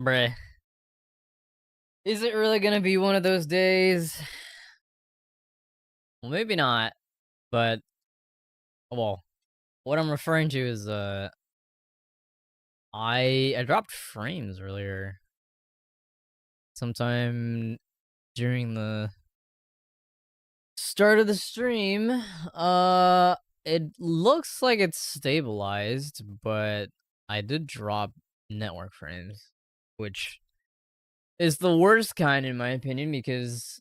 Bruh. Is it really gonna be one of those days? Well, maybe not, but well, what I'm referring to is I dropped frames earlier. Sometime during the start of the stream. It looks like it's stabilized, but I did drop network frames, which is the worst kind in my opinion because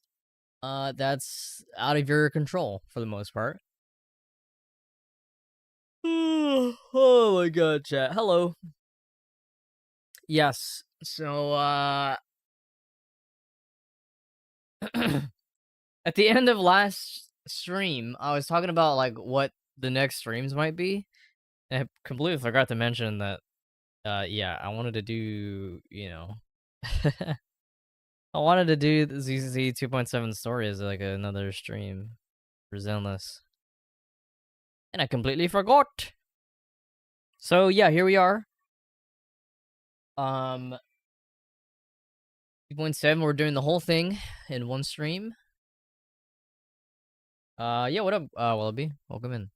that's out of your control for the most part. Oh my god, chat. Hello. Yes. So at the end of last stream, I was talking about like what the next streams might be. And I completely forgot to mention that yeah, I wanted to do, I wanted to do the ZZZ 2.7 story as like another stream for Zenless. And I completely forgot. So yeah, here we are. 2.7, we're doing the whole thing in one stream. Yeah, what up, Wallaby? Welcome in.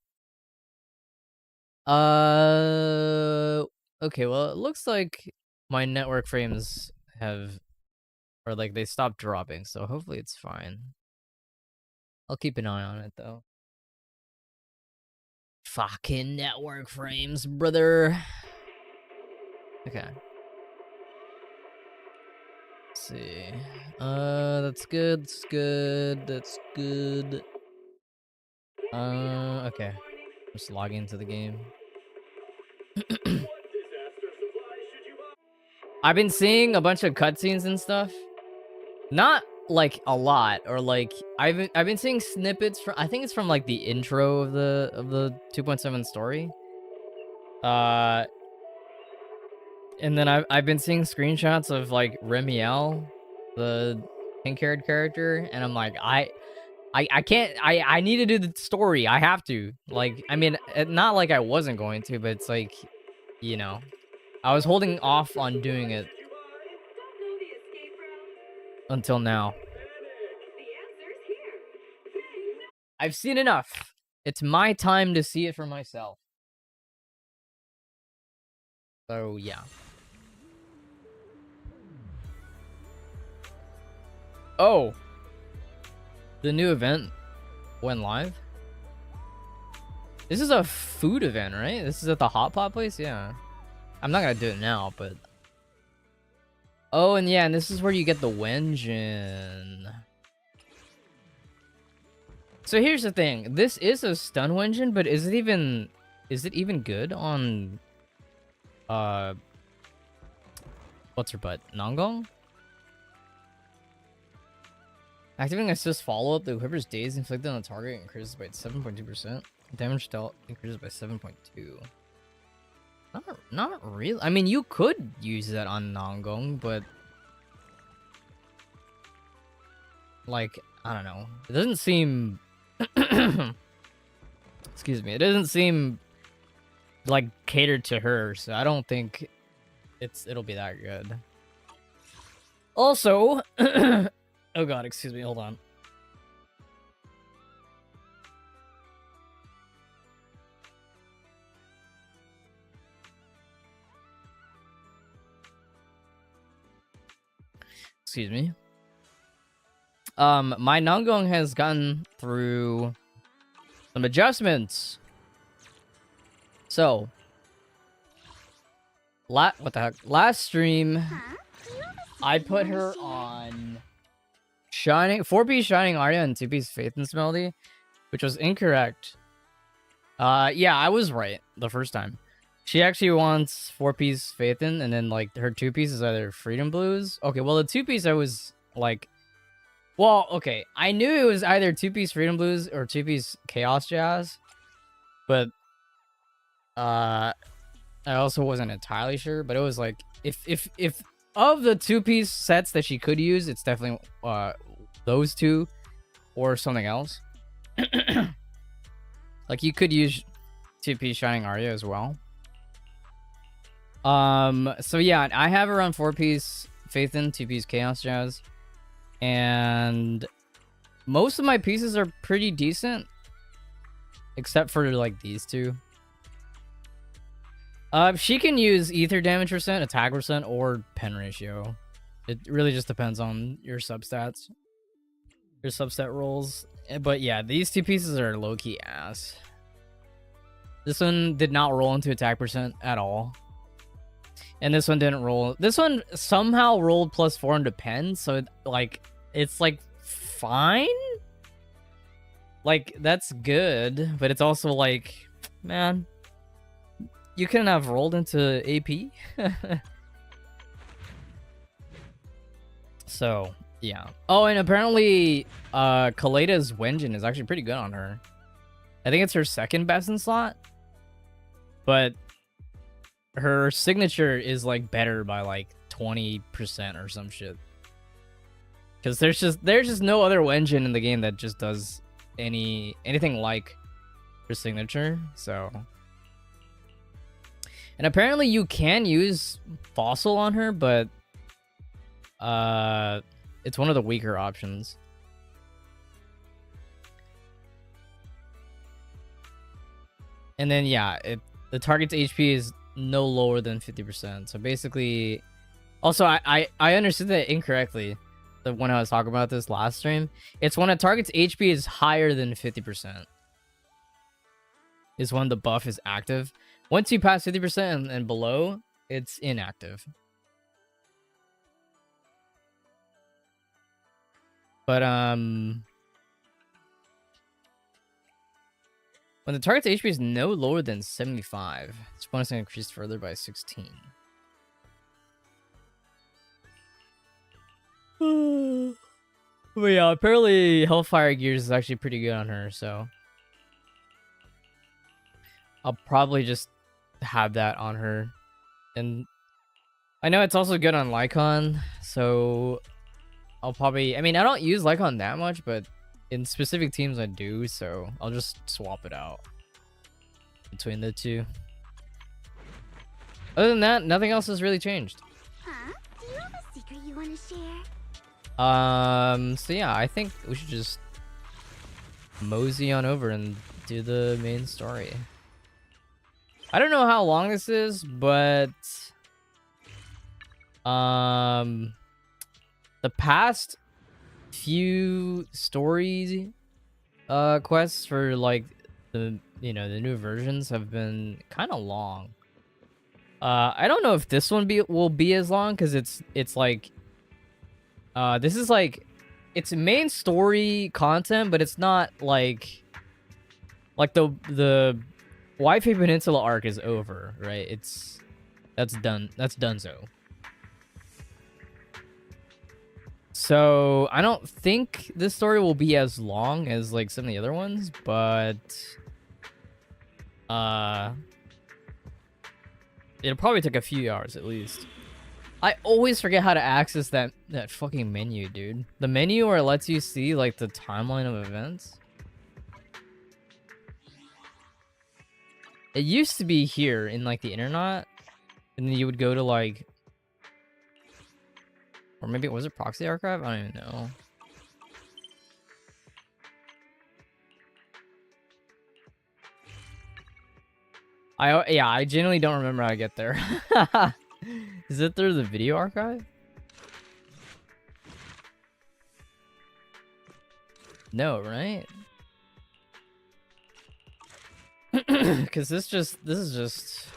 Okay, well, it looks like my network frames have, or like they stopped dropping, so hopefully it's fine. I'll keep an eye on it though. Fucking network frames, brother. Okay. Let's see. That's good. That's good. That's good. Okay. Just log into the game. I've been seeing a bunch of cutscenes and stuff. Not like a lot, or like I've been seeing snippets from, I think it's from like the intro of the 2.7 story. And then I've been seeing screenshots of like Remiel, the pink-haired character, and I'm like, I can't, I need to do the story. I have to. Like, I mean, not like I wasn't going to, but it's like, you know, I was holding off on doing it until now. I've seen enough. It's my time to see it for myself. So, yeah. Oh. The new event went live? This is a food event, right? This is at the hot pot place? Yeah. I'm not gonna do it now, but... Oh, and yeah, and this is where you get the Wenjin. So here's the thing. This is a stun Wenjin, but is it even good on what's her butt? Nangong? Activating assist follow-up, the equipper's daze inflicted on the target increases by 7.2%. Damage dealt increases by 7.2. Not really. I mean, you could use that on Nangong, but like, I don't know. It doesn't seem excuse me. It doesn't seem like catered to her, so I don't think it'll be that good. Also, oh god, excuse me, hold on. Excuse me. My Nangong has gotten through some adjustments. So, what the heck? Last stream, I put her on Shining 4-piece Shining Arya and 2-piece Faith and Melody, which was incorrect. Yeah, I was right the first time. She actually wants 4-piece Phaethon, and then like her 2-piece is either Freedom Blues. Okay, well the 2-piece I was like, well, okay, I knew it was either 2-piece Freedom Blues or 2-piece Chaos Jazz, but I also wasn't entirely sure. But it was like, if of the 2-piece sets that she could use, it's definitely those two or something else. Like you could use 2-piece Shining Arya as well. So yeah, I have around 4-piece Phaethon, 2-piece Chaos Jazz, and most of my pieces are pretty decent, except for like these two. She can use ether damage percent, attack percent, or pen ratio. It really just depends on your substats, your substat rolls. But yeah, these two pieces are low-key ass. This one did not roll into attack percent at all. And this one didn't roll. This one somehow rolled +4 into pen, so it's like fine. Like that's good, but it's also like, man, you couldn't have rolled into AP. So yeah. Oh, and apparently, Kaleda's Wenjin is actually pretty good on her. I think it's her second best in slot, but her signature is like better by like 20% or some shit. Because there's just no other Wenjin in the game that just does anything like her signature. So, and apparently you can use Fossil on her, but it's one of the weaker options. And then yeah, the target's HP is no lower than 50%. So basically, also I understood that incorrectly when I was talking about this last stream. It's when a target's HP is higher than 50%. Is when the buff is active. Once you pass 50% and below, it's inactive. But when the target's HP is no lower than 75, its bonus is increased further by 16. But yeah, apparently Hellfire Gears is actually pretty good on her, so I'll probably just have that on her. And I know it's also good on Lycon, so I'll probably... I mean, I don't use Lycon that much, but in specific teams I do, so I'll just swap it out between the two. Other than that, nothing else has really changed. Huh? Do you have a secret you want to share? So yeah, I think we should just mosey on over and do the main story. I don't know how long this is, but the past few story quests for like the the new versions have been kind of long. I don't know if this one will be as long, because it's like this is like it's main story content, but it's not like the Wi-Fi Peninsula arc is over, right? That's done. That's donezo. So I don't think this story will be as long as like some of the other ones, but it'll probably take a few hours at least. I always forget how to access that fucking menu, dude. The menu where it lets you see like the timeline of events. It used to be here in like the internet, and then you would go to like, or maybe was it Proxy Archive? I don't even know. I genuinely don't remember how to get there. Is it through the video archive? No, right? Because this is just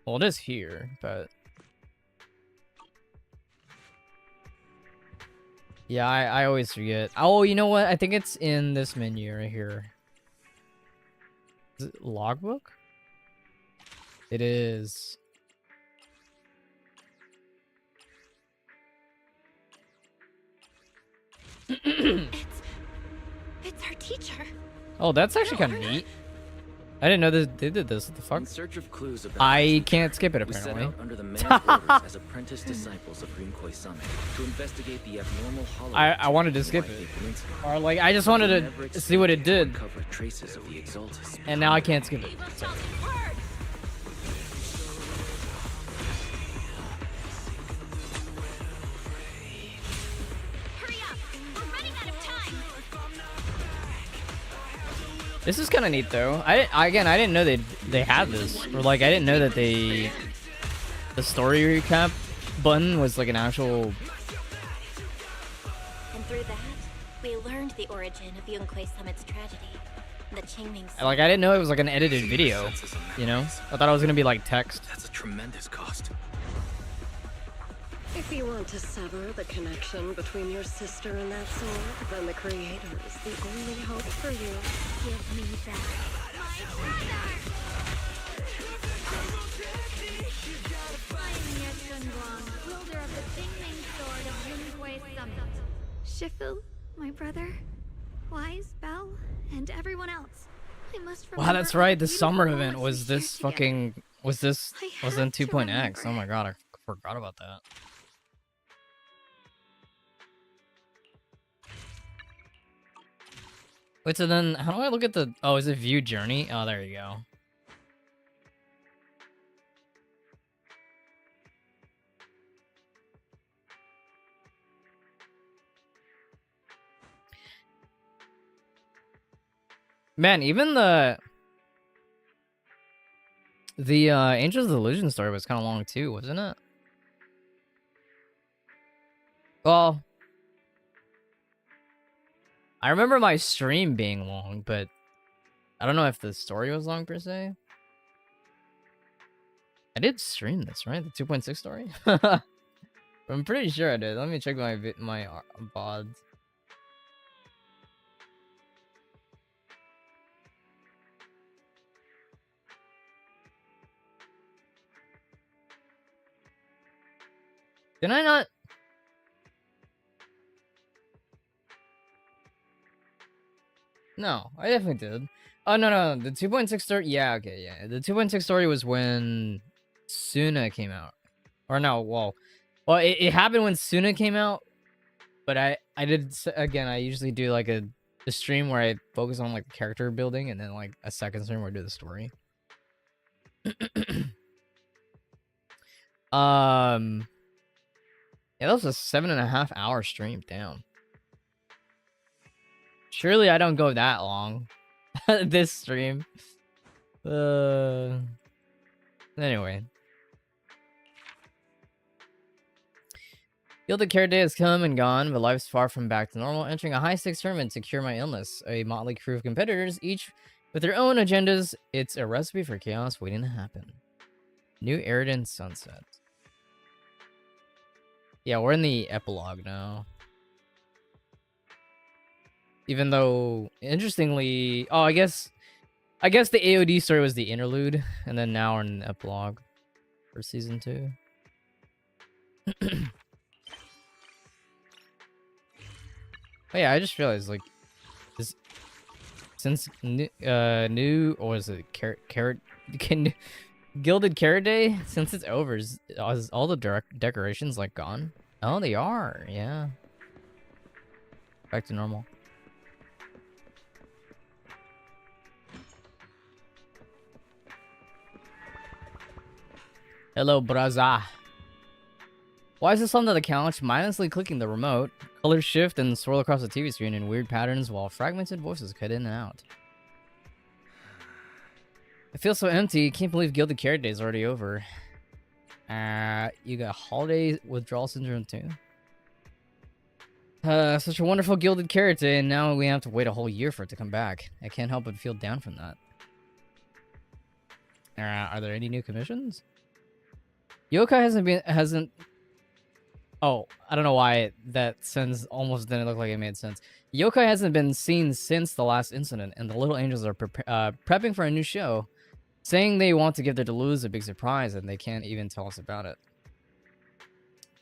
well, it is here, but yeah, I always forget. Oh, you know what? I think it's in this menu right here. Is it logbook? It is. It's our teacher. Oh, that's actually kind of neat. I didn't know they did this. What the fuck? In search of clues about I can't skip it we set apparently. out under the man's orders as apprentice disciples of Rinkoi Summit to investigate the abnormal hollow. I wanted to skip it, or like I just wanted to see what it did, Cover traces of the Exaltus. and now I can't skip it. So. This is kind of neat though. I didn't know they had this, or like I didn't know that the story recap button was like an actual. And through that, we learned the origin of Yunquei Summit's tragedy. The Qingming. Like I didn't know it was like an edited video. You know, I thought it was gonna be like text. That's a tremendous cost. If you want to sever the connection between your sister and that soul, then the Creator is the only hope for you. Give me that. I am Ye Shunguang, wielder of the Qingming sword of Yunquei Summit. Shifu, my brother, Wise, Bell, and everyone else. I must remember. Wow, that's right. The beautiful summer event moments was we this shared fucking was this I was in have to 2.x. Oh remember. my god, I forgot about that. Wait, so then how do I look at the? Oh, is it view journey? Oh, there you go. Man, even the Angels of the Illusion story was kind of long too, wasn't it? Well, I remember my stream being long, but I don't know if the story was long per se. I did stream this, right? The 2.6 story? I'm pretty sure I did. Let me check my VODs. Did I not? No, I definitely did. Oh, no. The 2.6 story. Yeah, okay, yeah. The 2.6 story was when Suna came out. Or no, well, it happened when Suna came out. But I did, again, I usually do like a stream where I focus on like the character building, and then like a second stream where I do the story. Yeah, that was a 7.5 hour stream. Damn. Surely I don't go that long. This stream. Anyway. Gilded Care Day has come and gone, but life's far from back to normal. Entering a high-stakes tournament to cure my illness. A motley crew of competitors, each with their own agendas. It's a recipe for chaos waiting to happen. New Eridan Sunset. Yeah, we're in the epilogue now. Even though, interestingly, oh, I guess the AOD story was the interlude, and then now we're in the epilogue for season 2. Oh yeah, I just realized, like, this, since new or is it Gilded Carrot Day, since it's over, is all the decorations like gone? Oh, they are. Yeah. Back to normal. Hello, braza. Why is this on the couch, mindlessly clicking the remote? Colors shift and swirl across the TV screen in weird patterns while fragmented voices cut in and out. I feel so empty. Can't believe Gilded Carrot Day is already over. You got holiday withdrawal syndrome too. Such a wonderful Gilded Carrot Day, and now we have to wait a whole year for it to come back. I can't help but feel down from that. Are there any new commissions? Yokai hasn't. Oh, I don't know why that sentence almost didn't look like it made sense. Yokai hasn't been seen since the last incident, and the Little Angels are prepping for a new show, saying they want to give their Deluz a big surprise, and they can't even tell us about it.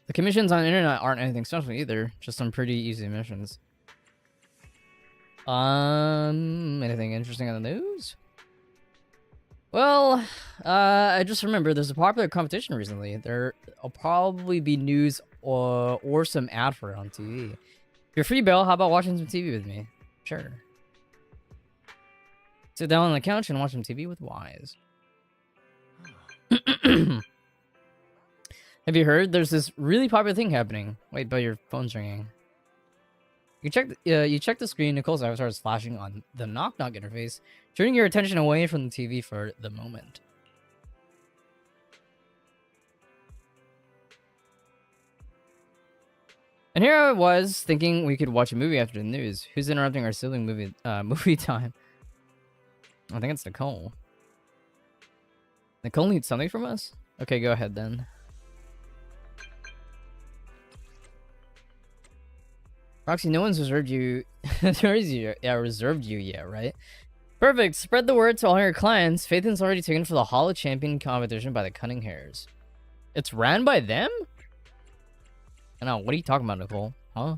The commissions on the internet aren't anything special either, just some pretty easy missions. Anything interesting on the news? Well, I just remember there's a popular competition recently. There'll probably be news or some ad for it on TV. If you're free, Bill, how about watching some TV with me? Sure. Sit down on the couch and watch some TV with Wise. Have you heard? There's this really popular thing happening. Wait, but your phone's ringing. You check the screen. Nicole's avatar is flashing on the knock knock interface, turning your attention away from the TV for the moment. And here I was thinking we could watch a movie after the news. Who's interrupting our sibling movie time? I think it's Nicole. Nicole needs something from us? Okay, go ahead then. Roxy, no one's reserved you. Reserved you yet, right? Perfect. Spread the word to all your clients. Phaethon's already taken for the Hollow Champion competition by the Cunning Hares. It's ran by them? I know. What are you talking about, Nicole? Huh?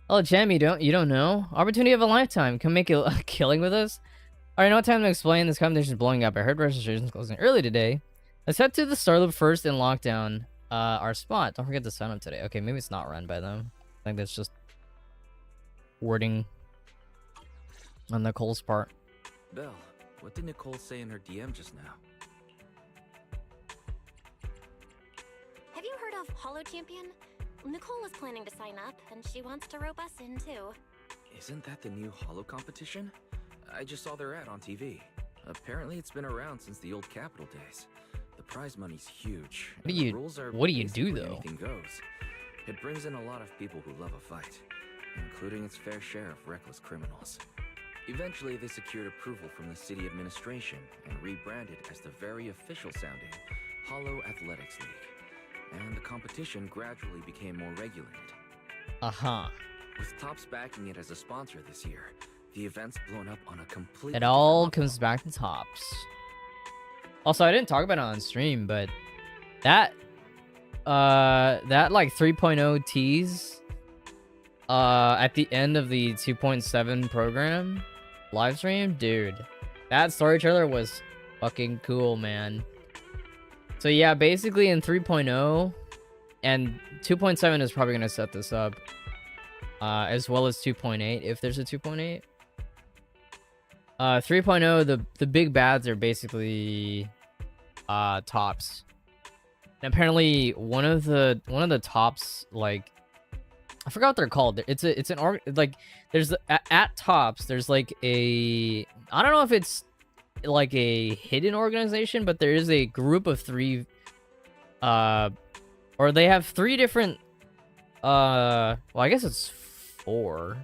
Oh, Jam, you don't know? Opportunity of a lifetime. Come make a killing with us. Alright, no time to explain. This competition is blowing up. I heard registrations closing early today. Let's head to the Starloop first and lock down our spot. Don't forget to sign up today. Okay, maybe it's not run by them. I think that's just wording on Nicole's part. Belle, what did Nicole say in her DM just now? Have you heard of Hollow Champion? Nicole is planning to sign up, and she wants to rope us in too. Isn't that the new Hollow competition? I just saw their ad on TV. Apparently it's been around since the old Capital days. The prize money's huge. What do you do though? Anything goes. It brings in a lot of people who love a fight, including its fair share of reckless criminals. Eventually they secured approval from the city administration and rebranded as the very official sounding Hollow Athletics League. And the competition gradually became more regulated. Uh-huh. With Topps backing it as a sponsor this year, the event's blown up on a completely It all different level. comes back to Topps. Also, I didn't talk about it on stream, but that like 3.0 tease at the end of the 2.7 program live stream, dude, that story trailer was fucking cool, man. So yeah, basically in 3.0 and 2.7 is probably gonna set this up, as well as 2.8 if there's a 2.8. 3.0, the big bads are basically Topps. And apparently one of the Topps, like, I forgot what they're called. It's an org, like, there's at Topps there's like a, I don't know if it's like a hidden organization, but there is a group of 3 or they have 3 different well, I guess it's 4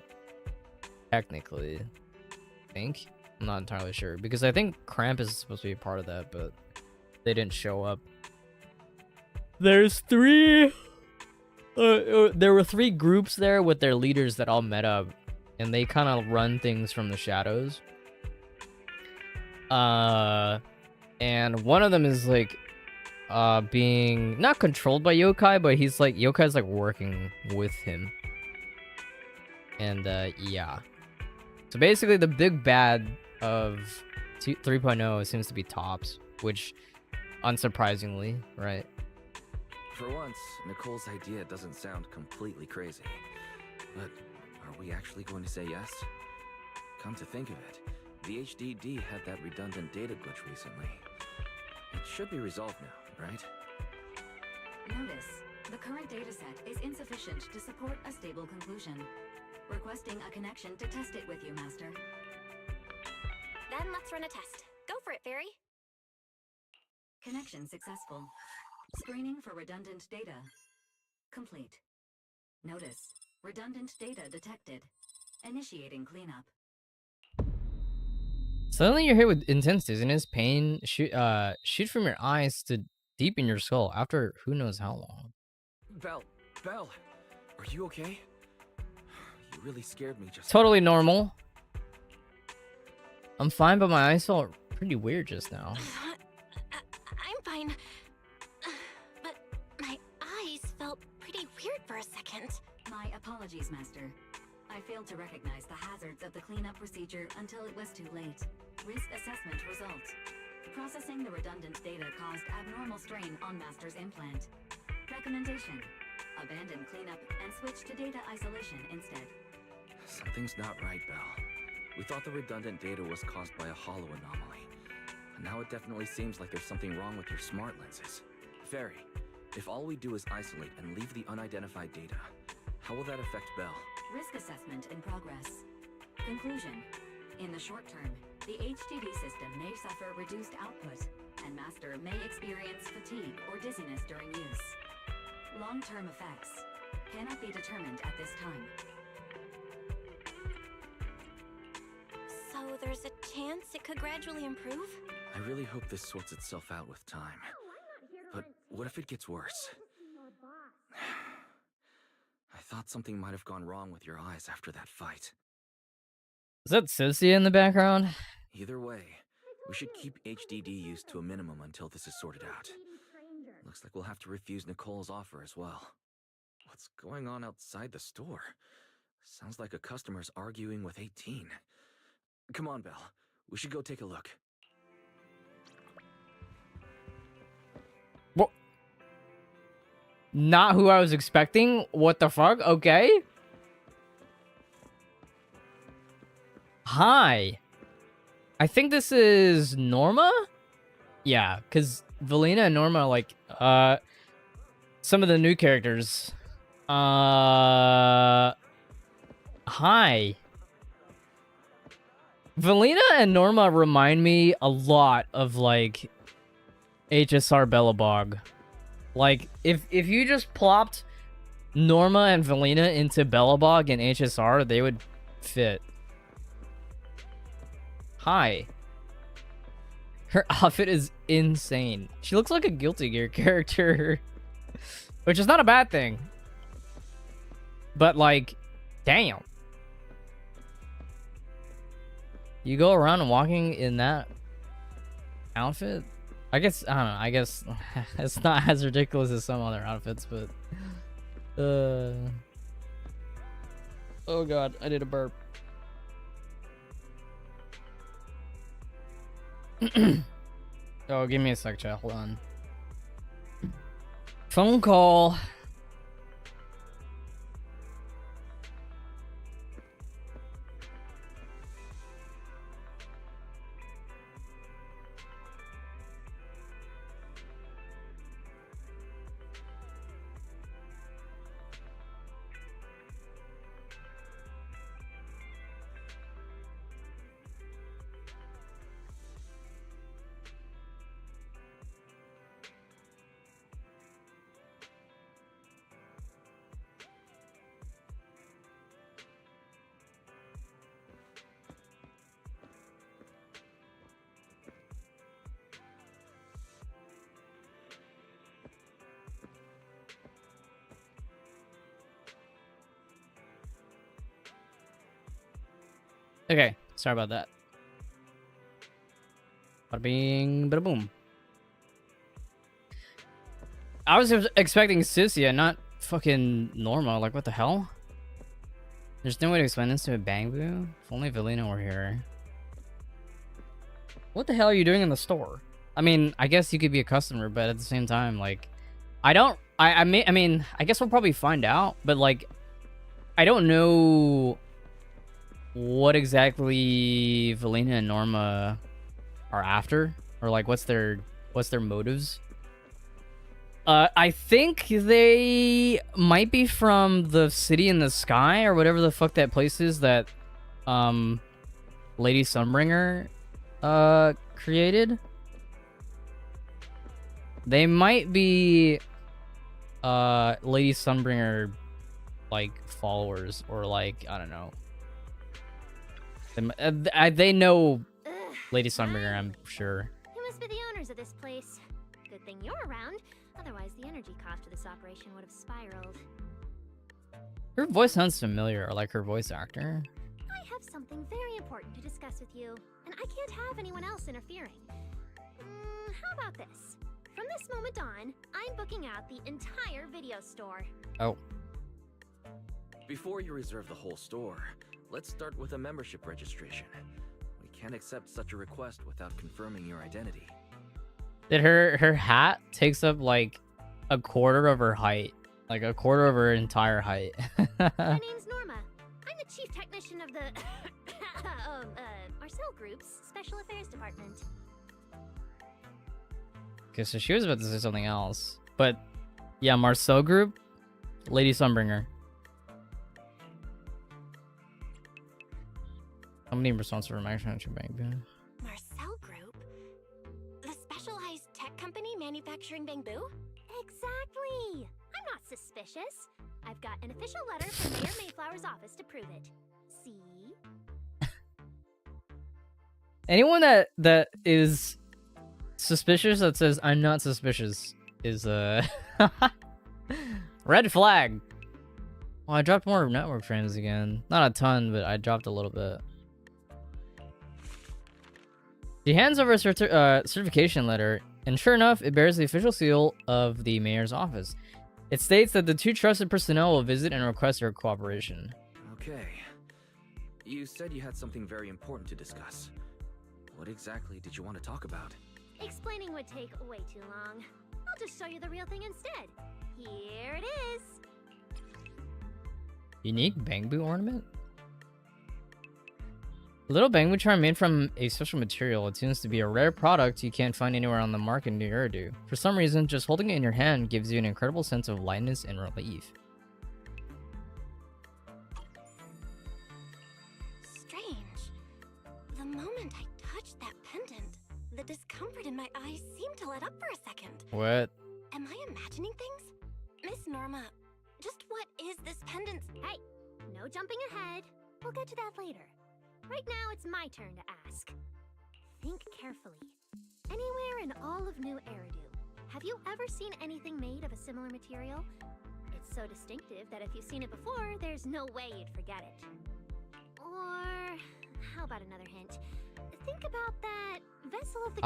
technically, I think. I'm not entirely sure because I think Cramp is supposed to be a part of that, but they didn't show up. There's 3 there were 3 groups there with their leaders that all met up, and they kind of run things from the shadows. And one of them is like being not controlled by Yokai, but he's like, Yokai's like working with him. And yeah. So basically the big bad of 3.0 seems to be Topps, which unsurprisingly, right? For once, Nicole's idea doesn't sound completely crazy. But are we actually going to say yes? Come to think of it, the HDD had that redundant data glitch recently. It should be resolved now, right? Notice, the current dataset is insufficient to support a stable conclusion. Requesting a connection to test it with you, Master. Then let's run a test. Go for it, Fairy. Connection successful. Screening for redundant data. Complete. Notice, redundant data detected. Initiating cleanup. Suddenly you're hit with intense dizziness, pain, shoot from your eyes to deep in your skull after who knows how long. Belle, are you okay? You really scared me just Totally normal. I'm fine, but my eyes felt pretty weird just now. I'm fine. But my eyes felt pretty weird for a second. My apologies, Master. I failed to recognize the hazards of the cleanup procedure until it was too late. Risk assessment result. Processing the redundant data caused abnormal strain on Master's implant. Recommendation: abandon cleanup and switch to data isolation instead. Something's not right, Belle. We thought the redundant data was caused by a hollow anomaly. And now it definitely seems like there's something wrong with your smart lenses. Fairy, if all we do is isolate and leave the unidentified data, how will that affect Belle? Risk assessment in progress. Conclusion: in the short term, the HDD system may suffer reduced output, and Master may experience fatigue or dizziness during use. Long-term effects cannot be determined at this time. So there's a chance it could gradually improve? I really hope this sorts itself out with time. But what if it gets worse? I thought something might have gone wrong with your eyes after that fight. Is that Sissy in the background? Either way, we should keep HDD use to a minimum until this is sorted out. Looks like we'll have to refuse Nicole's offer as well. What's going on outside the store? Sounds like a customer's arguing with 18. Come on, Belle. We should go take a look. What? Not who I was expecting? What the fuck? Okay. Hi. I think this is Norma? Yeah, because Valina and Norma are like, some of the new characters. Hi. Valina and Norma remind me a lot of, like, HSR Bellabog. Like, if you just plopped Norma and Valina into Bellabog and HSR, they would fit. Hi. Her outfit is insane. She looks like a Guilty Gear character. Which is not a bad thing. But, like, damn. You go around walking in that outfit? I guess, I don't know, I guess it's not as ridiculous as some other outfits, but... Oh god, I did a burp. Oh, give me a sec, chat. Hold on. Phone call. Okay, sorry about that. Bada bing, bada boom. I was expecting Sissia, not fucking Norma. Like, what the hell? There's no way to explain this to a Bangbu. If only Valina were here. What the hell are you doing in the store? I mean, I guess you could be a customer, but at the same time, like, I mean, I guess we'll probably find out, but like, I don't know what exactly Valina and Norma are after, or like what's their motives. I think they might be from the City in the Sky or whatever the fuck that place is that Lady Sunbringer created. They might be Lady Sunbringer like followers, or like, I don't know. They know Lady Sunbringer, I'm sure. Who must be the owners of this place? Good thing you're around. Otherwise, the energy cost of this operation would have spiraled. Her voice sounds familiar, or like her voice actor. I have something very important to discuss with you, and I can't have anyone else interfering. How about this? From this moment on, I'm booking out the entire video store. Oh. Before you reserve the whole store, let's start with a membership registration. We can't accept such a request without confirming your identity. That her hat takes up like a quarter of her height. Like a quarter of her entire height. My name's Norma. I'm the chief technician of the Marcel Group's Special Affairs Department. Okay, so she was about to say something else. But yeah, Marcel Group, Lady Sunbringer. Company responsible for manufacturing bank. Marcel Group? The specialized tech company manufacturing bamboo? Exactly. I'm not suspicious. I've got an official letter from Mayor Mayflower's office to prove it. See? Anyone that is suspicious that says I'm not suspicious is red flag. Well, I dropped more network frames again. Not a ton, but I dropped a little bit. She hands over a certification letter, and sure enough, it bears the official seal of the mayor's office. It states that the two trusted personnel will visit and request her cooperation. Okay. You said you had something very important to discuss. What exactly did you want to talk about? Explaining would take way too long. I'll just show you the real thing instead. Here it is. Unique bamboo ornament? A little bamboo charm made from a special material. It seems to be a rare product you can't find anywhere on the market near Urdu. For some reason, just holding it in your hand gives you an incredible sense of lightness and relief. Strange. The moment I touched that pendant, the discomfort in my eyes seemed to let up for a second. What? Am I imagining things? Miss Norma, just what is this pendant? Hey, no jumping ahead. We'll get to that later. Right now, it's my turn to ask. Think carefully. Anywhere in all of New Eridu, have you ever seen anything made of a similar material? It's so distinctive that if you've seen it before, there's no way you'd forget it. Or, how about another hint? Think about that vessel of the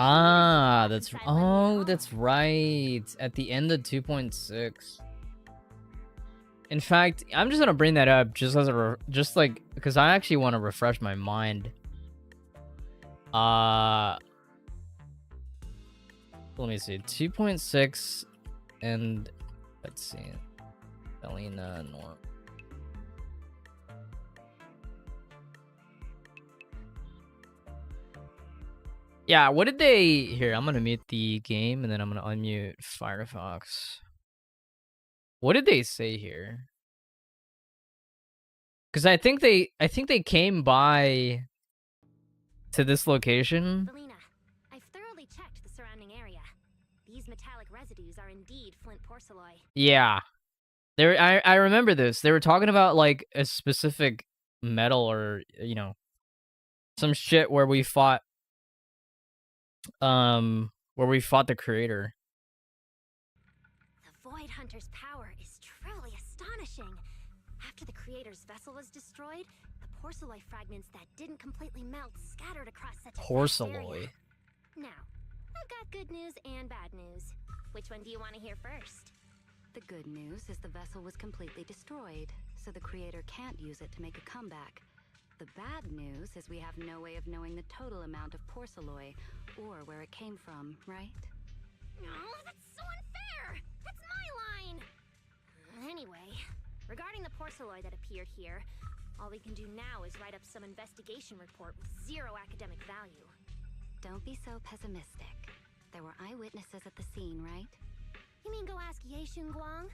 That's right. At the end of 2.6. In fact, I'm just gonna bring that up just as a because I actually want to refresh my mind. Let me see. 2.6 and let's see. Elena Norm. Yeah, what did they here? I'm gonna mute the game and then I'm gonna unmute Firefox. What did they say here? Because I think they came by to this location. Belina, I've thoroughly checked the surrounding area. These metallic residues are indeed flint porcelain. Yeah. I remember this. They were talking about like a specific metal or some shit where we fought the creator. The Void Hunter's power is truly astonishing. After the creator's vessel was destroyed, the porcelain fragments that didn't completely melt scattered across such a vast area. Porcelain. Now, I've got good news and bad news. Which one do you want to hear first? The good news is the vessel was completely destroyed, so the creator can't use it to make a comeback. The bad news is we have no way of knowing the total amount of porcelain or where it came from, right? Oh, that's so unfair! That's my line! Anyway, regarding the porcelain that appeared here, all we can do now is write up some investigation report with zero academic value. Don't be so pessimistic. There were eyewitnesses at the scene, right? You mean go ask Ye Guang?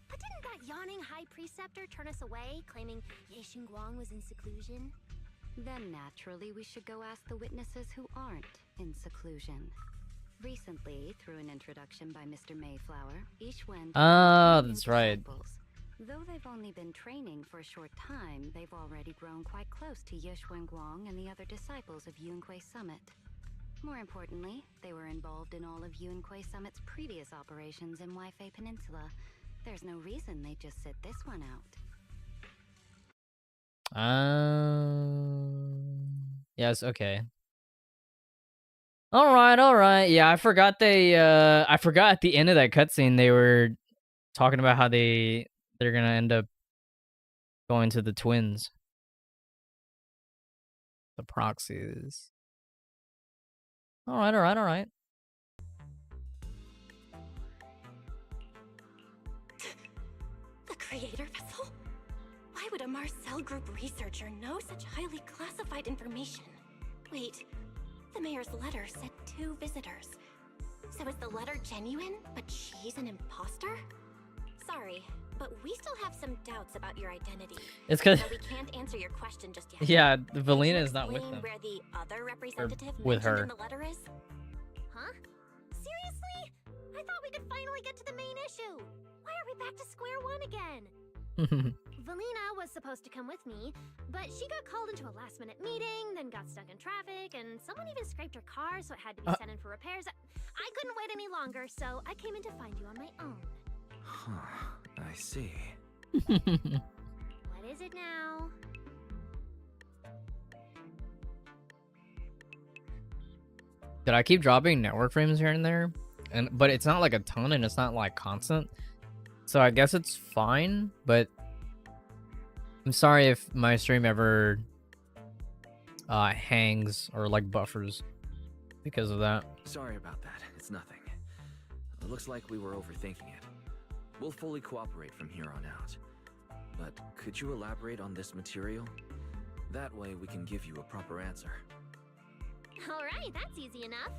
But didn't that yawning high preceptor turn us away, claiming Ye Guang was in seclusion? Then naturally we should go ask the witnesses who aren't in seclusion. Recently, through an introduction by Mr. Mayflower, each went. Ah, that's right. Though they've only been training for a short time, they've already grown quite close to Ye Guang and the other disciples of Yunque Summit. More importantly, they were involved in all of Yunque Summit's previous operations in Waifei Peninsula. There's no reason they just sit this one out. Yes, okay. All right. Yeah, I forgot at the end of that cutscene they were talking about how they're gonna end up going to the twins. The proxies. Alright, alright, alright. The creator vessel? Why would a Marcel Group researcher know such highly classified information? Wait, the mayor's letter said 2 visitors. So is the letter genuine, but she's an imposter? Sorry, but we still have some doubts about your identity. It's cause So we can't answer your question just yet. yeah, Can Valina you is not with explain them. where the other representative with mentioned her. in the letter is? Huh? Seriously? I thought we could finally get to the main issue. Why are we back to square one again? Valina was supposed to come with me, but she got called into a last-minute meeting, then got stuck in traffic, and someone even scraped her car, so it had to be sent in for repairs. I couldn't wait any longer, so I came in to find you on my own. Huh, I see. What is it now? Did I keep dropping network frames here and there? But it's not like a ton and it's not like constant. So I guess it's fine, but I'm sorry if my stream ever hangs or like buffers because of that. Sorry about that. It's nothing. It looks like we were overthinking it. We'll fully cooperate from here on out. But could you elaborate on this material? That way we can give you a proper answer. All right, that's easy enough.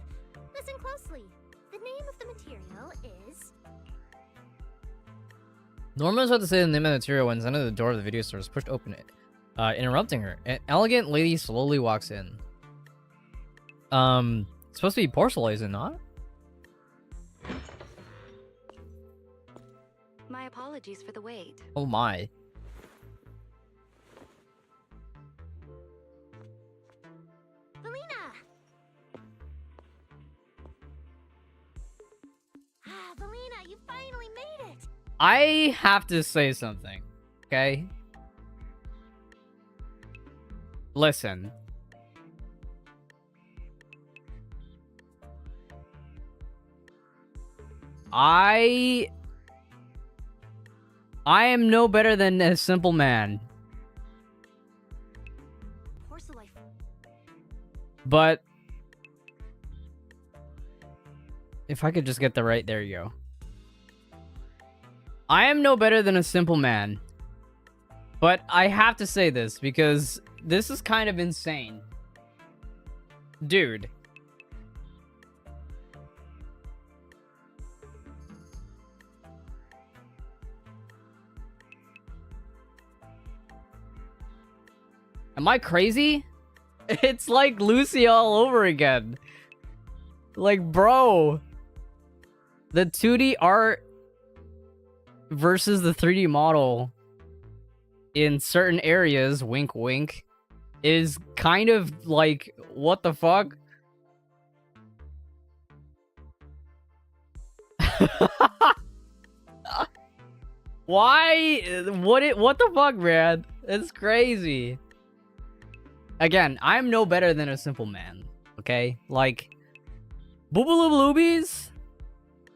Listen closely. The name of the material is... Norma's about to say the name of the material when suddenly the door of the video store is pushed open, interrupting her. An elegant lady slowly walks in. It's supposed to be porcelain, is it not? My apologies for the wait. Oh my. Valina! Ah, Valina, you finally made it! I have to say something, okay? Listen. I am no better than a simple man. Porcelain. But if I could just get the right, there you go. I am no better than a simple man. But I have to say this because this is kind of insane. Dude. Am I crazy? It's like Lucy all over again. Like, bro. The 2D art versus the 3D model in certain areas, wink wink, is kind of like, what the fuck? Why? What the fuck, man? It's crazy. Again, I'm no better than a simple man, okay? Like, boobaloo-bloobies?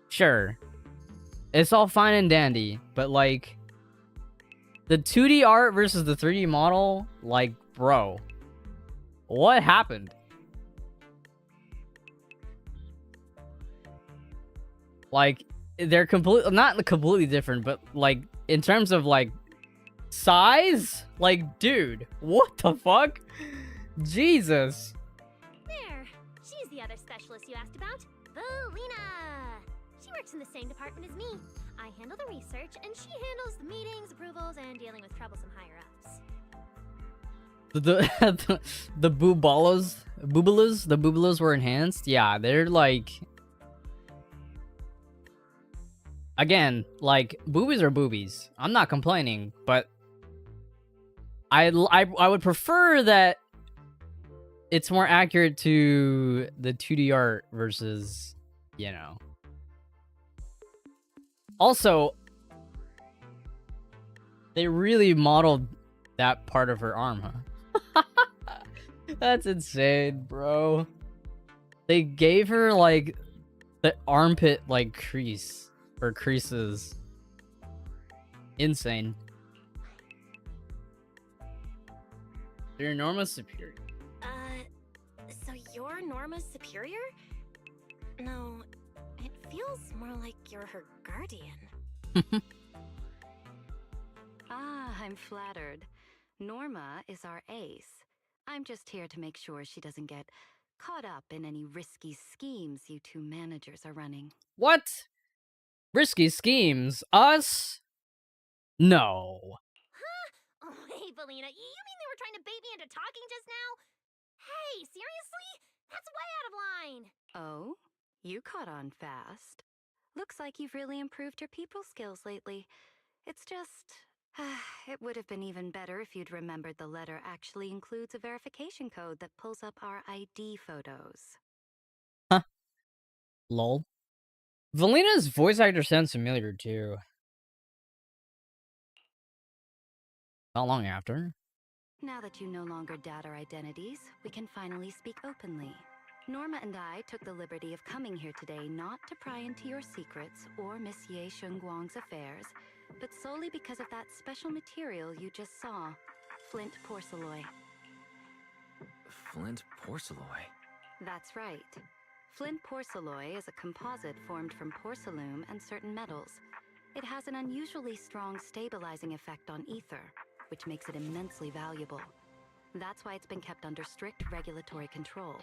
Sure. It's all fine and dandy, but like, the 2D art versus the 3D model, like, bro, what happened? Like, they're not completely different, but like, in terms of like, size? Like, dude, what the fuck? Jesus. There. She's the other specialist you asked about. Valina. She works in the same department as me. I handle the research, and she handles the meetings, approvals, and dealing with troublesome higher-ups. The boobalas were enhanced. Yeah, they're like, again, like, boobies are boobies. I'm not complaining, but I would prefer that it's more accurate to the 2D art versus, you know. Also, they really modeled that part of her arm, huh? That's insane, bro. They gave her, like, the armpit, like, crease. Or creases. Insane. They're enormous superior. So you're you're Norma's superior? No, it feels more like you're her guardian. Ah, I'm flattered. Norma is our ace. I'm just here to make sure she doesn't get caught up in any risky schemes you two managers are running. What? Risky schemes? Us? No. Huh? Oh, hey, Valina, you mean they were trying to bait me into talking just now? Hey, seriously? That's way out of line! Oh? You caught on fast. Looks like you've really improved your people skills lately. It's just... it would have been even better if you'd remembered the letter actually includes a verification code that pulls up our ID photos. Huh. Lol. Valina's voice actor sounds familiar, too. Not long after. Now that you no longer doubt our identities, we can finally speak openly. Norma and I took the liberty of coming here today not to pry into your secrets or Miss Ye Shengguang's affairs, but solely because of that special material you just saw, flint porcelain. Flint porcelain? That's right. Flint porcelain is a composite formed from porcelain and certain metals. It has an unusually strong stabilizing effect on ether, which makes it immensely valuable. That's why it's been kept under strict regulatory control.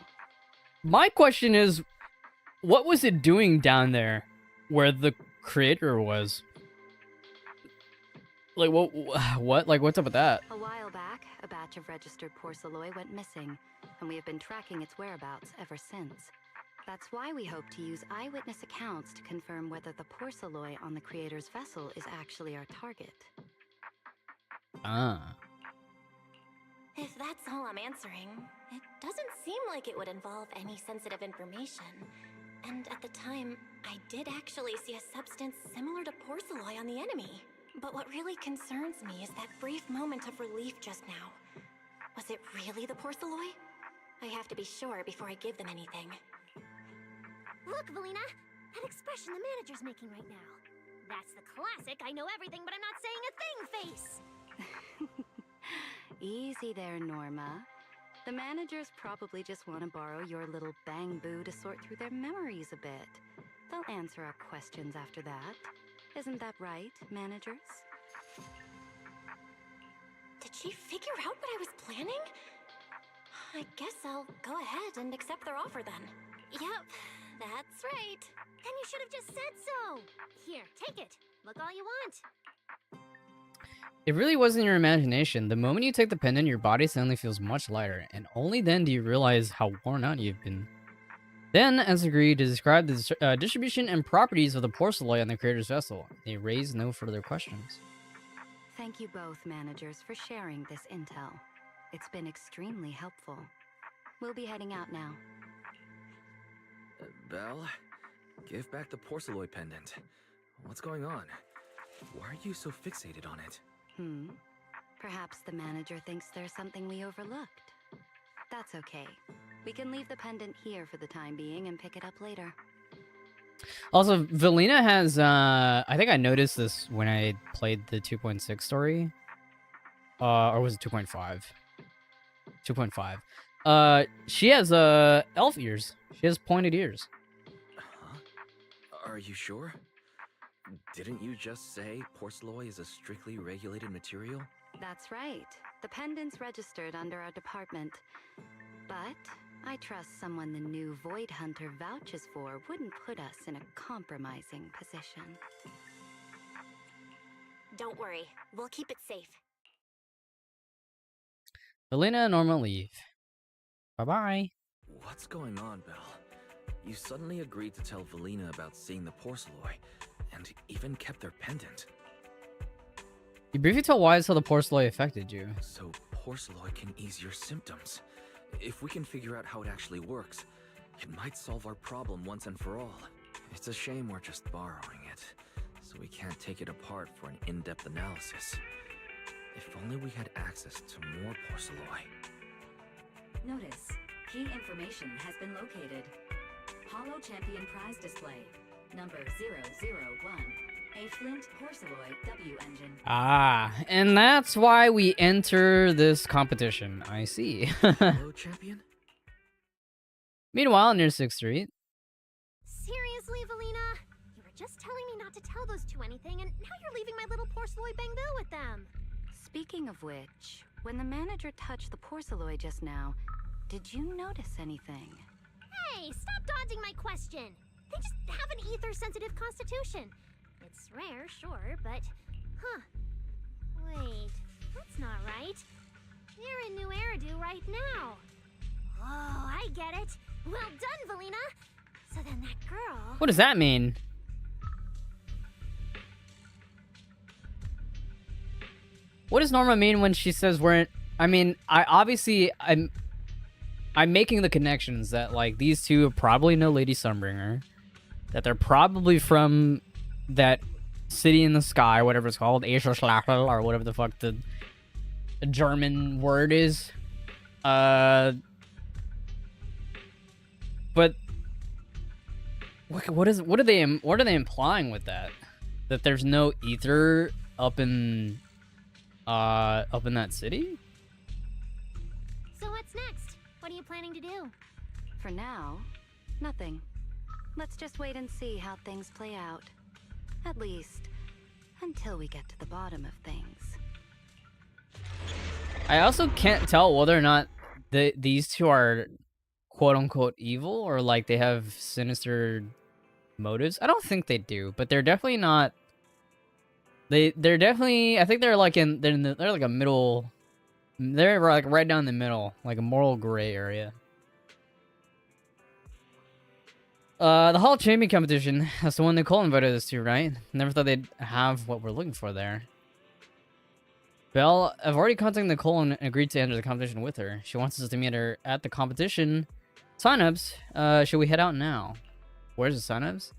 My question is, what was it doing down there where the creator was? Like, what? Like, what's up with that? A while back, a batch of registered porcelain went missing, and we have been tracking its whereabouts ever since. That's why we hope to use eyewitness accounts to confirm whether the porcelain on the creator's vessel is actually our target. Ah. If that's all I'm answering, it doesn't seem like it would involve any sensitive information. And at the time, I did actually see a substance similar to porcelain on the enemy. But what really concerns me is that brief moment of relief just now. Was it really the porcelain? I have to be sure before I give them anything. Look, Valina! That expression the manager's making right now. That's the classic I know everything but I'm not saying a thing face! Easy there, Norma. The managers probably just want to borrow your little bang-boo to sort through their memories a bit. They'll answer our questions after that. Isn't that right, managers? Did she figure out what I was planning? I guess I'll go ahead and accept their offer then. Yep, that's right. Then you should have just said so! Here, take it. Look all you want. It really wasn't your imagination. The moment you take the pendant, your body suddenly feels much lighter, and only then do you realize how worn out you've been. Then, as agreed, to describe the distribution and properties of the porcelain on the creator's vessel. They raised no further questions. Thank you both, managers, for sharing this intel. It's been extremely helpful. We'll be heading out now. Belle, give back the porcelain pendant. What's going on? Why are you so fixated on it? Perhaps the manager thinks there's something we overlooked. That's okay. We can leave the pendant here for the time being and pick it up later. Also, Valina has, I think I noticed this when I played the 2.6 story. Or was it 2.5? 2.5. She has, elf ears. She has pointed ears. Huh? Are you sure? Didn't you just say porcelain is a strictly regulated material? That's right. The pendant's registered under our department. But I trust someone the new Void Hunter vouches for wouldn't put us in a compromising position. Don't worry, we'll keep it safe. Valina and Norma leave. Bye-bye. What's going on, Belle? You suddenly agreed to tell Valina about seeing the porcelain, and even kept their pendant. You briefly tell Wise how the porcelain affected you. So porcelain can ease your symptoms. If we can figure out how it actually works, it might solve our problem once and for all. It's a shame we're just borrowing it, so we can't take it apart for an in-depth analysis. If only we had access to more porcelain. Notice, key information has been located. Hollow Champion Prize Display, number 001. A Flint porcelain W engine. Ah, and that's why we enter this competition. I see. Hello, champion? Meanwhile, near 6th Street. Seriously, Valina? You were just telling me not to tell those two anything, and now you're leaving my little porceloid bangbill with them. Speaking of which, when the manager touched the porceloid just now, did you notice anything? Hey, stop dodging my question. They just have an ether-sensitive constitution. It's rare, sure, but... Huh. Wait, that's not right. You're in New Eridu right now. Oh, I get it. Well done, Valina. So then that girl... What does that mean? What does Norma mean when she says we're in... I mean, I'm making the connections that, like, these two probably know Lady Sunbringer. That they're probably from that city in the sky, whatever it's called, Aeschlachel, or whatever the fuck the German word is. But what are they implying with that? That there's no ether up in that city? So what's next? What are you planning to do? For now, nothing. Let's just wait and see how things play out. At least, until we get to the bottom of things. I also can't tell whether or not these two are quote-unquote evil, or like they have sinister motives. I don't think they do, but they're definitely not... They're definitely... I think they're like they're like a middle... They're like right down the middle, like a moral gray area. The Hall Champion competition. That's the one Nicole invited us to, right? Never thought they'd have what we're looking for there. Belle, I've already contacted Nicole and agreed to enter the competition with her. She wants us to meet her at the competition. Sign-ups. Should we head out now? Where's the sign-ups?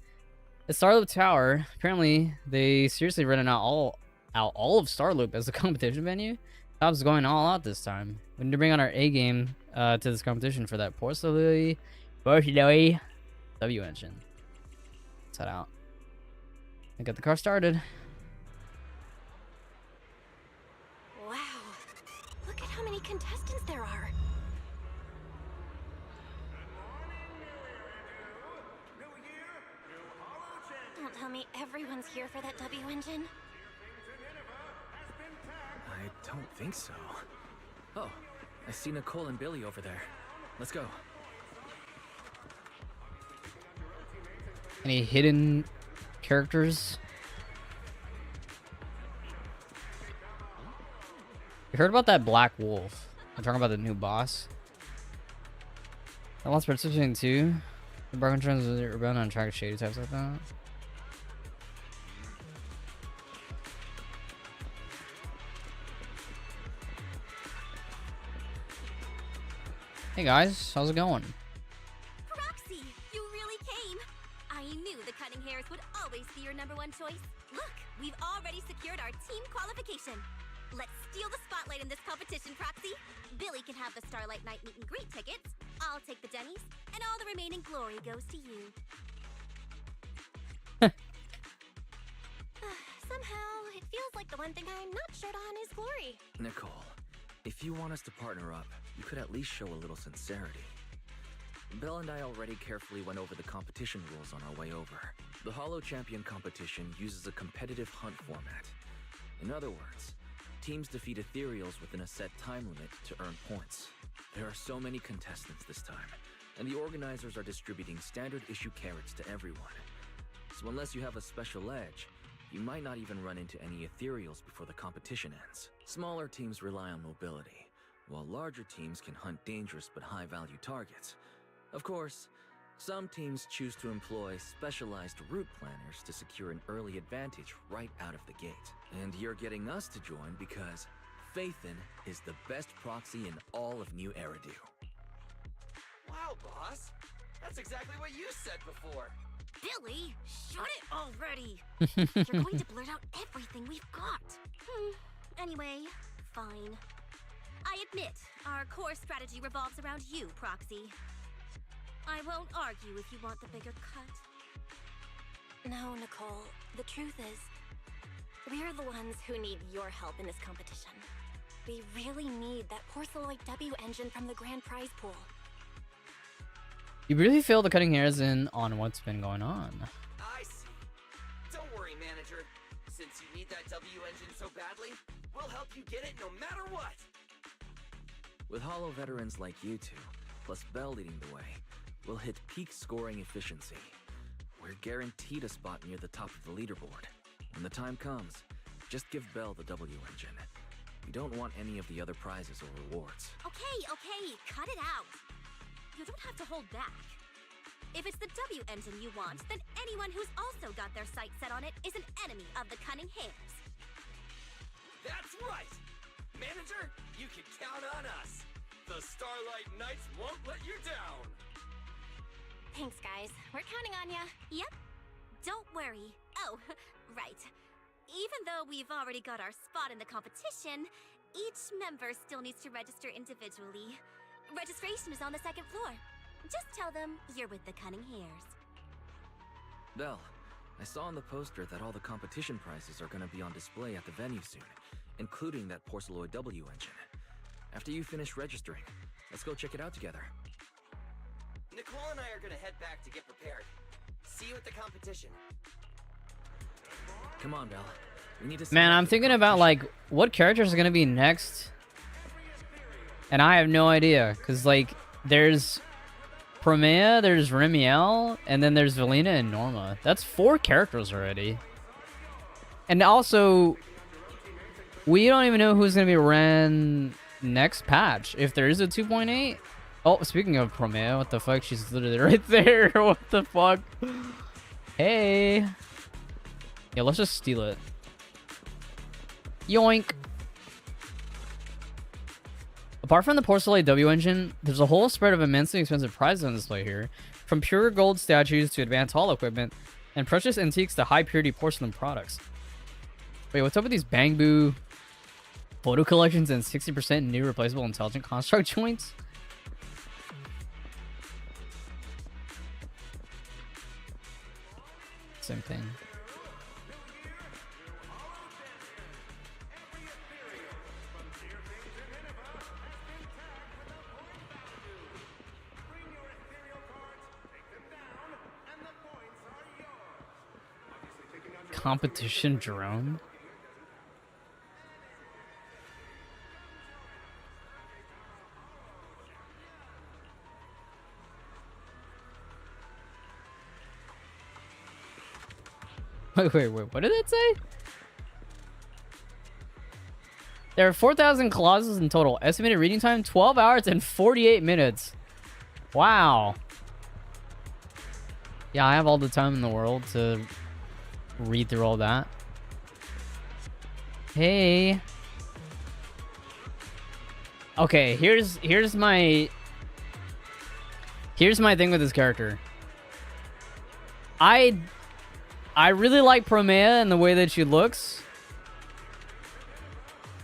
The Starloop Tower. Apparently, they seriously rented out all of Starloop as a competition venue. Top's going all out this time. We need to bring on our A game to this competition for that porcelain W engine. Let's head out and get the car started. Wow. Look at how many contestants there are. Don't tell me everyone's here for that W engine. I don't think so. Oh, I see Nicole and Billy over there. Let's go. Any hidden characters? You heard about that Black Wolf? I'm talking about the new boss. That wants participating too. The broken trends are rebellion on track shady types like that. Hey guys, how's it going? Roxy, you really came. I knew the cutting hairs would always be your #1 choice. Look, we've already secured our team qualification. Let's steal the spotlight in this competition, Proxy. Billy can have the Starlight Night meet and greet tickets. I'll take the Denny's, and all the remaining glory goes to you. Somehow, it feels like the one thing I'm not short on is glory. Nicole, if you want us to partner up, you could at least show a little sincerity. Belle and I already carefully went over the competition rules on our way over. The Hollow Champion competition uses a competitive hunt format. In other words, teams defeat ethereals within a set time limit to earn points. There are so many contestants this time, and the organizers are distributing standard issue carrots to everyone. So unless you have a special edge, you might not even run into any ethereals before the competition ends. Smaller teams rely on mobility, while larger teams can hunt dangerous but high-value targets. Of course, some teams choose to employ specialized route planners to secure an early advantage right out of the gate. And you're getting us to join because Phaethon is the best proxy in all of New Eridu. Wow, boss! That's exactly what you said before! Billy, shut it already! You're going to blurt out everything we've got. Anyway, fine. I admit, our core strategy revolves around you, Proxy. I won't argue if you want the bigger cut. No, Nicole. The truth is, we're the ones who need your help in this competition. We really need that Porceloid W engine from the grand prize pool. You really feel the cutting hairs in on what's been going on. I see. Don't worry, manager. Since you need that W engine so badly, we'll help you get it no matter what. With Hollow veterans like you two, plus Bell leading the way, we'll hit peak scoring efficiency. We're guaranteed a spot near the top of the leaderboard. When the time comes, just give Bell the W engine. We don't want any of the other prizes or rewards. Okay, cut it out. You don't have to hold back. If it's the W engine you want, then anyone who's also got their sights set on it is an enemy of the Cunning Hairs. That's right! Manager, you can count on us. The Starlight Knights won't let you down. Thanks, guys. We're counting on ya. Yep. Don't worry. Oh, right. Even though we've already got our spot in the competition, each member still needs to register individually. Registration is on the second floor. Just tell them you're with the Cunning Hairs. Bell, I saw on the poster that all the competition prizes are gonna be on display at the venue soon, including that Porceloid W engine. After you finish registering, let's go check it out together. Nicole and I are gonna head back to get prepared. See you at the competition. Come on, Bell. We need to. Man, I'm thinking about like what characters are gonna be next, and I have no idea. Cause like there's Promea, there's Remiel, and then there's Velina and Norma. That's 4 characters already. And also, we don't even know who's gonna be ran next patch. If there is a 2.8. Oh, speaking of Promea, what the fuck? She's literally right there. What the fuck? Hey. Yeah, let's just steal it. Yoink. Apart from the Porceloid W engine, there's a whole spread of immensely expensive prizes on display here. From pure gold statues to advanced holo equipment, and precious antiques to high purity porcelain products. Wait, what's up with these Bangbu photo collections and 60% new replaceable intelligent construct joints? Same thing. Competition drone? Wait, what did that say? There are 4,000 clauses in total. Estimated reading time, 12 hours and 48 minutes. Wow. Yeah, I have all the time in the world to read through all that. Hey. Okay, here's my thing with this character. I really like Promea and the way that she looks.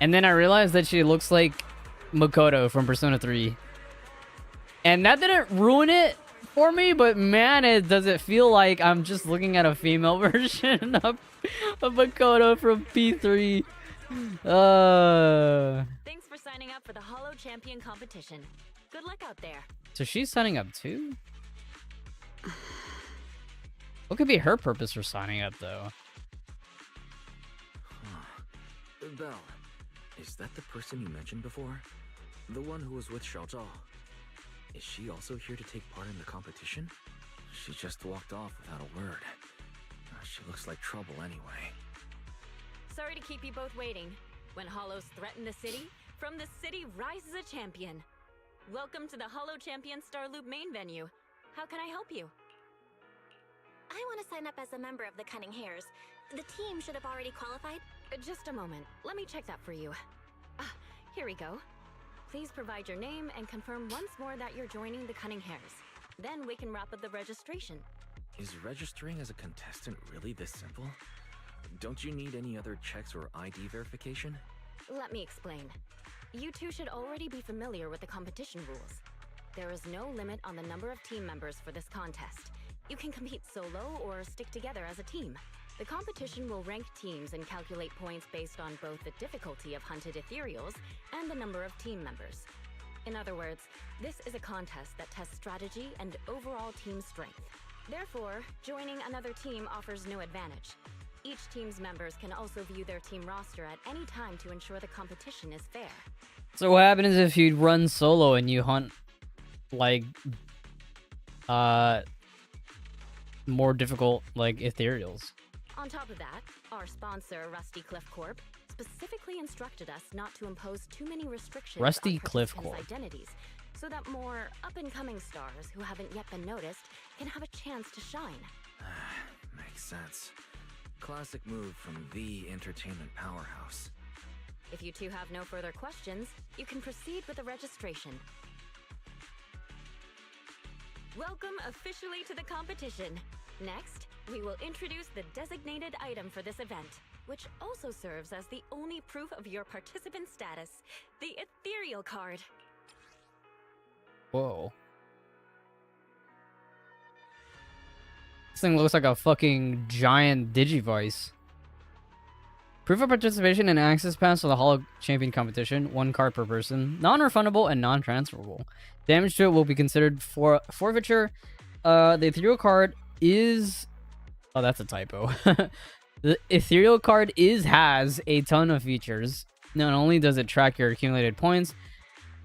And then I realized that she looks like Makoto from Persona 3. And that didn't ruin it for me, but man, does it feel like I'm just looking at a female version of Makoto from P3. Thanks for signing up for the Hollow Champion competition. Good luck out there. So she's signing up too? What could be her purpose for signing up, though? Bell, is that the person you mentioned before? The one who was with Xiaozhao? Is she also here to take part in the competition? She just walked off without a word. She looks like trouble anyway. Sorry to keep you both waiting. When Hollows threaten the city, from the city rises a champion. Welcome to the Hollow Champion Star Loop main venue. How can I help you? I want to sign up as a member of the Cunning Hairs. The team should have already qualified. Just a moment. Let me check that for you. Here we go. Please provide your name and confirm once more that you're joining the Cunning Hairs. Then we can wrap up the registration. Is registering as a contestant really this simple? Don't you need any other checks or ID verification? Let me explain. You two should already be familiar with the competition rules. There is no limit on the number of team members for this contest. You can compete solo or stick together as a team. The competition will rank teams and calculate points based on both the difficulty of hunted ethereals and the number of team members. In other words, this is a contest that tests strategy and overall team strength. Therefore, joining another team offers no advantage. Each team's members can also view their team roster at any time to ensure the competition is fair. So what happens if you run solo and you hunt, like, more difficult, like, ethereals? On top of that, our sponsor, Rusty Cliff Corp, specifically instructed us not to impose too many restrictions Rusty on Cliff participants' Corp. identities, so that more up-and-coming stars who haven't yet been noticed can have a chance to shine. Makes sense. Classic move from the entertainment powerhouse. If you two have no further questions, you can proceed with the registration. Welcome officially to the competition. Next, we will introduce the designated item for this event, which also serves as the only proof of your participant status, the ethereal card. Whoa. This thing looks like a fucking giant Digivice. Proof of participation and access pass to the Holo Champion competition. 1 card per person. Non-refundable and non-transferable. Damage to it will be considered for forfeiture. The ethereal card is... Oh, that's a typo. The ethereal card has a ton of features. Not only does it track your accumulated points,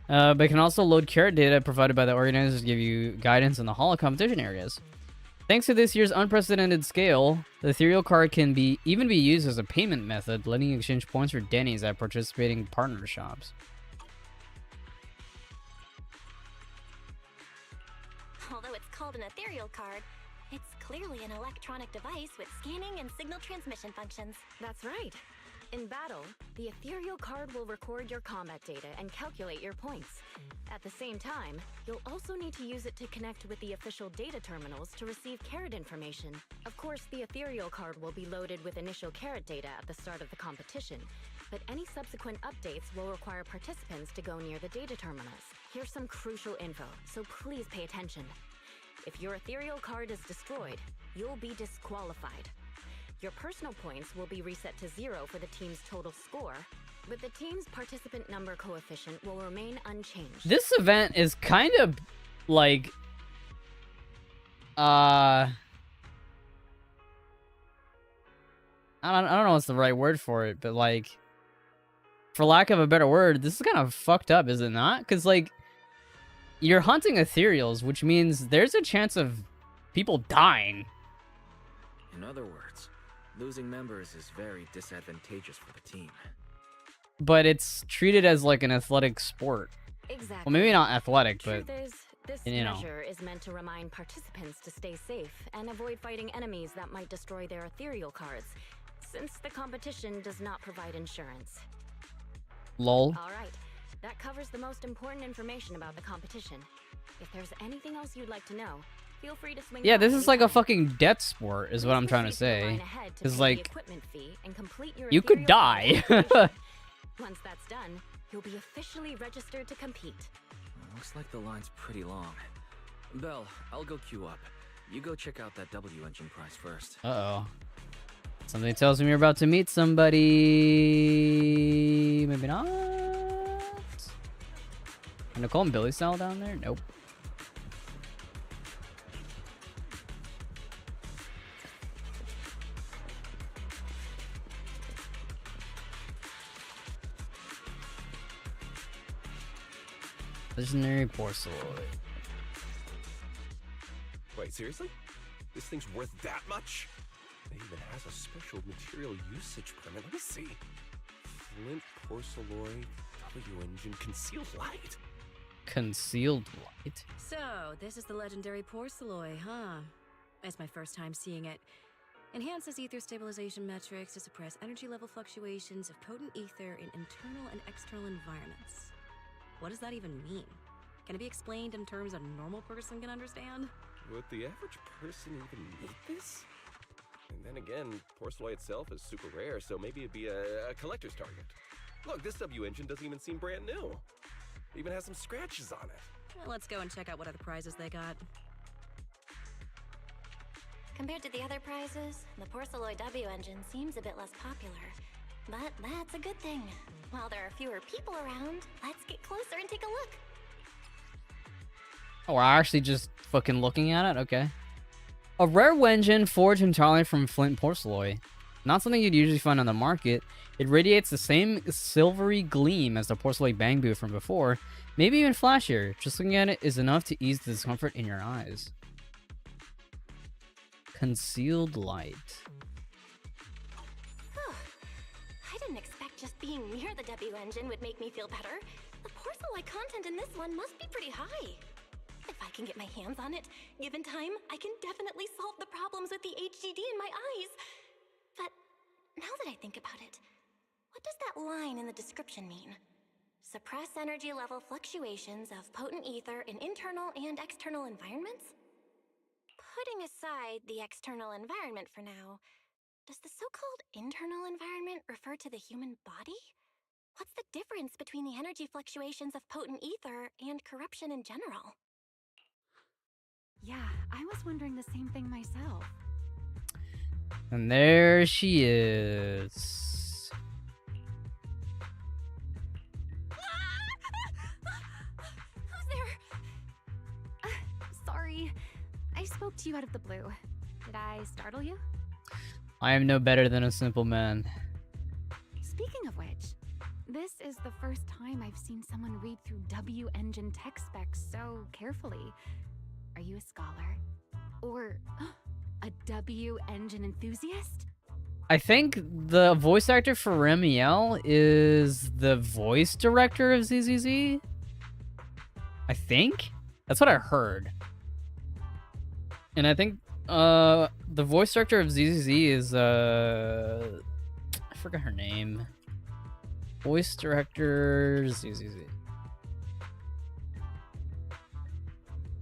but it can also load carrot data provided by the organizers to give you guidance in the Holo competition areas. Thanks to this year's unprecedented scale, the ethereal card can even be used as a payment method, letting you exchange points for Denny's at participating partner shops. Although it's called an ethereal card, it's clearly an electronic device with scanning and signal transmission functions. That's right. In battle, the ethereal card will record your combat data and calculate your points. At the same time, you'll also need to use it to connect with the official data terminals to receive carrot information. Of course, the ethereal card will be loaded with initial carrot data at the start of the competition, but any subsequent updates will require participants to go near the data terminals. Here's some crucial info, so please pay attention. If your ethereal card is destroyed, you'll be disqualified. Your personal points will be reset to 0 for the team's total score, but the team's participant number coefficient will remain unchanged. This event is kind of like I don't know what's the right word for it, but like, for lack of a better word, this is kind of fucked up, is it not? Because like, you're hunting ethereals, which means there's a chance of people dying. In other words, losing members is very disadvantageous for the team. But it's treated as like an athletic sport. Exactly. Well, maybe not athletic, but Truth is, this you know. measure is meant to remind participants to stay safe and avoid fighting enemies that might destroy their ethereal cards, since the competition does not provide insurance. lol. All right, that covers the most important information about the competition. If there's anything else you'd like to know, feel free to swing. Yeah, by this is like a anytime. fucking death sport, is what I'm trying to Please proceed the say. line ahead to Because pay like, the equipment fee and complete your you could ethereal card die. application. Once that's done, you'll be officially registered to compete. Looks like the line's pretty long. Belle, I'll go queue up. You go check out that W engine prize first. Uh-oh. Something tells me you're about to meet somebody. Maybe not. Can Nicole and Billy style down there? Nope. Legendary porcelain. Wait, seriously? This thing's worth that much? It even has a special material usage permit. Let me see. Flint porcelloid, W engine, concealed light. Concealed light? So, this is the legendary porcelloid, huh? It's my first time seeing it. Enhances ether stabilization metrics to suppress energy level fluctuations of potent ether in internal and external environments. What does that even mean? Can it be explained in terms a normal person can understand? Would the average person even need this? And then again, porcelloid itself is super rare, so maybe it'd be a collector's target. Look, this W engine doesn't even seem brand new. It even has some scratches on it. Well, let's go and check out what other prizes they got. Compared to the other prizes, the porcelloid W engine seems a bit less popular. But that's a good thing. While there are fewer people around, let's get closer and take a look. Oh, we're actually just fucking looking at it? Okay. A rare Wenjin forged entirely from flint porcelain. Not something you'd usually find on the market. It radiates the same silvery gleam as the porcelain bamboo from before, maybe even flashier. Just looking at it is enough to ease the discomfort in your eyes. Concealed light. I didn't expect just being near the W engine would make me feel better. The porcelain content in this one must be pretty high. If I can get my hands on it, given time, I can definitely solve the problems with the HDD in my eyes. But now that I think about it, what does that line in the description mean? Suppress energy level fluctuations of potent ether in internal and external environments? Putting aside the external environment for now, does the so-called internal environment refer to the human body? What's the difference between the energy fluctuations of potent ether and corruption in general? Yeah, I was wondering the same thing myself. And there she is. Who's there? Sorry, I spoke to you out of the blue. Did I startle you? I am no better than a simple man. Speaking of which, this is the first time I've seen someone read through W engine tech specs so carefully. Are you a scholar? Or a W engine enthusiast? I think the voice actor for Remiel is the voice director of ZZZ. I think? That's what I heard. And I think the voice director of ZZZ is I forgot her name. Voice director ZZZ.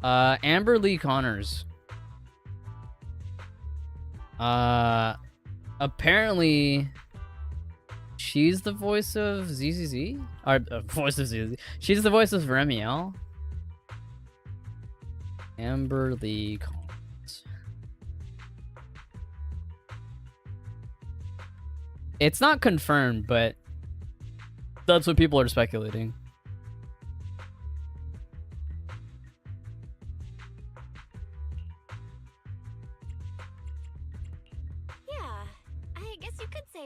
Amber Lee Connors. Apparently she's the voice of ZZZ? Or voice of ZZZ. She's the voice of Remiel. Amber Lee Connors. It's not confirmed, but that's what people are speculating.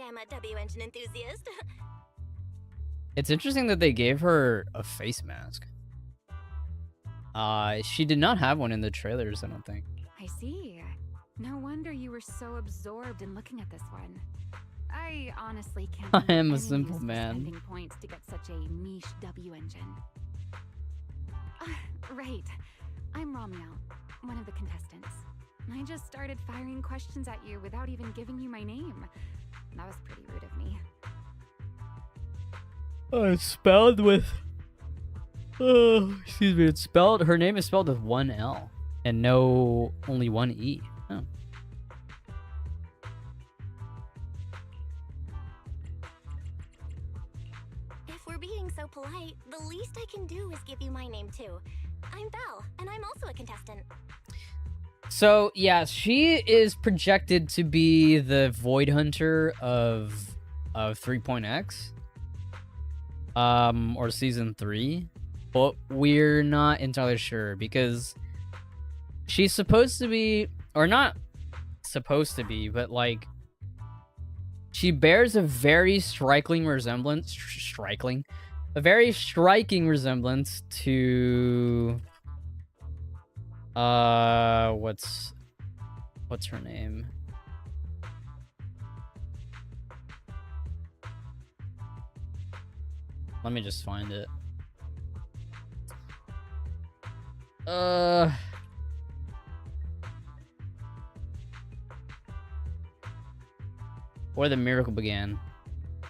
I'm a W engine enthusiast. It's interesting that they gave her a face mask. She did not have one in the trailers, I don't think. I see. No wonder you were so absorbed in looking at this one. I honestly can't. I am a any simple use for man. spending points to get such a niche W engine. Right. I'm Ramiel, one of the contestants. I just started firing questions at you without even giving you my name. That was pretty rude of me. It's spelled with... Oh, excuse me. It's spelled... Her name is spelled with one L. And only one E. Oh. If we're being so polite, the least I can do is give you my name too. I'm Belle, and I'm also a contestant. So, yeah, she is projected to be the Void Hunter of 3.x. Or Season 3. But we're not entirely sure, because she's supposed to be... Or not supposed to be, but, like... She bears a very striking resemblance... A very striking resemblance to... What's her name? Let me just find it. Where the miracle began.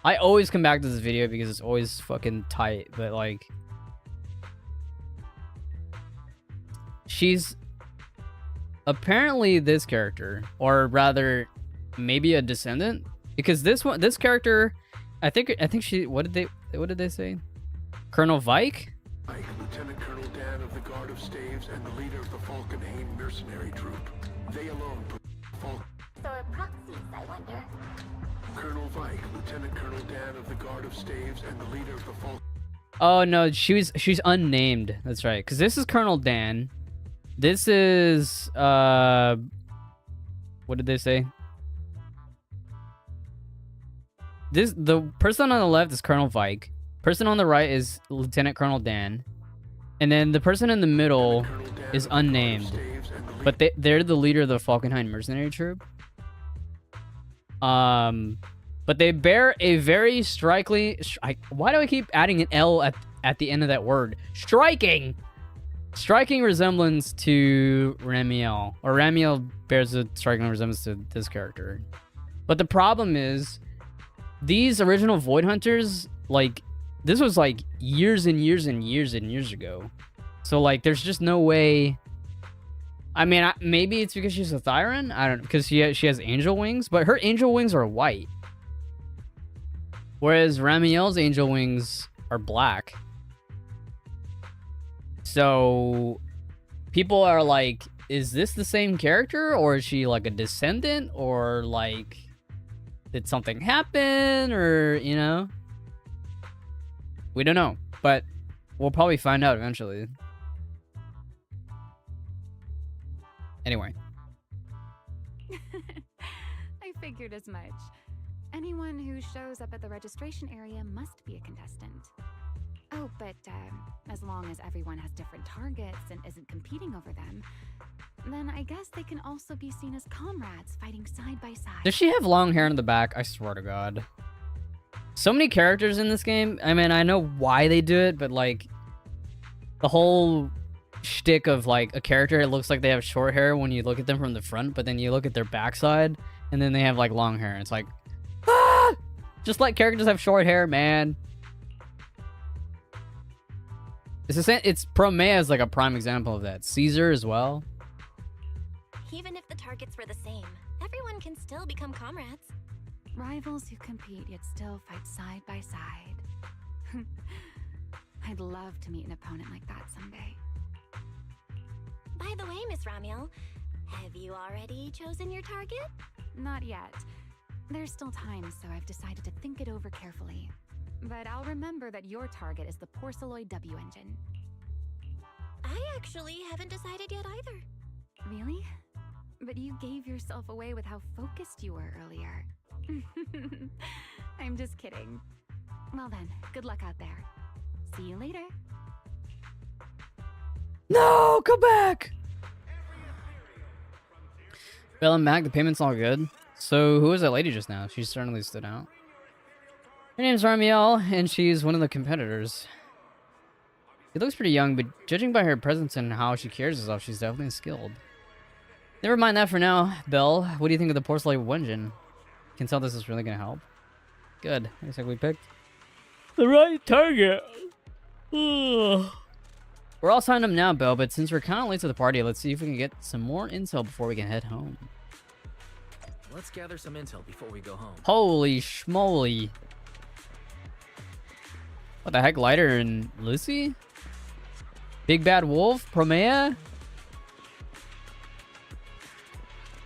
I always come back to this video because it's always fucking tight, but like... She's apparently this character, or rather, maybe a descendant, because this character, I think she. What did they say? Colonel Vike? Lieutenant Colonel Dan of the Guard of Staves and the leader of the Falkenhayn mercenary troop. They alone put So are proxies, I wonder. Colonel Vike, Lieutenant Colonel Dan of the Guard of Staves and the leader of the Oh no, she's unnamed. That's right. Because this is Colonel Dan. This is what did they say? The person on the left is Colonel Vike. Person on the right is Lieutenant Colonel Dan. And then the person in the middle is unnamed. But they're the leader of the Falkenhayn mercenary troop. But they bear a very strikingly... why do I keep adding an L at the end of that word? Striking resemblance to Ramiel. Or Ramiel bears a striking resemblance to this character. But the problem is, these original Void Hunters, like, this was like years and years and years and years ago. So like, there's just no way... I mean, maybe it's because she's a Thyran? I don't know, because she has angel wings, but her angel wings are white. Whereas Ramiel's angel wings are black. So people are like, is this the same character? Or is she like a descendant? Or like, did something happen? Or, you know? We don't know, but we'll probably find out eventually. Anyway. I figured as much. Anyone who shows up at the registration area must be a contestant. Oh, but as long as everyone has different targets and isn't competing over them, then I guess they can also be seen as comrades fighting side by side. Does she have long hair in the back? I swear to God. So many characters in this game. I mean, I know why they do it, but like, the whole shtick of like a character, it looks like they have short hair when you look at them from the front, but then you look at their backside, and then they have like long hair. It's like, ah! Just let characters have short hair, man. It's Promea is like a prime example of that. Caesar as well. Even if the targets were the same, everyone can still become comrades. Rivals who compete yet still fight side by side. I'd love to meet an opponent like that someday. By the way, Miss Ramiel, have you already chosen your target? Not yet. There's still time, so I've decided to think it over carefully. But I'll remember that your target is the Porceloid W engine. I actually haven't decided yet either. Really? But you gave yourself away with how focused you were earlier. I'm just kidding. Well then, good luck out there. See you later. No, come back! Well, I'm back. The payment's all good. So, who was that lady just now? She certainly stood out. Her name's Ramiel, and she's one of the competitors. She looks pretty young, but judging by her presence and how she carries herself, she's definitely skilled. Never mind that for now. Belle, what do you think of the Porceloid engine? You can tell this is really going to help. Good. Looks like we picked the right target. Ugh. We're all signed up now, Belle, but since we're kind of late to the party, let's see if we can get some more intel before we can head home. Let's gather some intel before we go home. Holy schmoly. What the heck, Lighter and Lucy? Big Bad Wolf? Promea?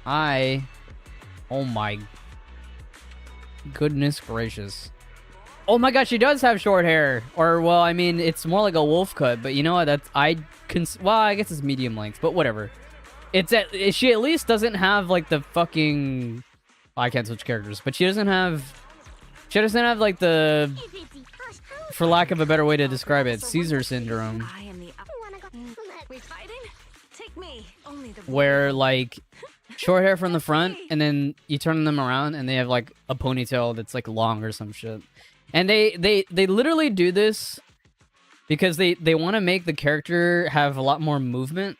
Hi. Oh my goodness gracious. Oh my god, she does have short hair. Or, well, I mean, it's more like a wolf cut, but you know what? That's, well, I guess it's medium length, but whatever. She at least doesn't have, like, the fucking... Oh, I can't switch characters, but she doesn't have like the, for lack of a better way to describe it, Caesar syndrome. Where, like, short hair from the front, and then you turn them around, and they have, like, a ponytail that's, like, long or some shit. And they literally do this because they want to make the character have a lot more movement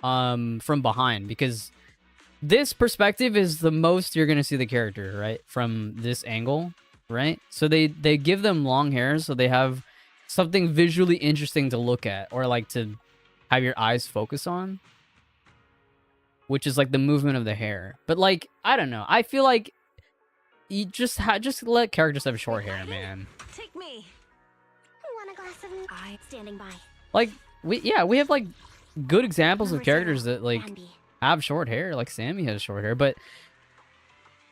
from behind, because this perspective is the most you're going to see the character, right? From this angle, right? So they give them long hair so they have something visually interesting to look at, or like to have your eyes focus on, which is like the movement of the hair. But like, I don't know. I feel like you just let characters have short hair, man. Take me. Want a glass of I standing by. Like we have like good examples of characters that like have short hair. Like Sammy has short hair, but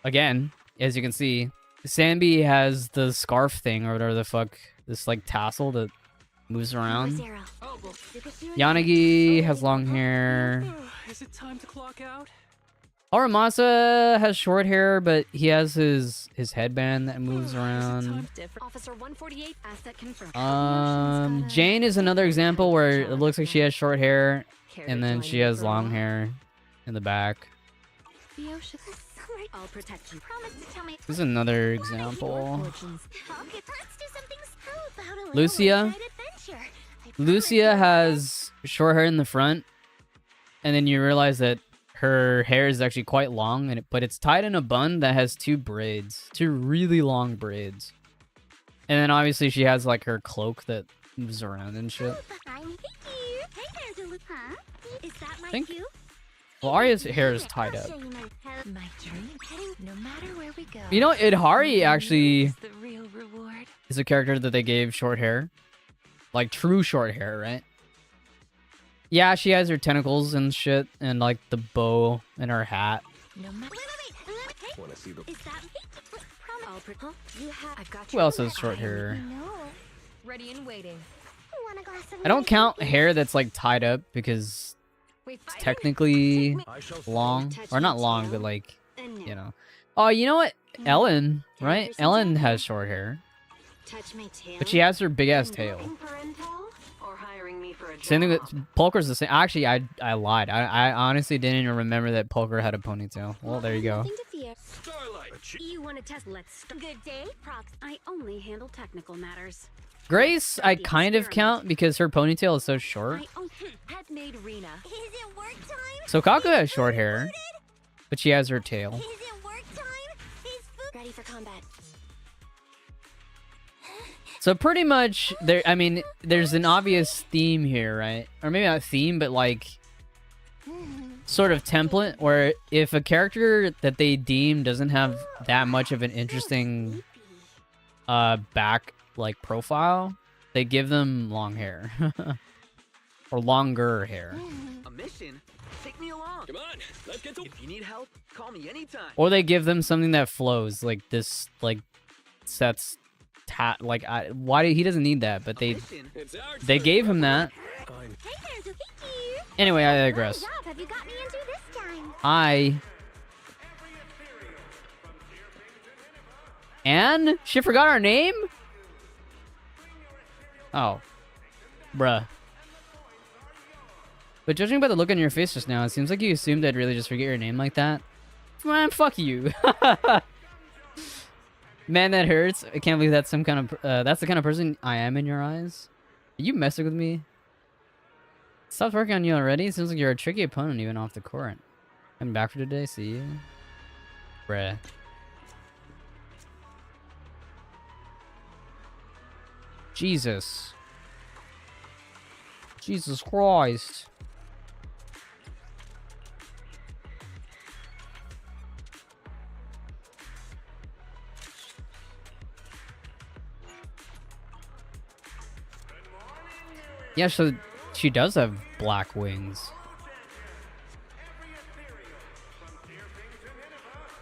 again, as you can see, Sammy has the scarf thing or whatever the fuck, this like tassel that Moves around. Zero. Yanagi has long hair. Is it time to clock out? Aramasa has short hair, but he has his headband that moves around. Officer 148, asset confirmed. Jane is another example where it looks like she has short hair, and then she has long hair in the back. I'll protect you. Promise to tell me. This is another example. Okay, let's do something. How about a little Lucia. roadside adventure? Lucia has short hair in the front, and then you realize that her hair is actually quite long, but it's tied in a bun that has two really long braids. And then obviously she has like her cloak that moves around and shit. I'm here. Hey, there's a look, huh? Is that my Think- cue? Well, Arya's hair is tied I'll up. show you my dream heading no matter where we go. You know, Idhari actually Is the real reward. is a character that they gave short hair. Like true short hair, right? Yeah, she has her tentacles and shit, and like the bow and her hat. No matter. Wait. Want to see the Is that Huh? You have. I've got Who else has short hair? No. ready and waiting. Want a glass of I don't milk? count hair that's like tied up because Wait, it's technically I shall long, or not long, but like, And no. you know. Oh, you know what? Ellen, right? Ellen has short hair, Touch my tail. but she has her big ass tail. Or hiring me for a Same thing with job. Polkar's the same. Actually, I lied. I honestly didn't even remember that Polkar had a ponytail. Well, there you go. Nothing to fear. Starlight! You want to test? Let's start. Good day, Prox. I only handle technical matters. Grace, I kind of count because her ponytail is so short. I had made Rena. Is it work time? So Kaku has short hair, but she has her tail. Is it work time? Is food Ready for combat. So pretty much, there. I mean, there's an obvious theme here, right? Or maybe not theme, but like sort of template where if a character that they deem doesn't have that much of an interesting back like profile, they give them long hair or longer hair, A mission? Take me along. Come on, let's get to. If you need help, call me anytime. or they give them something that flows like this, like sets like why he doesn't need that, but they It's our turn. gave him that. Hey, there's a Vicky. Anyway, I What digress. job have you got me into this time? Anne? She forgot our name? Oh. Bruh. But judging by the look on your face just now, it seems like you assumed I'd really just forget your name like that. Man, fuck you. Man, that hurts. I can't believe that's some kind of that's the kind of person I am in your eyes. Are you messing with me? Stopped working on you already? Seems like you're a tricky opponent even off the court. Coming back for today, see you. Bruh. Jesus. Jesus Christ. Yeah, so she does have black wings.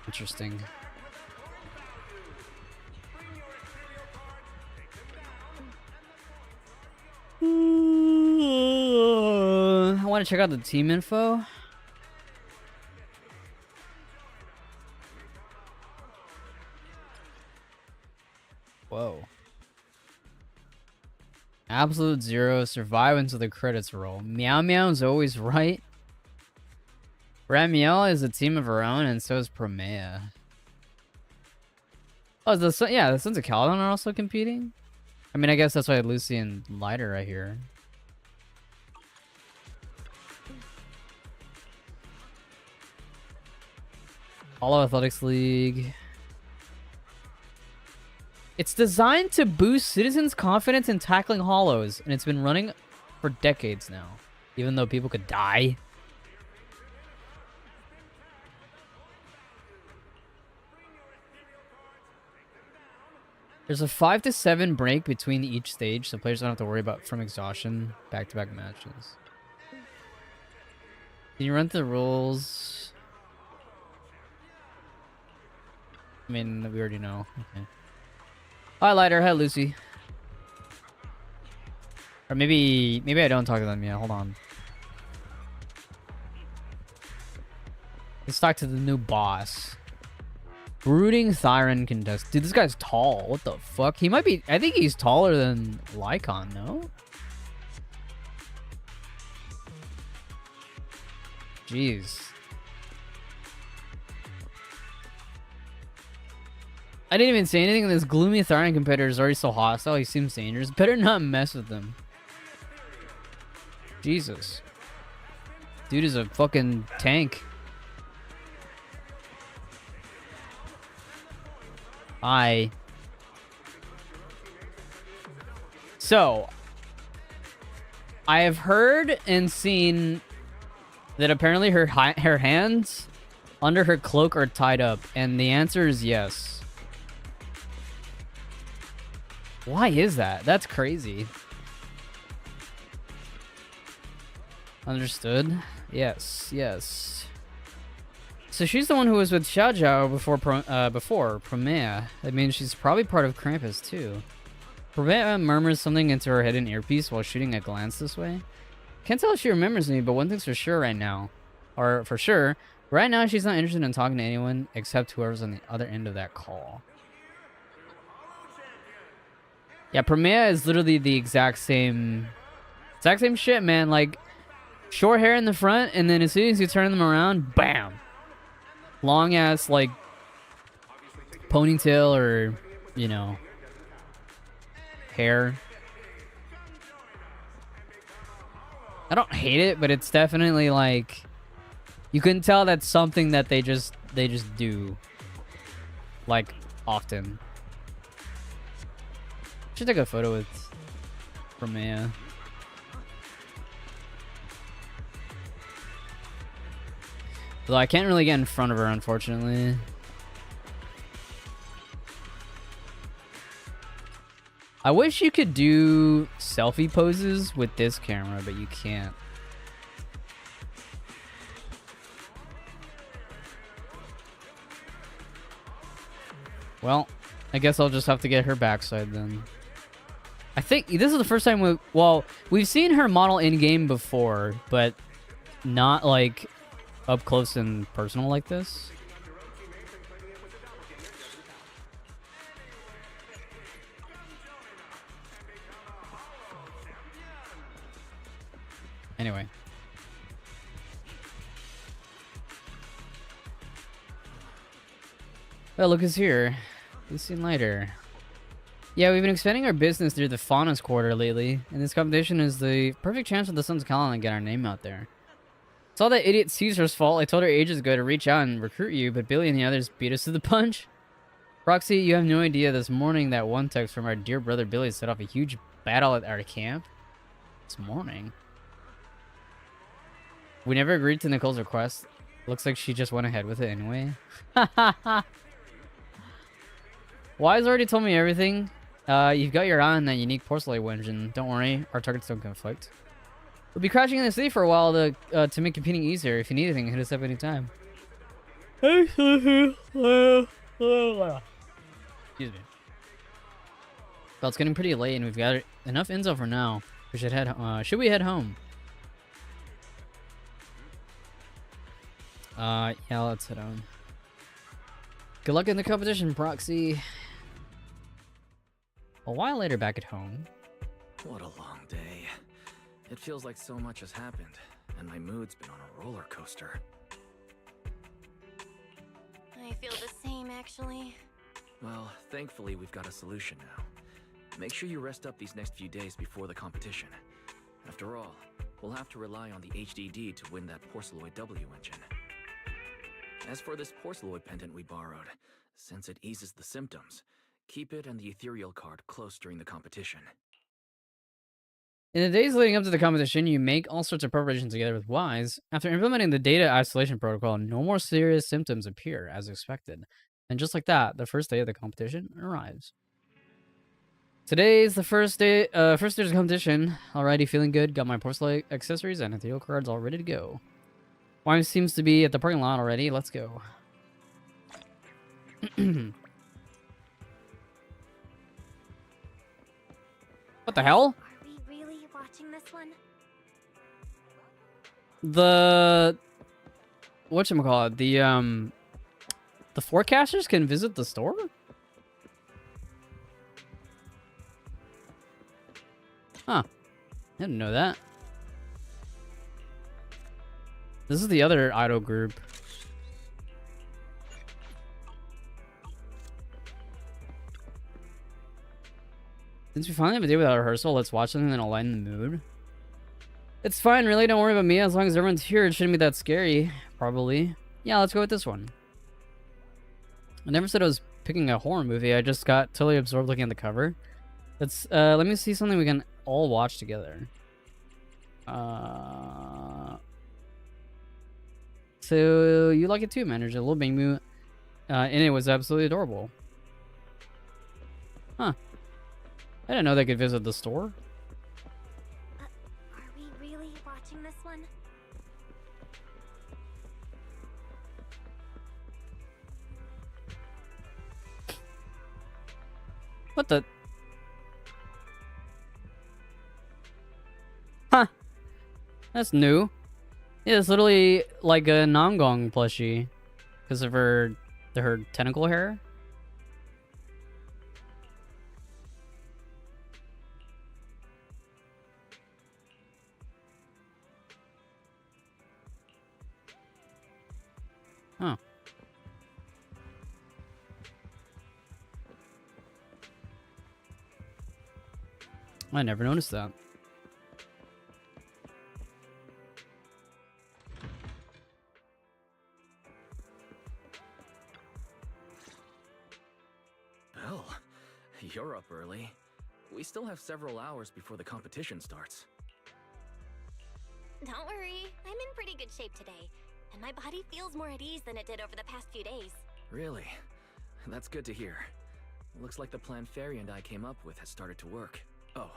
Interesting. I want to check out the team info. Whoa. Absolute Zero, survive until the credits roll. Meow Meow's always right. Ramiel is a team of her own, and so is Promea. Oh, the Sons of Caledon are also competing? I mean, I guess that's why Lucy and Lighter right here. Hollow Athletics League. It's designed to boost citizens' confidence in tackling hollows, and it's been running for decades now, even though people could die. There's a 5 to 7 break between each stage, so players don't have to worry about from exhaustion back-to-back matches. Can you run through the rules? I mean, we already know. Okay. Hi, Lighter. Hi, Lucy. Or maybe I don't talk to them yet. Hold on. Let's talk to the new boss. Brooding Thyron contest. Dude, this guy's tall. What the fuck? He might be... I think he's taller than Lycon, no? Jeez. I didn't even say anything. This gloomy Thyron competitor is already so hostile. He seems dangerous. Better not mess with him. Jesus. Dude is a fucking tank. So, I have heard and seen that apparently her hands under her cloak are tied up, and the answer is yes. Why is that? That's crazy. Understood. Yes, yes. So she's the one who was with Xiao Zhao before Promea. That means she's probably part of Krampus too. Promea murmurs something into her hidden earpiece while shooting a glance this way. Can't tell if she remembers me, but one thing's for sure right now. Or for sure, right now she's not interested in talking to anyone except whoever's on the other end of that call. Yeah, Promea is literally the exact same shit, man. Like, short hair in the front, and then as soon as you turn them around, bam! Long ass, like, ponytail or, you know, hair. I don't hate it, but it's definitely like, you can tell that's something that they just do, like, often. Should take a photo with Promea. Though I can't really get in front of her, unfortunately. I wish you could do selfie poses with this camera, but you can't. Well, I guess I'll just have to get her backside then. I think this is the first time we've seen her model in-game before, but not like up close and personal like this. Anyway. Well, look who's here. Be seen later. Yeah, we've been expanding our business through the Faunus Quarter lately, and this competition is the perfect chance for the Sun's Calendar to get our name out there. It's all that idiot Caesar's fault. I told her ages ago to reach out and recruit you, but Billy and the others beat us to the punch. Roxy, you have no idea. This morning, that one text from our dear brother Billy set off a huge battle at our camp. This morning. We never agreed to Nicole's request. Looks like she just went ahead with it anyway. Wise already told me everything. You've got your eye on that unique porcelain engine. Don't worry, our targets don't conflict. We'll be crashing in the city for a while to make competing easier. If you need anything, hit us up anytime. Excuse me. Well, it's getting pretty late, and we've got enough info for now. We should head. Should we head home? Yeah, let's head home. Good luck in the competition, Proxy. A while later, back at home. What a long day. It feels like so much has happened, and my mood's been on a roller coaster. I feel the same, actually. Well, thankfully we've got a solution now. Make sure you rest up these next few days before the competition. After all, we'll have to rely on the HDD to win that Porceloid W engine. As for this Porceloid pendant we borrowed, since it eases the symptoms, keep it and the ethereal card close during the competition. In the days leading up to the competition, you make all sorts of preparations together with Wise. After implementing the data isolation protocol, no more serious symptoms appear, as expected. And just like that, the first day of the competition arrives. Today's the first day of the competition. Alrighty, feeling good. Got my porcelain accessories and ethereal cards all ready to go. Wise seems to be at the parking lot already. Let's go. What the hell? Are we really watching this one? The whatchamacallit, the forecasters can visit the store? Huh. I didn't know that. This is the other idol group. Since we finally have a day without rehearsal, let's watch something that'll lighten the mood. It's fine, really. Don't worry about me. As long as everyone's here, it shouldn't be that scary. Probably. Yeah, let's go with this one. I never said I was picking a horror movie. I just got totally absorbed looking at the cover. Let's, let me see something we can all watch together. So, you like it too, man. There's a little Bangmu. And it was absolutely adorable. Huh. I didn't know they could visit the store. Are we really watching this one? What the? Huh. That's new. Yeah, it's literally like a Namgong plushie. Because of her tentacle hair. Huh. I never noticed that. Belle, you're up early. We still have several hours before the competition starts. Don't worry, I'm in pretty good shape today, and my body feels more at ease than it did over the past few days. Really? That's good to hear. Looks like the plan Fairy and I came up with has started to work. Oh,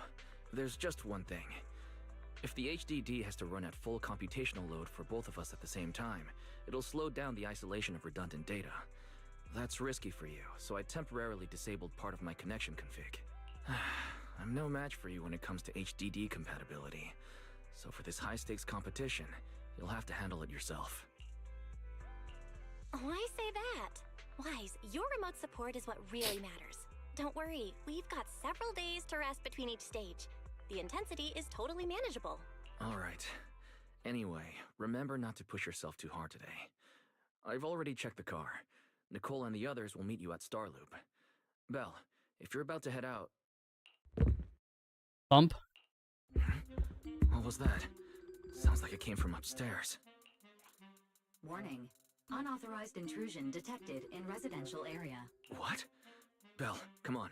there's just one thing. If the HDD has to run at full computational load for both of us at the same time, it'll slow down the isolation of redundant data. That's risky for you, so I temporarily disabled part of my connection config. I'm no match for you when it comes to HDD compatibility. So for this high-stakes competition, you'll have to handle it yourself. Why say that? Wise, your remote support is what really matters. Don't worry, we've got several days to rest between each stage. The intensity is totally manageable. Alright. Anyway, remember not to push yourself too hard today. I've already checked the car. Nicole and the others will meet you at Starloop. Belle, if you're about to head out... Bump? What was that? Sounds like it came from upstairs. Warning. Unauthorized intrusion detected in residential area. What? Belle, come on.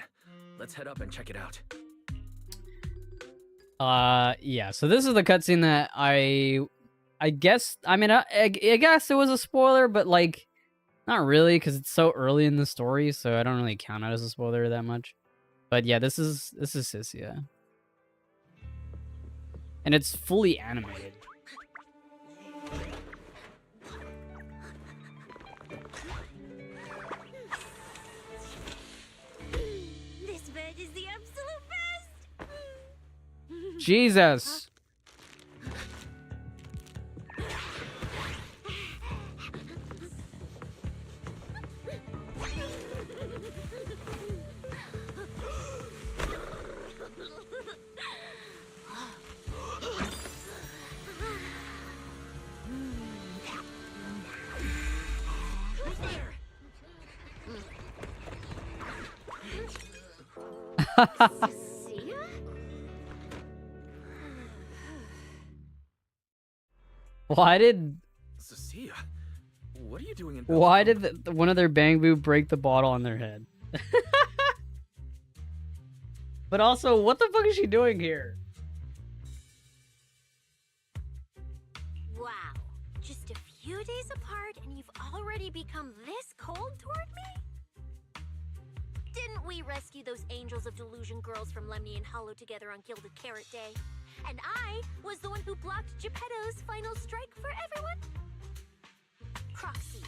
Let's head up and check it out. Yeah, so this is the cutscene that I guess, I mean, I guess it was a spoiler, but like, not really, because it's so early in the story, so I don't really count it as a spoiler that much. But yeah, this is Sissia. And it's fully animated. This bed is the absolute best! Jesus! Why did... Cecilia, what are you doing in... Why did one of their Bangbu break the bottle on their head? But also, what the fuck is she doing here? Wow. Just a few days apart and you've already become this cold toward me? Didn't we rescue those Angels of Delusion girls from Lemny and Hollow together on Gilded Carrot Day? And I was the one who blocked Geppetto's final strike for everyone? Croxy,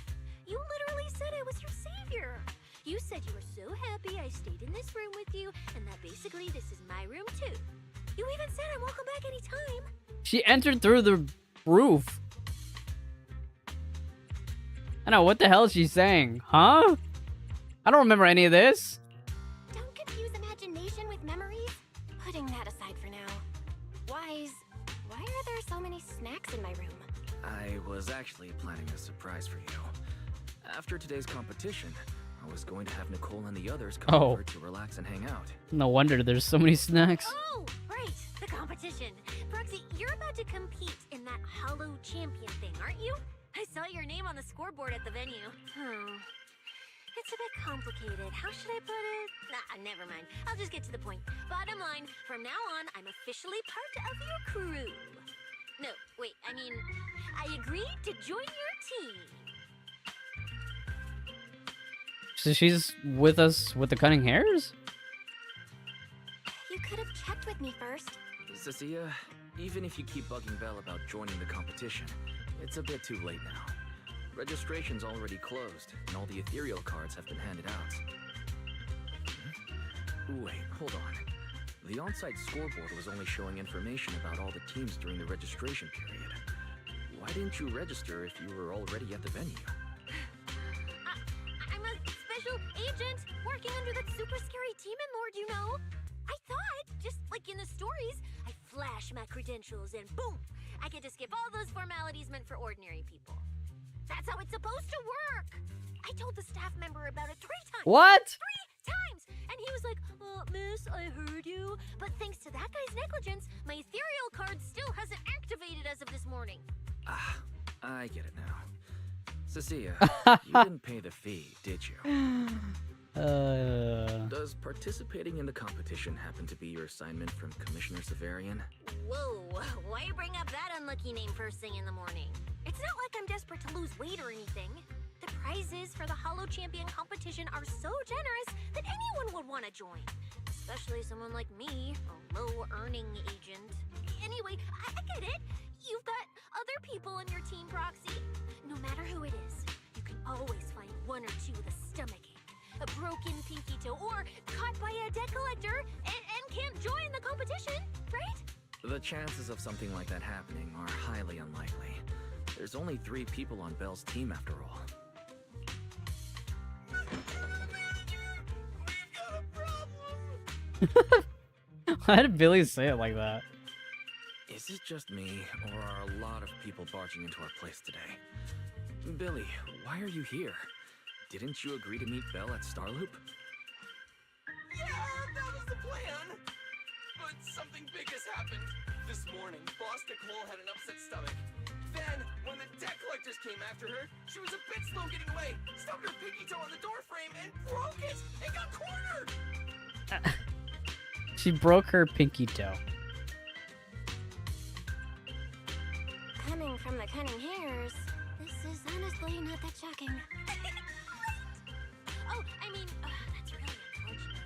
you literally said I was your savior. You said you were so happy I stayed in this room with you, and that basically this is my room too. You even said I'm welcome back anytime. She entered through the roof. I know, what the hell is she saying? Huh? I don't remember any of this. Don't confuse imagination with memories. Putting that aside for now. Why are there so many snacks in my room? I was actually planning a surprise for you. After today's competition, I was going to have Nicole and the others come over to relax and hang out. No wonder there's so many snacks. Oh, right, the competition. Proxy, you're about to compete in that Hollow Champion thing, aren't you? I saw your name on the scoreboard at the venue. It's a bit complicated. How should I put it? Nah, never mind. I'll just get to the point. Bottom line, from now on, I'm officially part of your crew. No, wait, I mean, I agreed to join your team. So she's with us with the cunning hairs? You could have checked with me first. Cecilia, even if you keep bugging Belle about joining the competition, it's a bit too late now. Registration's already closed, and all the ethereal cards have been handed out. Wait, hold on. The on-site scoreboard was only showing information about all the teams during the registration period. Why didn't you register if you were already at the venue? I'm a special agent working under that super scary demon lord, you know. I thought, just like in the stories, I flash my credentials and boom, I get to skip all those formalities meant for ordinary people. That's how it's supposed to work. I told the staff member about it 3 times. What? 3 times! And he was like, miss, I heard you. But thanks to that guy's negligence, my ethereal card still hasn't activated as of this morning. Ah, I get it now. Cecilia, you didn't pay the fee, did you? Does participating in the competition happen to be your assignment from Commissioner Severian? Whoa, why you bring up that unlucky name first thing in the morning? It's not like I'm desperate to lose weight or anything. The prizes for the Hollow Champion competition are so generous that anyone would want to join. Especially someone like me, a low-earning agent. Anyway, I get it. You've got other people in your team, Proxy. No matter who it is, you can always find 1 or 2 with a stomachache, a broken pinky toe, or caught by a debt collector and can't join the competition, right? The chances of something like that happening are highly unlikely. There's only 3 people on Belle's team after all. Why did Billy say it like that? Is it just me, or are a lot of people barging into our place today? Billy, why are you here? Didn't you agree to meet Belle at Starloop? Yeah, that was the plan. But something big has happened. This morning, Boss Nicole had an upset stomach. Then, when the debt collectors came after her, she was a bit slow getting away, stubbed her pinky toe on the door frame, and broke it, and got cornered! She broke her pinky toe. Coming from the cunning hairs, this is honestly not that shocking. Oh, I mean, that's really unfortunate.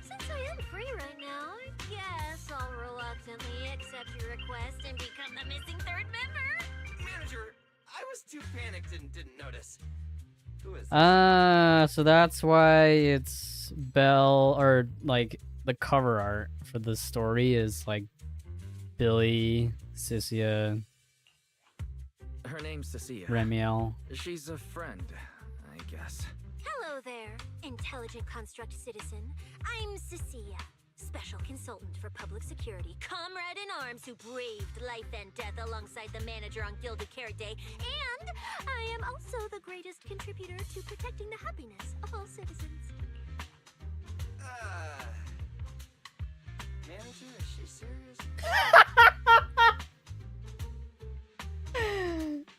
Since I am free right now, I guess I'll reluctantly accept your request and become the missing 3rd member. Manager, I was too panicked and didn't notice. Who is So that's why it's Belle, or like the cover art for the story is like Billy, Cecilia, Her name's Cecilia. Remiel. She's a friend, I guess. Hello there, intelligent construct citizen. I'm Cecilia, special consultant for public security, comrade in arms who braved life and death alongside the manager on Gilded Carrot Day, and I am also the greatest contributor to protecting the happiness of all citizens. Manager, is she serious?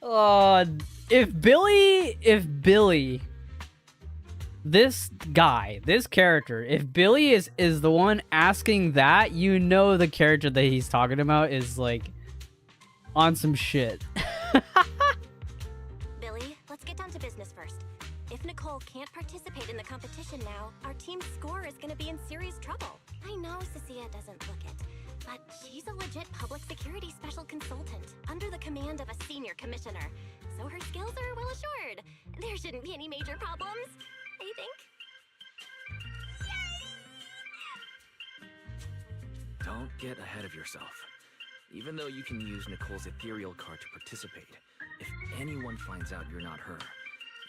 Oh, if Billy, this guy, this character, if Billy is the one asking that, you know the character that he's talking about is like on some shit. Billy, let's get down to business first. If Nicole can't participate in the competition now, our team's score is going to be in serious trouble. I know Cecilia doesn't look it, but she's a legit public security special consultant under the command of a senior commissioner, so her skills are well assured. There shouldn't be any major problems, I think. Don't don't get ahead of yourself. Even though you can use Nicole's ethereal card to participate, if anyone finds out you're not her,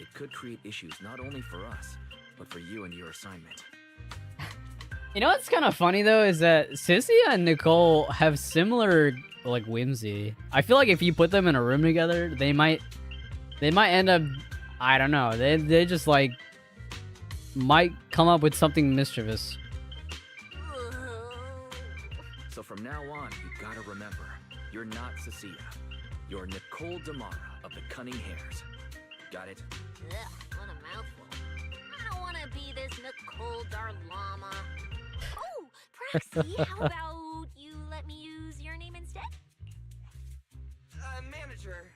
it could create issues not only for us, but for you and your assignment. You know what's kind of funny though is that Sissy and Nicole have similar like whimsy. I feel like if you put them in a room together, they might end up, I don't know, they just like might come up with something mischievous. So from now on, you gotta remember, you're not Cecilia. You're Nicole Damara of the Cunning Hares. Got it? Ugh, what a mouthful. I don't want to be this Nicole Darlama. Oh, Praxi, how about you let me use your name instead? Manager,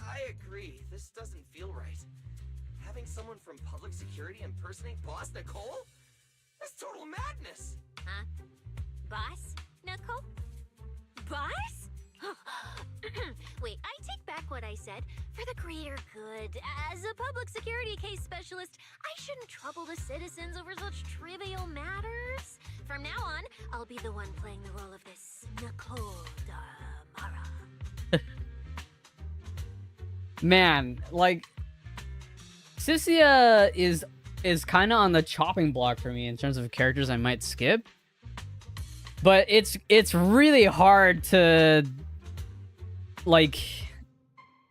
I agree. This doesn't feel right. Having someone from public security impersonate Boss Nicole? That's total madness. Huh? Boss, Nicole? Boss? Wait, I take back what I said. For the greater good, as a public security case specialist, I shouldn't trouble the citizens over such trivial matters. From now on, I'll be the one playing the role of this Nicole Damara. Man, like Sissia is kind of on the chopping block for me in terms of characters I might skip. But it's really hard to like.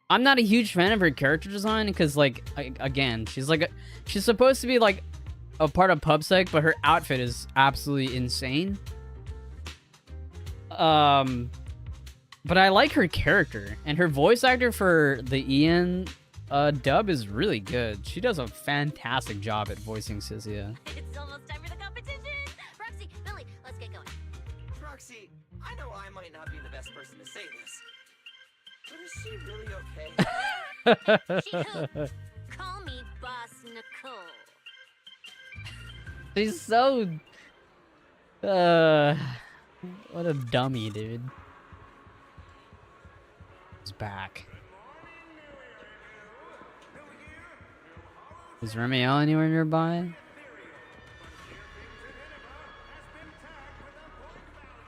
I'm not a huge fan of her character design because, like, again, she's supposed to be like a part of PubSec, but her outfit is absolutely insane. But I like her character, and her voice actor for the Ian dub is really good. She does a fantastic job at voicing Sissia. It's almost time for the competition. Roxy, Billy, let's get going. Roxy, I know I might not be the best person to say this, but is she really okay? She who? Call me Boss Nicole. She's so what a dummy, dude. He's back. Is Ramiel anywhere nearby?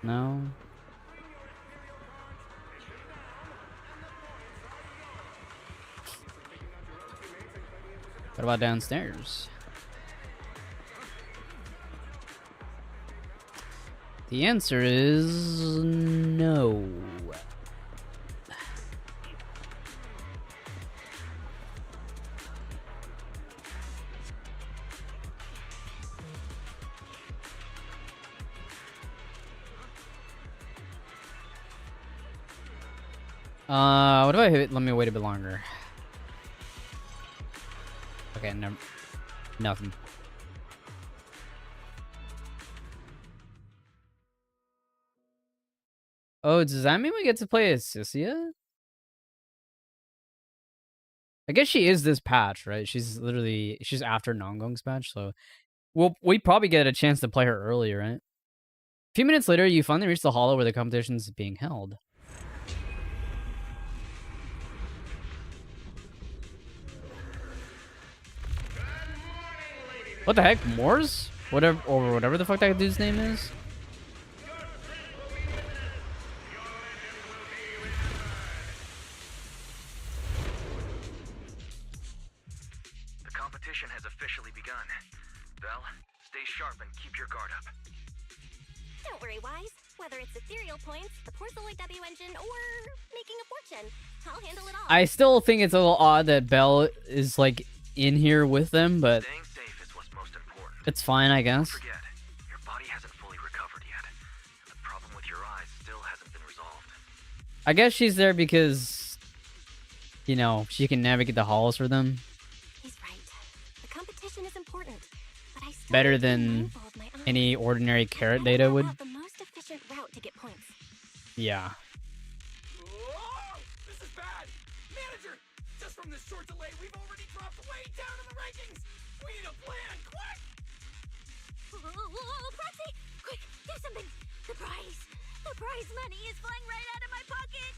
No. What about downstairs? The answer is no. What do I hit? Let me wait a bit longer. Okay, no, nothing. Oh, does that mean we get to play as Sissia? I guess she is this patch, right? She's after Nongong's patch, so we probably get a chance to play her early, right? A few minutes later, you finally reach the hollow where the competition is being held. What the heck? Moors? Whatever the fuck that dude's name is? The competition has officially begun. Belle, stay sharp and keep your guard up. Don't worry, Wise. Whether it's ethereal points, the Porceloid W engine, or making a fortune, I'll handle it all. I still think it's a little odd that Belle is like in here with them, but Staying safe is what's most important. it's fine, I guess. Don't forget, your body hasn't fully recovered yet. The problem with your eyes still hasn't been resolved. I guess she's there because, you know, she can navigate the halls for them He's right. The competition is important, but I still better need to be than mindful of my eyes. any ordinary I carrot gotta data map would. out the most efficient route to get points. Yeah. Whoa! This is bad! Manager! Just from this short delay, we've already dropped way down in the rankings! We need a plan, quick! Whoa, Proxy! Quick, do something! The prize money is flying right out of my pocket!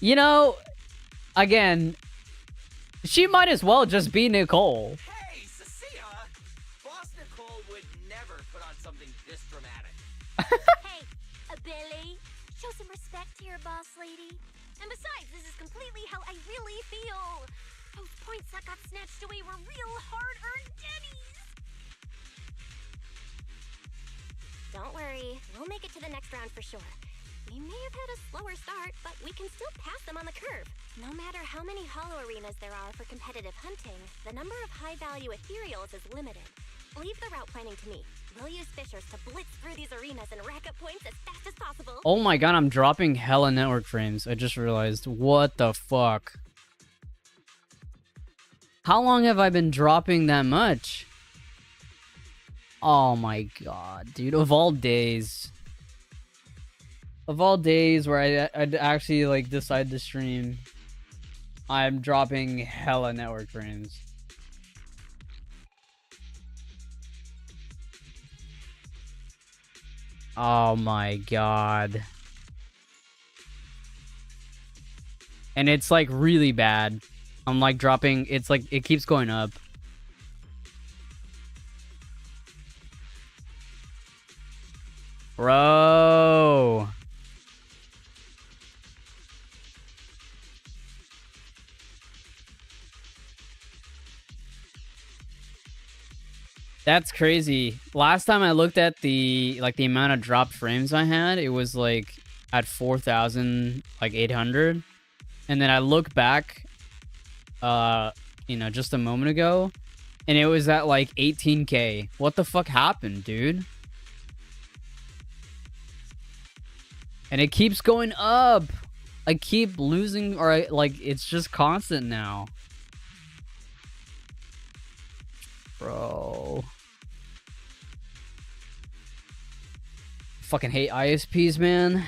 You know, again, she might as well just be Nicole. Hey, Cecilia! Boss Nicole would never put on something this dramatic. here, boss lady. And besides, this is completely how I really feel. Those points that got snatched away were real hard-earned pennies. Don't worry, we'll make it to the next round for sure. We may have had a slower start, but we can still pass them on the curve. No matter how many hollow arenas there are for competitive hunting, the number of high-value ethereals is limited. Leave the route planning to me. We'll use fishers to blitz through these arenas and rack up points as fast as possible. Oh my god, I'm dropping hella network frames. I just realized. What the fuck? How long have I been dropping that much? Oh my god, dude. Of all days. Of all days where I'd actually like decide to stream, I'm dropping hella network frames. Oh my god. And it's like really bad. I'm like dropping, it's like it keeps going up. Bro. That's crazy. Last time I looked at the amount of dropped frames I had, it was like at 4,800. And then I look back just a moment ago, and it was at like 18K. What the fuck happened, dude? And it keeps going up. I keep losing, or it's just constant now. Bro. Fucking hate ISPs, man.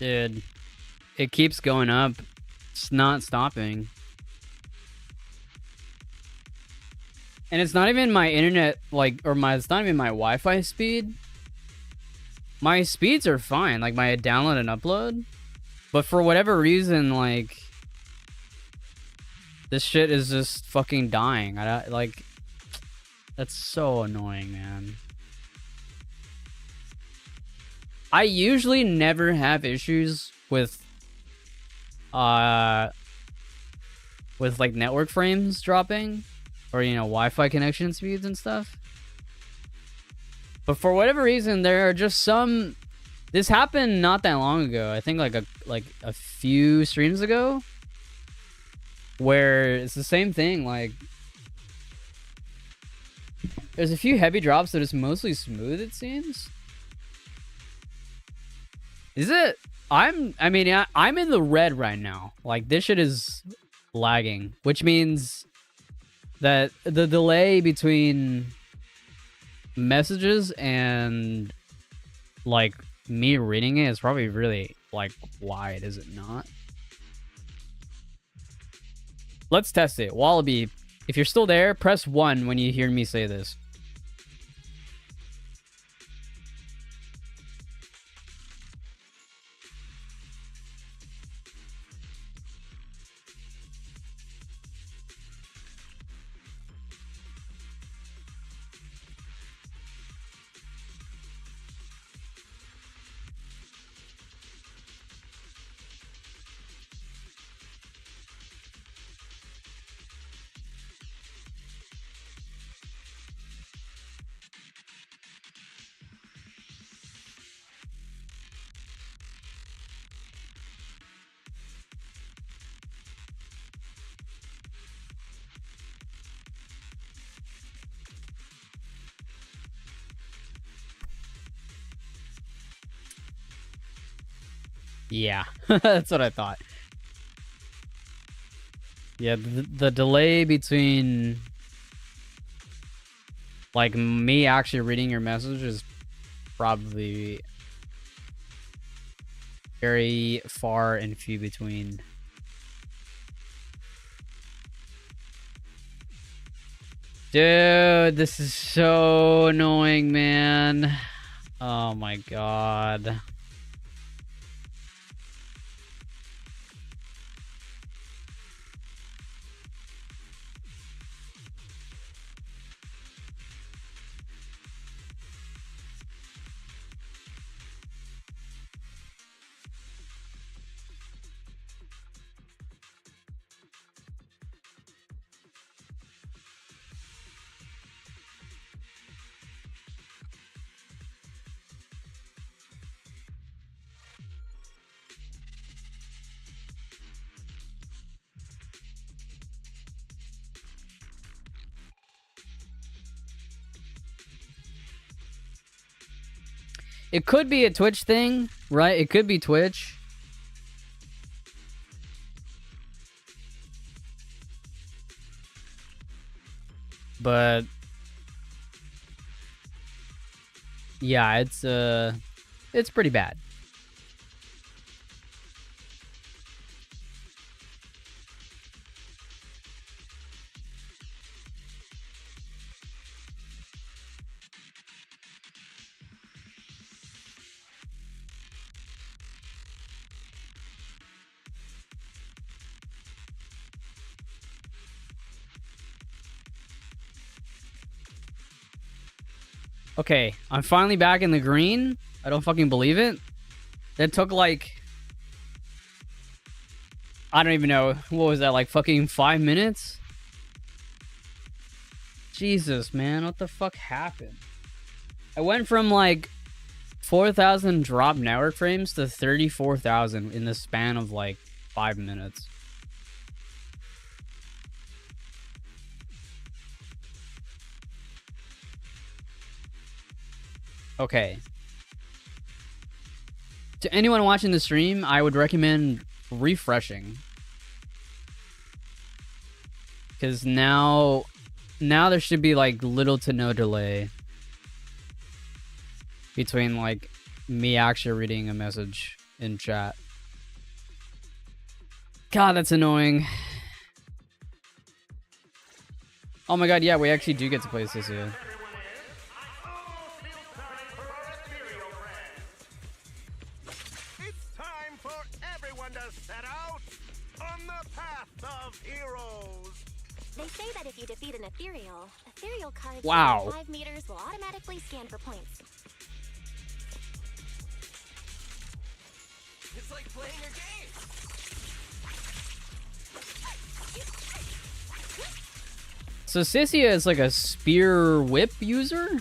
Dude, it keeps going up. It's not stopping. And it's not even my internet, it's not even my Wi-Fi speed. My speeds are fine, like my download and upload. But for whatever reason, this shit is just fucking dying. That's so annoying, man. I usually never have issues with network frames dropping or Wi-Fi connection speeds and stuff. But for whatever reason, there are just some. This happened not that long ago. I think a few streams ago, where it's the same thing. There's a few heavy drops that is mostly smooth. It seems. Is it? I'm in the red right now. This shit is lagging, which means that the delay between messages and me reading it is probably really wide, is it not? Let's test it. Wallaby, if you're still there, press 1 when you hear me say this. Yeah, that's what I thought. Yeah, the delay between like me actually reading your message is probably very far and few between. Dude, this is so annoying, man. Oh my god. It could be a Twitch thing, right? It could be Twitch. But yeah, it's pretty bad. Okay, I'm finally back in the green. I don't fucking believe it. That took like... I don't even know. What was that, like fucking 5 minutes? Jesus, man. What the fuck happened? I went from like 4,000 drop network frames to 34,000 in the span of like 5 minutes. Okay. To anyone watching the stream, I would recommend refreshing. Because now there should be like little to no delay between like me actually reading a message in chat. God, that's annoying. Oh my god, yeah, we actually do get to play ZZZ. They say that if you defeat an ethereal cards Wow. within 5 meters will automatically scan for points. It's like playing a game. So Sissia is like a spear whip user?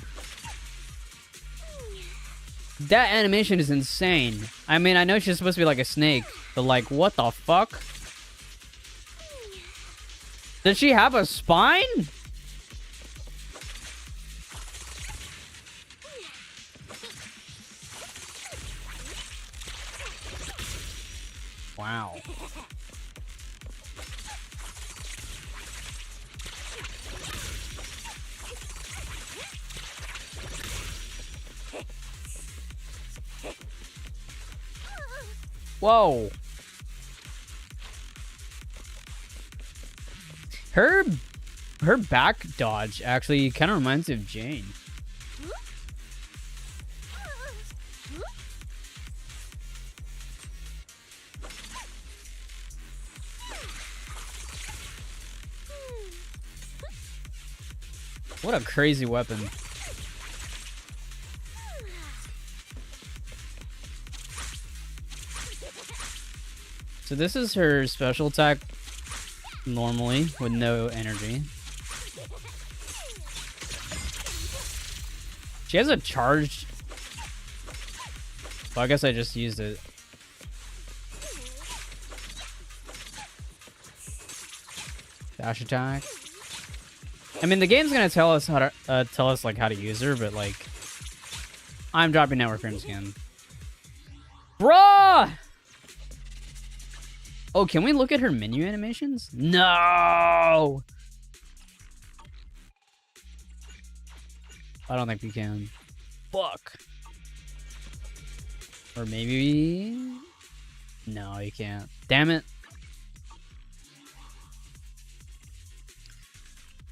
That animation is insane. I mean, I know she's supposed to be like a snake, but like, what the fuck? Does she have a spine? Wow. Whoa. Her back dodge actually kind of reminds me of Jane. What a crazy weapon. So this is her special attack normally with no energy. She has a charged... Well, I guess I just used it. Dash attack. I mean, the game's gonna tell us how to like how to use her, but like, I'm dropping network frames again. Bruh! Oh, can we look at her menu animations? No! I don't think we can. Fuck. Or maybe... No, you can't. Damn it.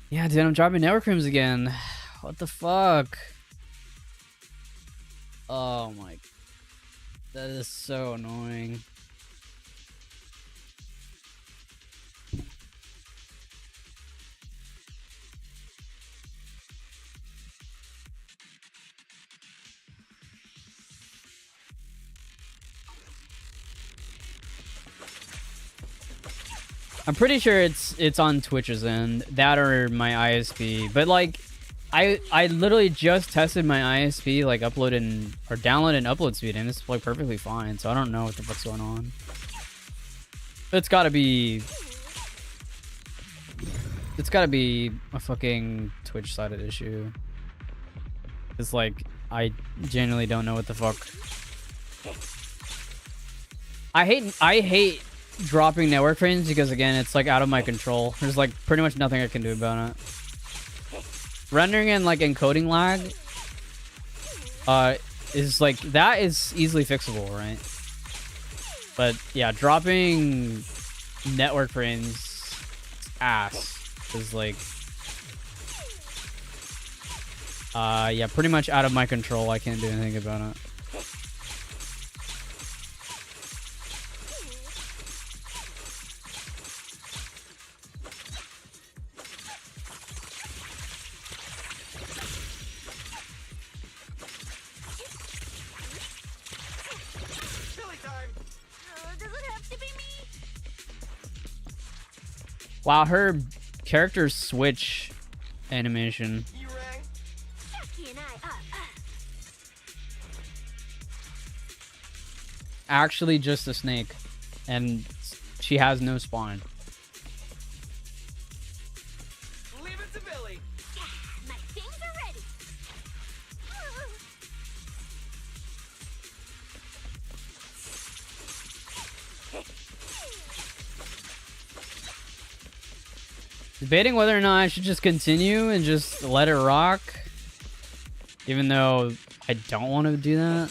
Yeah, dude, I'm dropping network rooms again. What the fuck? Oh my... That is so annoying. I'm pretty sure it's on Twitch's end, that or my ISP. But like, I literally just tested my ISP, like upload or download and upload speed, and it's like perfectly fine. So I don't know what the fuck's going on. It's gotta be a fucking Twitch sided issue. It's like I genuinely don't know what the fuck. I hate dropping network frames because again it's like out of my control. There's like pretty much nothing I can do about it. Rendering and like encoding lag is like that is easily fixable, right? But yeah, dropping network frames ass is like yeah, pretty much out of my control. I can't do anything about it. Wow, her character switch animation. Actually just a snake. And she has no spine. Leave it to Billy. My things are ready. Debating whether or not I should just continue and just let it rock. Even though I don't want to do that.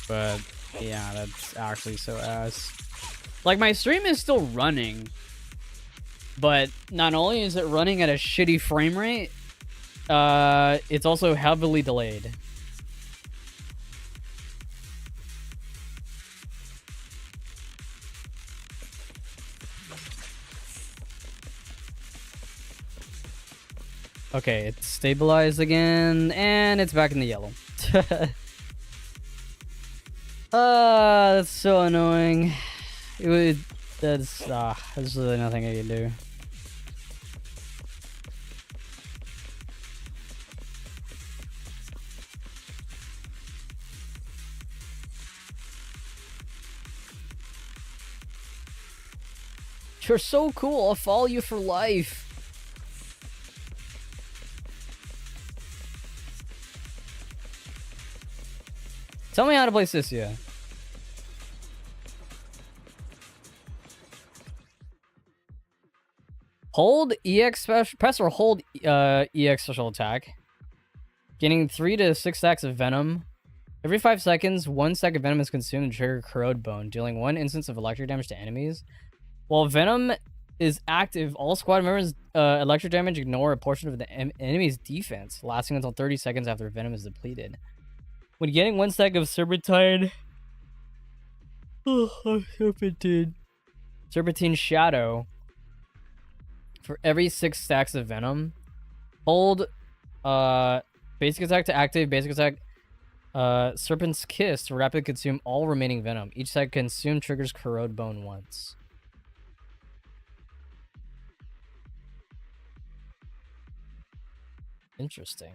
But yeah, that's actually so ass. Like my stream is still running. But not only is it running at a shitty frame rate, it's also heavily delayed. Okay, it's stabilized again, and it's back in the yellow. That's so annoying. There's really nothing I can do. You're so cool, I'll follow you for life. Tell me how to play Sissia. Hold EX special, press or hold EX special attack. Gaining 3 to 6 stacks of venom. Every 5 seconds, 1 stack of venom is consumed to trigger corrode bone, dealing 1 instance of electric damage to enemies. While venom is active, all squad members electric damage ignore a portion of the enemy's defense, lasting until 30 seconds after venom is depleted. When getting 1 stack of serpentine... Serpentine Shadow for every 6 stacks of venom, hold basic attack to activate basic attack Serpent's Kiss to rapidly consume all remaining venom. Each stack consumed triggers corrode bone once. Interesting.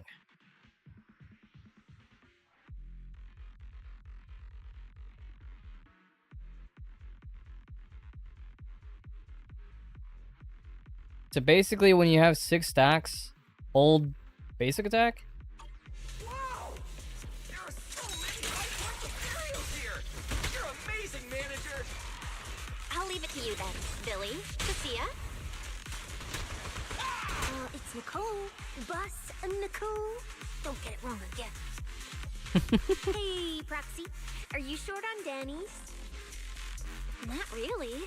So basically, when you have 6 stacks, hold basic attack. Wow! There are so many high-point materials here! You're amazing, man, leave it to you then. Billy, Sophia. It's Nicole. Bus and Nicole. Don't get it wrong again. Hey, Proxy. Are you short on Danny's? Not really.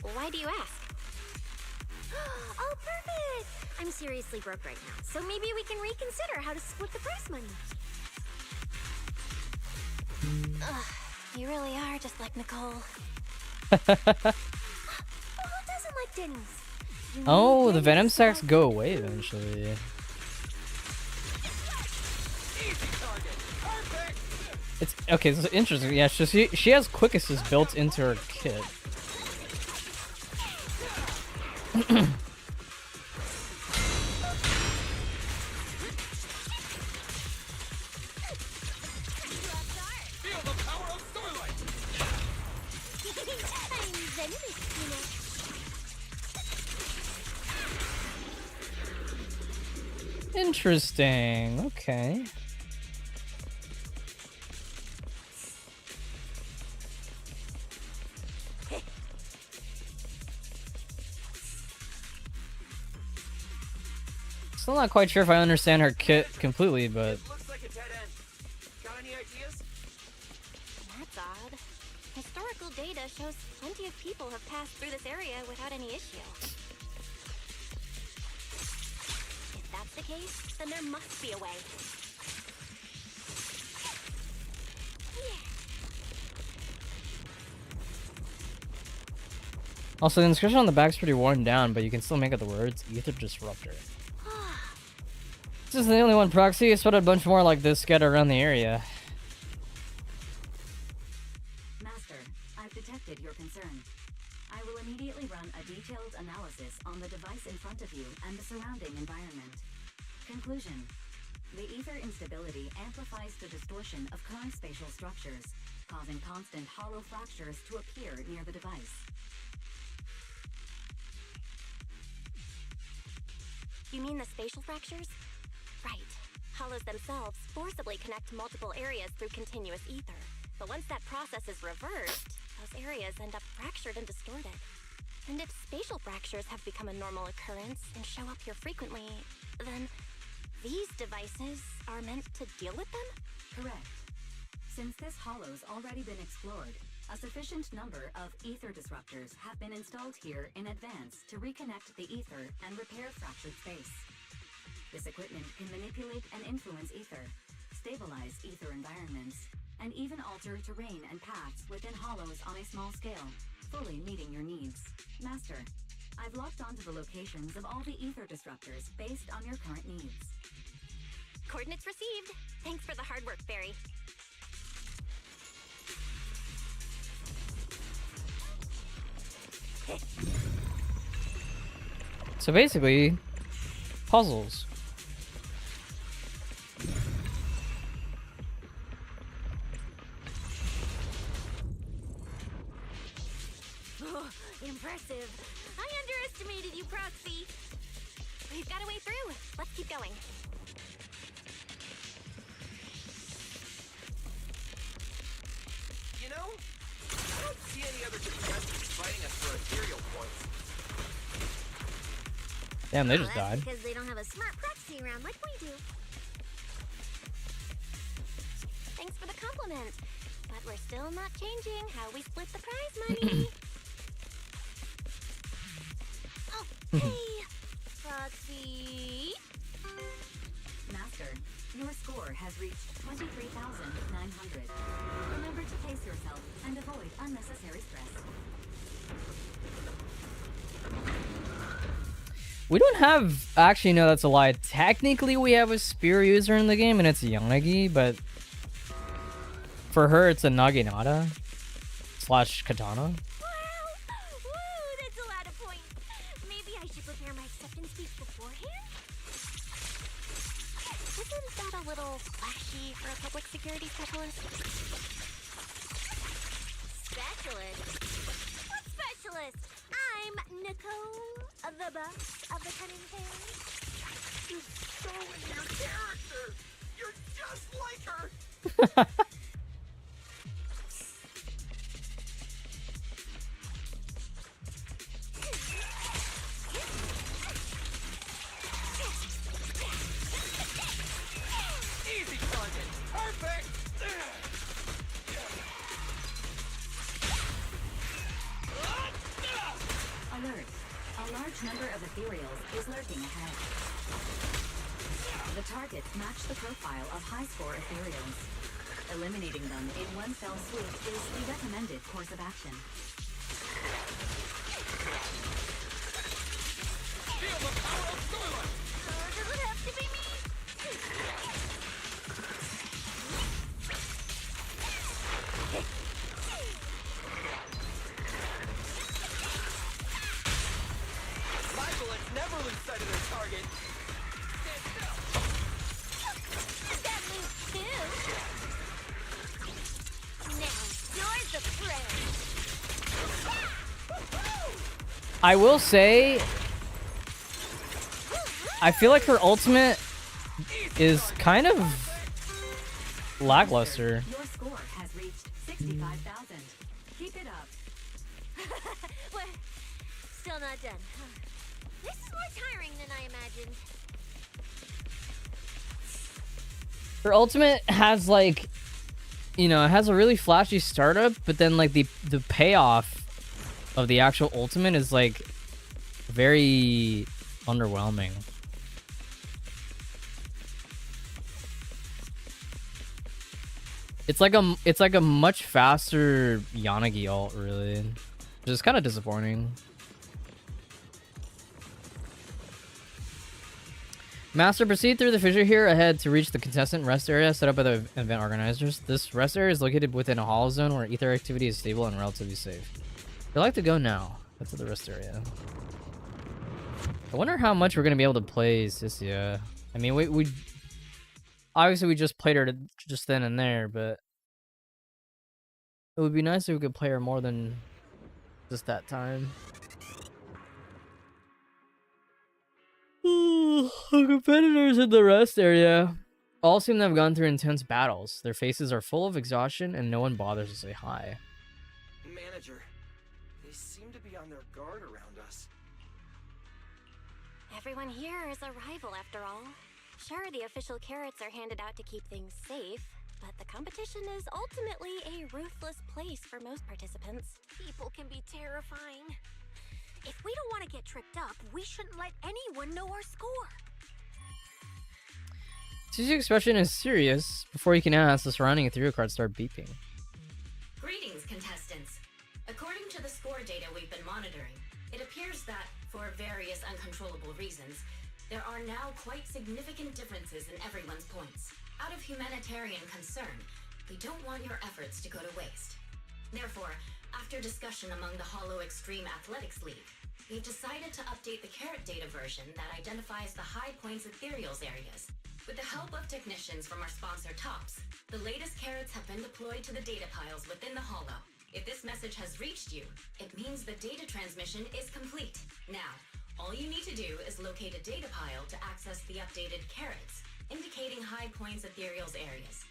Why do you ask? Oh, perfect! I'm seriously broke right now, so maybe we can reconsider how to split the prize money. Ugh, you really are just like Nicole. Well, who doesn't like Denny's? You Oh, need the venom Denny's sacks sauce. go away eventually. Easy target. Perfect. It's okay. So interesting. Yeah, so she has quick assist built into her kit. Feel the power of Starlight. I'm venomous, you know. Interesting. Okay. Still not quite sure if I understand her kit completely, but It looks like a dead end. Got any ideas? That's odd. Historical data shows plenty of people have passed through this area without any issue. If that's the case, then there must be a way. also the inscription on the back's pretty worn down, but you can still make out the words Ether Disruptor. This isn't the only one, Proxy. I spotted a bunch more like this scattered around the area. Master, I've detected your concern. I will immediately run a detailed analysis on the device in front of you and the surrounding environment. Conclusion. The ether instability amplifies the distortion of current spatial structures, causing constant hollow fractures to appear near the device. You mean the spatial fractures? Right. Hollows themselves forcibly connect multiple areas through continuous ether. But once that process is reversed, those areas end up fractured and distorted. And if spatial fractures have become a normal occurrence and show up here frequently, then these devices are meant to deal with them? Correct. Since this hollow's already been explored, a sufficient number of ether disruptors have been installed here in advance to reconnect the ether and repair fractured space. This equipment can manipulate and influence ether, stabilize ether environments, and even alter terrain and paths within hollows on a small scale, fully meeting your needs. Master, I've locked onto the locations of all the ether disruptors based on your current needs. Coordinates received. Thanks for the hard work, Barry. So basically, puzzles. Oh, impressive. I underestimated you, Proxy. We've got a way through. Let's keep going. You know, I don't see any other contestants fighting us for ethereal points. Damn, they Well, just that's died. because they don't have a smart Proxy around like we do. Thanks for the compliment. But we're still not changing how we split the prize money. Oh, hey, Proxy. Master, your score has reached 23,900. Remember to pace yourself and avoid unnecessary stress. We don't have... Actually, no, that's a lie. Technically, we have a spear user in the game, and it's Yanagi, but... For her, it's a Naginata. / Katana. Wow! Woo, that's a lot of points. Maybe I should prepare my acceptance speech beforehand? Isn't that a little flashy for a public security specialist? Specialist? What specialist? I'm Nicole, the boss of the Cunning Fairy. You're so into your character. You're just like her. Perfect! Alert. A large number of ethereals is lurking ahead. The targets match the profile of high-score ethereals. Eliminating them in one fell swoop is the recommended course of action. Feel the power of Gorilla! Does it have to be me? My bullets never lose sight of their target. Stand still. That moves too. Now, you're the prey. I will say, I feel like her ultimate is kind of lackluster. Your score has reached 65,000. Keep it up. We're still not done. This is more tiring than I imagined. Her ultimate has like, you know, it has a really flashy startup, but then like the payoff of the actual ultimate is like very underwhelming. It's like a much faster Yanagi ult, really, which is kind of disappointing. Master, proceed through the fissure here ahead to reach the contestant rest area set up by the event organizers. This rest area is located within a hollow zone where ether activity is stable and relatively safe. I'd like to go now. That's the rest area. I wonder how much we're gonna be able to play Sissia. I mean, we obviously we just played her just then and there, but it would be nice if we could play her more than just that time. The competitors in the rest area all seem to have gone through intense battles. Their faces are full of exhaustion and no one bothers to say hi. Manager, they seem to be on their guard around us. Everyone here is a rival after all. Sure, the official carrots are handed out to keep things safe, but the competition is ultimately a ruthless place for most participants. People can be terrifying. If we don't want to get tripped up, we shouldn't let anyone know our score. Suzu's expression is serious. Before you can ask, the surrounding ethereal cards start beeping. Greetings, contestants. According to the score data we've been monitoring, it appears that, for various uncontrollable reasons, there are now quite significant differences in everyone's points. Out of humanitarian concern, we don't want your efforts to go to waste. Therefore, after discussion among the Hollow Extreme Athletics League, we've decided to update the carrot data version that identifies the high points ethereals areas. With the help of technicians from our sponsor Tops, the latest carrots have been deployed to the data piles within the Hollow. If this message has reached you, it means the data transmission is complete. Now, all you need to do is locate a data pile to access the updated carrots, indicating high points ethereals areas.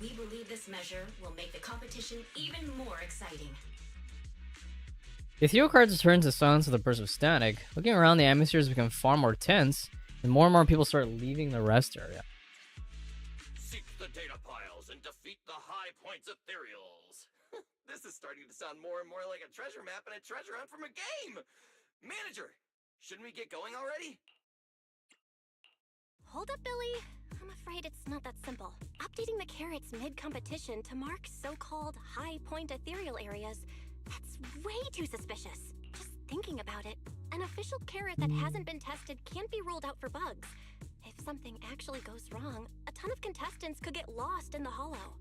We believe this measure will make the competition even more exciting. The ethereal cards return to silence with a burst of static. Looking around, the atmosphere has become far more tense, and more people start leaving the rest area. Seek the data piles and defeat the high points ethereals. This is starting to sound more and more like a treasure map and a treasure hunt from a game. Manager, shouldn't we get going already? Hold up, Billy. I'm afraid it's not that simple. Updating the carrots mid-competition to mark so-called high-point ethereal areas, that's way too suspicious. Just thinking about it, an official carrot that hasn't been tested can't be ruled out for bugs. If something actually goes wrong, a ton of contestants could get lost in the hollow.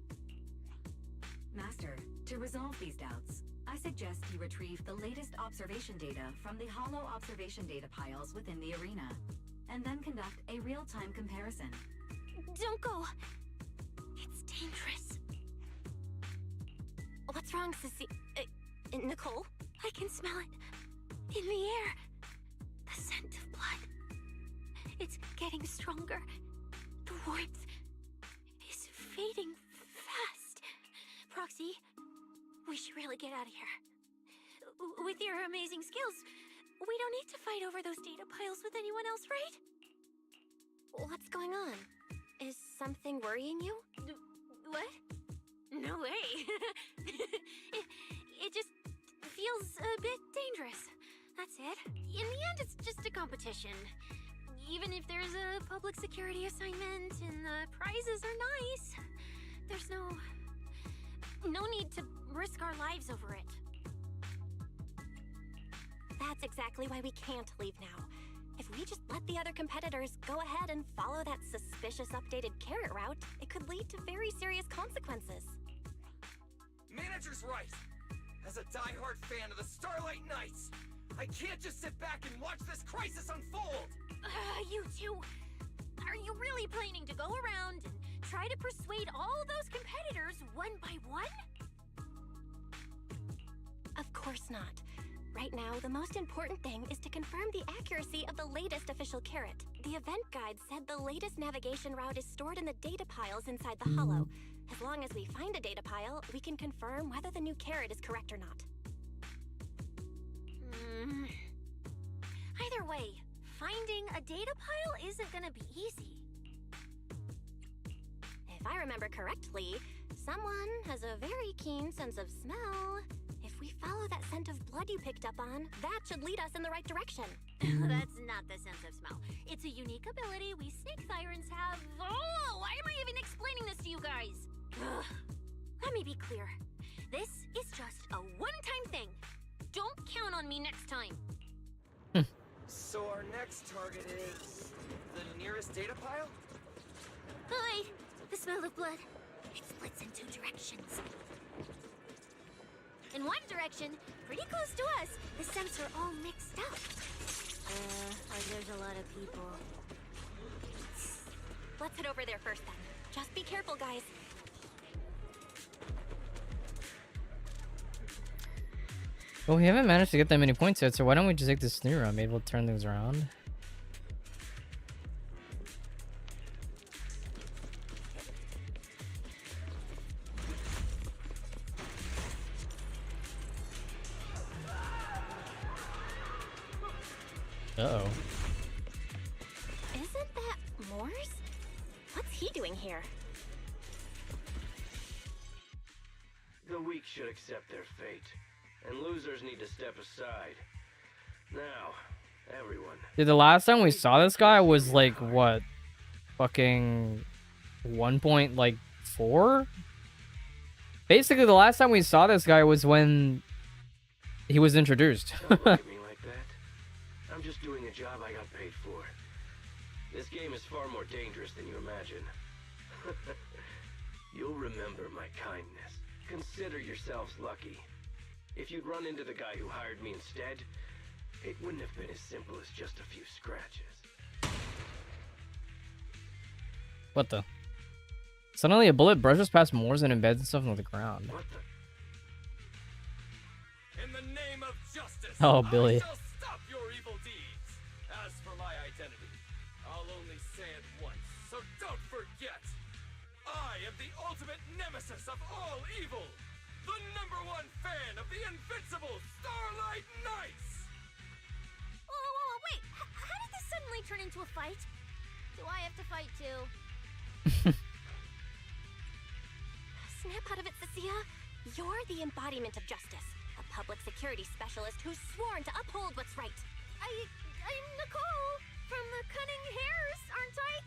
Master, to resolve these doubts, I suggest you retrieve the latest observation data from the Hollow observation data piles within the arena, and then conduct a real-time comparison. Don't go! It's dangerous. What's wrong, Sissy? Nicole? I can smell it. In the air. The scent of blood. It's getting stronger. The warmth is fading fast. Proxy, we should really get out of here. With your amazing skills, we don't need to fight over those data piles with anyone else, right? What's going on? Is something worrying you? What? No way. it just feels a bit dangerous. That's it. In the end, it's just a competition. Even if there's a public security assignment and the prizes are nice, there's no need to risk our lives over it. That's exactly why we can't leave now. If we just let the other competitors go ahead and follow that suspicious updated carrot route, it could lead to very serious consequences. Manager's right. As a die-hard fan of the Starlight Knights, I can't just sit back and watch this crisis unfold! You two, are you really planning to go around and try to persuade all those competitors one by one? Of course not. Right now, the most important thing is to confirm the accuracy of the latest official carrot. The event guide said the latest navigation route is stored in the data piles inside the hollow. As long as we find a data pile, we can confirm whether the new carrot is correct or not. Either way, finding a data pile isn't gonna be easy. If I remember correctly, someone has a very keen sense of smell. If we follow that scent of blood you picked up on, that should lead us in the right direction. That's not the sense of smell. It's a unique ability we snake sirens have. Oh, why am I even explaining this to you guys? Ugh. Let me be clear. This is just a one-time thing. Don't count on me next time. So our next target is the nearest data pile? Hi, the smell of blood. It splits in two directions. In one direction, pretty close to us, the scents are all mixed up. Like there's a lot of people. Let's head over there first then. Just be careful, guys. Well, we haven't managed to get that many points yet, so why don't we just take this new round? Maybe we'll turn things around. Uh-oh. Isn't that Morse? What's he doing here? The weak should accept their fate, and losers need to step aside. Now, everyone. Dude, the last time we saw this guy was like, what? Fucking 1.4? Basically, the last time we saw this guy was when he was introduced. Don't look at me like that. I'm just doing a job I got paid for. This game is far more dangerous than you imagine. You'll remember my kindness. Consider yourselves lucky. If you'd run into the guy who hired me instead, it wouldn't have been as simple as just a few scratches. What the? Suddenly a bullet brushes past Moors and embeds itself into the ground. What the? In the name of justice, Oh, Billy. I shall stop your evil deeds. As for my identity, I'll only say it once, so don't forget. I am the ultimate nemesis of all evil. The #1 fan of the invincible Starlight Knights! Whoa, wait. How did this suddenly turn into a fight? Do I have to fight too? Snap out of it, Cecilia. You're the embodiment of justice. A public security specialist who's sworn to uphold what's right. I'm Nicole from the Cunning Hairs, aren't I?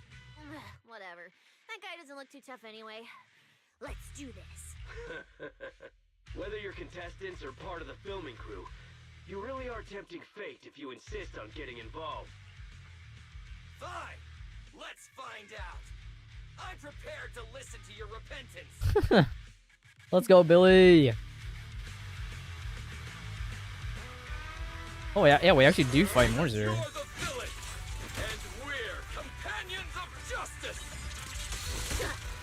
Whatever. That guy doesn't look too tough anyway. Let's do this. Whether you're contestants or part of the filming crew, you really are tempting fate if you insist on getting involved. Fine. Let's find out. I'm prepared to listen to your repentance. Let's go, Billy. Oh yeah, we actually do fight more here. You're the villain, and we're companions of justice.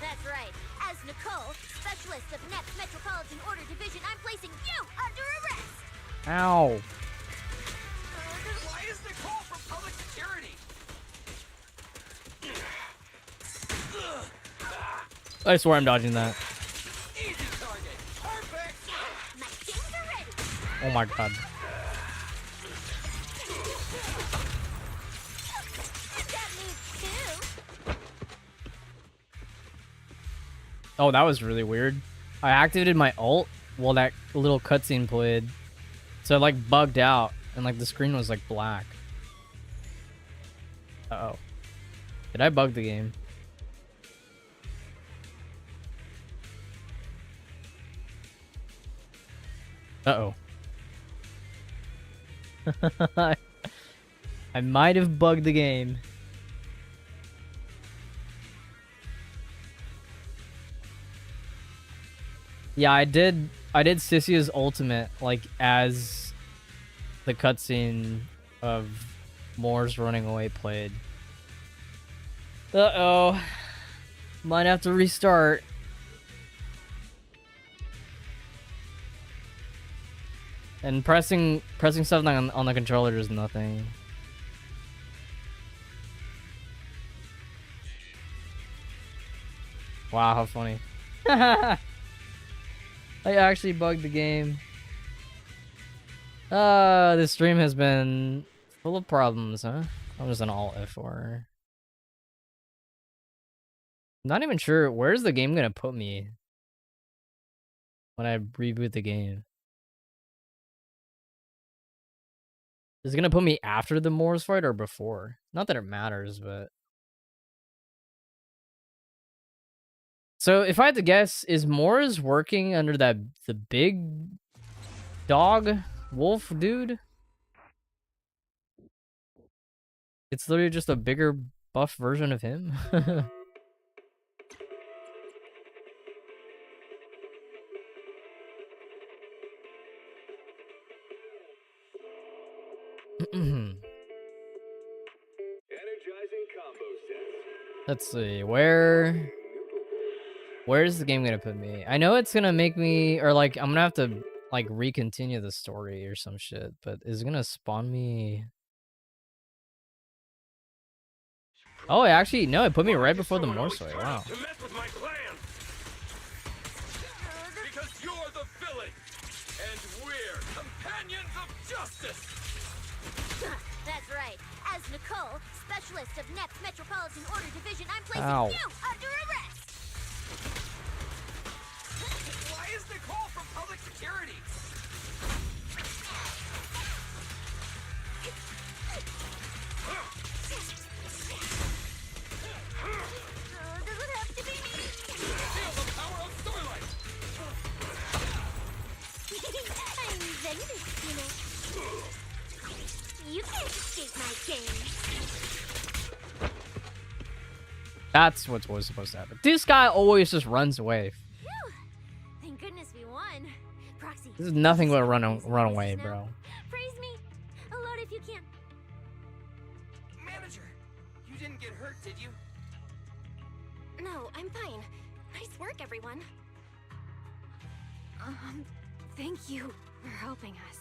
That's right. As Nicole, specialist of Next Metropolitan Order Division, I'm placing you under arrest. Ow. Why is Nicole from public security? I swear I'm dodging that. Easy target. Perfect. My things are ready. Oh my god. That means two. Oh, that was really weird. I activated my ult while that little cutscene played. So it like bugged out and like the screen was like black. Uh-oh. Did I bug the game? Uh-oh. I might have bugged the game. Yeah, I did Sissia's ultimate like as the cutscene of Moore's running away played. Uh-oh. Might have to restart. And pressing something on the controller does nothing. Wow, how funny. I actually bugged the game. This stream has been full of problems, huh? I'm just an Alt F4. Not even sure where's the game gonna put me when I reboot the game. Is it gonna put me after the Moors fight or before? Not that it matters, but... So, if I had to guess, is Moors working under the big dog wolf dude? It's literally just a bigger buff version of him? Let's see, where's the game gonna put me? I know it's gonna make me, or like, I'm gonna have to like recontinue the story or some shit, but is it gonna spawn me? Oh, actually, no, it put me right before the Morse fight. Wow. Because you're the villain, and we're companions of justice. That's right. As Nicole, specialist of NEP's Metropolitan Order Division, I'm placing Ow. you under arrest. Why is Nicole from public security? Does it have to be me? Feel the power of Starlight. I'm venomous, you know. You can't escape my game. That's what was supposed to happen. This guy always just runs away. Phew. Thank goodness we won. Proxy. This is nothing but run away, bro. Praise me. Alone if you can. Manager, you didn't get hurt, did you? No, I'm fine. Nice work, everyone. Thank you for helping us.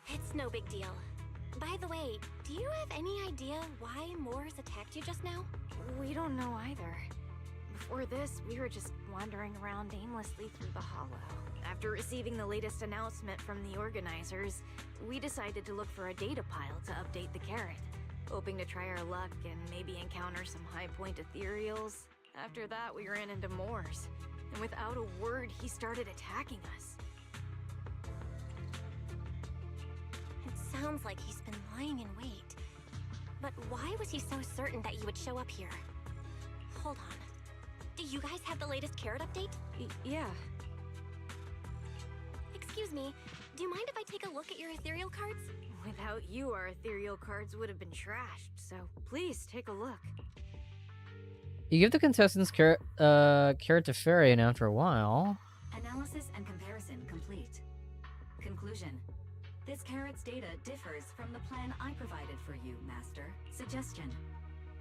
It's no big deal. By the way, do you have any idea why Moors attacked you just now? We don't know either. Before this, we were just wandering around aimlessly through the hollow. After receiving the latest announcement from the organizers, we decided to look for a data pile to update the carrot, hoping to try our luck and maybe encounter some high-point ethereals. After that, we ran into Moors, and without a word, he started attacking us. It sounds like he's been lying in wait. But why was he so certain that you would show up here? Hold on. Do you guys have the latest carrot update? Yeah. Excuse me, do you mind if I take a look at your ethereal cards? Without you, our ethereal cards would have been trashed, so please take a look. You give the contestants carrot to Fairy, and after a while... Analysis and comparison complete. Conclusion. This carrot's data differs from the plan I provided for you, Master. Suggestion.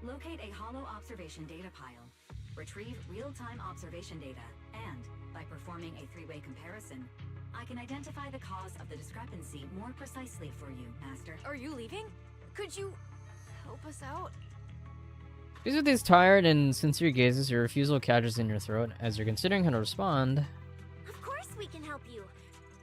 Locate a hollow observation data pile. Retrieve real-time observation data, and, by performing a three-way comparison, I can identify the cause of the discrepancy more precisely for you, Master. Are you leaving? Could you help us out? These are these tired and sincere gazes, your refusal catches in your throat as you're considering how to respond. Of course we can help you.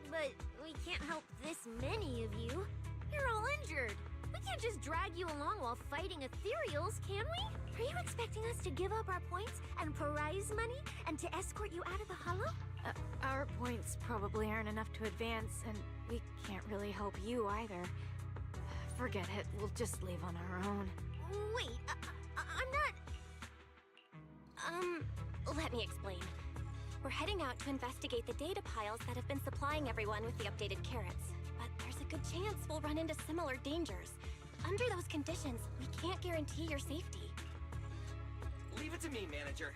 But we can't help this many of you. You're all injured. We can't just drag you along while fighting ethereals, can we? Are you expecting us to give up our points and prize money and to escort you out of the hollow? Our points probably aren't enough to advance, and we can't really help you either. Forget it, we'll just leave on our own. Wait, I'm not... let me explain. We're heading out to investigate the data piles that have been supplying everyone with the updated carrots. But there's a good chance we'll run into similar dangers. Under those conditions, we can't guarantee your safety. Leave it to me, manager.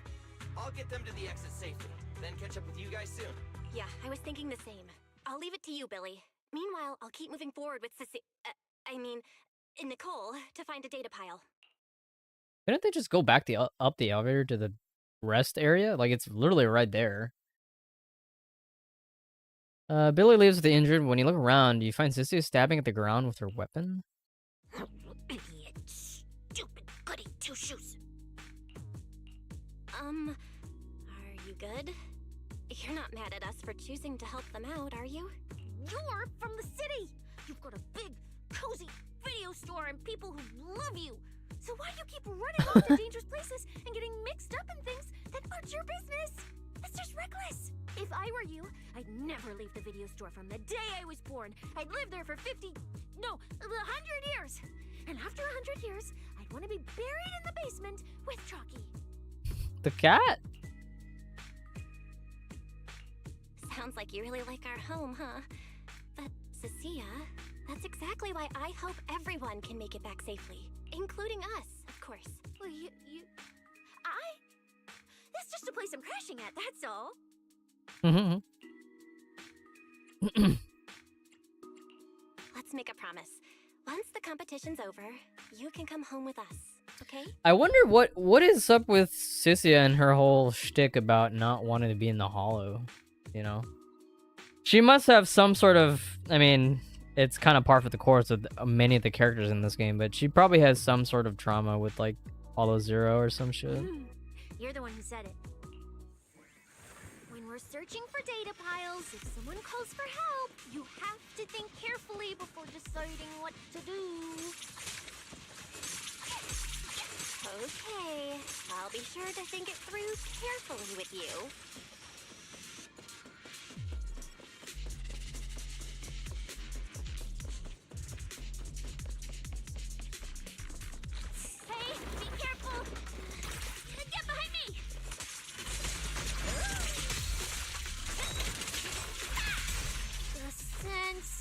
I'll get them to the exit safely, then catch up with you guys soon. Yeah, I was thinking the same. I'll leave it to you, Billy. Meanwhile, I'll keep moving forward with Nicole to find a data pile. Couldn't they just go back up the elevator to the rest area? Like, it's literally right there. Billy leaves with the injured. When you look around, you find Sissy stabbing at the ground with her weapon. Idiot. Stupid goody two-shoes. Are you good? You're not mad at us for choosing to help them out, are you? You're from the city! You've got a big, cozy video store and people who love you! So why do you keep running off to dangerous places and getting mixed up in things that aren't your business? That's just reckless! If I were you, I'd never leave the video store from the day I was born. I'd live there for 100 years! And after 100 years, I'd want to be buried in the basement with Chalky. The cat? Sounds like you really like our home, huh? But, Cecilia, that's exactly why I hope everyone can make it back safely. Including us, of course. Well, that's just a place I'm crashing at, that's all. Let's make a promise. Once the competition's over, you can come home with us, okay? I wonder what is up with Sissia and her whole shtick about not wanting to be in the hollow, you know? She must have some sort of, I mean, it's kind of par for the course with many of the characters in this game, but she probably has some sort of trauma with, like, Hollow Zero or some shit. You're the one who said it. When we're searching for data piles, if someone calls for help, you have to think carefully before deciding what to do. Okay, I'll be sure to think it through carefully with you. Hey, be careful! Get behind me! The sense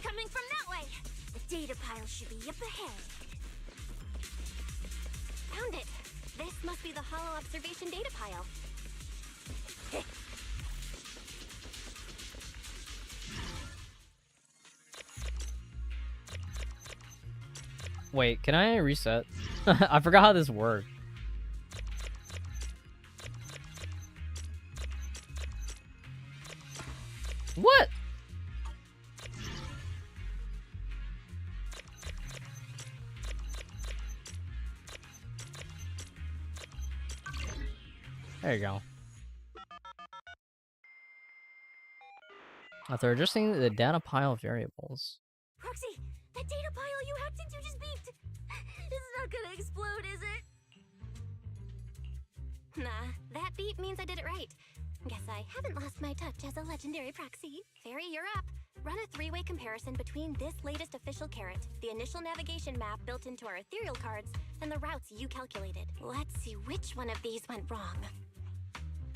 coming from that way. The data pile should be up ahead. Found it! This must be the hollow observation data pile. Wait, can I reset? I forgot how this worked. What? There you go. After adjusting the data pile variables. Roxy, that data pile you hacked into just beeped. It's not gonna explode, is it? Nah, that beep means I did it right. Guess I haven't lost my touch as a legendary proxy. Fairy, you're up. Run a three-way comparison between this latest official carrot, the initial navigation map built into our ethereal cards, and the routes you calculated. Let's see which one of these went wrong.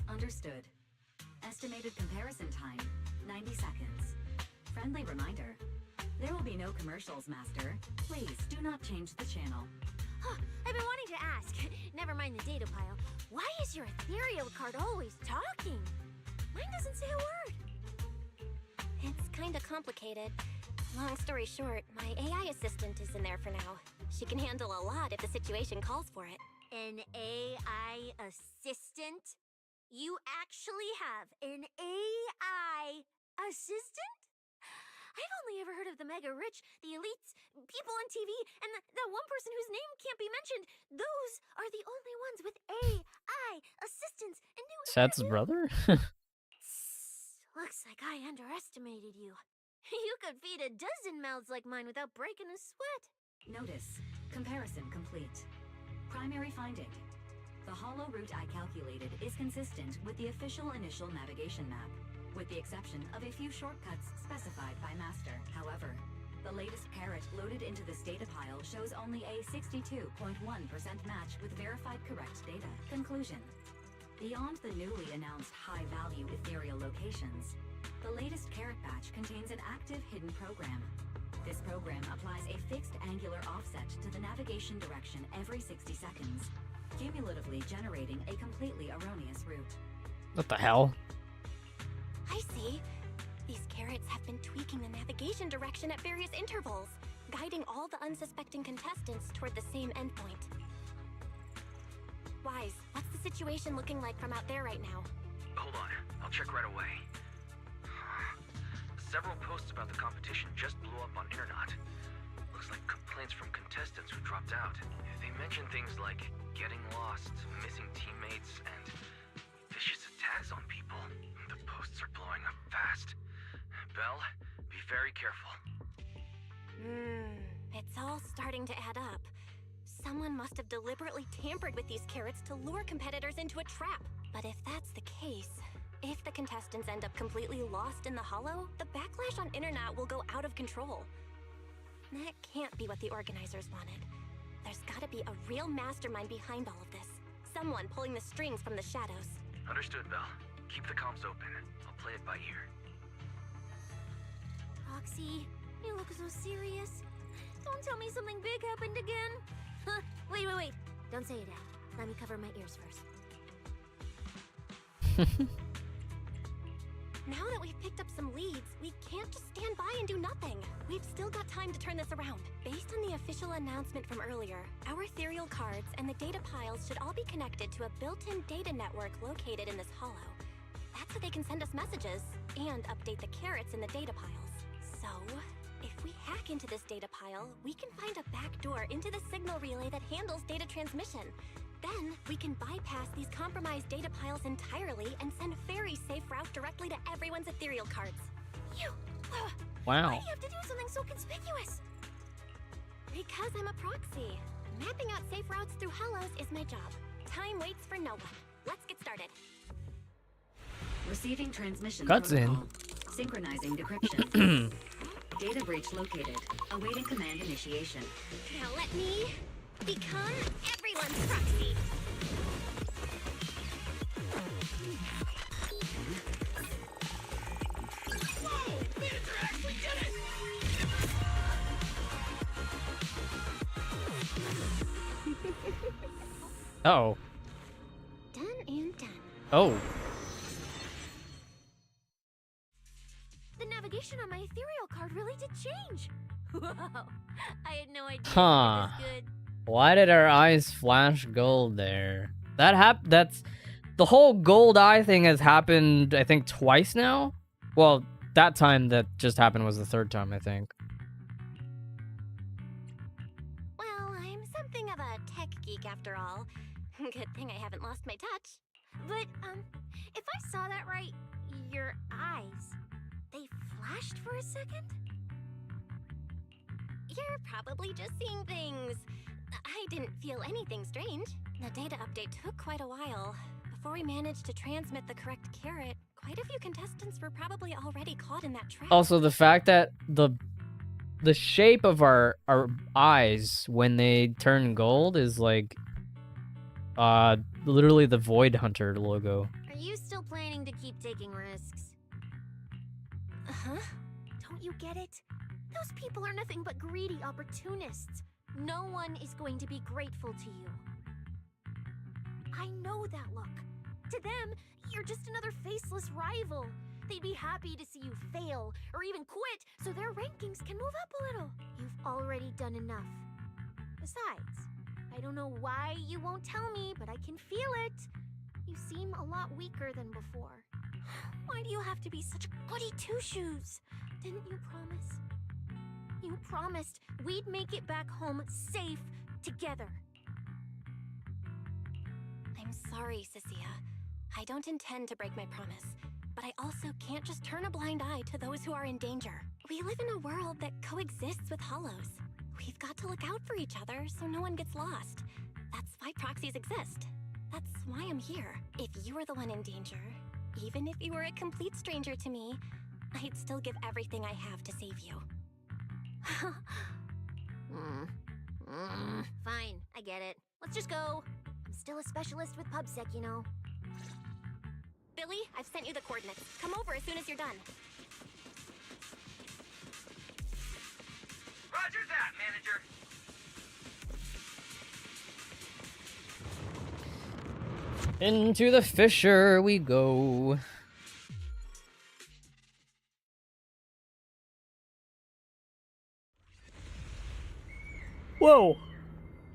Understood. Estimated comparison time, 90 seconds. Friendly reminder. There will be no commercials, Master. Please do not change the channel. Huh, I've been wanting to ask. Never mind the data pile. Why is your ethereal card always talking? Mine doesn't say a word. It's kinda complicated. Long story short, my AI assistant is in there for now. She can handle a lot if the situation calls for it. An AI assistant? You actually have an AI assistant? I've only ever heard of the mega rich, the elites, people on TV, and that one person whose name can't be mentioned. Those are the only ones with AI assistants and new. Seth's brother? Looks like I underestimated you. You could feed a dozen mouths like mine without breaking a sweat. Notice. Comparison complete. Primary finding. The hollow route I calculated is consistent with the official initial navigation map, with the exception of a few shortcuts specified by Master. However, the latest carrot loaded into this data pile shows only a 62.1% match with verified correct data. Conclusion. Beyond the newly announced high-value ethereal locations, the latest carrot batch contains an active hidden program. This program applies a fixed angular offset to the navigation direction every 60 seconds, cumulatively generating a completely erroneous route. What the hell? I see. These carrots have been tweaking the navigation direction at various intervals, guiding all the unsuspecting contestants toward the same endpoint. Wise, what's the situation looking like from out there right now? Hold on, I'll check right away. Several posts about the competition just blew up on Internet. Looks like complaints from contestants who dropped out. They mention things like getting lost, missing teammates, and vicious attacks on people. The posts are blowing up fast. Belle, be very careful. It's all starting to add up. Someone must have deliberately tampered with these carrots to lure competitors into a trap. But if that's the case, if the contestants end up completely lost in the hollow, the backlash on Internet will go out of control. That can't be what the organizers wanted. There's gotta be a real mastermind behind all of this. Someone pulling the strings from the shadows. Understood, Belle. Keep the comms open. I'll play it by ear. Roxy, you look so serious. Don't tell me something big happened again. Huh, wait. Don't say it out. Let me cover my ears first. Now that we've picked up some leads, we can't just stand by and do nothing. We've still got time to turn this around. Based on the official announcement from earlier, our ethereal cards and the data piles should all be connected to a built-in data network located in this hollow. That's so they can send us messages and update the carrots in the data piles. So, if we hack into this data pile, we can find a back door into the signal relay that handles data transmission. Then, we can bypass these compromised data piles entirely and send very safe route directly to everyone's ethereal cards. Wow. Why do you have to do something so conspicuous? Because I'm a proxy. Mapping out safe routes through hollows is my job. Time waits for no one. Let's get started. Receiving transmission Cutscene. protocol. Synchronizing decryption. Data breach located. Awaiting command initiation. Now let me become everyone's proxy. Whoa! Manager actually did it! Oh. Done and done. Oh. The navigation on my ethereal card really did change. Whoa, I had no idea Huh. it was good. Why did our eyes flash gold there? That's the whole gold eye thing has happened, I think, twice now. Well, that time that just happened was the third time, I think. Well, I'm something of a tech geek after all. Good thing I haven't lost my touch. But, if I saw that right, your eyes, they flashed for a second? You're probably just seeing things. I didn't feel anything strange. The data update took quite a while. Before we managed to transmit the correct carrot, quite a few contestants were probably already caught in that trap. Also, the fact that the shape of our eyes when they turn gold is like literally the Void Hunter logo. Are you still planning to keep taking risks? Uh-huh. Don't you get it? Those people are nothing but greedy opportunists. No one is going to be grateful to you. I know that look. To them, you're just another faceless rival. They'd be happy to see you fail or even quit so their rankings can move up a little. You've already done enough. Besides, I don't know why you won't tell me, but I can feel it. You seem a lot weaker than before. Why do you have to be such goody two-shoes? Didn't you promise? You promised we'd make it back home safe together. I'm sorry, Cecilia. I don't intend to break my promise, but I also can't just turn a blind eye to those who are in danger. We live in a world that coexists with hollows. We've got to look out for each other so no one gets lost. That's why proxies exist. That's why I'm here. If you were the one in danger, even if you were a complete stranger to me, I'd still give everything I have to save you. Fine, I get it. Let's just go. I'm still a specialist with PubSec, you know. Billy, I've sent you the coordinates. Come over as soon as you're done. Roger that, manager. Into the fissure we go. Whoa!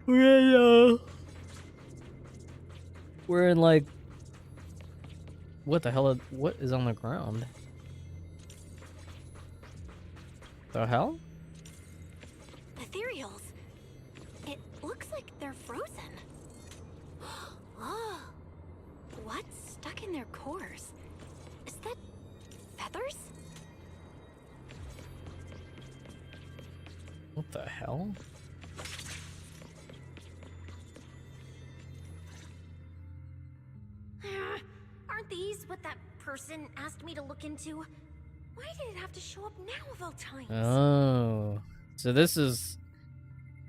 We're in like... What the hell? What is on the ground? The hell? Ethereals. It looks like they're frozen. Oh, what's stuck in their cores? Is that feathers? What the hell? Aren't these what that person asked me to look into? Why did it have to show up now of all times? Oh, so this is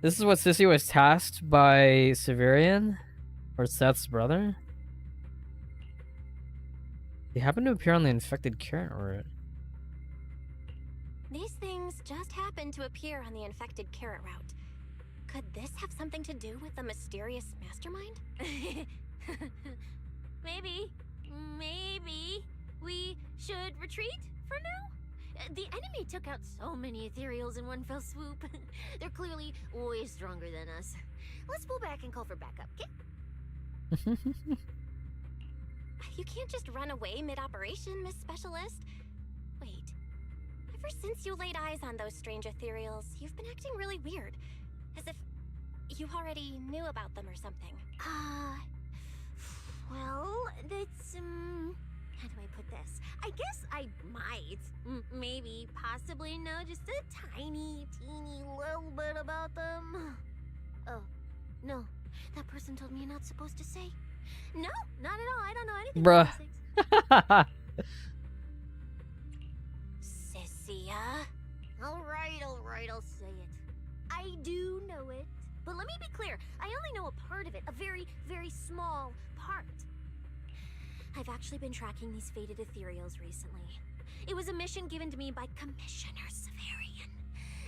what Sissy was tasked by Severian, or Seth's brother. They happen to appear on the infected carrot route. These things just happen to appear on the infected carrot route. Could this have something to do with the mysterious mastermind? Maybe we should retreat for now? The enemy took out so many ethereals in one fell swoop. They're clearly way stronger than us. Let's pull back and call for backup, okay? You can't just run away mid-operation, Miss Specialist. Wait. Ever since you laid eyes on those strange ethereals, you've been acting really weird. As if you already knew about them or something. Well, that's, how do I put this? I guess I might, maybe, possibly know just a tiny, teeny little bit about them. Oh, no. That person told me you're not supposed to say. No, not at all. I don't know anything about these things. Sissia? Alright, I'll say it. I do know it. But let me be clear, I only know a part of it, a very, very small part. I've actually been tracking these fated ethereals recently. It was a mission given to me by Commissioner Severian,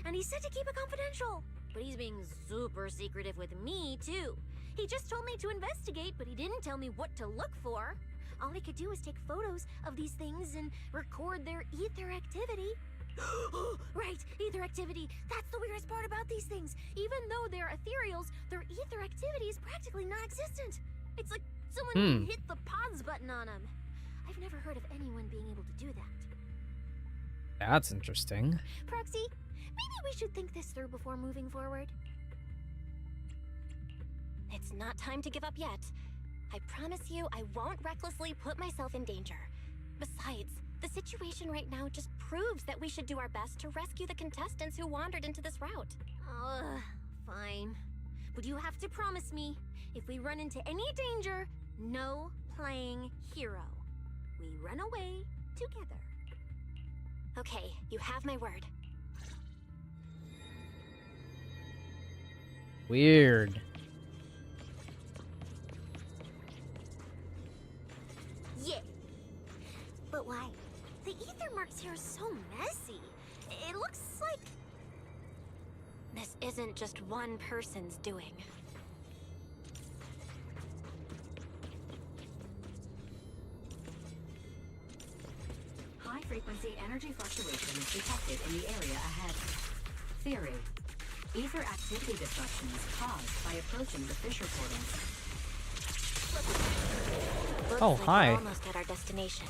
and he said to keep it confidential. But he's being super secretive with me, too. He just told me to investigate, but he didn't tell me what to look for. All he could do was take photos of these things and record their ether activity. Right, ether activity. That's the weirdest part about these things. Even though they're ethereals, their ether activity is practically non-existent. It's like someone hit the pause button on them. I've never heard of anyone being able to do that. That's interesting. Proxy, maybe we should think this through before moving forward. It's not time to give up yet. I promise you I won't recklessly put myself in danger. Besides, the situation right now just proves that we should do our best to rescue the contestants who wandered into this route. Fine. But you have to promise me, if we run into any danger, no playing hero. We run away together. Okay, you have my word. Weird. Yeah. But why? The ether marks here are so messy. It looks like... This isn't just one person's doing. High-frequency energy fluctuations detected in the area ahead. Theory: ether activity disruptions caused by approaching the fissure portals. Looks Oh, like hi. We're almost at our destination.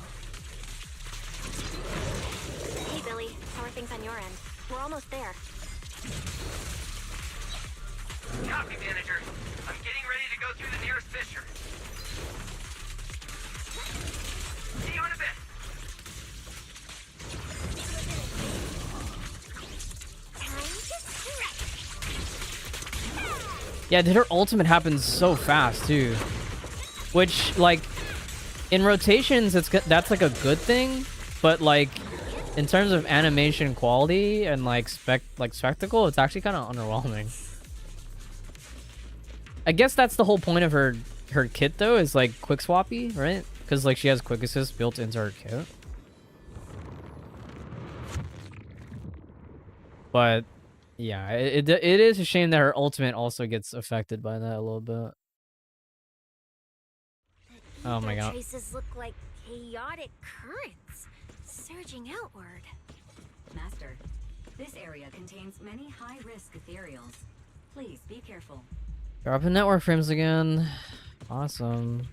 Hey, Billy. How are things on your end? We're almost there. Copy, manager. I'm getting ready to go through the nearest fissure. See you in a bit. Time to stretch. Yeah, dude, her ultimate happens so fast too. Which, like, in rotations, that's like a good thing, but like, in terms of animation quality and like spectacle, it's actually kind of underwhelming. I guess that's the whole point of her kit though, is like quick swappy, right? Because like she has quick assist built into her kit. But yeah, it is a shame that her ultimate also gets affected by that a little bit. Oh my god. Traces look like chaotic currents surging outward. Master, this area contains many high-risk ethereals. Please be careful. Dropping network frames again. Awesome.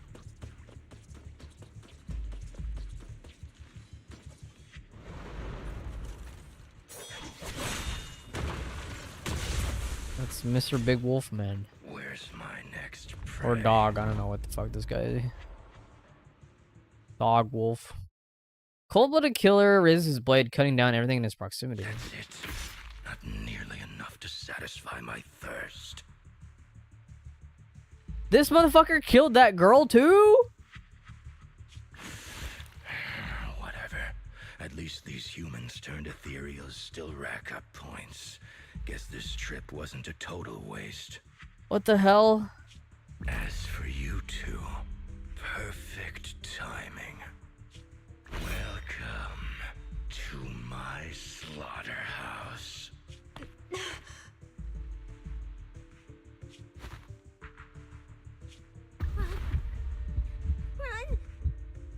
That's Mr. Big Wolf Man. Where's my next prey? Or dog. I don't know what the fuck this guy is. Dog wolf. Cold-blooded killer raises his blade, cutting down everything in his proximity. That's it. Not nearly enough to satisfy my thirst. This motherfucker killed that girl too? Whatever. At least these humans turned ethereals still rack up points. Guess this trip wasn't a total waste. What the hell? As for you two, perfect timing. Welcome to my slaughterhouse. Run!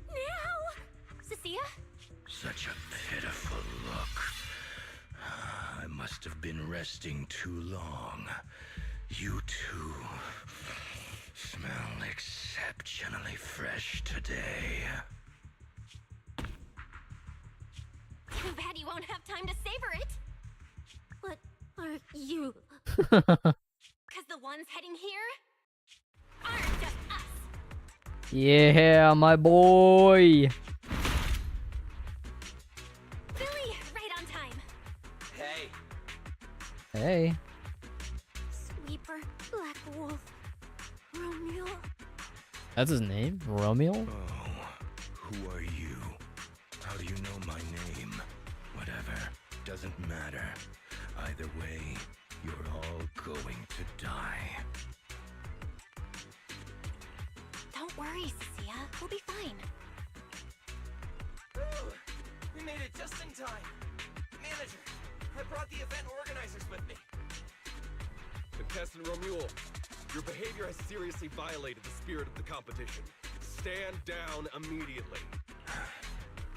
Now! Cecilia? Such a pitiful look. I must have been resting too long. You two smell exceptionally fresh today. Too bad you won't have time to savor it. What are you? Because the ones heading here aren't just us. Yeah, my boy. Billy, right on time. Hey. Hey. Sweeper, Black Wolf, Romeo. That's his name? Romeo? Oh, who are you? How do you know my name? Whatever, doesn't matter. Either way, you're all going to die. Don't worry, Cecilia. We'll be fine. Ooh, we made it just in time. Manager, I brought the event organizers with me. Contestant Romuald, your behavior has seriously violated the spirit of the competition. Stand down immediately.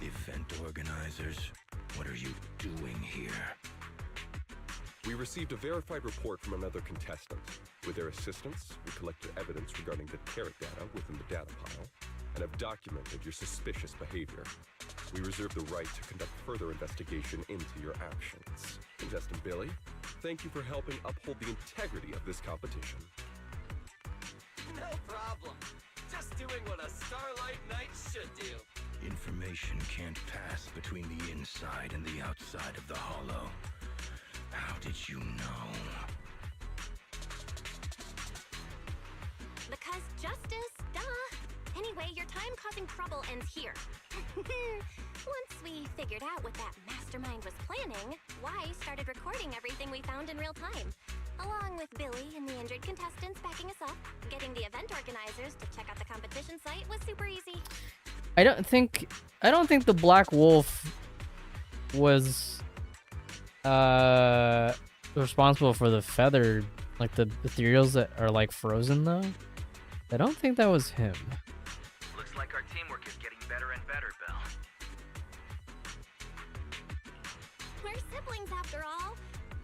Event organizers, what are you doing here? We received a verified report from another contestant. With their assistance, we collected evidence regarding the carrot data within the data pile, and have documented your suspicious behavior. We reserve the right to conduct further investigation into your actions. Contestant Billy, thank you for helping uphold the integrity of this competition. No problem. Just doing what a Starlight Knight should do. Information can't pass between the inside and the outside of the hollow. How did you know? Because justice, duh. Anyway, your time causing trouble ends here. Once we figured out what that mastermind was planning, Wise started recording everything we found in real time. Along with Billy and the injured contestants backing us up, getting the event organizers to check out the competition site was super easy. I don't think the Black Wolf was responsible for the feathered, like the ethereals that are like frozen though. I don't think that was him. Looks like our teamwork is getting better and better, Belle. We're siblings after all.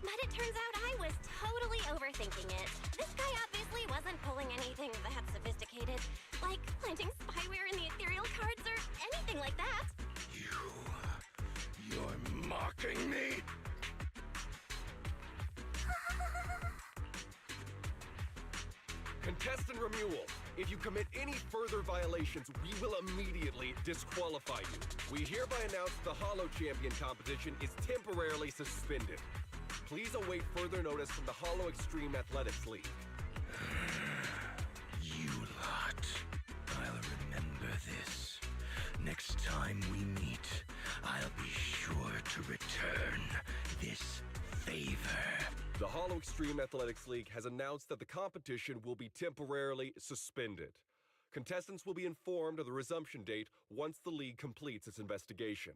But it turns out I was totally overthinking it. This guy obviously wasn't pulling anything that sophisticated, like planting spyware in the ethereal cards or anything like that. You're mocking me? Contestant Romuald, if you commit any further violations, we will immediately disqualify you. We hereby announce the Hollow Champion competition is temporarily suspended. Please await further notice from the Hollow Extreme Athletics League. next time we meet, I'll be sure to return this favor. The Hollow Extreme Athletics League has announced that the competition will be temporarily suspended. Contestants will be informed of the resumption date once the league completes its investigation.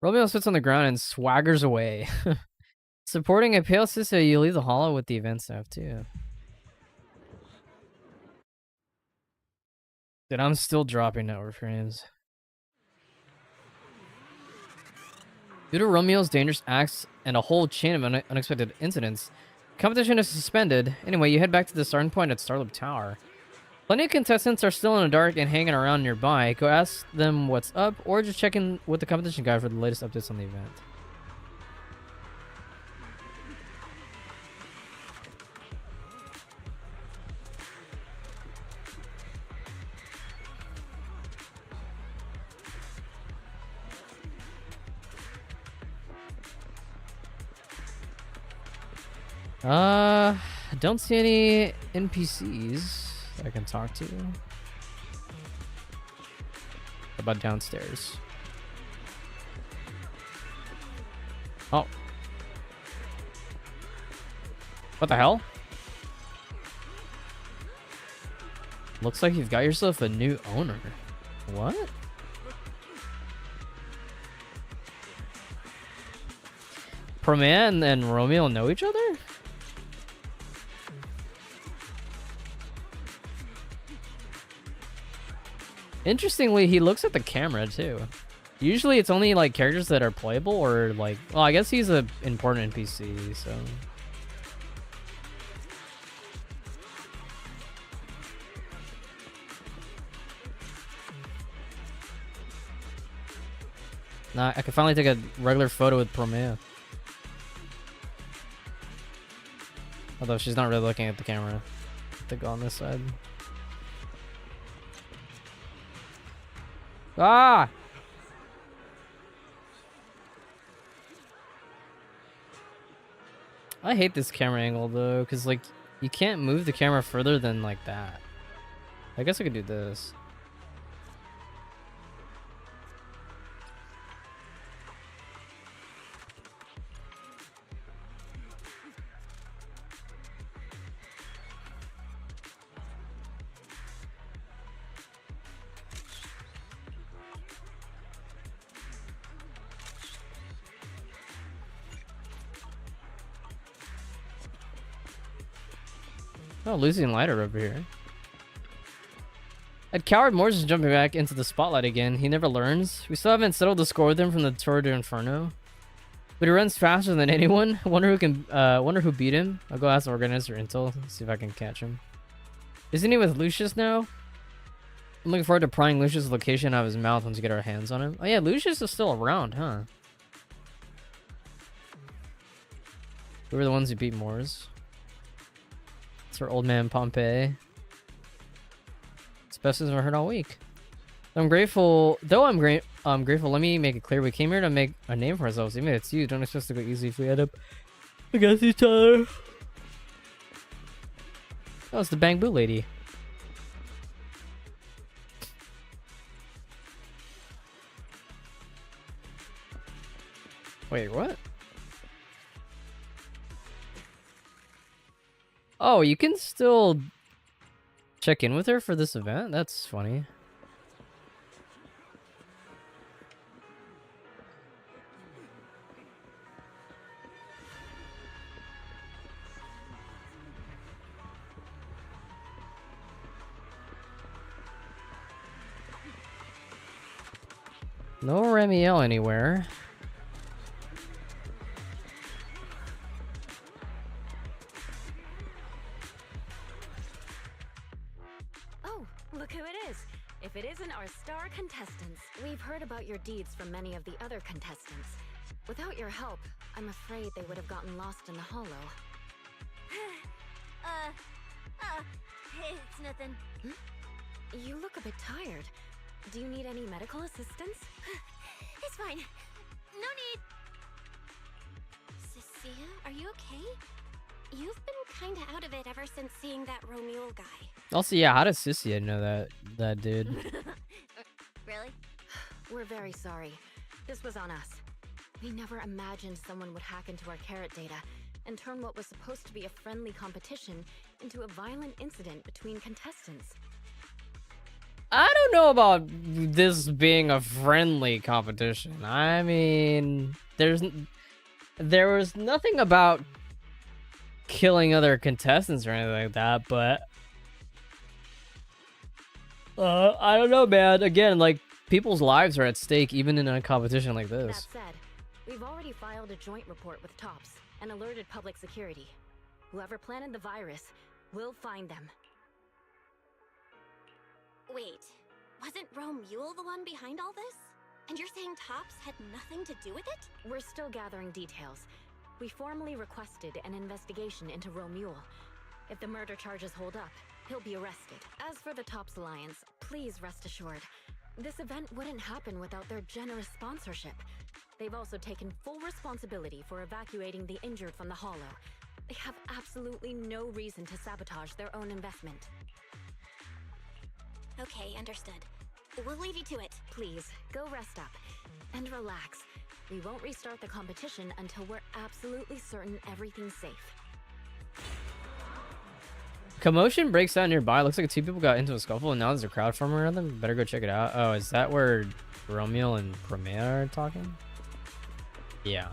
Romeo sits on the ground and swaggers away. Supporting a pale sister, you leave the hollow with the event staff too. Dude, I'm still dropping network frames. Due to Romeo's dangerous acts and a whole chain of unexpected incidents, competition is suspended. Anyway, you head back to the starting point at Starloop Tower. Plenty of contestants are still in the dark and hanging around nearby. Go ask them what's up, or just check in with the competition guide for the latest updates on the event. I don't see any NPCs I can talk to. How about downstairs? Oh. What the hell? Looks like you've got yourself a new owner. What? Proman and Romeo know each other? Interestingly, he looks at the camera too. Usually it's only like characters that are playable or like, well, I guess he's an important NPC, so. Nah, I can finally take a regular photo with Promea. Although she's not really looking at the camera. To go on this side. Ah! I hate this camera angle though, because like you can't move the camera further than like that. I guess I could do this. Oh, Lucy and Light are over here. At Coward, Moore's is jumping back into the spotlight again. He never learns. We still haven't settled the score with him from the Tour de Inferno. But he runs faster than anyone. Wonder who beat him. I'll go ask the organizer intel, see if I can catch him. Isn't he with Lucius now? I'm looking forward to prying Lucius' location out of his mouth once we get our hands on him. Oh yeah, Lucius is still around, huh? Who were the ones who beat Moore's? It's our old man Pompey. It's best as I've heard all week. I'm grateful, though I'm grateful, let me make it clear, we came here to make a name for ourselves. Even if it's you, don't expect us to go easy if we end up against each other. Oh, it's the Bang Boo lady. Wait, what? Oh, you can still check in with her for this event? That's funny. No Remiel anywhere. Oh, look who it is. If it isn't our star contestants. We've heard about your deeds from many of the other contestants. Without your help, I'm afraid they would have gotten lost in the hollow. It's nothing. You look a bit tired. Do you need any medical assistance? It's fine. No need. Cecilia, are you okay? You've been kinda out of it ever since seeing that Romule guy. Also, yeah, how does Sissia know that dude? Really? We're very sorry. This was on us. We never imagined someone would hack into our carrot data and turn what was supposed to be a friendly competition into a violent incident between contestants. I don't know about this being a friendly competition. I mean, there was nothing about killing other contestants or anything like that, but I don't know, man. Again, like, people's lives are at stake even in a competition like this. That said, we've already filed a joint report with TOPS and alerted public security. Whoever planted the virus, we'll find them. Wait, wasn't Romule the one behind all this? And you're saying TOPS had nothing to do with it? We're still gathering details. We formally requested an investigation into Romule. If the murder charges hold up, he'll be arrested. As for the TOPS Alliance, please rest assured, this event wouldn't happen without their generous sponsorship. They've also taken full responsibility for evacuating the injured from the Hollow. They have absolutely no reason to sabotage their own investment. Okay, understood. We'll leave you to it. Please, go rest up. And relax. We won't restart the competition until we're absolutely certain everything's safe. Commotion breaks out nearby. Looks like two people got into a scuffle and now there's a crowd forming around them. Better go check it out. Oh, is that where Romeo and Promea are talking? Yeah.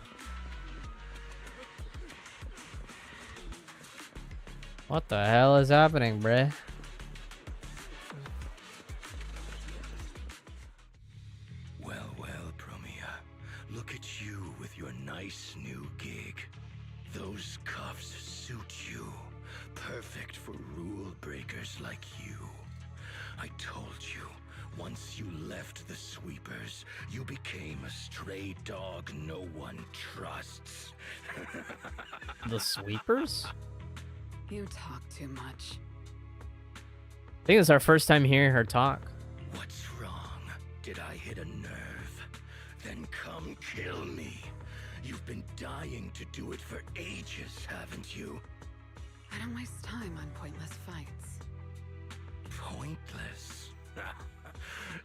What the hell is happening, bruh? Well, Promea. Look at you with your nice new gig. Those cuffs suit you. Perfect for rule breakers like you. I told you, once you left the sweepers, you became a stray dog no one trusts. The sweepers? You talk too much. I think it's our first time hearing her talk. What's wrong? Did I hit a nerve? Then come kill me. You've been dying to do it for ages, haven't you? I don't waste time on pointless fights. Pointless?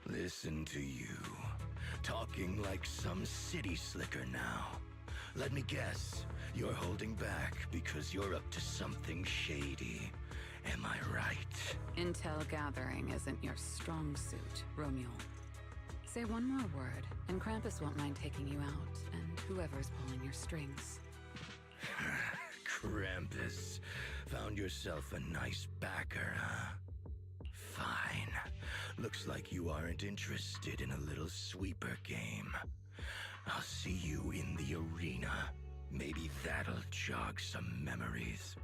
Listen to you. Talking like some city slicker now. Let me guess. You're holding back because you're up to something shady. Am I right? Intel gathering isn't your strong suit, Romule. Say one more word, and Krampus won't mind taking you out, and whoever's pulling your strings. Krampus. Found yourself a nice backer, huh? Fine. Looks like you aren't interested in a little sweeper game. I'll see you in the arena. Maybe that'll jog some memories.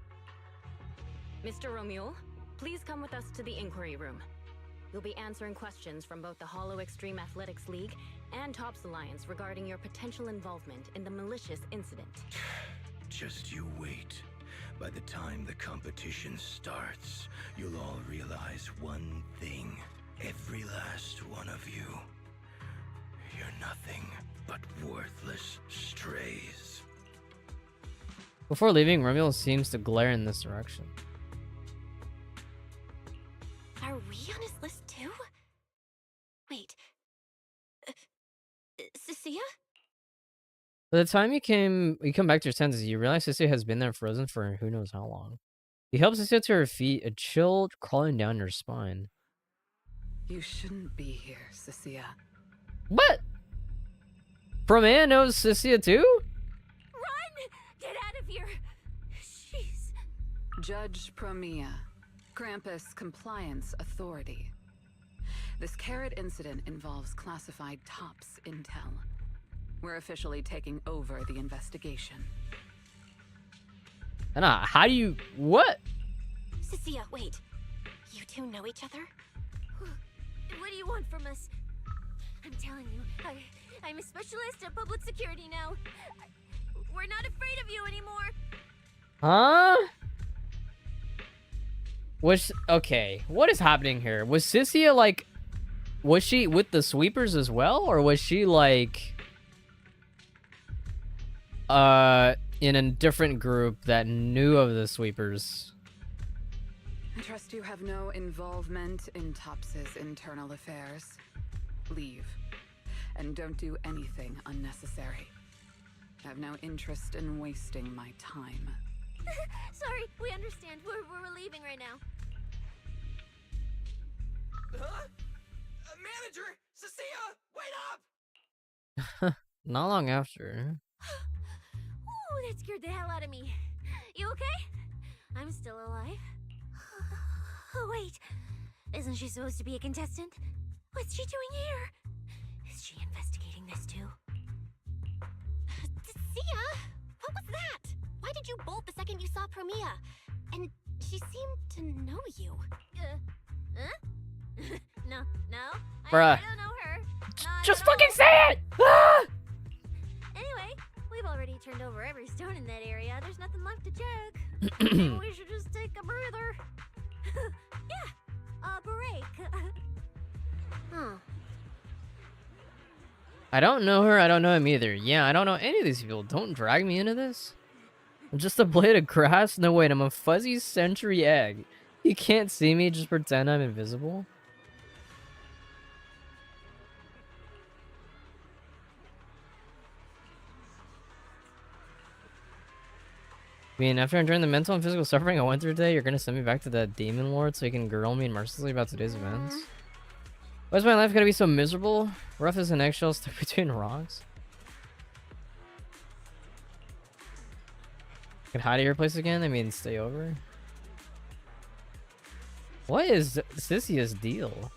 Mr. Romule, please come with us to the inquiry room. You'll be answering questions from both the Hollow Extreme Athletics League and TOPS Alliance regarding your potential involvement in the malicious incident. Just you wait. By the time the competition starts, you'll all realize one thing. Every last one of you. You're nothing but worthless strays. Before leaving, Romeo seems to glare in this direction. Are we on his list too? Wait. Sissia? By the time you come back to your senses, you realize Sissia has been there frozen for who knows how long. He helps Sissia to her feet, a chill crawling down your spine. You shouldn't be here, Sissia. What? Promea knows Sissia too? Run! Get out of here! Jeez. Judge Promea, Krampus Compliance Authority. This carrot incident involves classified TOPS intel. We're officially taking over the investigation. Anna, how do you... What? Sissia, wait. You two know each other? What do you want from us? I'm telling you, I'm a specialist at public security now. We're not afraid of you anymore. Huh? Okay, what is happening here? Was Sissia like... Was she with the sweepers as well? Or was she like... in a different group that knew of the sweepers. I trust you have no involvement in Tops's internal affairs. Leave. And don't do anything unnecessary. I have no interest in wasting my time. Sorry, we understand. We're leaving right now. Huh? Manager! Cecilia! Wait up! Not long after. Ooh, that scared the hell out of me. You okay? I'm still alive. Oh, wait. Isn't she supposed to be a contestant? What's she doing here? Is she investigating this too? Sia! What was that? Why did you bolt the second you saw Promia? And she seemed to know you. Huh? No. Bruh. I don't know her. No, I Just don't fucking know. say it! Ah! Anyway, we've already turned over every stone in that area. There's nothing left to check. Maybe we should just take a breather. Yeah, a break. Huh. I don't know her, I don't know him either. Yeah, I don't know any of these people. Don't drag me into this. I'm just a blade of grass? No, wait, I'm a fuzzy century egg. You can't see me, just pretend I'm invisible? I mean, after enduring the mental and physical suffering I went through today, you're gonna send me back to that demon lord so you can grill me mercilessly about today's events? Why is my life gonna be so miserable? Rough as an eggshell stuck between rocks? Can hide at your place again? I mean, stay over? What is Sisia's deal?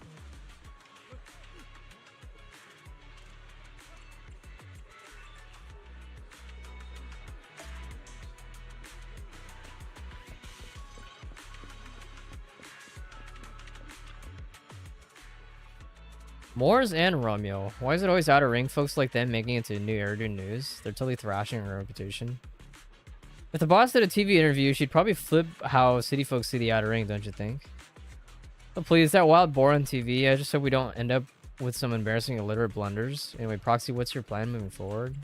Moors and Romeo. Why is it always out of ring folks like them making it to New Eridu news? They're totally thrashing her reputation. If the boss did a TV interview, she'd probably flip how city folks see the outer ring, don't you think? But please, that wild boar on TV, I just hope we don't end up with some embarrassing illiterate blunders. Anyway, Proxy, what's your plan moving forward?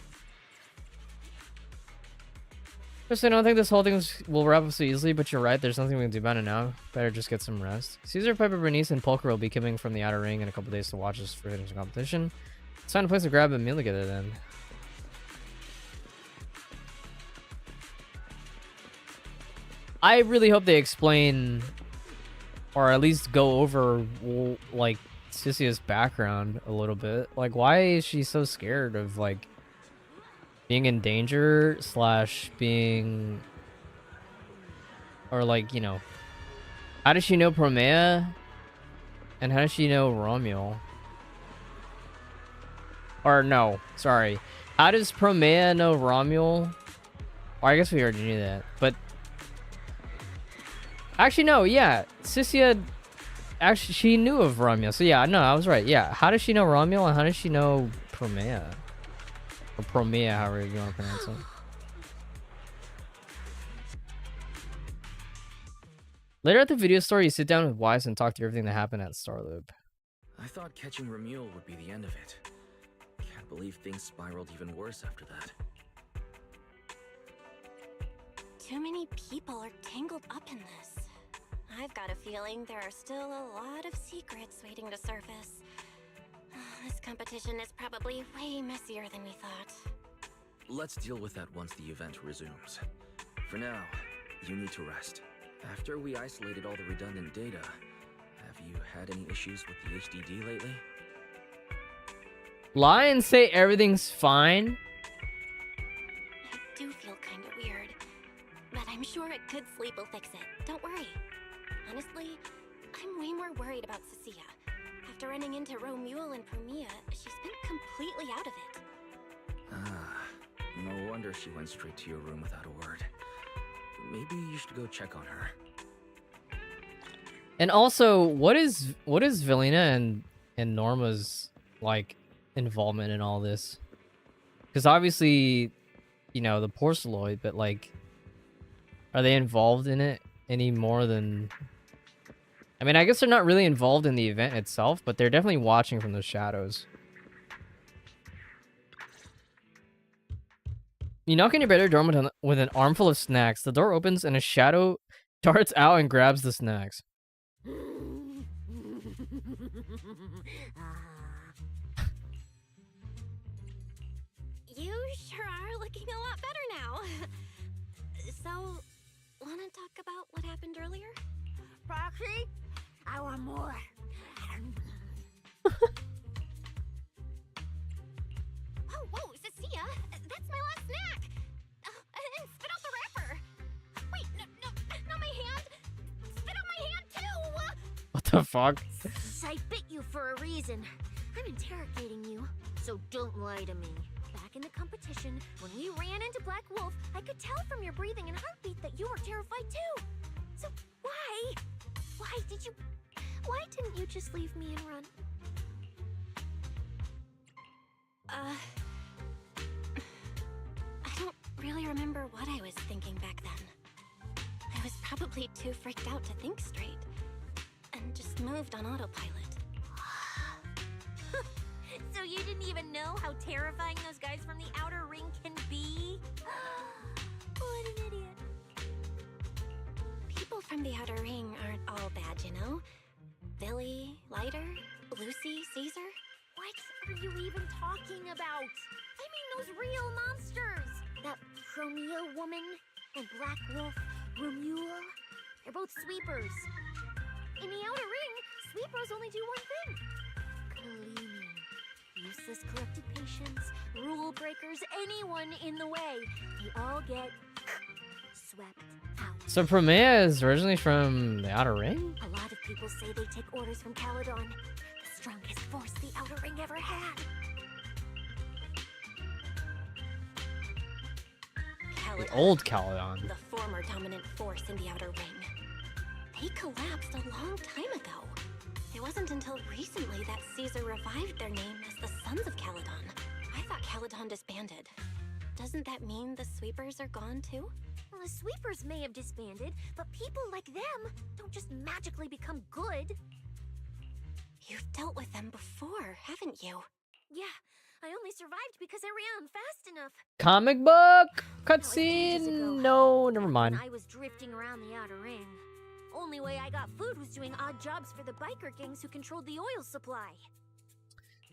First, I don't think this whole thing will wrap up so easily, but you're right, there's nothing we can do about it now. Better just get some rest. Caesar, Piper, Bernice, and Polker will be coming from the outer ring in a couple days to watch us for finishing competition. Let's find a place to grab a meal together then. I really hope they explain, or at least go over, like, Sisia's background a little bit. Like, why is she so scared of, like, being in danger / being, or like, you know, how does she know Promea and how does she know Romuald? Or no, sorry, how does Promea know Romuald? Or I guess we already knew that, but actually no, yeah, Sisia actually she knew of Romuald, so yeah, no, I was right. Yeah, how does she know Romuald and how does she know Promea? Or Promea, however you want to pronounce it. Later at the video store, you sit down with Wise and talk through everything that happened at Starloop. I thought catching Romuald would be the end of it. Can't believe things spiraled even worse after that. Too many people are tangled up in this. I've got a feeling there are still a lot of secrets waiting to surface. This competition is probably way messier than we thought. Let's deal with that once the event resumes. For now, you need to rest. After we isolated all the redundant data, have you had any issues with the HDD lately? Lie and say everything's fine? I do feel kind of weird, but I'm sure a good sleep will fix it. Don't worry. Honestly, I'm way more worried about Cecilia. After running into Romuald and Promea, she's been completely out of it. Ah, no wonder she went straight to your room without a word. Maybe you should go check on her. And also, what is Velina and Norma's, like, involvement in all this? Because obviously, you know, the Porceloid, but like, are they involved in it any more than? I mean, I guess they're not really involved in the event itself, but they're definitely watching from the shadows. You knock on your bedroom door with an armful of snacks. The door opens and a shadow darts out and grabs the snacks. You sure are looking a lot better now. So, wanna talk about what happened earlier? Proxy, I want more. Whoa, Cecilia, that's my last snack. And spit out the wrapper. Wait, no, not my hand. Spit out my hand too. What the fuck? I bit you for a reason. I'm interrogating you, so don't lie to me. Back in the competition, when we ran into Black Wolf, I could tell from your breathing and heartbeat that you were terrified too. So why didn't you just leave me and run? I don't really remember what I was thinking back then. I was probably too freaked out to think straight. And just moved on autopilot. So you didn't even know how terrifying those guys from the Outer Ring can be? What an idiot. People from the Outer Ring aren't all bad, you know? Billy, Lighter, Lucy, Caesar. What are you even talking about? I mean those real monsters! That Chromia woman and Black Wolf, Romule, they're both sweepers. In the Outer Ring, sweepers only do one thing. Cleaning. Useless corrupted patients, rule breakers, anyone in the way. They all get swept out. So Promea is originally from the Outer Ring? A lot of people say they take orders from Caledon, the strongest force the Outer Ring ever had. The old Caledon. The former dominant force in the Outer Ring. They collapsed a long time ago. It wasn't until recently that Caesar revived their name as the Sons of Caledon. I thought Caledon disbanded. Doesn't that mean the Sweepers are gone too? Well, the Sweepers may have disbanded, but people like them don't just magically become good. You've dealt with them before, haven't you? Yeah, I only survived because I ran fast enough. Comic book cutscene? No, never mind. When I was drifting around the Outer Ring. Only way I got food was doing odd jobs for the biker gangs who controlled the oil supply.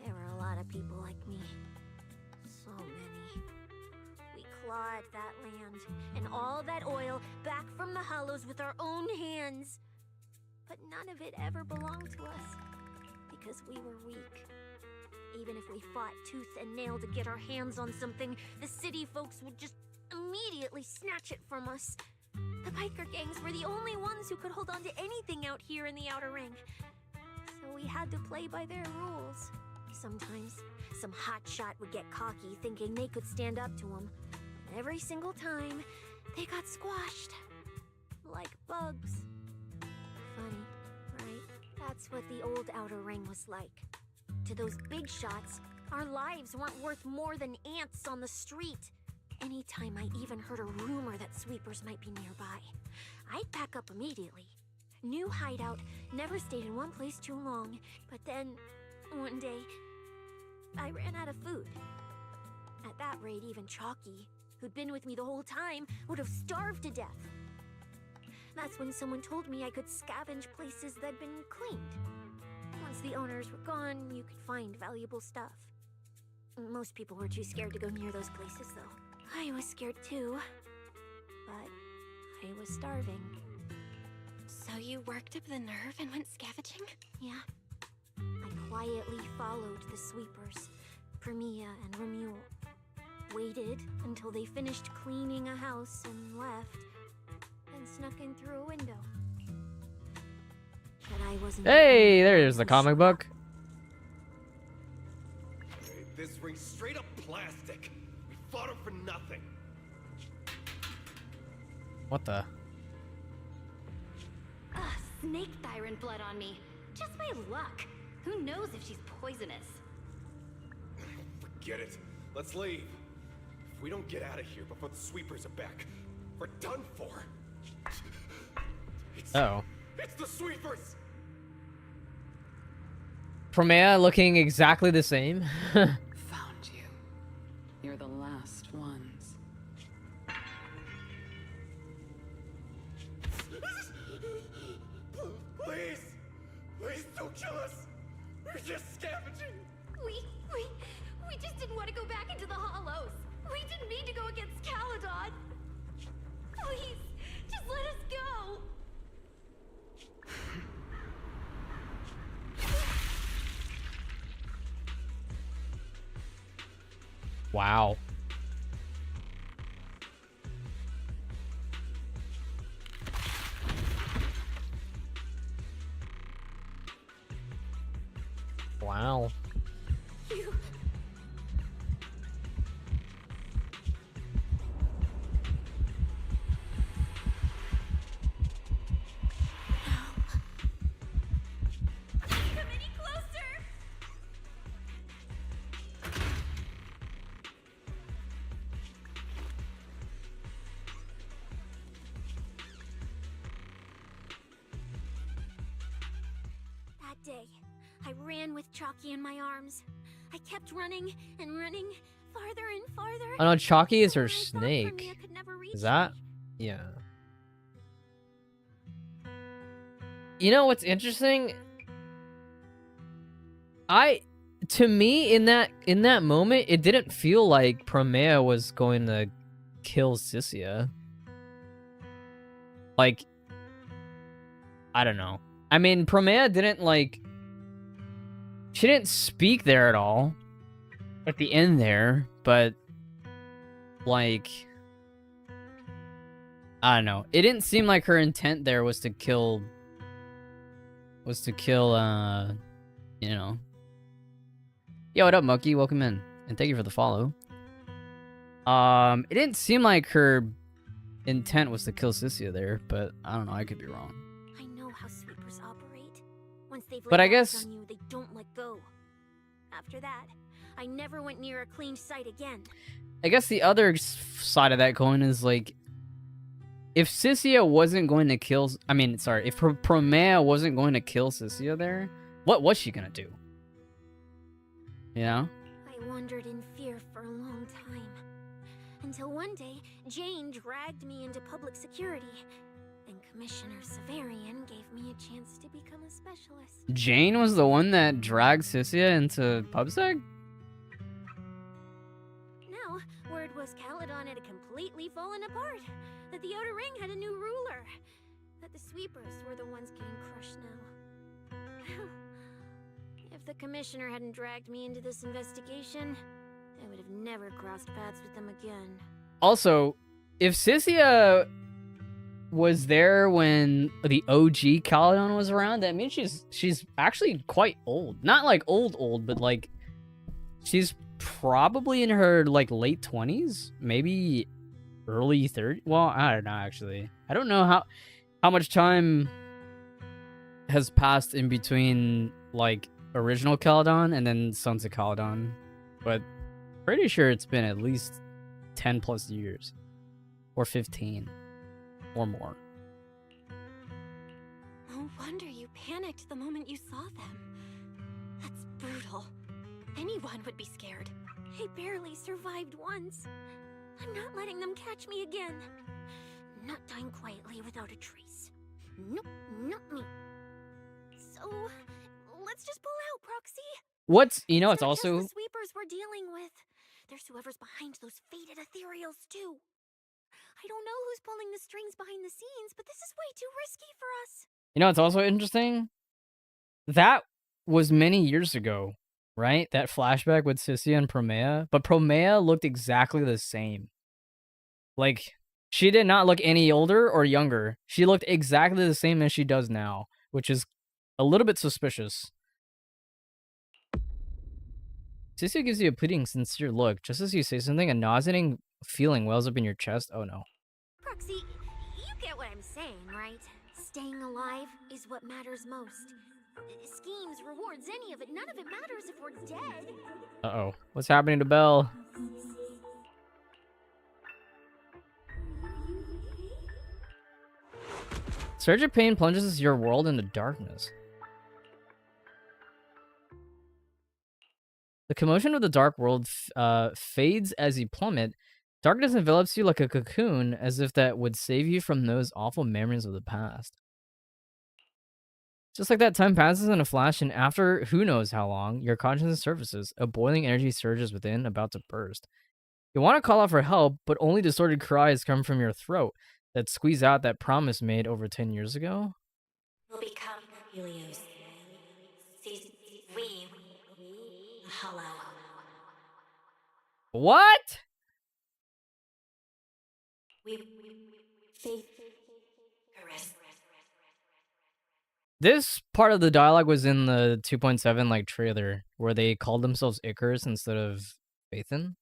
There were a lot of people like me. So many. We clawed that land and all that oil back from the hollows with our own hands. But none of it ever belonged to us because we were weak. Even if we fought tooth and nail to get our hands on something, the city folks would just immediately snatch it from us. The biker gangs were the only ones who could hold on to anything out here in the Outer Ring. So we had to play by their rules. Sometimes, some hotshot would get cocky thinking they could stand up to them. Every single time, they got squashed. Like bugs. Funny, right? That's what the old Outer Ring was like. To those big shots, our lives weren't worth more than ants on the street. Anytime I even heard a rumor that sweepers might be nearby, I'd pack up immediately. New hideout, never stayed in one place too long, but then, one day, I ran out of food. At that rate, even Chalky, who'd been with me the whole time, would have starved to death. That's when someone told me I could scavenge places that'd been cleaned. Once the owners were gone, you could find valuable stuff. Most people were too scared to go near those places, though. I was scared too, but I was starving. So you worked up the nerve and went scavenging? Yeah. I quietly followed the sweepers, Promea and Romule. Waited until they finished cleaning a house and left, then snuck in through a window. But I wasn't. Hey, there's the comic book. This ring's straight up plastic. We fought him for nothing. What the? Snake tyrant blood on me. Just my luck. Who knows if she's poisonous? Forget it. Let's leave. If we don't get out of here before the sweepers are back, we're done for. It's the sweepers. Promea looking exactly the same. Found you. You're the last ones. We're just scavenging. We just didn't want to go back into the hollows. We didn't mean to go against Caledon. Please, just let us go. Wow. Wow. You... Come any closer! That day, I ran with Chalky in my arms. I kept running and running, farther and farther. Oh no, Chalky is her I thought snake. Crimea could never reach Is that? Yeah. You know what's interesting? To me, in that moment, it didn't feel like Promea was going to kill Sissia. Like, I don't know. I mean, Promea didn't, like... She didn't speak there at all. At the end there, but... Like... I don't know. It didn't seem like her intent there was to kill... you know... Yo, what up, Monkey? Welcome in. And thank you for the follow. It didn't seem like her intent was to kill Sissia there, but I don't know, I could be wrong. I know how sweepers operate. Once they've But I laid eyes guess- on you, they don't let go. After that, I never went near a clean sight again. I guess the other side of that coin is, like, if Sissia wasn't going to kill... I mean, sorry, if Promea wasn't going to kill Sissia there, what was she gonna do? You know? I wandered in fear for a long time. Until one day, Jane dragged me into public security. And Commissioner Severian gave me a chance to become a specialist. Jane was the one that dragged Sissia into PubSec? Now, word was Caledon had completely fallen apart. That the Outer Ring had a new ruler. That the sweepers were the ones getting crushed now. If the Commissioner hadn't dragged me into this investigation, I would have never crossed paths with them again. Also, if Sissia was there when the OG Caledon was around, that means she's actually quite old. Not like old, but like she's probably in her like late 20s, maybe early 30s. Well, I don't know actually. I don't know how much time has passed in between like original Caledon and then Sons of Caledon, but pretty sure it's been at least 10 plus years or 15 or more. No wonder you panicked the moment you saw them. That's brutal. Anyone would be scared. I barely survived once. I'm not letting them catch me again. Not dying quietly without a trace. Nope, not me. So, let's just pull out, Proxy. What's, you know, it's not just also... the sweepers we're dealing with. There's whoever's behind those faded ethereals, too. I don't know who's pulling the strings behind the scenes, but this is way too risky for us. You know, it's also interesting. That was many years ago, right? That flashback with Sissia and Promea. But Promea looked exactly the same. Like, she did not look any older or younger. She looked exactly the same as she does now, which is a little bit suspicious. Sissia gives you a pleading, sincere look. Just as you say something, a nauseating feeling wells up in your chest. Oh no. Proxy, you get what I'm saying, right? Staying alive is what matters most. Schemes, rewards, any of it, none of it matters if we're dead. Uh-oh. What's happening to Belle? Surge of pain plunges your world into darkness. The commotion of the dark world fades as you plummet. Darkness envelops you like a cocoon, as if that would save you from those awful memories of the past. Just like that, time passes in a flash, and after who knows how long, your consciousness surfaces. A boiling energy surges within, about to burst. You want to call out for help, but only distorted cries come from your throat that squeeze out that promise made over 10 years ago. Will become Helios. We. Hello. What? We. Faith. Caress. This part of the dialogue was in the 2.7 like trailer where they called themselves Icarus instead of Phaethon.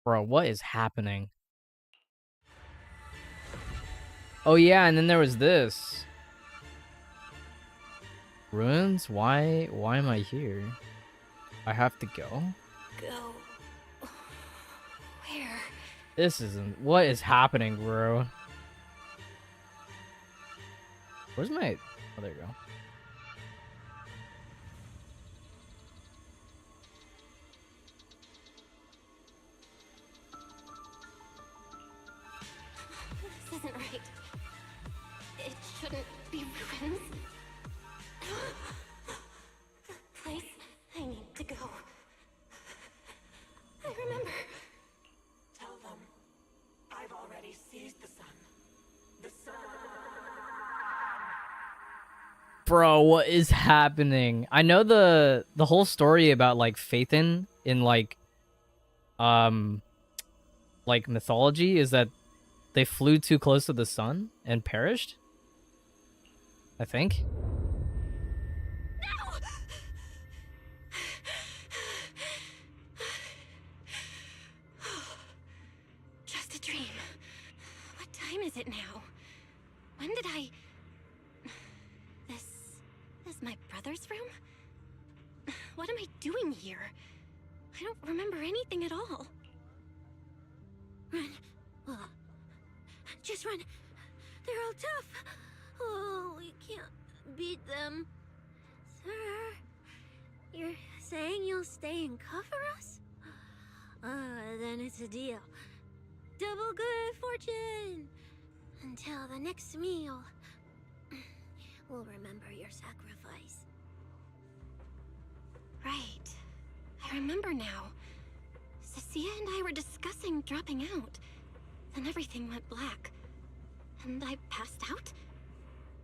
Bro, what is happening? Oh yeah, and then there was this. Ruins? Why am I here? I have to go? Go. Where? This isn't... What is happening, bro? Where's my... Oh, there you go. This isn't right. It shouldn't be ruins. The place I need to go. I remember. Tell them I've already seized the sun. The sun. Bro, what is happening? I know the whole story about like Phaethon in like mythology is that they flew too close to the sun and perished. I think. Just a dream. What time is it now? When did I... This is my brother's room? What am I doing here? I don't remember anything at all. Run. Just run. They're all tough. Oh, we can't beat them. Sir, you're saying you'll stay and cover us? Then it's a deal. Double good fortune! Until the next meal. We'll remember your sacrifice. Right. I remember now. Cecilia and I were discussing dropping out. Then everything went black. And I passed out?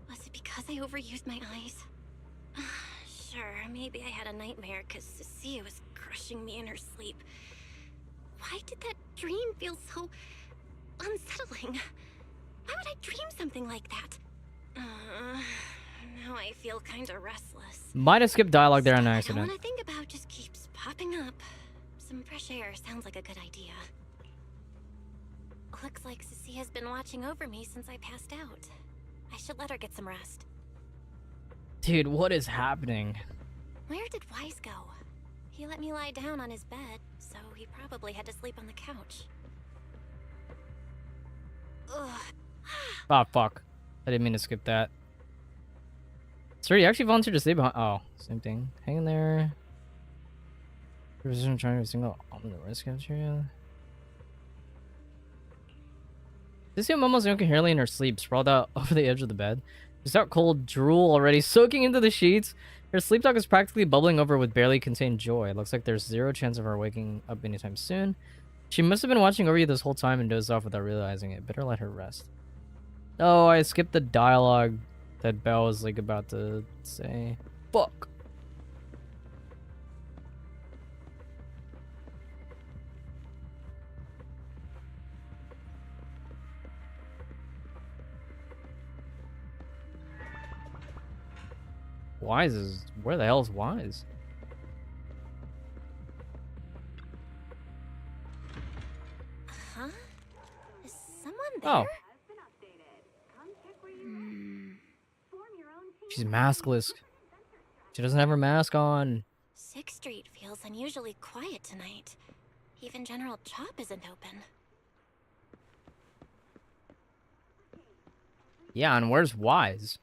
Was it because I overused my eyes? Sure, maybe I had a nightmare because Cecilia was crushing me in her sleep. Why did that dream feel so unsettling? Why would I dream something like that? Now I feel kinda restless. Might have skipped dialogue there on I accident. want to think about just keeps popping up. Some fresh air sounds like a good idea. Looks like Cecilia's been watching over me since I passed out. I should let her get some rest. Dude, what is happening? Where did Wise go? He let me lie down on his bed, so he probably had to sleep on the couch. Ugh. Oh, fuck. I didn't mean to skip that. Sir, you actually volunteered to stay behind. Oh, same thing. Hang in there. Position trying to single on the risk cafeteria. This young almost incoherently in her sleep, sprawled out over the edge of the bed. She's out cold, drool already soaking into the sheets. Her sleep talk is practically bubbling over with barely contained joy. It looks like there's zero chance of her waking up anytime soon. She must have been watching over you this whole time and dozed off without realizing it. Better let her rest. Oh, I skipped the dialogue that Belle was like about to say. Fuck. Wise is... Where the hell is Wise? Huh? Is someone there? Oh. She's maskless. She doesn't have her mask on. 6th Street feels unusually quiet tonight. Even General Chop isn't open. Yeah, and where's Wise?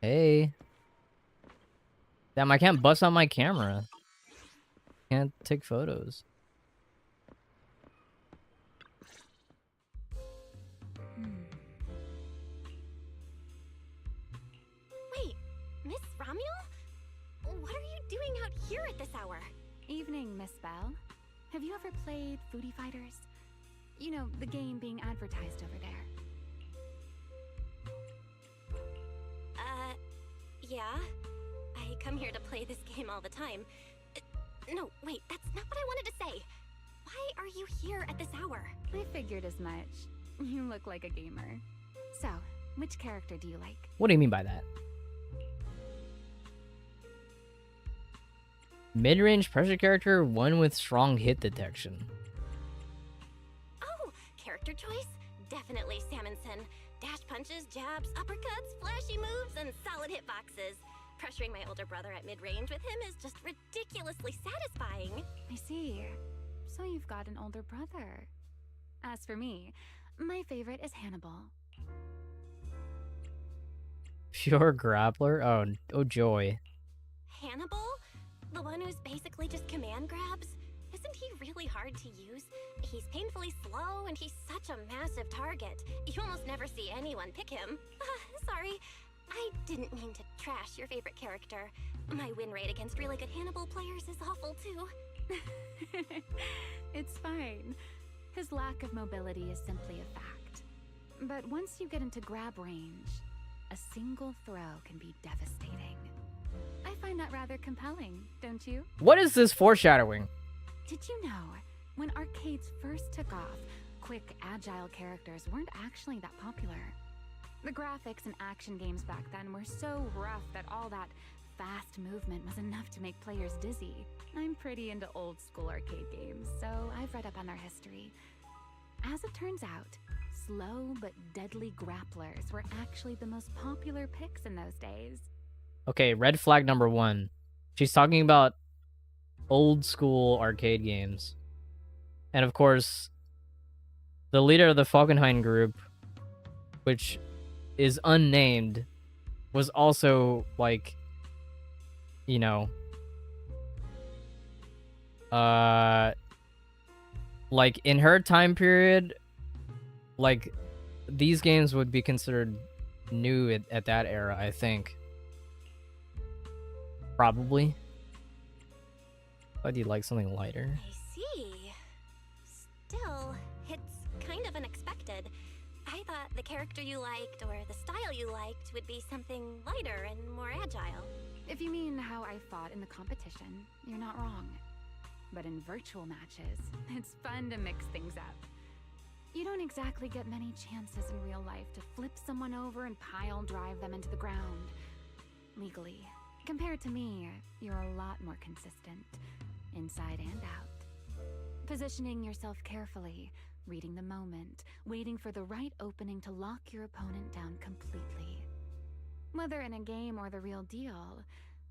Hey. Damn, I can't bust out my camera. Can't take photos. here at this hour? Evening, Miss Bell. Have you ever played Foodie Fighters? You know, the game being advertised over there. Yeah. I come here to play this game all the time. No, wait, that's not what I wanted to say. Why are you here at this hour? I figured as much. You look like a gamer. So, which character do you like? What do you mean by that? Mid-range pressure character, one with strong hit detection. Oh, character choice? Definitely Salmonson. Dash punches, jabs, uppercuts, flashy moves, and solid hitboxes. Pressuring my older brother at mid-range with him is just ridiculously satisfying. I see. So you've got an older brother. As for me, my favorite is Hannibal. Pure grappler? Oh joy. Hannibal? The one who's basically just command grabs? Isn't he really hard to use? He's painfully slow, and he's such a massive target. You almost never see anyone pick him. Sorry. I didn't mean to trash your favorite character. My win rate against really good Hannibal players is awful, too. It's fine. His lack of mobility is simply a fact. But once you get into grab range, a single throw can be devastating. I find that rather compelling, don't you? What is this foreshadowing? Did you know, when arcades first took off, quick, agile characters weren't actually that popular? The graphics in action games back then were so rough that all that fast movement was enough to make players dizzy. I'm pretty into old school arcade games, so I've read up on their history. As it turns out, slow but deadly grapplers were actually the most popular picks in those days. Okay, red flag number 1. She's talking about old school arcade games. And of course, the leader of the Falkenhayn group, which is unnamed, was also like, you know, like in her time period, like these games would be considered new at that era, I think. Probably. Why do you like something lighter? I see. Still, it's kind of unexpected. I thought the character you liked or the style you liked would be something lighter and more agile. If you mean how I fought in the competition, you're not wrong. But in virtual matches, it's fun to mix things up. You don't exactly get many chances in real life to flip someone over and pile drive them into the ground. Legally. Compared to me, you're a lot more consistent, inside and out. Positioning yourself carefully, reading the moment, waiting for the right opening to lock your opponent down completely. Whether in a game or the real deal,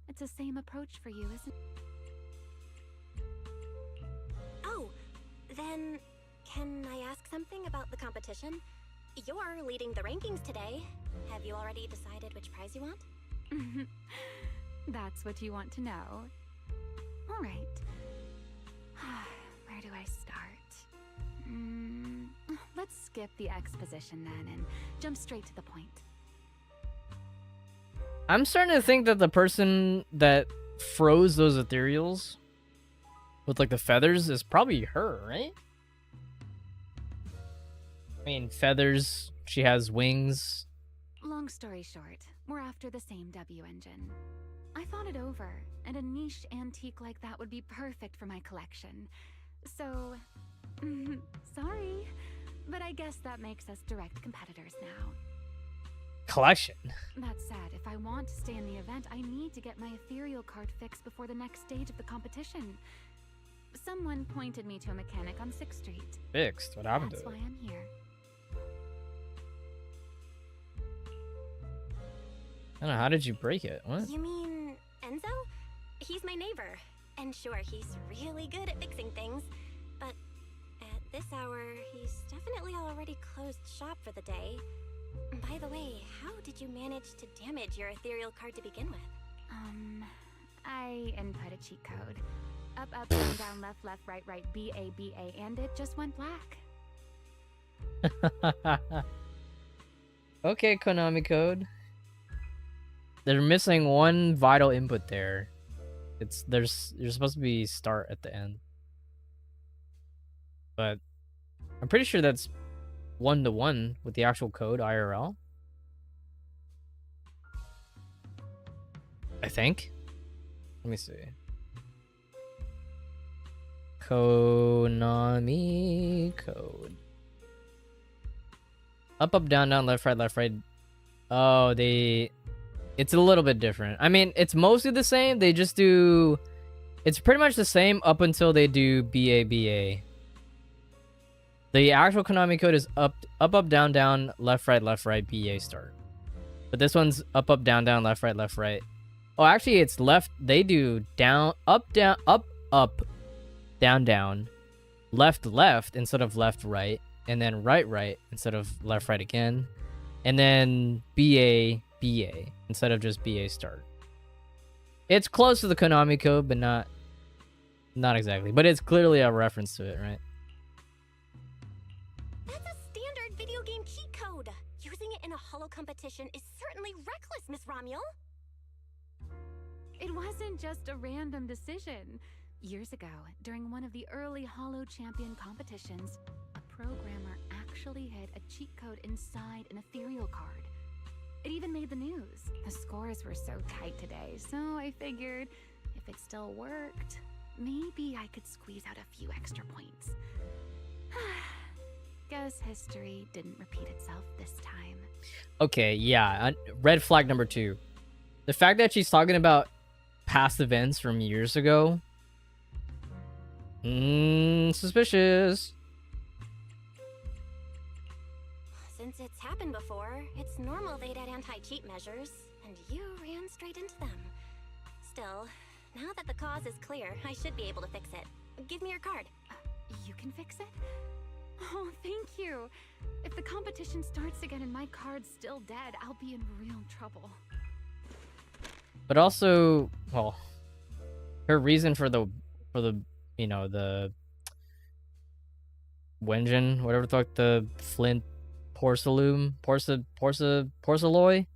it's the same approach for you, isn't it? Oh, then can I ask something about the competition? You're leading the rankings today. Have you already decided which prize you want? That's what you want to know. All right. Where do I start? Let's skip the exposition then and jump straight to the point. I'm starting to think that the person that froze those ethereals with like the feathers is probably her, right? I mean, feathers, she has wings. Long story short, we're after the same W engine. I thought it over, and a niche antique like that would be perfect for my collection. So, sorry, but I guess that makes us direct competitors now. Collection. That said, if I want to stay in the event, I need to get my ethereal card fixed before the next stage of the competition. Someone pointed me to a mechanic on 6th Street. Fixed? What happened to it? That's why I'm here. I don't know, how did you break it? What? You mean Enzo? He's my neighbor. And sure, he's really good at fixing things. But at this hour, he's definitely already closed shop for the day. By the way, how did you manage to damage your ethereal card to begin with? I input a cheat code. Up, up, down, down, left, left, right, right, B-A, B-A, and it just went black. Okay, Konami code. They're missing one vital input there. You're supposed to be start at the end. But I'm pretty sure that's 1-to-1 with the actual code IRL. I think. Let me see. Konami code. Up, up, down, down, left, right, left, right. Oh, it's a little bit different. I mean, it's mostly the same. They just do... It's pretty much the same up until they do BA, BA. The actual Konami code is up, up, up, down, down, left, right, BA start. But this one's up, up, down, down, left, right. Oh, actually, it's left. They do down, up, down, down, left, instead of left, right, and then right, instead of left, right again, and then BA, instead of just BA start. It's close to the Konami code, but not exactly. But it's clearly a reference to it, right? That's a standard video game cheat code. Using it in a holo competition is certainly reckless, Miss Romuel. It wasn't just a random decision. Years ago, during one of the early Holo Champion competitions, a programmer actually hid a cheat code inside an ethereal card. It even made the news. The scores were so tight today, so I figured if it still worked, maybe I could squeeze out a few extra points. Guess history didn't repeat itself this time. Okay, yeah. Red flag number 2. The fact that she's talking about past events from years ago. Suspicious. Since it's happened before, it's normal they'd add anti-cheat measures, and you ran straight into them. Still, now that the cause is clear, I should be able to fix it. Give me your card. You can fix it? Oh, thank you. If the competition starts again and my card's still dead, I'll be in real trouble. But also, well, her reason for the you know, the Wenjin, whatever the fuck, the Flint porcelain porcelloi,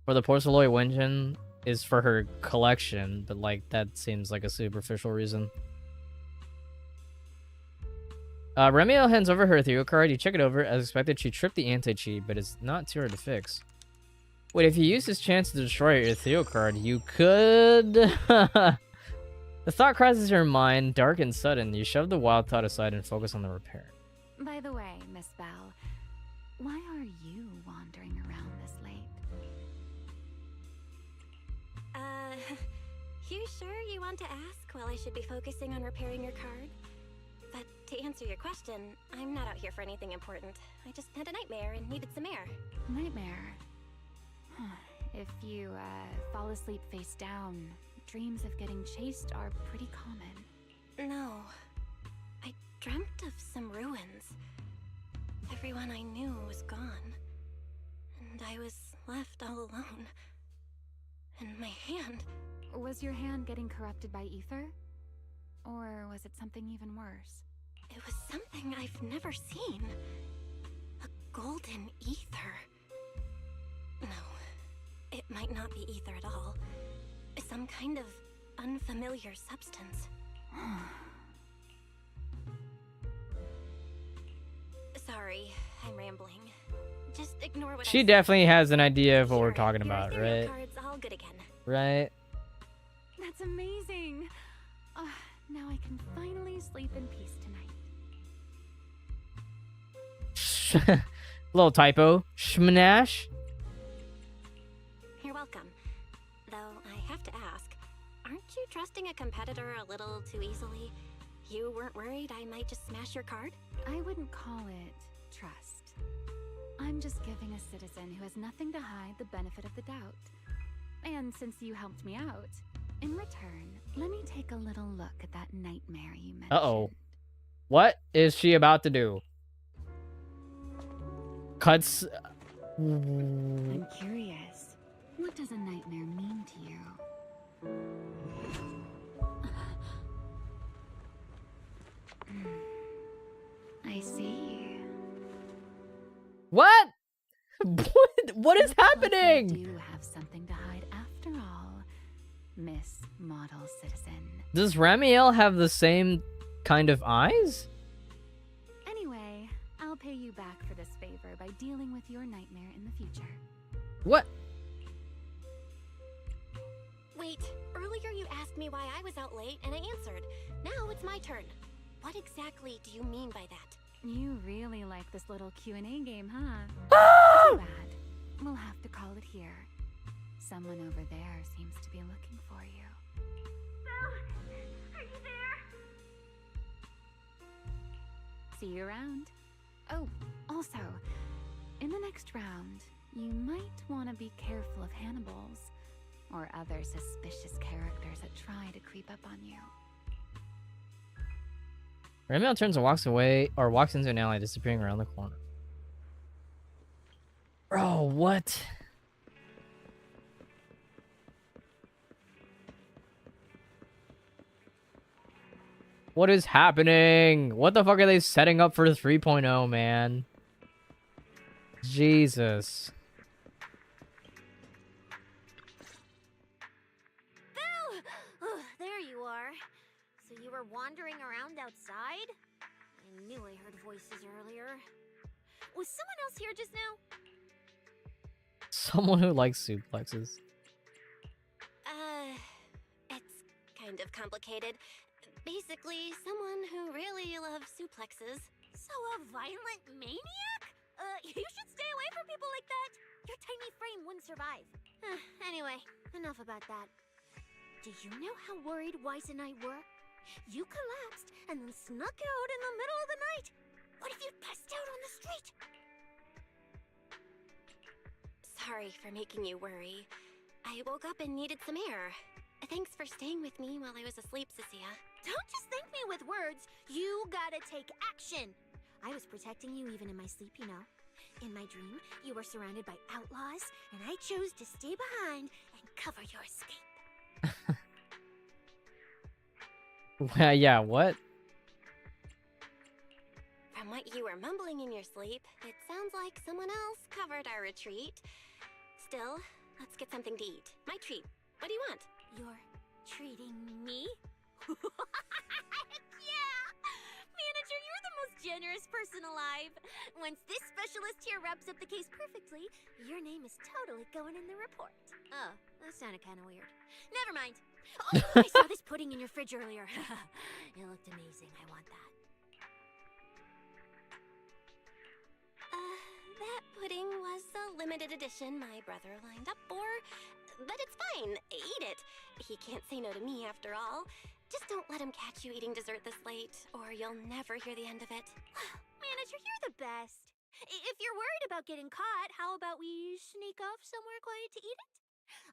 or the porcelloi Wenjin is for her collection, but like that seems like a superficial reason. Remiel hands over her ethereal card. You check it over. As expected, she tripped the anti-cheat, but it's not too hard to fix. Wait, if you use this chance to destroy your ethereal card, you could... The thought crosses your mind, dark and sudden. You shove the wild thought aside and focus on the repair. By the way, Miss Bell, why are you wandering around this late? You sure you want to ask while I should be focusing on repairing your card? But to answer your question, I'm not out here for anything important. I just had a nightmare and needed some air. Nightmare? If you, fall asleep face down, dreams of getting chased are pretty common. No. I dreamt of some ruins. Everyone I knew was gone. And I was left all alone. And my hand... Was your hand getting corrupted by ether? Or was it something even worse? It was something I've never seen. A golden ether. No, it might not be ether at all. Some kind of unfamiliar substance. Sorry, I'm rambling. Just ignore what She definitely has an idea of what we're talking your about, ethereal right? card's all good again. Right? That's amazing! Now I can finally sleep in peace tonight. Little typo. Shmanash? You're welcome. Though I have to ask, aren't you trusting a competitor a little too easily? You weren't worried I might just smash your card? I wouldn't call it trust. I'm just giving a citizen who has nothing to hide the benefit of the doubt. And since you helped me out, in return, let me take a little look at that nightmare you mentioned. Uh-oh. What is she about to do? Cuts... I'm curious. What does a nightmare mean to you? I see. What? What is happening? You do have something to hide after all. Miss Model Citizen. Does Ramiel have the same kind of eyes? Anyway, I'll pay you back for this favor by dealing with your nightmare in the future. What? Wait, earlier you asked me why I was out late, and I answered. Now it's my turn. What exactly do you mean by that? You really like this little Q&A game, huh? Too bad. We'll have to call it here. Someone over there seems to be looking for you. Belle, are you there? See you around. Oh, also, in the next round, you might want to be careful of Hannibals or other suspicious characters that try to creep up on you. Ramiel turns and walks away, or walks into an alley, disappearing around the corner. Bro, what? What is happening? What the fuck are they setting up for 3.0, man? Jesus. Belle! Oh, there you are. So you were wandering around outside? I knew I heard voices earlier. Was someone else here just now? Someone who likes suplexes. It's kind of complicated. Basically, someone who really loves suplexes. So a violent maniac? You should stay away from people like that. Your tiny frame wouldn't survive. Anyway, enough about that. Do you know how worried Weiss and I were? You collapsed and then snuck out in the middle of the night. What if you passed out on the street? Sorry for making you worry. I woke up and needed some air. Thanks for staying with me while I was asleep, Cecilia. Don't just thank me with words. You gotta take action. I was protecting you even in my sleep, you know. In my dream, you were surrounded by outlaws, and I chose to stay behind and cover your escape. Yeah, what? From what you were mumbling in your sleep, it sounds like someone else covered our retreat. Still, let's get something to eat. My treat. What do you want? You're treating me? Yeah! Manager, you're the most generous person alive. Once this specialist here wraps up the case perfectly, your name is totally going in the report. Oh, that sounded kind of weird. Never mind. Oh, I saw this pudding in your fridge earlier. It looked amazing. I want that. That pudding was a limited edition my brother lined up for. But it's fine. Eat it. He can't say no to me after all. Just don't let him catch you eating dessert this late, or you'll never hear the end of it. Manager, you're the best. If you're worried about getting caught, how about we sneak off somewhere quiet to eat it?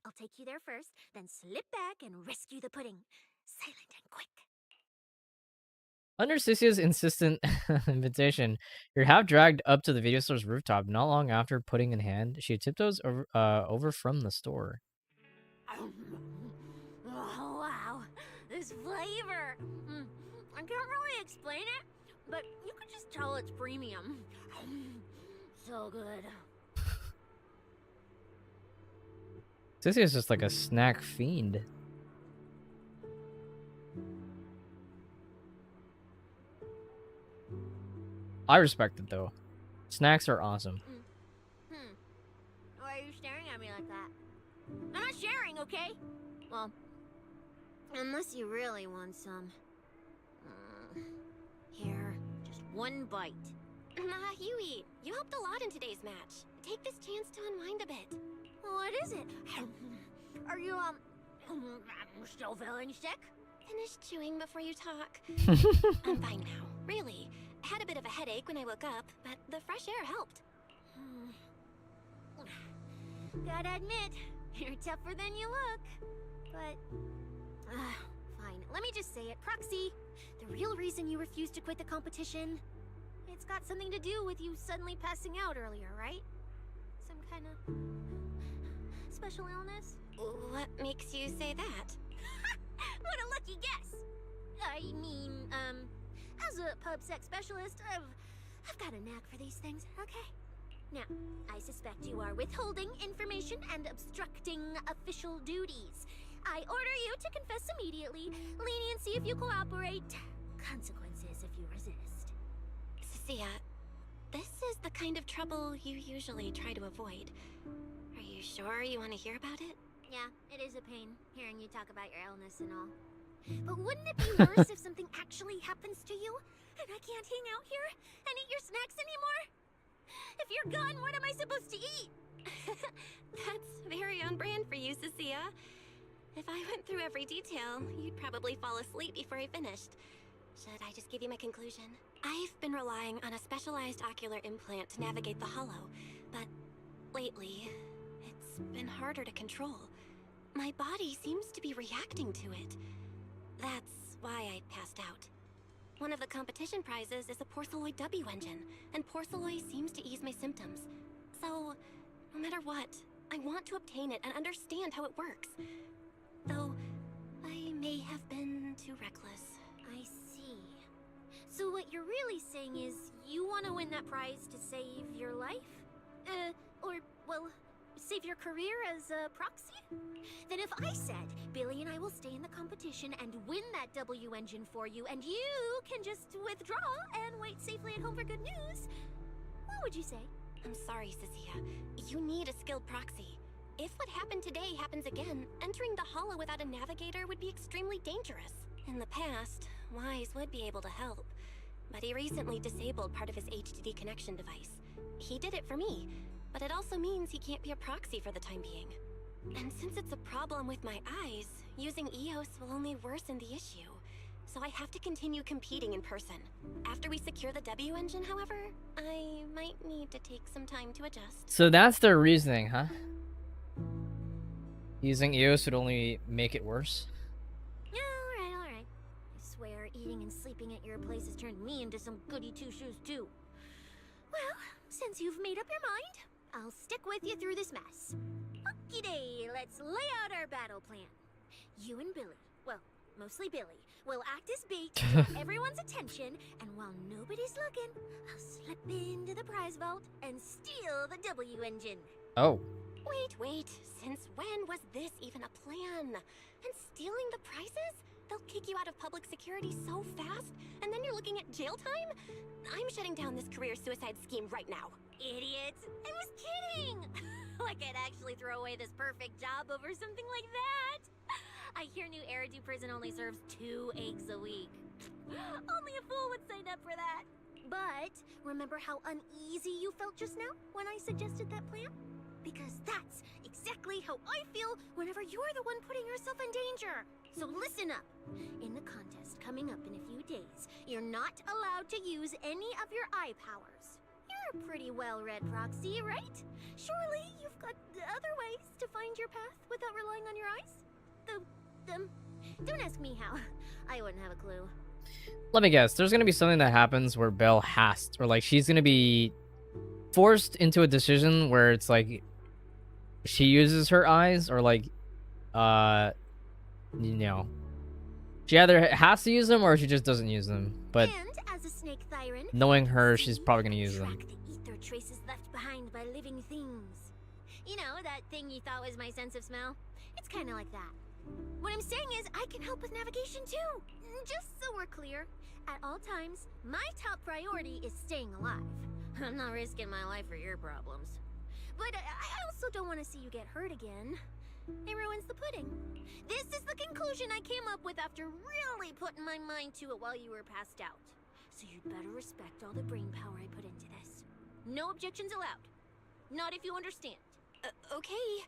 I'll take you there first, then slip back and rescue the pudding. Silent and quick. Under Cicia's insistent invitation, you're half dragged up to the video store's rooftop. Not long after, pudding in hand, she tiptoes over from the store. Oh, wow. This flavor. I can't really explain it, but you can just tell it's premium. So good. Cicia's just like a snack fiend. I respect it though. Snacks are awesome. Why are you staring at me like that? I'm not sharing, okay? Well, unless you really want some. Here, just one bite. Nah, you eat. You helped a lot in today's match. Take this chance to unwind a bit. What is it? Are you, still feeling sick? Finish chewing before you talk. I'm fine now, really. I had a bit of a headache when I woke up, but the fresh air helped. Gotta admit, you're tougher than you look. But, fine. Let me just say it. Proxy, the real reason you refused to quit the competition, it's got something to do with you suddenly passing out earlier, right? Some kind of special illness? What makes you say that? What a lucky guess! I mean, as a pub sex specialist, I've got a knack for these things, okay? Now, I suspect you are withholding information and obstructing official duties. I order you to confess immediately. Leniency if you cooperate. Consequences if you resist. Cecilia, this is the kind of trouble you usually try to avoid. Are you sure you want to hear about it? Yeah, it is a pain, hearing you talk about your illness and all. But wouldn't it be worse if something actually happens to you? And I can't hang out here and eat your snacks anymore? If you're gone, what am I supposed to eat? That's very on brand for you, Cecilia. If I went through every detail, you'd probably fall asleep before I finished. Should I just give you my conclusion? I've been relying on a specialized ocular implant to navigate the hollow, but lately, it's been harder to control. My body seems to be reacting to it. That's why I passed out. One of the competition prizes is a Porceloid W engine, and Porceloid seems to ease my symptoms. So, no matter what, I want to obtain it and understand how it works. Though, I may have been too reckless. I see. So what you're really saying is you want to win that prize to save your life? Well, save your career as a proxy? Then if I said, Billy and I will stay in the competition and win that W engine for you, and you can just withdraw and wait safely at home for good news, what would you say? I'm sorry, Cecilia. You need a skilled proxy. If what happened today happens again, entering the hollow without a navigator would be extremely dangerous. In the past, Wise would be able to help, but he recently disabled part of his HDD connection device. He did it for me, but it also means he can't be a proxy for the time being. And since it's a problem with my eyes, using EOS will only worsen the issue. So I have to continue competing in person. After we secure the W engine, however, I might need to take some time to adjust. So that's their reasoning, huh? Using EOS would only make it worse? Alright. I swear, eating and sleeping at your place has turned me into some goody two-shoes too. Well, since you've made up your mind, I'll stick with you through this mess. Okie day, let's lay out our battle plan. You and Billy, well, mostly Billy, will act as bait to get everyone's attention, and while nobody's looking, I'll slip into the prize vault and steal the W engine. Oh. Wait, since when was this even a plan? And stealing the prizes? They'll kick you out of public security so fast, and then you're looking at jail time? I'm shutting down this career suicide scheme right now. Idiot! I was kidding! Like I'd actually throw away this perfect job over something like that! I hear New Eridu Prison only serves 2 eggs a week. Only a fool would sign up for that! But, remember how uneasy you felt just now when I suggested that plan? Because that's exactly how I feel whenever you're the one putting yourself in danger. So listen up. In the contest coming up in a few days, you're not allowed to use any of your eye powers. You're a pretty well-read proxy, right? Surely you've got other ways to find your path without relying on your eyes? Don't ask me how. I wouldn't have a clue. Let me guess. There's gonna be something that happens where Belle has to, or like she's gonna be forced into a decision where it's like she uses her eyes, or like you know, she either has to use them or she just doesn't use them. But and as a snake Thyran, knowing her, she's probably gonna use them. the ether traces left behind by living things. You know, that thing you thought was my sense of smell? It's kind of like that. What I'm saying is I can help with navigation too. Just so we're clear, at all times, my top priority is staying alive. I'm not risking my life for your problems. But I also don't want to see you get hurt again. It ruins the pudding. This is the conclusion I came up with after really putting my mind to it while you were passed out. So you'd better respect all the brain power I put into this. No objections allowed. Not if you understand. Okay.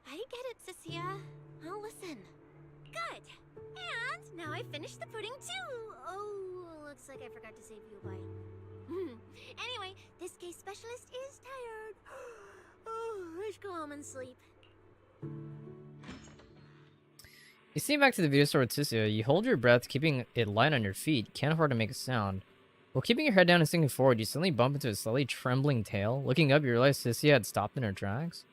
I get it, Cecilia. I'll listen. Good. And now I finished the pudding too. Oh, looks like I forgot to save you a bite. Anyway, this case specialist is tired. Oh, let's go home and sleep. You see back to the video store with Cecilia. You hold your breath, keeping it light on your feet. Can't afford to make a sound. While keeping your head down and sinking forward, you suddenly bump into a slightly trembling tail. Looking up, you realize Cecilia had stopped in her tracks.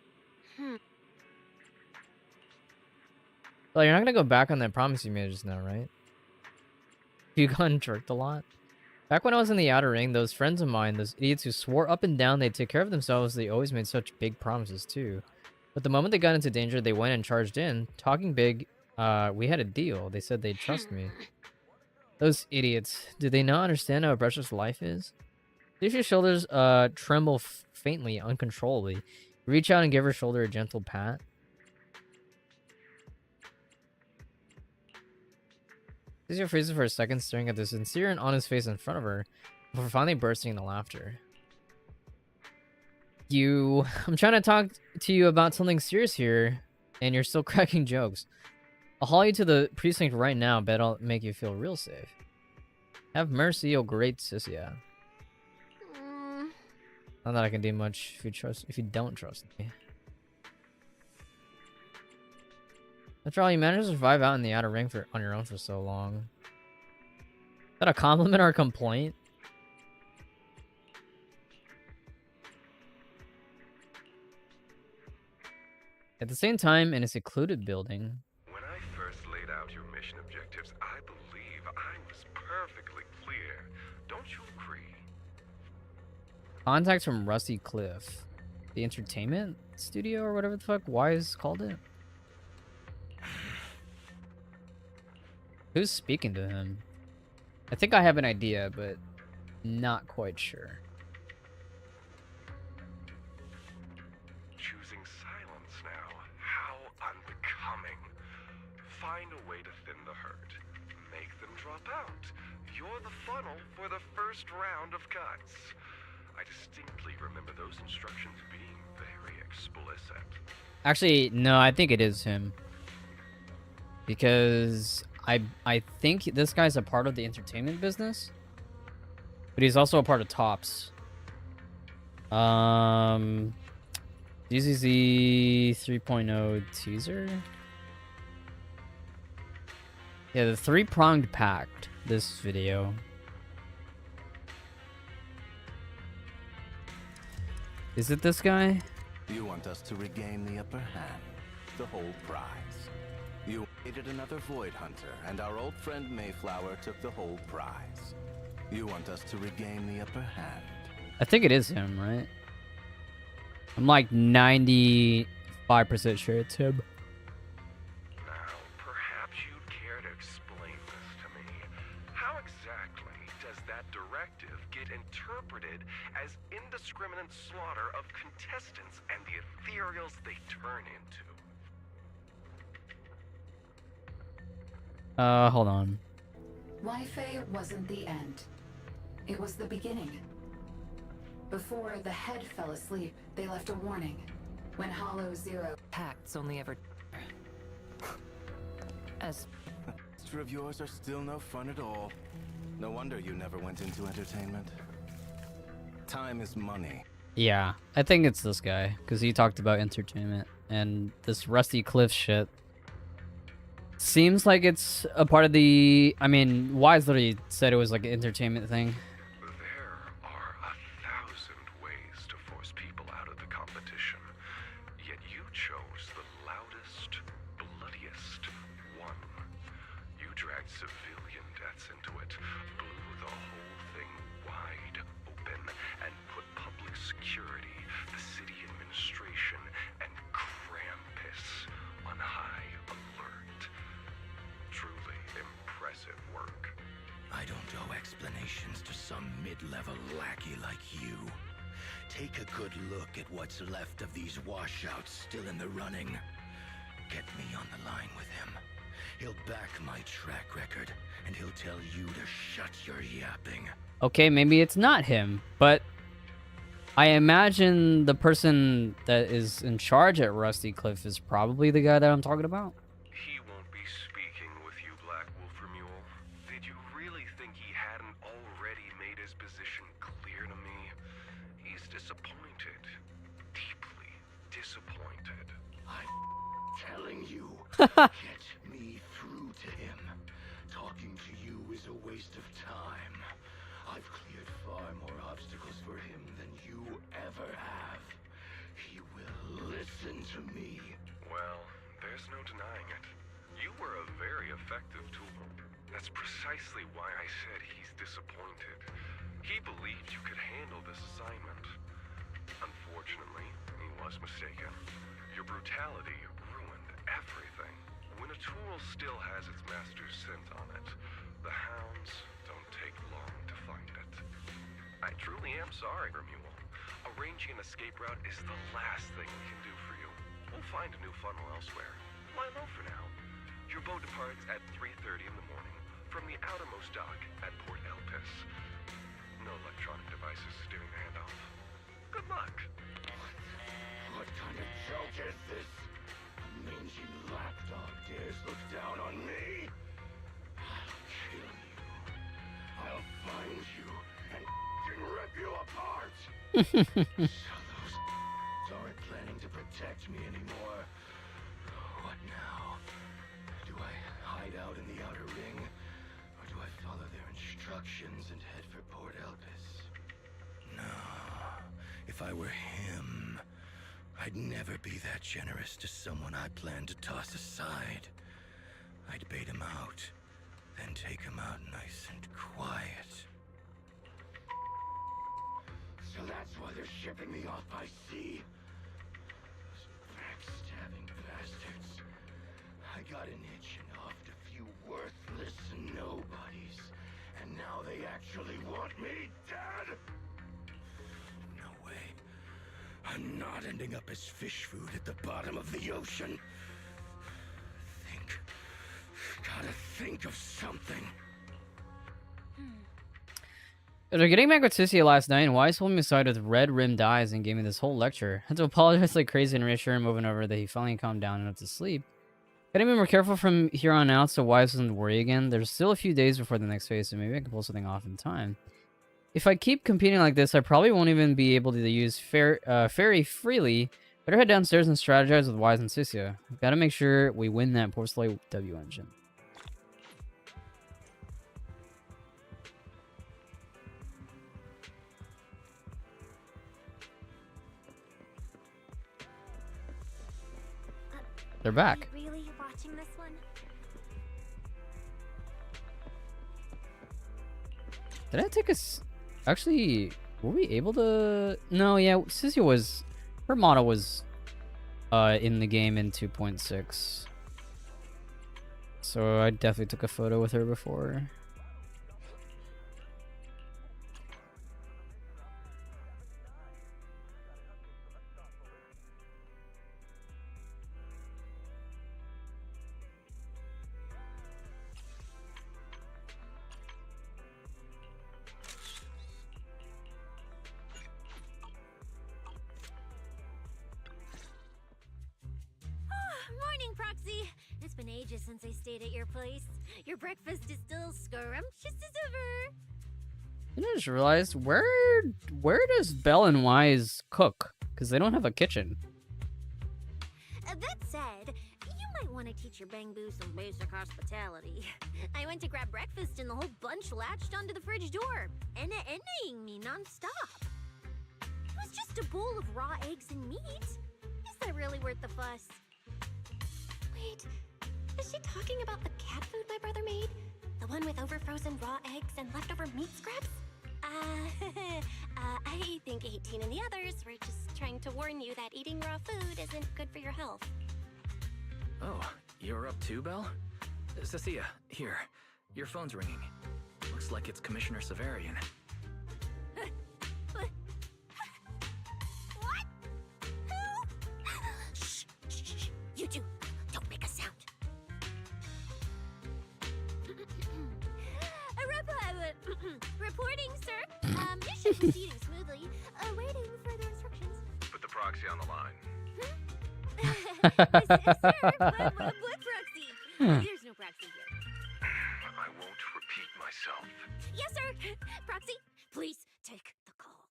Well, you're not gonna go back on that promise you made just now, right? You gotten jerked a lot? Back when I was in the Outer Ring, those friends of mine, those idiots who swore up and down they'd take care of themselves, they always made such big promises too. But the moment they got into danger, they went and charged in, talking big, We had a deal. They said they'd trust me. Those idiots. Do they not understand how precious life is? Lucia's shoulders tremble faintly, uncontrollably. Reach out and give her shoulder a gentle pat. Lucia freezes for a second, staring at the sincere and honest face in front of her, before finally bursting into laughter. I'm trying to talk to you about something serious here, and you're still cracking jokes. I'll haul you to the precinct right now. Bet I'll make you feel real safe. Have mercy, oh great Sissia. Not that I can do much if you don't trust me. After all, you managed to survive out in the outer ring on your own for so long. Is that a compliment or a complaint? At the same time, in a secluded building. When I first laid out your mission objectives, I believe I was perfectly clear. Don't you agree? Contacts from Rusty Cliff. The entertainment studio or whatever the fuck Wise called it. Who's speaking to him? I think I have an idea, but not quite sure. Choosing silence now. How unbecoming. Find a way to thin the herd. Make them drop out. You're the funnel for the first round of cuts. I distinctly remember those instructions being very explicit. Actually, no, I think it is him. Because I think this guy's a part of the entertainment business. But he's also a part of Tops. ZZZ 3.0 teaser. Yeah, the three-pronged pact. This video. Is it this guy? You want us to regain the upper hand, the whole prize. You aided another Void Hunter, and our old friend Mayflower took the whole prize. You want us to regain the upper hand. I think it is him, right? I'm like 95% sure it's him. Now, perhaps you'd care to explain this to me. How exactly does that directive get interpreted as indiscriminate slaughter of contestants and the ethereals they turn into? Hold on. Wi-Fi wasn't the end. It was the beginning. Before the head fell asleep, they left a warning. When Hollow Zero... Pacts only ever... As... Monster of yours are still no fun at all. No wonder you never went into entertainment. Time is money. Yeah, I think it's this guy, because he talked about entertainment, and this Rusty Cliff shit. Seems like it's a part of the... I mean, Wise literally said it was like an entertainment thing. There are 1,000 ways to force people out of the competition. Yet you chose the loudest, bloodiest one. You dragged civilian deaths into it, blew the whole thing wide open, and put public security, the city administration, and Krampus on high alert. Truly impressive work. I don't owe explanations to some mid-level lackey like you. Take a good look at what's left of these washouts still in the running. Get me on the line with him. He'll back my track record, and he'll tell you to shut your yapping. Okay, maybe it's not him, but I imagine the person that is in charge at Rusty Cliff is probably the guy that I'm talking about. He won't be speaking with you, Black Wolfer Mule. Did you really think he hadn't already made his position clear to me? He's disappointed. Deeply disappointed. I'm telling you, get me through to him. Talking to you is a waste of time. I've cleared far more obstacles for him than you ever have. He will listen to me. Well, there's no denying it. You were a very effective tool. That's precisely why I said he's disappointed. He believed you could handle this assignment. Unfortunately, he was mistaken. Your brutality ruined everything. When When a tool still has its master's scent on it, the hounds don't take long to find it. I truly am sorry, Mule. Arranging an escape route is the last thing we can do for you. We'll find a new funnel elsewhere. Lie low for now. Your boat departs at 3:30 in the morning from the outermost dock at Port Elpis. No electronic devices steering the handoff. Good luck. What kind of joke is this? A mangy lapdog dares look down on me? I'll kill you. I'll find you and rip you apart. So those aren't planning to protect me anymore. What now? Do I hide out in the outer ring? Or do I follow their instructions and head for Port Elpis? No. If I were him, I'd never be that generous to someone I plan to toss aside. I'd bait him out, then take him out nice and quiet. So that's why they're shipping me off by sea. Those backstabbing bastards. I got an itch and offed a few worthless nobodies, and now they actually want me dead? No way. I'm not ending up as fish food at the bottom of the ocean. Gotta think of something. After getting back with Sissy last night, Wise pulled me aside with red-rimmed eyes and gave me this whole lecture. I had to apologize like crazy and reassure him over and over that he finally calmed down and went to sleep. Gotta be more careful from here on out so Wise doesn't worry again. There's still a few days before the next phase, so maybe I can pull something off in time. If I keep competing like this, I probably won't even be able to use Fairy freely. Better head downstairs and strategize with Wise and Sissia. Gotta make sure we win that Porcelain W engine. They're back. Are you really watching this one? Did I take us? Actually, were we able to? No, yeah. Sissy was. Her model was in the game in 2.6. So I definitely took a photo with her before. Morning, Proxy. It's been ages since I stayed at your place. Your breakfast is still scrumptious as ever. And I just realized where does Belle and Wise cook? Because they don't have a kitchen. That said, you might want to teach your Bangbu some basic hospitality. I went to grab breakfast and the whole bunch latched onto the fridge door, enna-ing me nonstop. It was just a bowl of raw eggs and meat. Is that really worth the fuss? Wait, is she talking about the cat food my brother made? The one with overfrozen raw eggs and leftover meat scraps? I think 18 and the others were just trying to warn you that eating raw food isn't good for your health. Oh, you're up too, Belle? Cecilia, here. Your phone's ringing. Looks like it's Commissioner Severian. What? Who? Shh, shh, shh. You two, don't make a sound. Reporting, sir. Mission proceeding smoothly. Waiting further instructions. Put the proxy on the line. Sir, what proxy? There's no proxy here. I won't repeat myself. Yes, sir. Proxy, please take the call.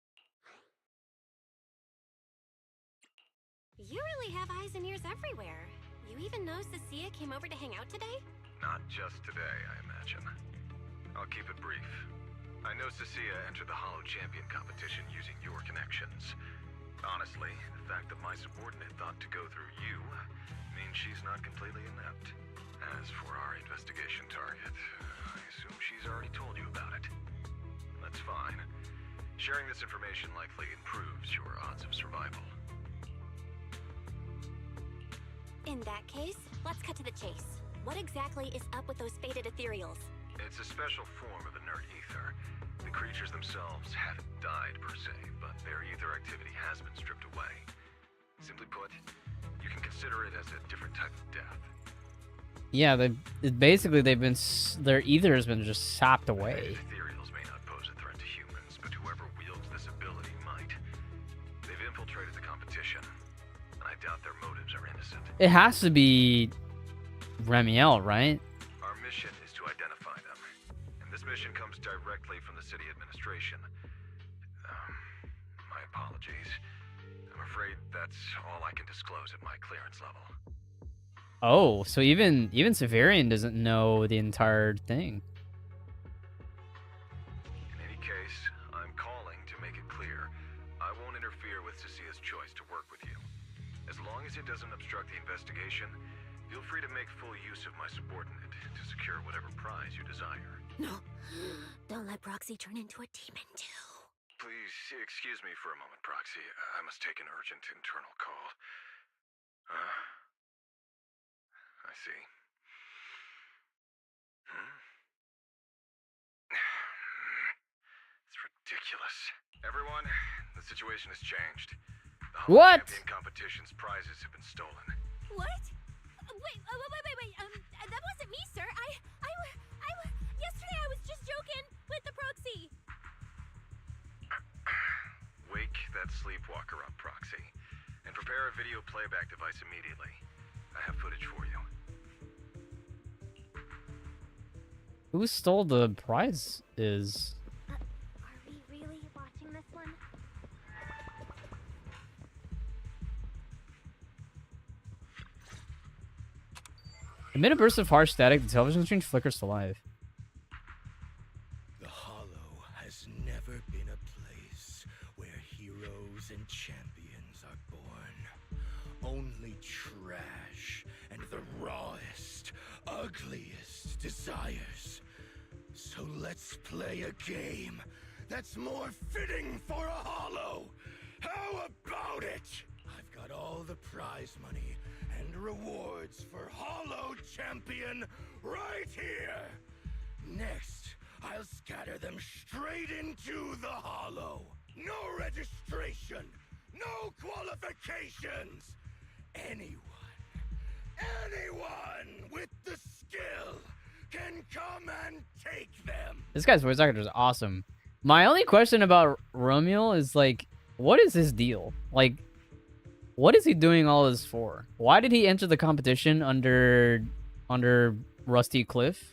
You really have eyes and ears everywhere. You even know Cecilia came over to hang out today? Not just today, I imagine. I'll keep it brief. I know Cecilia entered the Hollow Champion competition using your connections. Honestly, the fact that my subordinate thought to go through you means she's not completely inept. As for our investigation target, I assume she's already told you about it. That's fine. Sharing this information likely improves your odds of survival. In that case, let's cut to the chase. What exactly is up with those fated ethereals? It's a special form of inert ether. The creatures themselves haven't died per se, but their ether activity has been stripped away. Simply put, you can consider it as a different type of death. Yeah, basically they've been their ether has been just sapped away. Ethereals may not pose a threat to humans, but whoever wields this ability might. They've infiltrated the competition, and I doubt their motives are innocent. It has to be Remiel, right? Our mission is to identify them, and this mission comes directly from the city administration. My apologies. I'm afraid that's all I can disclose at my clearance level. Oh, so even Severian doesn't know the entire thing. In any case, I'm calling to make it clear I won't interfere with Cecia's choice to work with you. As long as it doesn't obstruct the investigation, feel free to make full use of my subordinate to secure whatever prize you desire. No. Don't let Proxy turn into a demon, too. Please excuse me for a moment, Proxy. I must take an urgent internal call. I see. It's ridiculous. Everyone, the situation has changed. The What? Champion competition's prizes have been stolen. What? Wait. That wasn't me, sir. Yesterday I was just joking with the Proxy. Wake that sleepwalker up, Proxy, and prepare a video playback device immediately. I have footage for you. Who stole the prize is? Are we really watching this one? Amid a burst of harsh static, the television screen flickers to life. The Hollow has never been a place where heroes and champions are born. Only trash and the rawest, ugliest desires. So let's play a game that's more fitting for a Hollow. How about it? I've got all the prize money and rewards for Hollow Champion right here. Next, I'll scatter them straight into the Hollow. No registration, no qualifications. Anyone with the skill can come and take them. This guy's voice actor is awesome. My only question about Romuald is like, what is his deal? Like, what is he doing all this for? Why did he enter the competition under Rusty Cliff?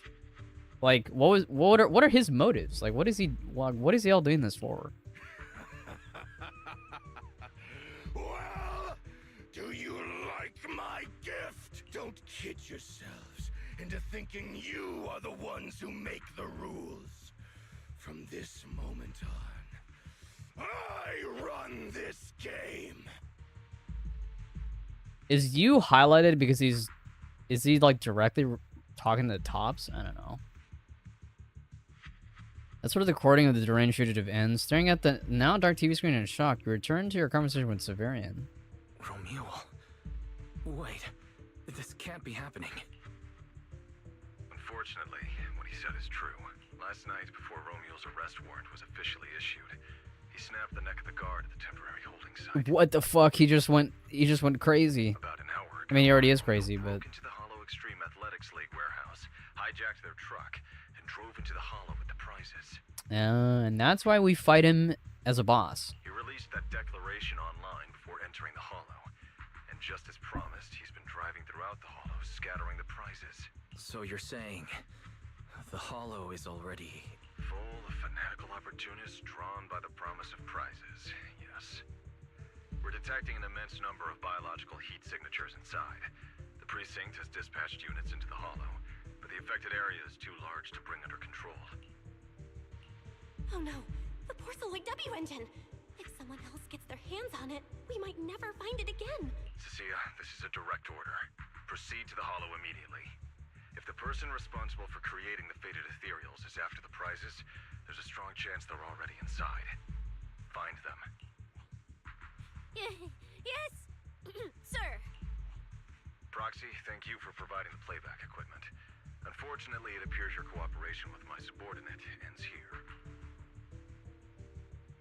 Like, what are his motives? Like, what is he all doing this for? Well, do you like my gift? Don't kid yourselves into thinking you are the ones who make the rules. From this moment on, I run this game. Is you highlighted because is he like directly talking to the tops? I don't know. That's where the recording of the deranged fugitive ends. Staring at the now dark TV screen in shock, you return to your conversation with Severian. Romuald. Wait. This can't be happening. Unfortunately, what he said is true. Last night, before Romuald's arrest warrant was officially issued, he snapped the neck of the guard at the temporary holding site. What the fuck? He just went crazy. About an hour ago, I mean, he already is crazy, but into the Hollow Extreme Athletics League warehouse, hijacked their truck, and drove into the Hollow with the prizes. and that's why we fight him as a boss. He released that declaration online before entering the Hollow, and just as promised, he's been driving throughout the Hollow, scattering the prizes. So you're saying the Hollow is already full of fanatical opportunists drawn by the promise of prizes, yes. We're detecting an immense number of biological heat signatures inside. The precinct has dispatched units into the Hollow, but the affected area is too large to bring under control. Oh no, the Porceloid W engine! If someone else gets their hands on it, we might never find it again. Cecilia, this is a direct order. Proceed to the Hollow immediately. If the person responsible for creating the fated ethereals is after the prizes, there's a strong chance they're already inside. Find them. Yes, sir. Proxy Proxy, thank you for providing the playback equipment. Unfortunately, it appears your cooperation with my subordinate ends here.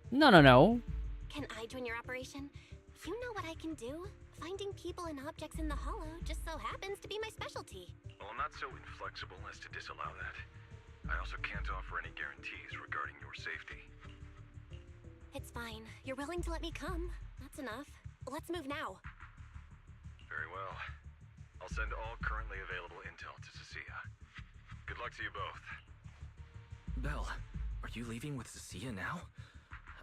No. Can I join your operation? You know what I can do. Finding people and objects in the hollow just so happens to be my specialty. Well, I'm not so inflexible as to disallow that. I also can't offer any guarantees regarding your safety. It's fine. You're willing to let me come. That's enough. Let's move now. Very well. I'll send all currently available intel to Cecilia. Good luck to you both. Belle, are you leaving with Cecilia now?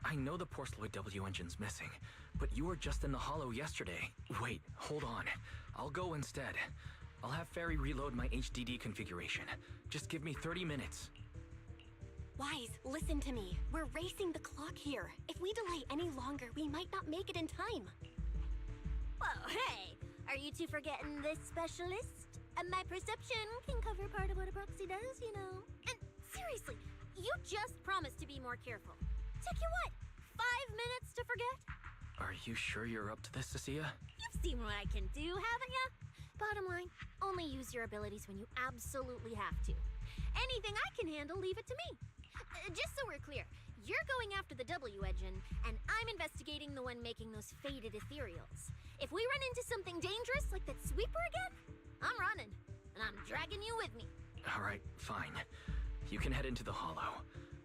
I know the Porceloid W engine's missing, but you were just in the hollow yesterday. Wait, hold on. I'll go instead. I'll have Fairy reload my HDD configuration. Just give me 30 minutes. Wise, listen to me. We're racing the clock here. If we delay any longer, we might not make it in time. Whoa, hey! Are you two forgetting this specialist? My perception can cover part of what a proxy does, you know. And seriously, you just promised to be more careful. Took you what? 5 minutes to forget? Are you sure you're up to this, Cecilia? You've seen what I can do, haven't ya? Bottom line, only use your abilities when you absolutely have to. Anything I can handle, leave it to me. Just so we're clear, you're going after the W engine, and I'm investigating the one making those faded ethereals. If we run into something dangerous like that sweeper again, I'm running, and I'm dragging you with me. Alright, fine. You can head into the hollow.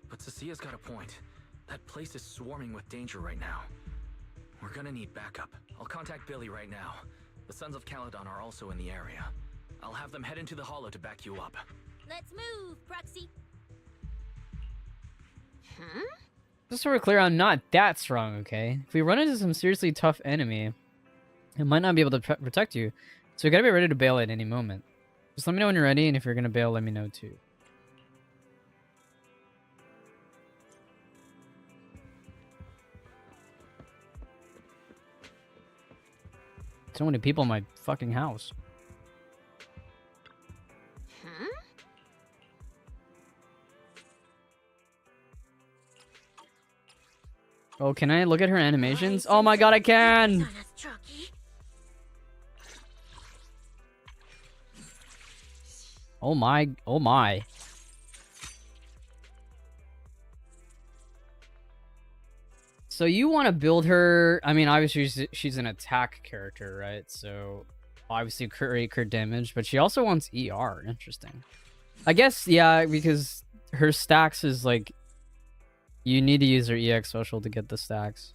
But Cecilia's got a point. That place is swarming with danger right now. We're gonna need backup. I'll contact Billy right now. The Sons of Caledon are also in the area. I'll have them head into the hollow to back you up. Let's move, Proxy. Just so we're clear, I'm not that strong, okay? If we run into some seriously tough enemy, it might not be able to protect you. So you gotta be ready to bail at any moment. Just let me know when you're ready, and if you're gonna bail, let me know too. So many people in my fucking house. Oh, can I look at her animations? Oh my god, I can! Oh my, oh my. So you want to build her, I mean, obviously she's an attack character, right? So obviously create her damage, but she also wants ER, interesting. I guess, yeah, because her stacks is like, you need to use her EX social to get the stacks.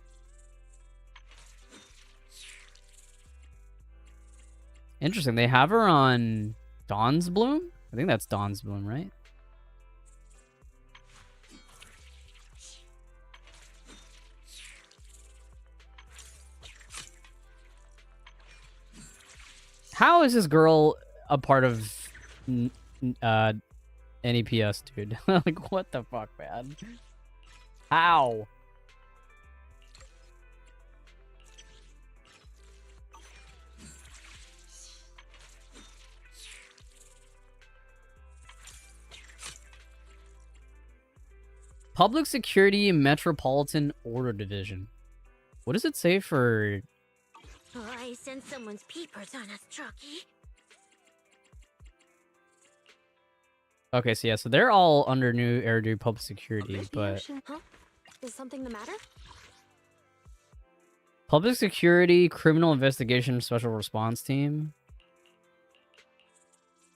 Interesting, they have her on Dawn's Bloom? I think that's Dawn's Bloom, right? How is this girl a part of NEPS, dude? Like, what the fuck, man? How? Public Security Metropolitan Order Division. What does it say for... Oh, I sense someone's peepers on us, Chucky. Okay, so yeah, so they're all under new Eridu Public Security, but... Huh? Is something the matter? Public Security Criminal Investigation Special Response Team.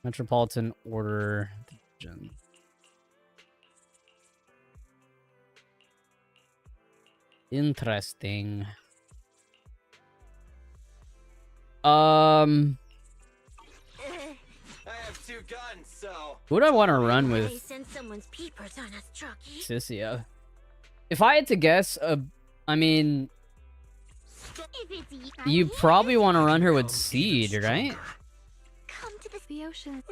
Metropolitan Order Division. Interesting. I have 2 guns, so... Who would I want to run I with? sense someone's peepers on us, Chucky. Cecilia. If I had to guess, I mean... You probably want to run her with Seed, right? Come to the ocean.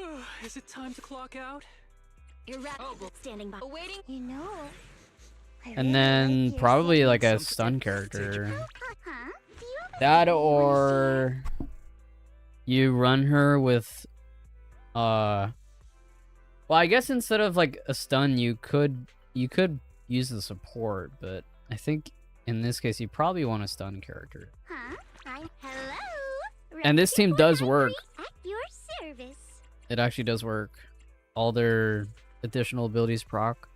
Is it time to clock out? You're standing by. Waiting. You know. And then probably like a stun character. That or... You run her with... Well, I guess instead of like a stun, you could use the support, but I think in this case you probably want a stun character. Hello. And this team does work It actually does work. All their additional abilities proc.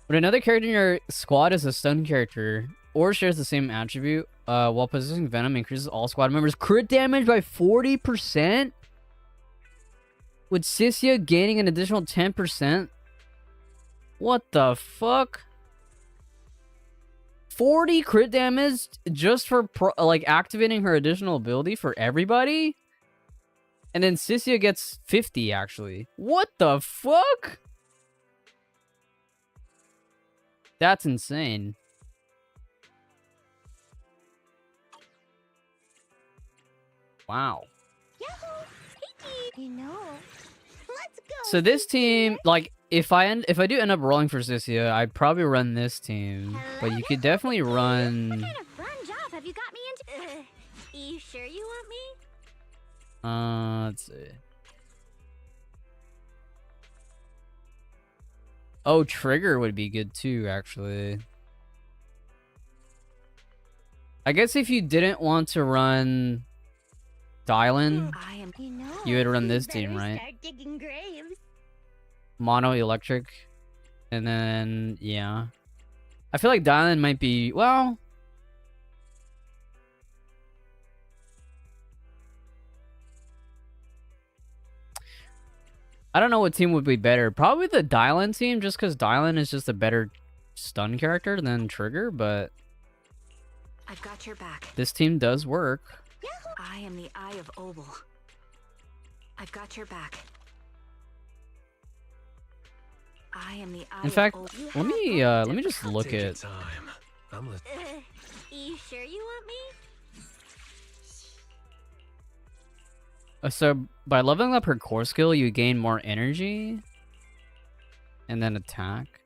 When another character in your squad is a stun character or shares the same attribute, while possessing Venom increases all squad members' crit damage by 40%? With Sissia gaining an additional 10%? What the fuck? 40 crit damage just for like activating her additional ability for everybody? And then Sissia gets 50 actually. What the fuck? That's insane. Wow. You know, let's go. So this team, like, if I do end up rolling for Sissia, I'd probably run this team. But you could definitely run. What kind of fun job have you got me into? You sure you want me? Let's see. Oh, Trigger would be good too, actually. I guess if you didn't want to run Dylan, you would run this team, right? Start digging graves. Mono Electric. And then, yeah. I feel like Dylan might be, well... I don't know what team would be better. Probably the Dylan team, just because Dylan is just a better stun character than Trigger, but... I've got your back. This team does work. I am the Eye of Obel. I've got your back. I am the Eye In fact, of Obel. let me just look Take your at... time. You sure you want me? So, by leveling up her core skill, you gain more energy. And then attack.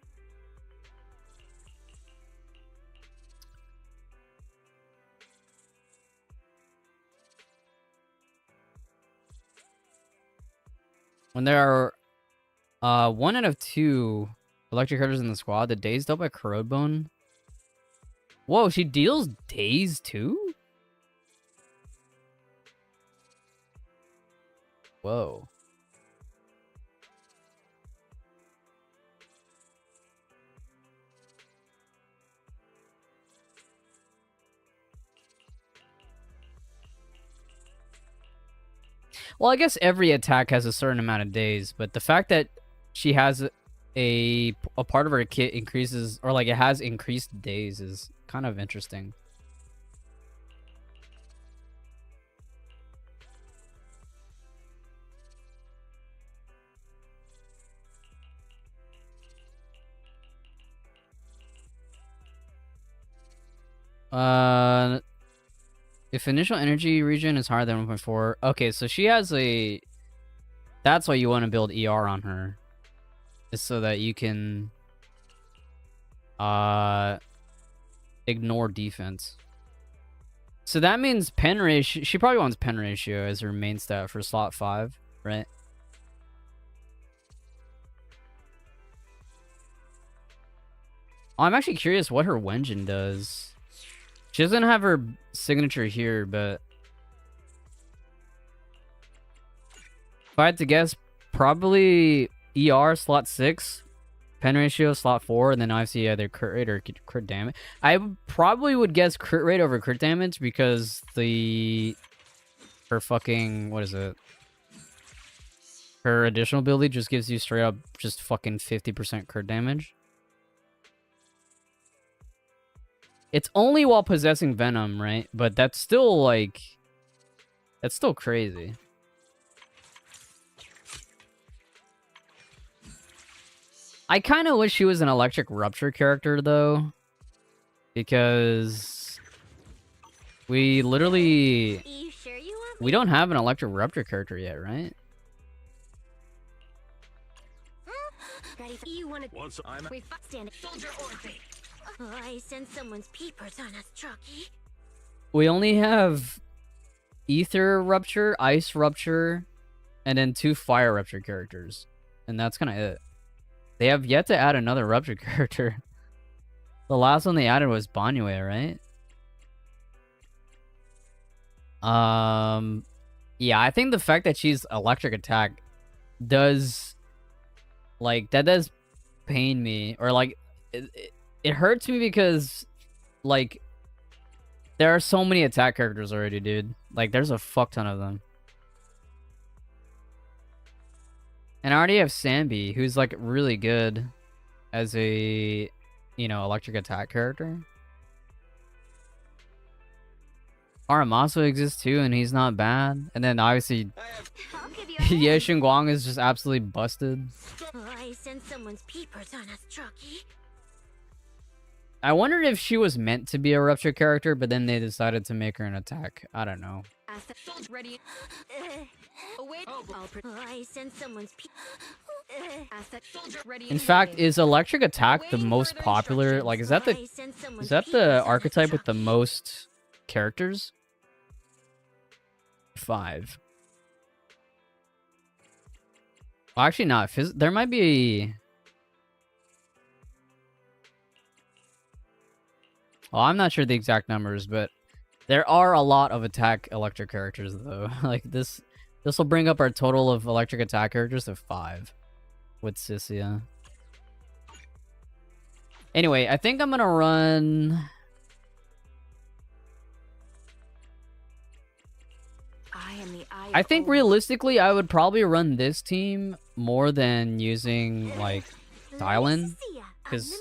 When there are 1 out of 2 electric characters in the squad, the daze dealt by Corrode Bone. Whoa, she deals daze too? Whoa. Well, I guess every attack has a certain amount of days, but the fact that she has a part of her kit increases, or like it has increased days, is kind of interesting. If initial energy regen is higher than 1.4, okay, so she has a. That's why you want to build ER on her, is so that you can ignore defense. So that means pen ratio. She probably wants pen ratio as her main stat for slot 5, right? I'm actually curious what her Wenjin does. She doesn't have her signature here, but if I had to guess, probably ER slot 6, pen ratio slot 4, and then obviously either crit rate or crit damage. I probably would guess crit rate over crit damage because her fucking, what is it? Her additional ability just gives you straight up just fucking 50% crit damage. It's only while possessing Venom, right? But that's still, like... That's still crazy. I kind of wish she was an Electric Rupture character, though. Because... We literally... You sure you want We don't have an Electric Rupture character yet, right? Ready for you want to Once I'm we stand soldier orbit. Oh, I sense someone's peepers on us, Trucky. We only have Ether Rupture, Ice Rupture, and then 2 Fire Rupture characters. And that's kind of it. They have yet to add another Rupture character. The last one they added was Banyue, right? Yeah, I think the fact that she's Electric Attack does, like, that does pain me, or like it hurts me because, like, there are so many attack characters already, dude. Like, there's a fuck ton of them. And I already have Sambi, who's like really good as a, you know, electric attack character. Aramasu exists too, and he's not bad. And then obviously, Ye Guang is just absolutely busted. I sense someone's peepers on us, Trucky. I wondered if she was meant to be a rupture character, but then they decided to make her an attack. I don't know. Ready. Wait. I sense someone's In fact, is electric attack the most popular? Like, is that the archetype with the most characters? 5. Well, actually not. There might be. Well, I'm not sure the exact numbers, but there are a lot of attack electric characters, though. Like, this will bring up our total of electric attack characters to 5 with Sissia. Anyway, I think I'm gonna run. I think realistically, I would probably run this team more than using like Dylan, because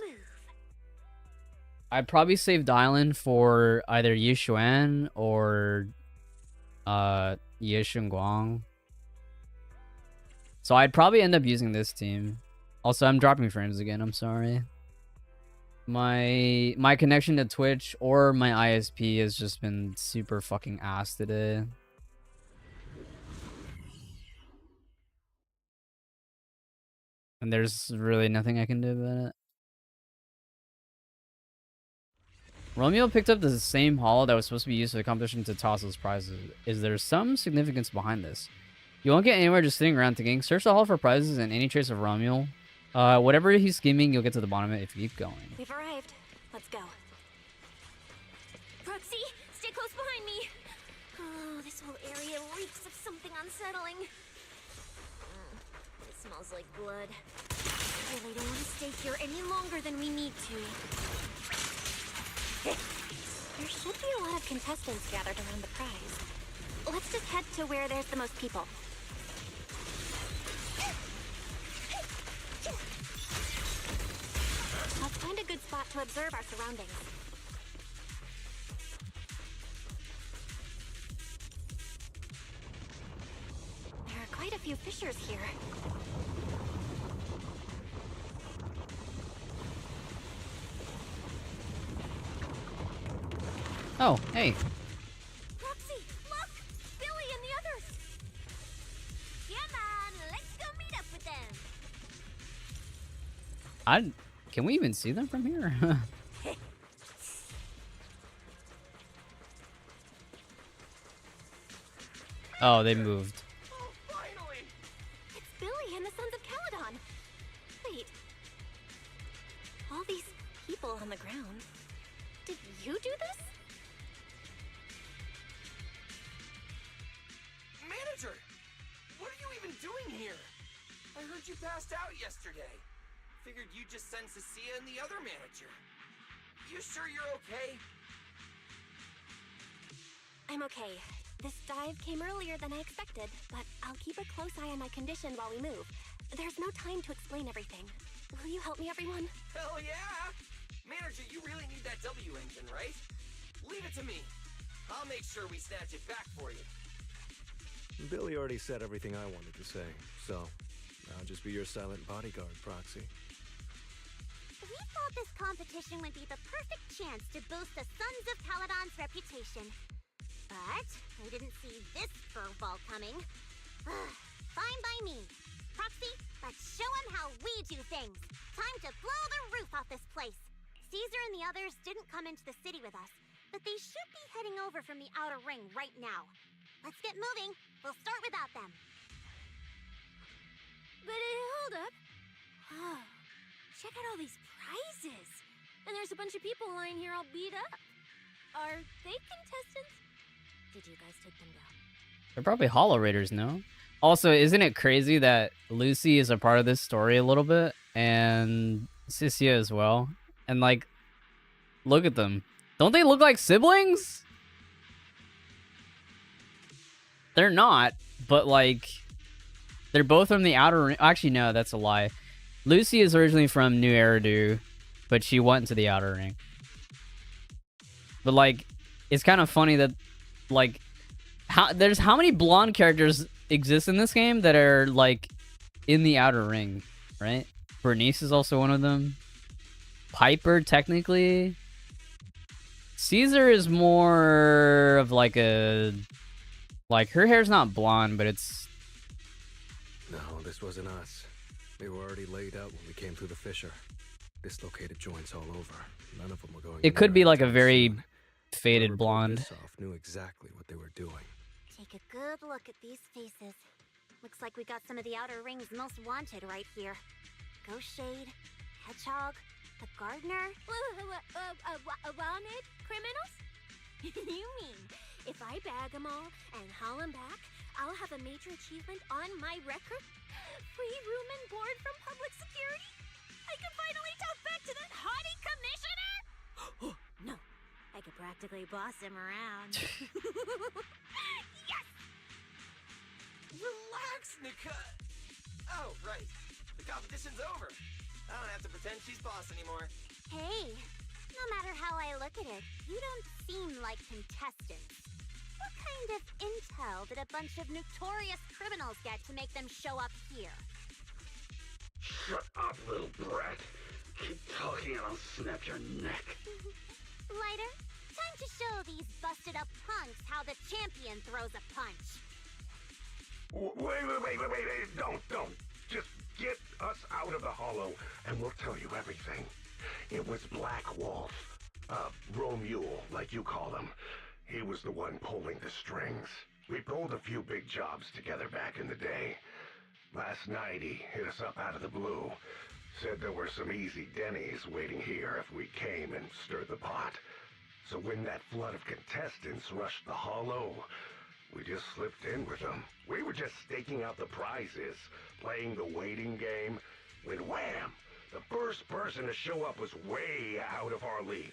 I'd probably save Dylan for either Yishuan or Ye Guang. So I'd probably end up using this team. Also, I'm dropping frames again. I'm sorry. My connection to Twitch or my ISP has just been super fucking ass today. And there's really nothing I can do about it. Romeo picked up the same hall that was supposed to be used for the competition to toss those prizes. Is there some significance behind this? You won't get anywhere just sitting around thinking. Search the hall for prizes and any trace of Romeo. Whatever he's scheming, you'll get to the bottom of it if you keep going. We've arrived. Let's go. Proxy, stay close behind me. Oh, this whole area reeks of something unsettling. It smells like blood. I really don't want to stay here any longer than we need to. There should be a lot of contestants gathered around the prize. Let's just head to where there's the most people. Let's find a good spot to observe our surroundings. There are quite a few fissures here. Oh, hey. Roxy, look! Billy and the others! Come on, let's go meet up with them. Can we even see them from here? Oh, they moved. It's Billy and the Sons of Caledon. Wait. All these people on the ground. Did you do this? Manager! What are you even doing here? I heard you passed out yesterday. Figured you'd just send Cecilia and the other manager. You sure you're okay? I'm okay. This dive came earlier than I expected, but I'll keep a close eye on my condition while we move. There's no time to explain everything. Will you help me, everyone? Hell yeah! Manager, you really need that W engine, right? Leave it to me. I'll make sure we snatch it back for you. Billy already said everything I wanted to say, so I'll just be your silent bodyguard, Proxy. We thought this competition would be the perfect chance to boost the Sons of Caledon's reputation. But we didn't see this curveball coming. Fine by me. Proxy, let's show him how we do things. Time to blow the roof off this place. Caesar and the others didn't come into the city with us, but they should be heading over from the outer ring right now. Let's get moving. We'll start without them. But hold up. Oh, check out all these prizes. And there's a bunch of people lying here all beat up. Are they contestants? Did you guys take them down? They're probably Hollow Raiders, no? Also, isn't it crazy that Lucy is a part of this story a little bit, and Cynthia as well? And like, look at them. Don't they look like siblings? They're not, but like, they're both from the Outer Ring. Actually, no, that's a lie. Lucy is originally from New Eridu, but she went to the Outer Ring. But like, it's kind of funny that like, how many blonde characters exist in this game that are like in the Outer Ring, right? Bernice is also one of them. Piper, technically. Caesar is more of like a... Like, her hair's not blonde, but it's... No, this wasn't us. They were already laid out when we came through the fissure. Dislocated joints all over. None of them were going. It could be like a very soon. faded Whoever pulled blonde. this off knew exactly what they were doing. Take a good look at these faces. Looks like we got some of the Outer Ring's most wanted right here. Ghost Shade, Hedgehog, the Gardener. Wanted criminals? You mean, if I bag them all and haul them back, I'll have a major achievement on my record? Free room and board from public security? I can finally talk back to that haughty commissioner? No, I could practically boss him around. Yes! Relax, Nika. Oh, right. The competition's over. I don't have to pretend she's boss anymore. Hey, no matter how I look at it, you don't seem like contestants. What kind of intel did a bunch of notorious criminals get to make them show up here? Shut up, little brat. Keep talking and I'll snap your neck. Lighter, time to show these busted up punks how the champion throws a punch. Wait. Don't. Just get us out of the hollow and we'll tell you everything. It was Black Wolf. Romule, like you call him. He was the one pulling the strings. We pulled a few big jobs together back in the day. Last night he hit us up out of the blue. Said there were some easy Denny's waiting here if we came and stirred the pot. So when that flood of contestants rushed the hollow, we just slipped in with them. We were just staking out the prizes, playing the waiting game, when wham! The first person to show up was way out of our league.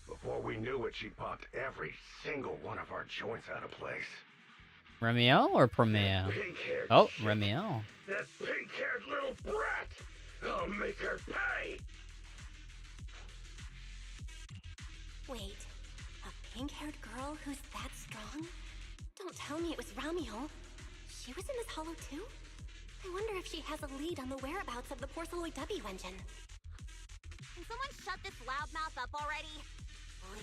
Before we knew it, she popped every single one of our joints out of place. Remiel or Promea? Pink-haired Oh, shit. Remiel. That pink-haired little brat! I'll make her pay! Wait, a pink-haired girl who's that strong? Don't tell me it was Ramiel. She was in this hollow too? I wonder if she has a lead on the whereabouts of the Porceloid W engine. Can someone shut this loudmouth up already? Boy.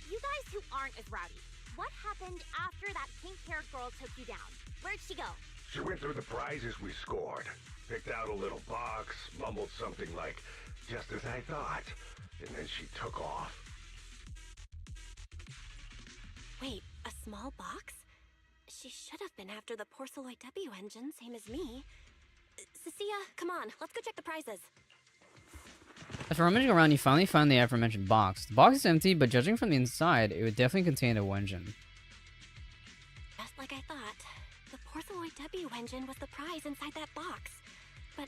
You guys who aren't as rowdy, what happened after that pink-haired girl took you down? Where'd she go? She went through the prizes we scored, picked out a little box, mumbled something like, just as I thought, and then she took off. Wait, a small box? She should have been after the Porceloid W engine, same as me. Cecilia, come on, let's go check the prizes. After rummaging around, you finally find the aforementioned box. The box is empty, but judging from the inside, it would definitely contain a engine. Just like I thought. The Porceloid W engine was the prize inside that box. But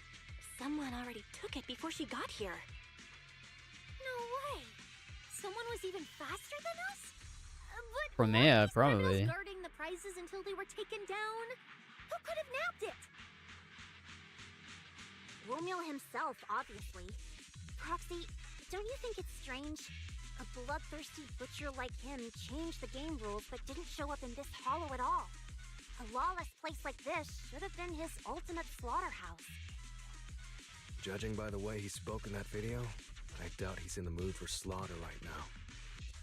someone already took it before she got here. No way! Someone was even faster than us? But Promea, were criminals probably. guarding the prizes until they were taken down? Who could have nabbed it? Romeo himself, obviously. Proxy, don't you think it's strange? A bloodthirsty butcher like him changed the game rules but didn't show up in this hollow at all. A lawless place like this should have been his ultimate slaughterhouse. Judging by the way he spoke in that video, I doubt he's in the mood for slaughter right now.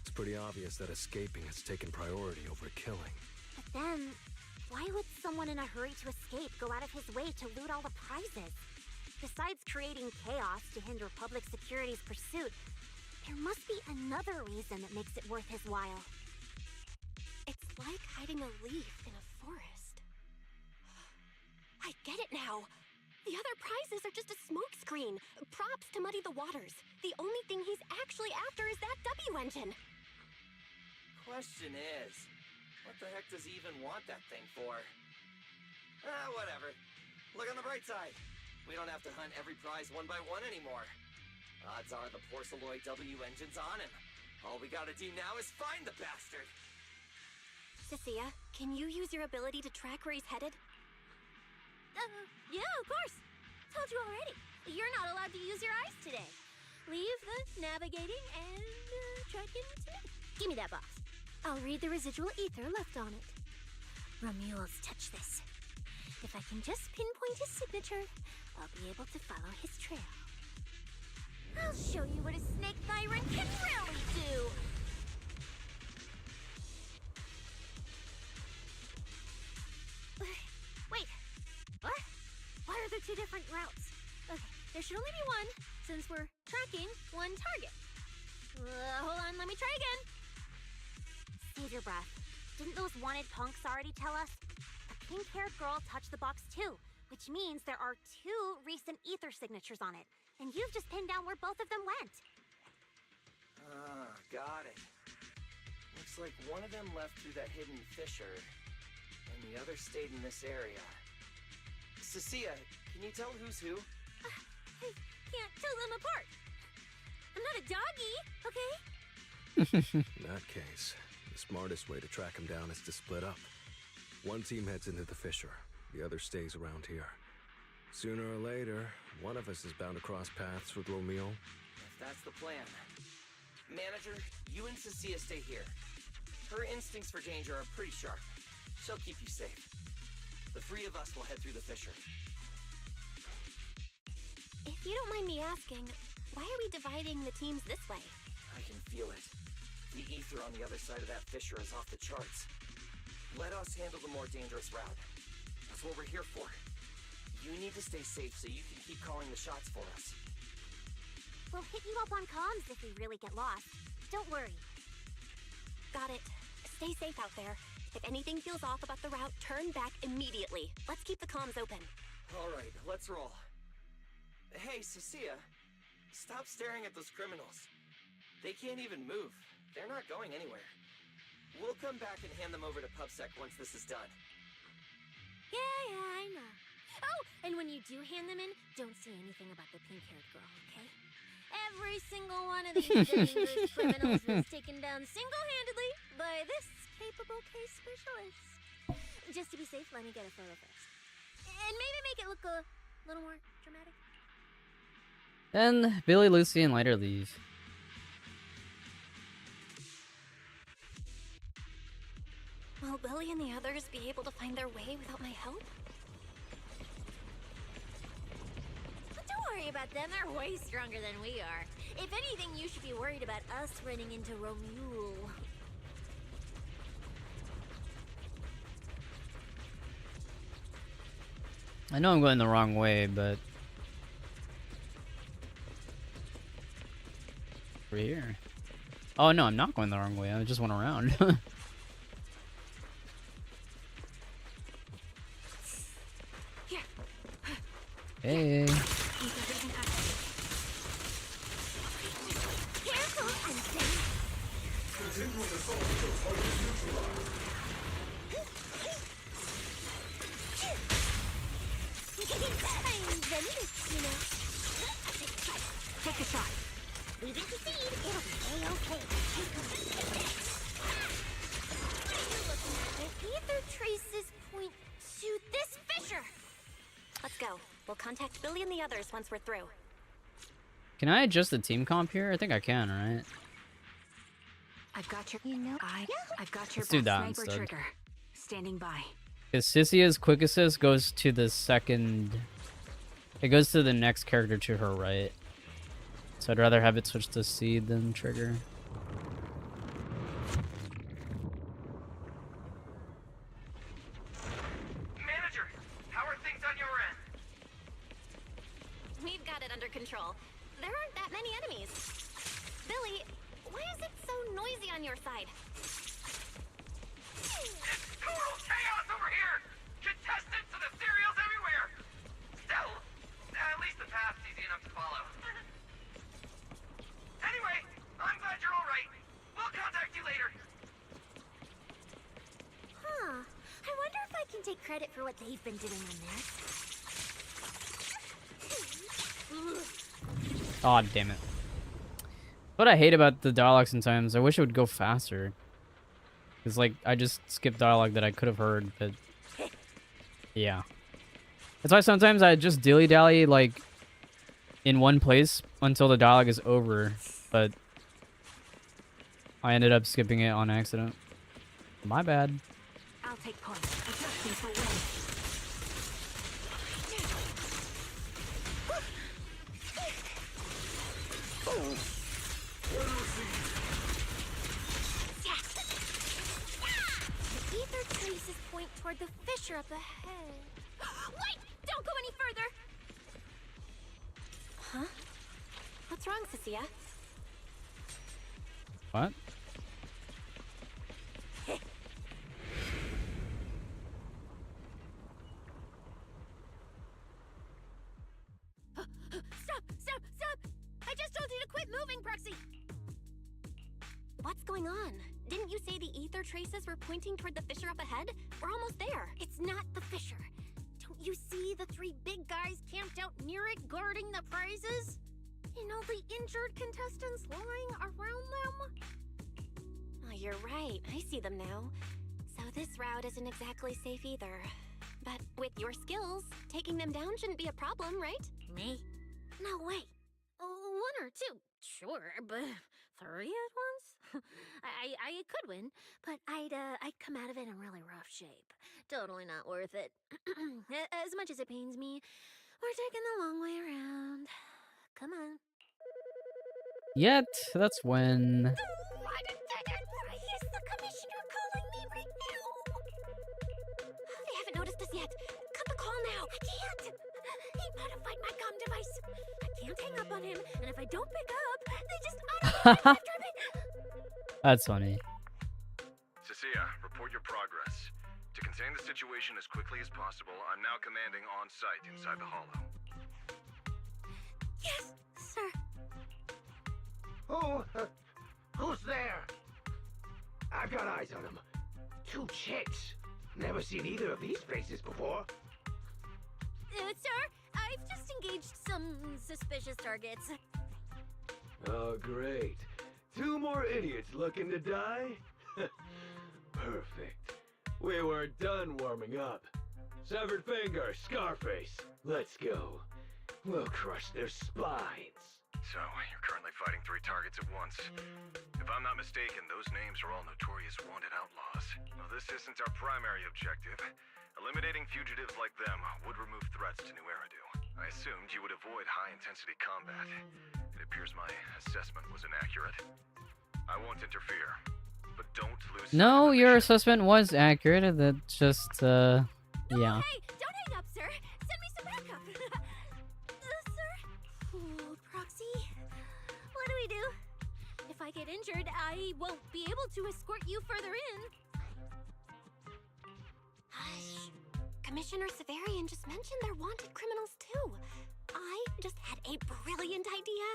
It's pretty obvious that escaping has taken priority over killing. But then, why would someone in a hurry to escape go out of his way to loot all the prizes? Besides creating chaos to hinder public security's pursuit, there must be another reason that makes it worth his while. It's like hiding a leaf in a forest. I get it now. The other prizes are just a smokescreen, props to muddy the waters. The only thing he's actually after is that W engine. Question is, what the heck does he even want that thing for? Whatever. Look on the bright side. We don't have to hunt every prize one by one anymore. Odds are the Porceloid W engine's on him. All we gotta do now is find the bastard. Cecilia, can you use your ability to track where he's headed? Yeah, of course. Told you already. You're not allowed to use your eyes today. Leave the navigating and tracking to me. Give me that box. I'll read the residual ether left on it. Romuald's touch this. If I can just pinpoint his signature, I'll be able to follow his trail. I'll show you what a snake tyrant can really do! Wait, what? Why are there two different routes? Okay, there should only be one, since we're tracking one target. Hold on, let me try again. Save your breath. Didn't those wanted punks already tell us? A pink-haired girl touched the box too, which means there are two recent ether signatures on it. And you've just pinned down where both of them went. Ah, got it. Looks like one of them left through that hidden fissure, and the other stayed in this area. Cecilia, can you tell who's who? I can't tell them apart. I'm not a doggy, okay? In that case, the smartest way to track him down is to split up. One team heads into the fissure, the other stays around here. Sooner or later, one of us is bound to cross paths with Romeo. If that's the plan. Manager, you and Cecilia stay here. Her instincts for danger are pretty sharp. She'll keep you safe. The three of us will head through the fissure. If you don't mind me asking, why are we dividing the teams this way? I can feel it. The ether on the other side of that fissure is off the charts. Let us handle the more dangerous route. That's what we're here for. You need to stay safe so you can keep calling the shots for us. We'll hit you up on comms if we really get lost. Don't worry. Got it. Stay safe out there. If anything feels off about the route, turn back immediately. Let's keep the comms open. All right, let's roll. Hey, Cecilia. Stop staring at those criminals. They can't even move. They're not going anywhere. We'll come back and hand them over to PubSec once this is done. Yeah, I know. Oh, and when you do hand them in, don't say anything about the pink-haired girl, okay? Every single one of these dangerous criminals was taken down single-handedly by this capable case specialist. Just to be safe, let me get a photo first. And maybe make it look a little more dramatic. Then Billy, Lucy, and Lighter leave. Will Billy and the others be able to find their way without my help? Don't worry about them, they're way stronger than we are. If anything, you should be worried about us running into Romuald. I know I'm going the wrong way, but we're here. Oh no, I'm not going the wrong way. I just went around. Hey. Careful and safe. Continuing assault until target neutralized. I'm vengeance, you know. Take a shot. Leave it to seed, it'll be A-okay. The ether traces point to this fissure. Let's go. We'll contact Billy and the others once we're through. Can I adjust the team comp here? I think I can, right? I've got your I've got your Let's do that sniper instead. trigger. Standing by. Because Cicia's quick assist goes to the second... It goes to the next character to her right. So I'd rather have it switch to Seed than Trigger. Manager, how are things on your end? We've got it under control. There aren't that many enemies. Billy, why is it so noisy on your side? It's total chaos over here! Contestants and ethereals everywhere! Still, at least the path's easy enough to follow. Anyway, I'm glad you're alright. We'll contact you later. Huh. I wonder if I can take credit for what they've been doing in there. Oh, damn it. What I hate about the dialogue sometimes, I wish it would go faster. It's like, I just skip dialogue that I could have heard, but... Yeah. That's why sometimes I just dilly-dally, like, in one place until the dialogue is over, but... I ended up skipping it on accident. My bad. I'll take point. Adjusting for wind. The ether traces point toward the fissure up ahead. Wait! Don't go any further! Huh? What's wrong, Cecilia? What? Stop! I just told you to quit moving, Proxy! What's going on? Didn't you say the ether traces were pointing toward the fissure up ahead? We're almost there. It's not the fissure. Don't you see the 3 big guys camped out near it guarding the prizes? And all the injured contestants lying around them? Oh, you're right. I see them now. So this route isn't exactly safe either. But with your skills, taking them down shouldn't be a problem, right? Me? No way. 1 or 2, sure, but 3 at once? I could win, but I'd come out of it in really rough shape. Totally not worth it. As much as it pains me, we're taking the long way around. Come on. Yet, that's when... Why is the commissioner calling me right now? They haven't noticed us yet. Cut the call now. I can't. He modified my comm device. I can't hang up on him, and if I don't pick up, they just auto after me. That's funny. Cecilia, report your progress. To contain the situation as quickly as possible, I'm now commanding on-site inside the hollow. Yes, sir. Who's there? I've got eyes on them. 2 chicks. Never seen either of these faces before. Sir, I've just engaged some suspicious targets. Oh, great. 2 more idiots looking to die? Perfect. We weren't done warming up. Severed finger, Scarface. Let's go. We'll crush their spines. So, you're currently fighting 3 targets at once. If I'm not mistaken, those names are all notorious wanted outlaws. Now, this isn't our primary objective. Eliminating fugitives like them would remove threats to New Eridu. I assumed you would avoid high-intensity combat. It appears my assessment was inaccurate. I won't interfere, but don't lose... No, your assessment was accurate. That's just, yeah. Hey, don't hang up, sir. Send me some backup. Sir? Oh, Proxy, what do we do? If I get injured, I won't be able to escort you further in. Hush. Commissioner Severian just mentioned they're wanted criminals too. I just had a brilliant idea.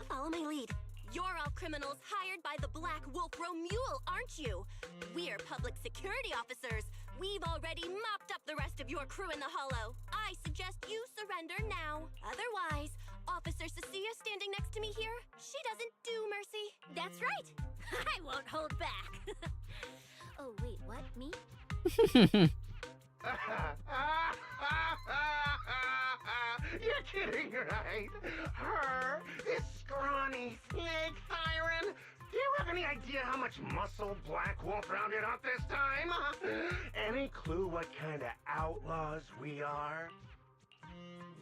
Follow my lead. You're all criminals hired by the Black Wolf Romule, aren't you? We're public security officers. We've already mopped up the rest of your crew in the hollow. I suggest you surrender now. Otherwise, Officer Cecilia standing next to me here, she doesn't do mercy. That's right. I won't hold back. Oh, wait, what? Me? You're kidding, right? Her, this scrawny snake siren. Do you have any idea how much muscle Black Wolf rounded up this time? Any clue what kind of outlaws we are?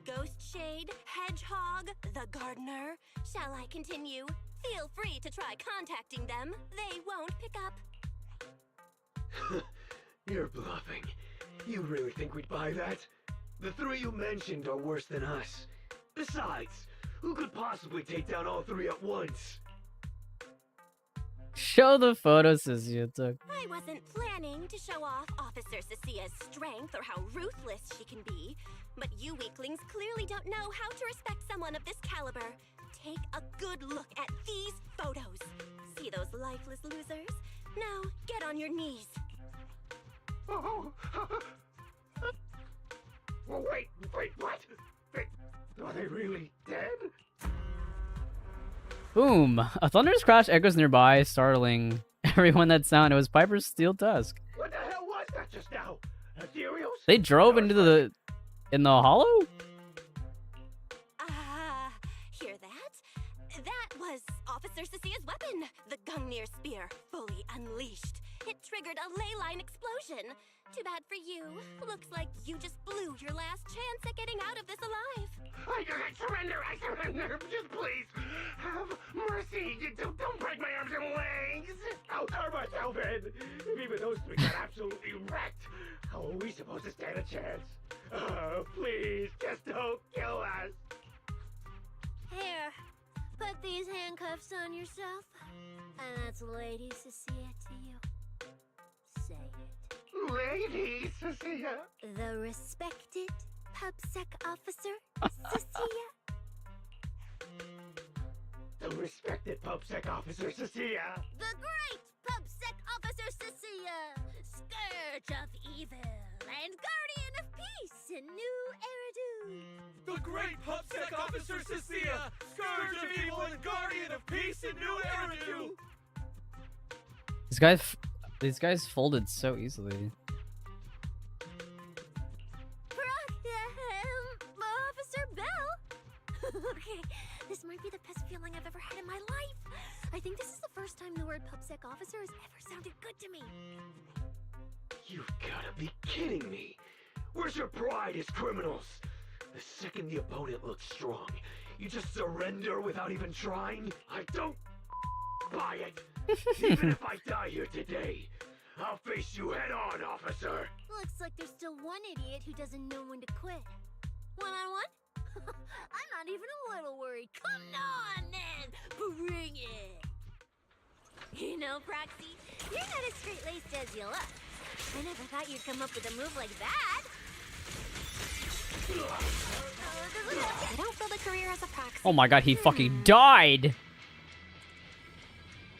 Ghost Shade, Hedgehog, the Gardener. Shall I continue? Feel free to try contacting them. They won't pick up. You're bluffing. You really think we'd buy that? The 3 you mentioned are worse than us. Besides, who could possibly take down all 3 at once? Show the photos as you took. I wasn't planning to show off Officer Cecilia's strength or how ruthless she can be, but you weaklings clearly don't know how to respect someone of this caliber. Take a good look at these photos. See those lifeless losers? Now, get on your knees. Oh, Boom! A thunderous crash echoes nearby, startling everyone. That sound. It was Piper's steel tusk. What the hell was that just now? Ethereals? They drove into the hollow. Hear that? That was Officer Cecia's weapon, the Gungnir Spear, fully unleashed. It triggered a ley line explosion. Too bad for you. Looks like you just blew your last chance at getting out of this alive. I surrender, just please, have mercy, don't break my arms and legs. I'll turn myself in. If even those three got absolutely wrecked, how are we supposed to stand a chance? Please, just don't kill us. Here, put these handcuffs on yourself. And that's Lady Cecilia to you. Say it. Lady Cecilia. The respected PubSec officer, Cecilia. The respected PubSec officer, Cecilia. The great PubSec officer, Cecilia. Scourge of evil and guardian of peace in New Eridu. The great PubSec officer Cecilia, scourge of evil and guardian of peace in New Eridu. These guys folded so easily. Officer Bell. Okay, this might be the best feeling I've ever had in my life. I think this is the first time the word PubSec officer has ever sounded good to me. You've gotta be kidding me. Where's your pride as criminals? The second the opponent looks strong, you just surrender without even trying? I don't buy it. Even if I die here today, I'll face you head on, officer. Looks like there's still one idiot who doesn't know when to quit. One-on-one? I'm not even a little worried. Come on, then! Bring it! You know, Proxy, you're not as straight-laced as you look. I never thought you'd come up with a move like that. I don't build a career as a proxy. Oh my god, he fucking died!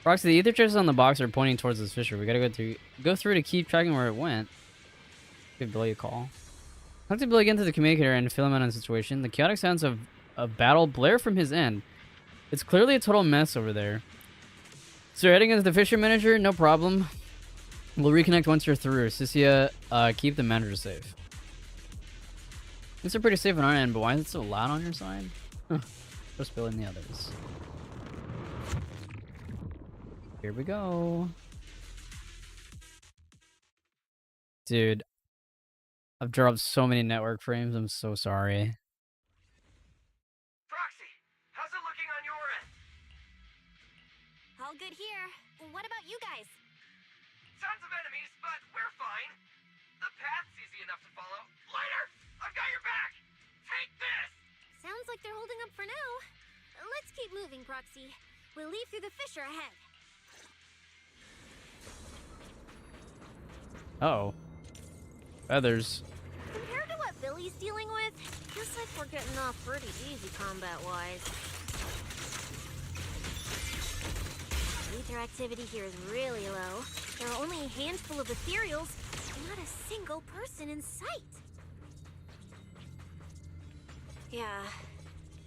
Roxy, the ether traces on the box are pointing towards this fissure. We gotta go through to keep tracking where it went. Give Billy a call. Talk to Billy again to the communicator and fill him in on the situation. The chaotic sounds of battle blare from his end. It's clearly a total mess over there. So you're heading into the fissure, manager? No problem. We'll reconnect once you're through. Cecilia, keep the manager safe. These are pretty safe on our end, but why is it so loud on your side? Just Billy and the others. Here we go. Dude, I've dropped so many network frames. I'm so sorry. Proxy, how's it looking on your end? All good here. What about you guys? Tons of enemies, but we're fine. The path's easy enough to follow. Lighter, I've got your back. Take this. Sounds like they're holding up for now. Let's keep moving, Proxy. We'll leave through the fissure ahead. Uh-oh. Feathers. Compared to what Billy's dealing with, feels like we're getting off pretty easy combat-wise. Ether activity here is really low. There are only a handful of ethereals, not a single person in sight. Yeah,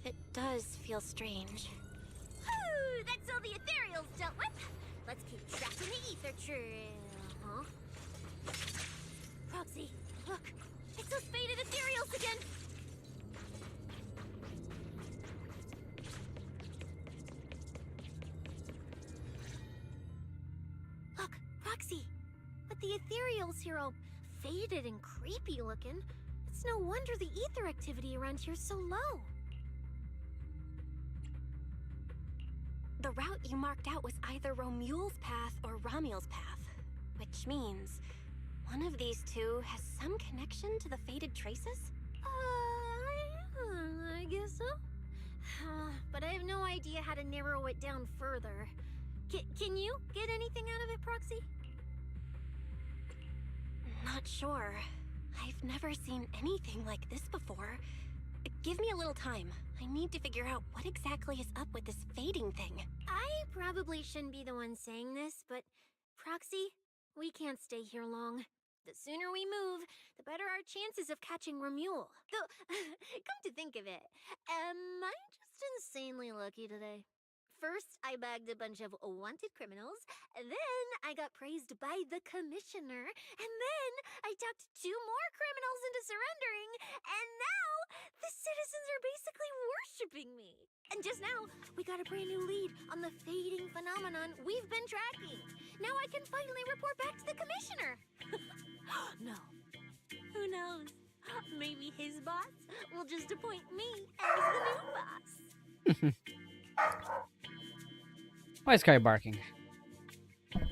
it does feel strange. Woo! That's all the ethereals dealt with. Let's keep tracking the ether trail, huh? Proxy, look! It's those faded ethereals again! Look, Proxy! But the ethereals here all faded and creepy looking. It's no wonder the ether activity around here's so low. The route you marked out was either Romule's path or Ramiel's path, which means one of these two has some connection to the faded traces? I guess so. But I have no idea how to narrow it down further. Can you get anything out of it, Proxy? Not sure. I've never seen anything like this before. Give me a little time. I need to figure out what exactly is up with this fading thing. I probably shouldn't be the one saying this, but Proxy, we can't stay here long. The sooner we move, the better our chances of catching Romule. Though, come to think of it, am I just insanely lucky today? First, I bagged a bunch of wanted criminals, then I got praised by the commissioner, and then I talked 2 more criminals into surrendering, and now the citizens are basically worshipping me. And just now, we got a brand new lead on the fading phenomenon we've been tracking. Now I can finally report back to the commissioner. No. Who knows? Maybe his boss will just appoint me as the new boss. Why is Kai barking? I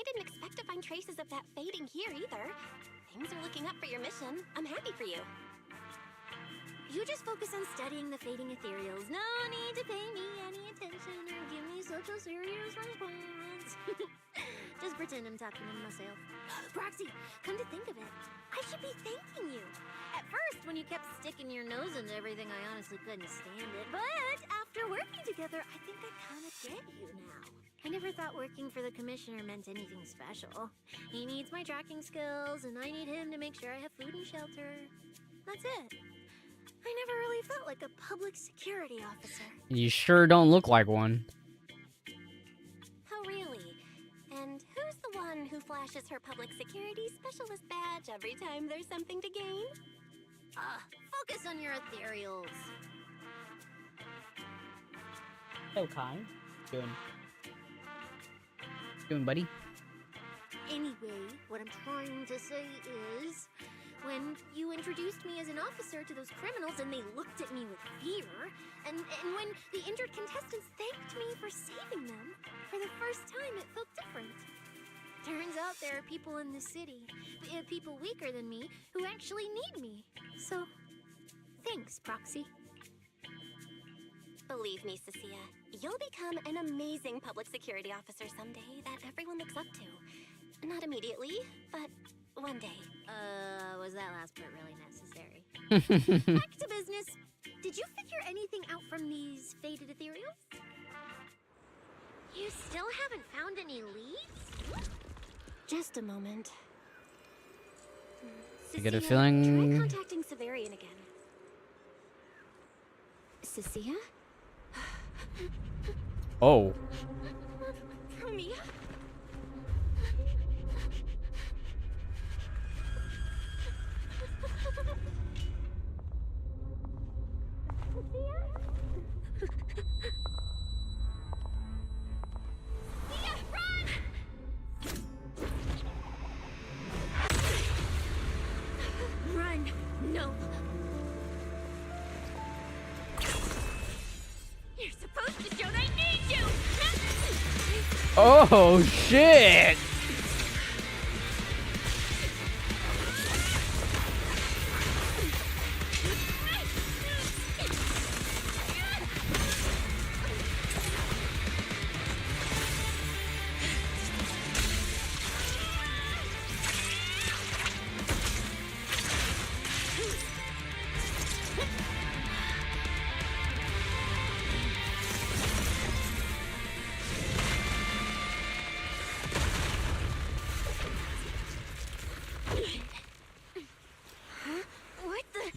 didn't expect to find traces of that fading here either. Things are looking up for your mission. I'm happy for you. You just focus on studying the fading ethereals. No need to pay me any attention or give me such a serious response. Just pretend I'm talking to myself. Proxy, come to think of it, I should be thanking you. At first, when you kept sticking your nose into everything, I honestly couldn't stand it. But after working together, I think I kind of get you now. I never thought working for the commissioner meant anything special. He needs my tracking skills, and I need him to make sure I have food and shelter. That's it. I never really felt like a public security officer. You sure don't look like one. Oh, really? And who's the one who flashes her public security specialist badge every time there's something to gain? Focus on your ethereals. So kind. Doing, buddy? Anyway, what I'm trying to say is, when you introduced me as an officer to those criminals and they looked at me with fear, and when the injured contestants thanked me for saving them, for the first time it felt different. Turns out there are people in the city, people weaker than me, who actually need me. So, thanks, Proxy. Believe me, Cecilia, you'll become an amazing public security officer someday that everyone looks up to. Not immediately, but one day. Was that last part really necessary? Back to business. Did you figure anything out from these faded ethereals? You still haven't found any leads? Just a moment. I get a Cecilia, feeling. try contacting Severian again. Cecilia? Oh. Mia? Run! No! You're supposed to show they need you! Oh shit! What the?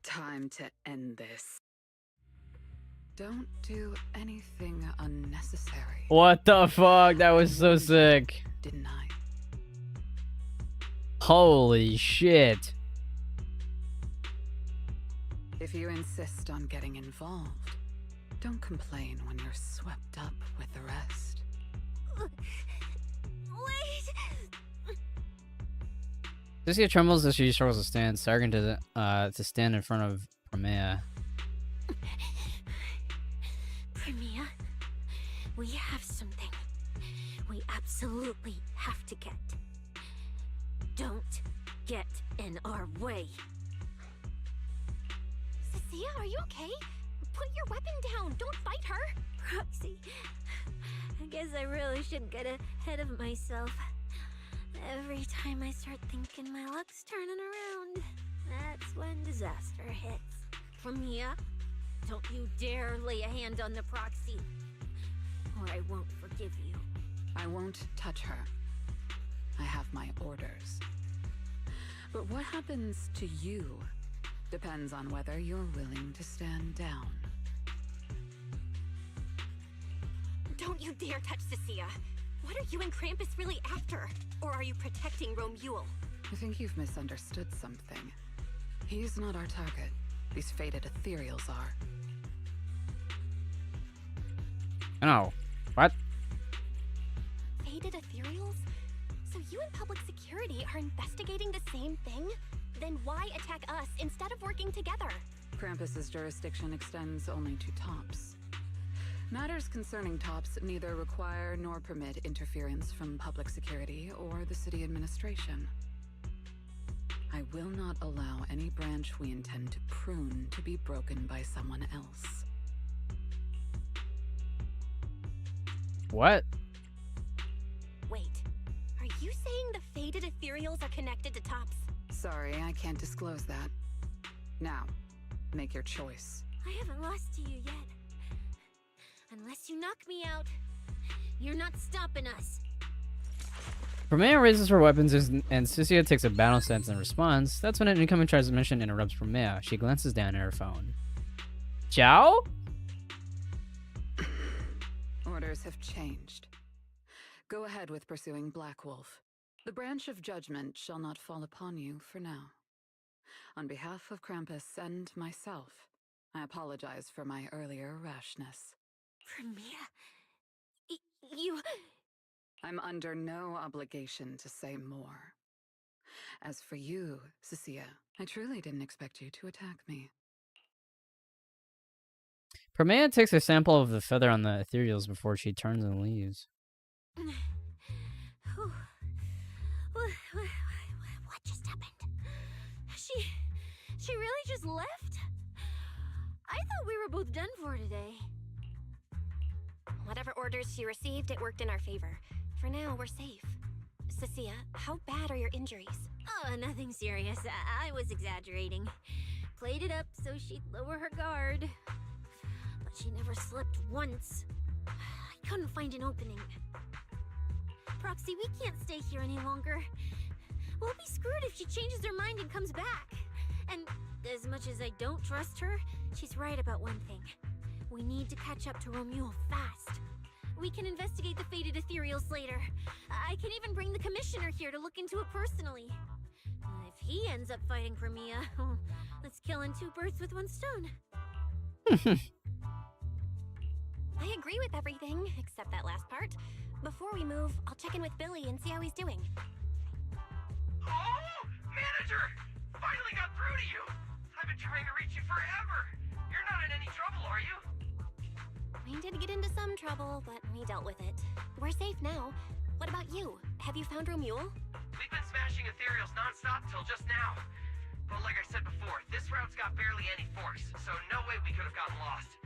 Time to end this. Don't do anything unnecessary. What the fuck? That was so sick. Didn't I? Holy shit. If you insist on getting involved, don't complain when you're swept up with the rest. Wait! Cecilia trembles as she struggles to stand, starting to stand in front of Primea. Primea, we have something we absolutely have to get. Don't get in our way. Cecilia, are you okay? Put your weapon down. Don't fight her. Proxy, I guess I really shouldn't get ahead of myself. Every time I start thinking my luck's turning around, that's when disaster hits. Primea, don't you dare lay a hand on the Proxy, or I won't forgive you. I won't touch her. I have my orders. But what happens to you depends on whether you're willing to stand down. Don't you dare touch Cecilia. What are you and Krampus really after? Or are you protecting Romuald? I think you've misunderstood something. He's not our target. These fated ethereals are. Oh, what? Fated ethereals? So you and public security are investigating the same thing? Then why attack us instead of working together? Krampus's jurisdiction extends only to tops. Matters concerning tops neither require nor permit interference from public security or the city administration. I will not allow any branch we intend to prune to be broken by someone else. What? Wait, are you saying the fated ethereals are connected to tops? Sorry, I can't disclose that. Now, make your choice. I haven't lost to you yet. Unless you knock me out, you're not stopping us. Promea raises her weapons and Cecilia takes a battle stance in response. That's when an incoming transmission interrupts Promea. She glances down at her phone. Ciao? Orders have changed. Go ahead with pursuing Black Wolf. The branch of judgment shall not fall upon you for now. On behalf of Krampus and myself, I apologize for my earlier rashness. Promea, you... I'm under no obligation to say more. As for you, Cecilia, I truly didn't expect you to attack me. Promea takes a sample of the feather on the ethereals before she turns and leaves. What just happened? She really just left? I thought we were both done for today. Whatever orders she received, it worked in our favor. For now, we're safe. Cecilia, how bad are your injuries? Oh, nothing serious. I was exaggerating. Played it up so she'd lower her guard. But she never slipped once. I couldn't find an opening. Proxy, we can't stay here any longer. We'll be screwed if she changes her mind and comes back. And as much as I don't trust her, she's right about one thing. We need to catch up to Romuald fast. We can investigate the fated ethereals later. I can even bring the commissioner here to look into it personally. If he ends up fighting for Mia, that's killing two birds with one stone. I agree with everything, except that last part. Before we move, I'll check in with Billy and see how he's doing. Oh! Manager! Finally got through to you! I've been trying to reach you forever! You're not in any trouble, are you? We did get into some trouble, but we dealt with it. We're safe now. What about you? Have you found Romuald? We've been smashing ethereals non-stop till just now. But like I said before, this route's got barely any force, so no way we could have gotten lost.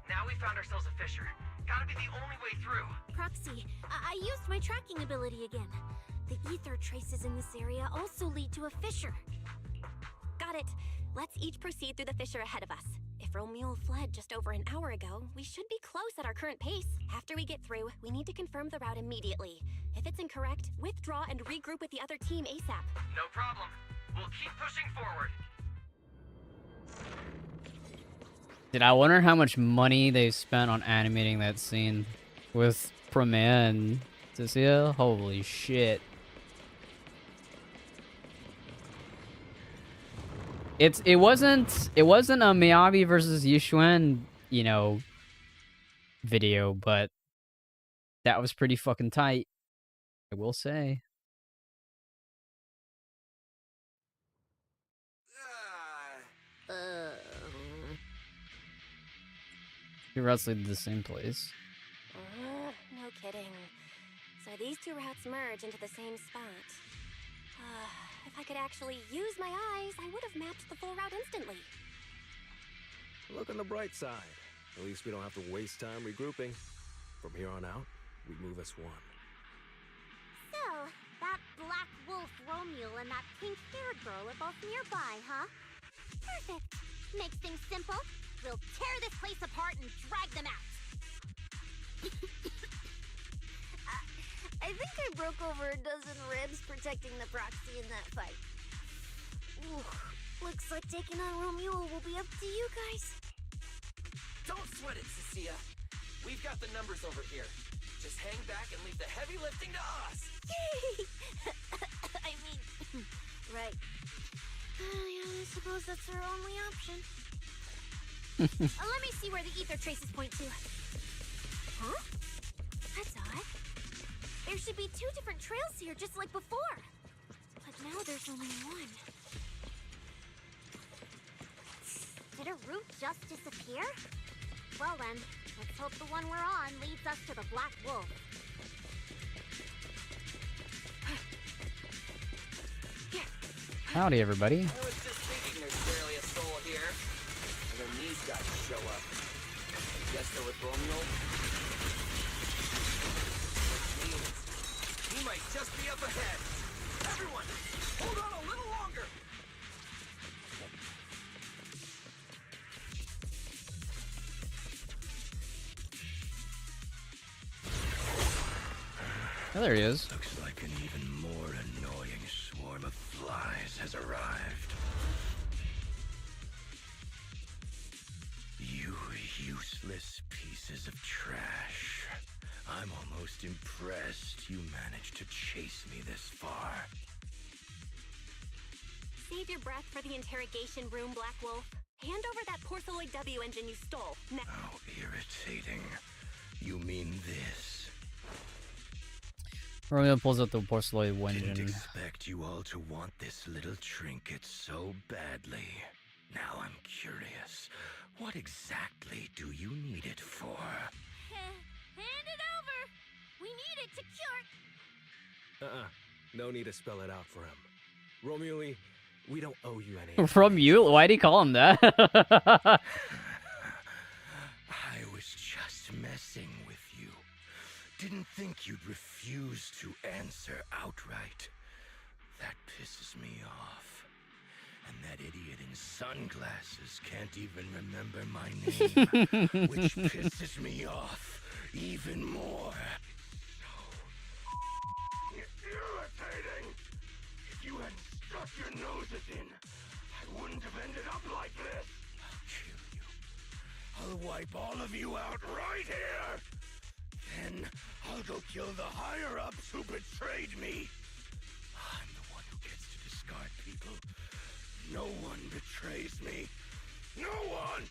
Now we found ourselves a fissure. Gotta be the only way through. Proxy, I used my tracking ability again. The ether traces in this area also lead to a fissure. Got it. Let's each proceed through the fissure ahead of us. If Romuald fled just over an hour ago, we should be close at our current pace. After we get through, we need to confirm the route immediately. If it's incorrect, withdraw and regroup with the other team ASAP. No problem. We'll keep pushing forward. Dude, I wonder how much money they spent on animating that scene with Promea and Cecilia. Holy shit. It wasn't a Miyabi versus Yushuan, you know, video, but that was pretty fucking tight, I will say. You wrestled the same place. No kidding. So these two routes merge into the same spot. If I could actually use my eyes, I would have mapped the full route instantly. Look on the bright side. At least we don't have to waste time regrouping. From here on out, we move as one. So, that Black Wolf Romuald and that pink-haired girl are both nearby, huh? Perfect. Makes things simple. We'll tear this place apart and drag them out. I think I broke over a dozen ribs protecting the proxy in that fight. Ooh, looks like taking on Romeo will be up to you guys. Don't sweat it, Cecilia. We've got the numbers over here. Just hang back and leave the heavy lifting to us. Yay! I mean, right. Yeah, I suppose that's our only option. Let me see where the ether traces point to. Huh? That's odd. There should be 2 different trails here, just like before. But now there's only one. Did a route just disappear? Well then, let's hope the one we're on leads us to the Black Wolf. Howdy, everybody. I was just thinking there's barely a soul here. And then these guys show up. Guess they're with Romeo? Which means he might just be up ahead. Everyone, hold on a little longer. Oh, there he is. Looks like an even more annoying swarm of flies has arrived. You useless pieces of trash. I'm almost impressed you managed to chase me this far. Save your breath for the interrogation room, Black Wolf. Hand over that Porceloid W engine you stole. How irritating. You mean this? Romeo pulls out the porcelain Didn't engine. expect you all to want this little trinket so badly. Now I'm curious. What exactly do you need it for? Hand it over! We need it to cure... No need to spell it out for him. Romeo, we don't owe you any. From you? Why'd he call him that? I was just messing with you. Didn't think you'd refuse to answer outright. That pisses me off. And that idiot in sunglasses can't even remember my name, which pisses me off even more. Irritating! If you hadn't stuck your noses in, I wouldn't have ended up like this. I'll kill you. I'll wipe all of you out right here. Then I'll go kill the higher-ups who betrayed me. I'm the one who gets to discard people. No one betrays me. No one!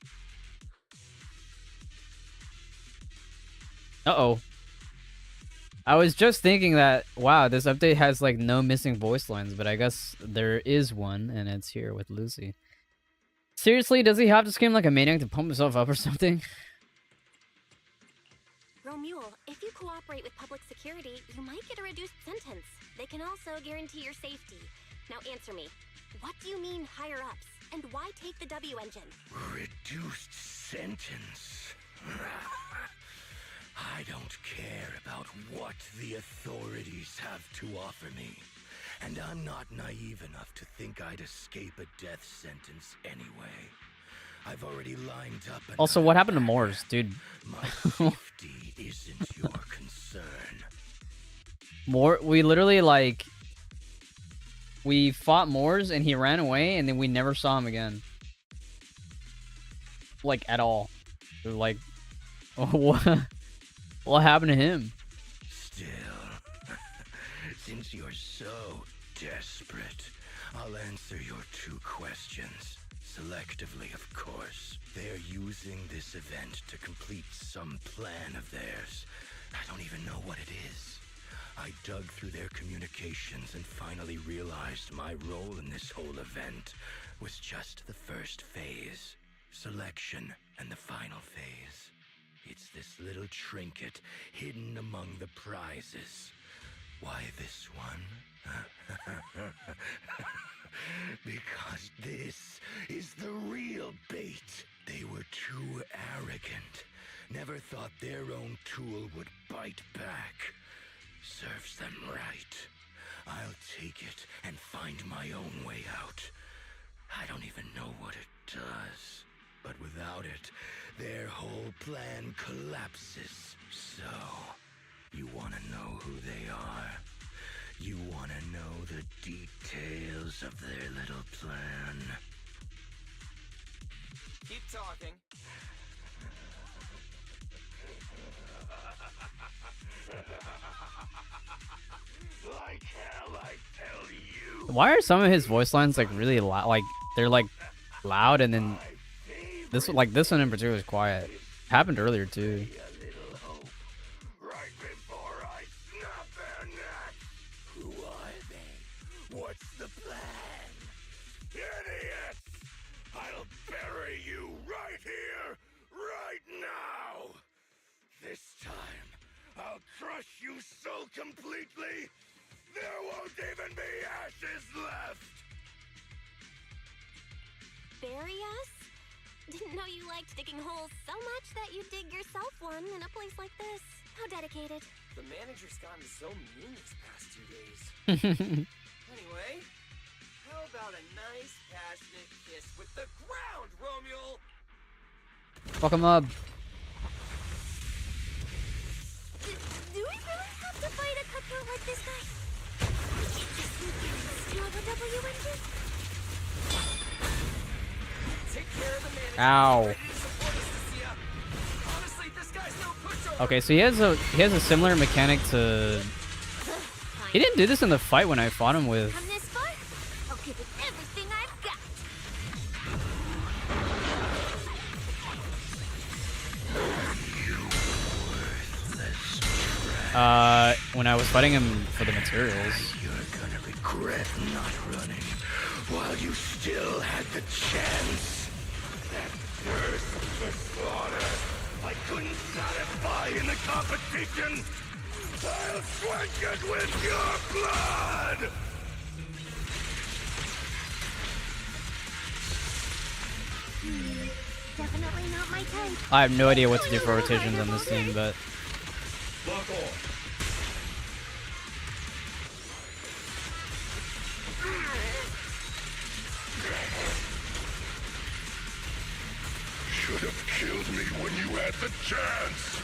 Uh-oh. I was just thinking that, wow, this update has, like, no missing voice lines, but I guess there is one, and it's here with Lucy. Seriously, does he have to scream like a maniac to pump himself up or something? Romule, if you cooperate with public security, you might get a reduced sentence. They can also guarantee your safety. Now answer me. What do you mean higher-ups? And why take the W engine? Reduced sentence? I don't care about what the authorities have to offer me. And I'm not naive enough to think I'd escape a death sentence anyway. I've already lined up. Also, what happened to Moors, dude? My safety isn't your concern. We literally, like, we fought Moors and he ran away and then we never saw him again. Like, at all. Like, what happened to him? Still, since you're so desperate, I'll answer your 2 questions. Selectively, of course. They're using this event to complete some plan of theirs. I don't even know what it is. I dug through their communications and finally realized my role in this whole event was just the first phase. Selection and the final phase. It's this little trinket hidden among the prizes. Why this one? Because this is the real bait. They were too arrogant. Never thought their own tool would bite back. Serves them right. I'll take it and find my own way out. I don't even know what it does. But without it, their whole plan collapses. So, You want to know who they are? You want to know the details of their little plan? Keep talking. Like hell, I tell you. Why are some of his voice lines like really loud? Like they're like loud, and then this one in particular is quiet. Happened earlier too. Right before I snap their neck. Who are they? What's the plan? Idiots! I'll bury you right here, right now. This time, I'll crush you so completely, there won't even be ashes left. Bury us? Didn't know you liked digging holes so much that you'd dig yourself one in a place like this. How dedicated. The manager's gotten so mean these past 2 days. Anyway, how about a nice, passionate kiss with the ground, Romeo? Fuck him up. Do we really have to fight a cutthroat like this guy? Steal the W engine? Take care of the manager. Ow. Honestly, this guy's no pushover. Okay, so he has a similar mechanic to. He didn't do this in the fight when I fought him with. Come this far? I'll give it everything I've got. When I was fighting him for the materials. You're gonna regret not running while you still had the chance. That thirst for slaughter I couldn't satisfy in the competition. I'll quench it with your blood! Definitely not my type. I have no idea what to do for rotations on this thing, but. Should have killed me when you had the chance.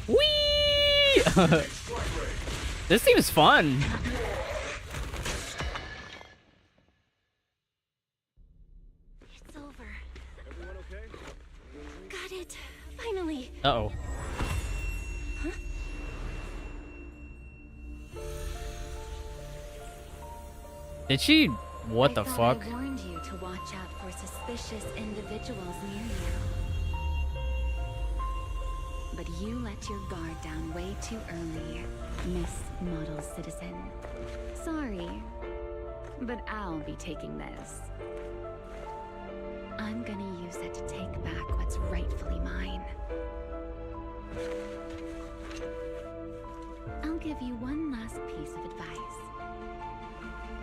Whee! This team is fun. It's over. Everyone okay? Got it. Finally. Uh-oh. Huh? Did she? What the fuck? I warned you to watch out for suspicious individuals near you. But you let your guard down way too early, Miss Model Citizen. Sorry, but I'll be taking this. I'm gonna use it to take back what's rightfully mine. I'll give you one last piece of advice.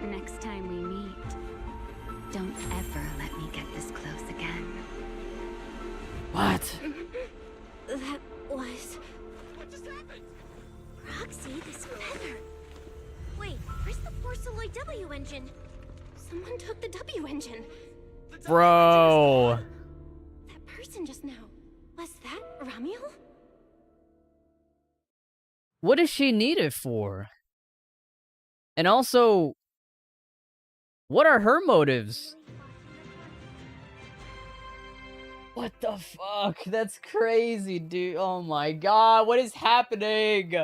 Next time we meet, don't ever let me get this close again. What? That was... What just happened? Roxy, this feather. Wait, where's the Porceloid W engine? Someone took the W engine. Bro. That person just now. Was that Ramiel? What does she need it for? And also, what are her motives? What the fuck? That's crazy, dude. Oh my god, what is happening?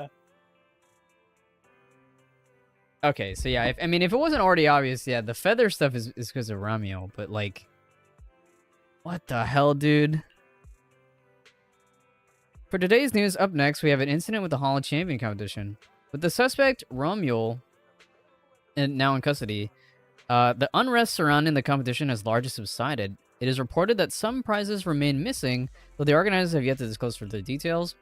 Okay, so yeah, if it wasn't already obvious, yeah, the feather stuff is because of Ramiel, but like, what the hell, dude? For today's news, up next, we have an incident with the Hall of Champion competition. With the suspect, Ramiel, now in custody, the unrest surrounding the competition has largely subsided. It is reported that some prizes remain missing, though the organizers have yet to disclose further details.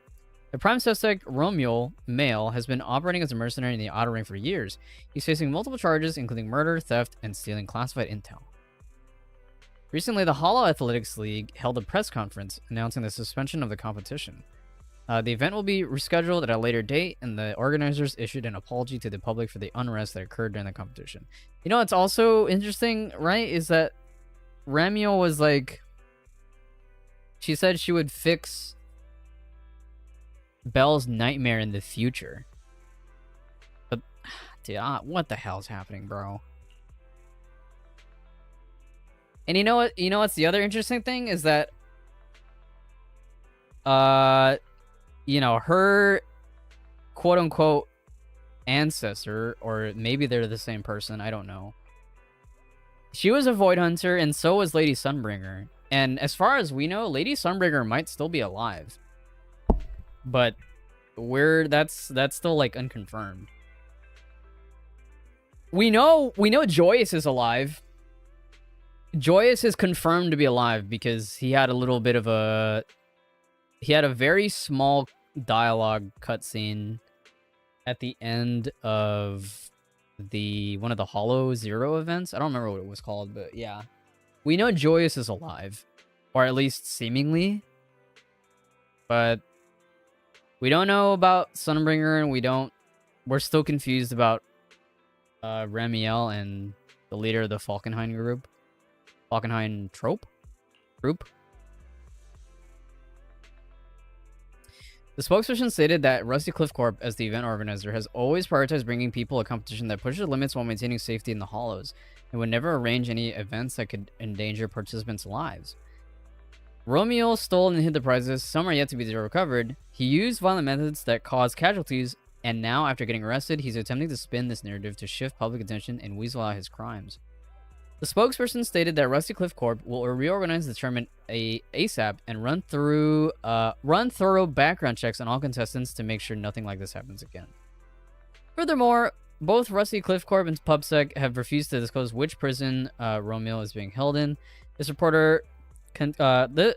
The prime suspect, Romeo, male, has been operating as a mercenary in the Outer Ring for years. He's facing multiple charges, including murder, theft, and stealing classified intel. Recently, the Hollow Athletics League held a press conference announcing the suspension of the competition. The event will be rescheduled at a later date, and the organizers issued an apology to the public for the unrest that occurred during the competition. You know what's also interesting, right, is that Ramiel was like... She said she would fix Belle's nightmare in the future. But, dude, what the hell's happening, bro? And you know what? You know what's the other interesting thing is that, you know, her quote unquote ancestor, or maybe they're the same person, I don't know. She was a Void Hunter, and so was Lady Sunbringer. And as far as we know, Lady Sunbringer might still be alive. But that's still like unconfirmed. We know Joyous is alive. Joyous is confirmed to be alive because he had a little bit of a... He had a very small dialogue cutscene at the end of one of the Hollow Zero events. I don't remember what it was called, but yeah. We know Joyous is alive. Or at least seemingly. But we don't know about Sunbringer, and we're still confused about Ramiel and the leader of the Falkenhayn group. Falkenhayn group. The spokesperson stated that Rusty Cliff Corp, as the event organizer, has always prioritized bringing people a competition that pushes limits while maintaining safety in the Hollows, and would never arrange any events that could endanger participants' lives. Romeo stole and hid the prizes. Some are yet to be recovered. He used violent methods that caused casualties, and now, after getting arrested, he's attempting to spin this narrative to shift public attention and weasel out his crimes. The spokesperson stated that Rusty Cliff Corp will reorganize the tournament ASAP and run thorough background checks on all contestants to make sure nothing like this happens again. Furthermore, both Rusty Cliff Corp and PubSec have refused to disclose which prison Romeo is being held in. This reporter contacted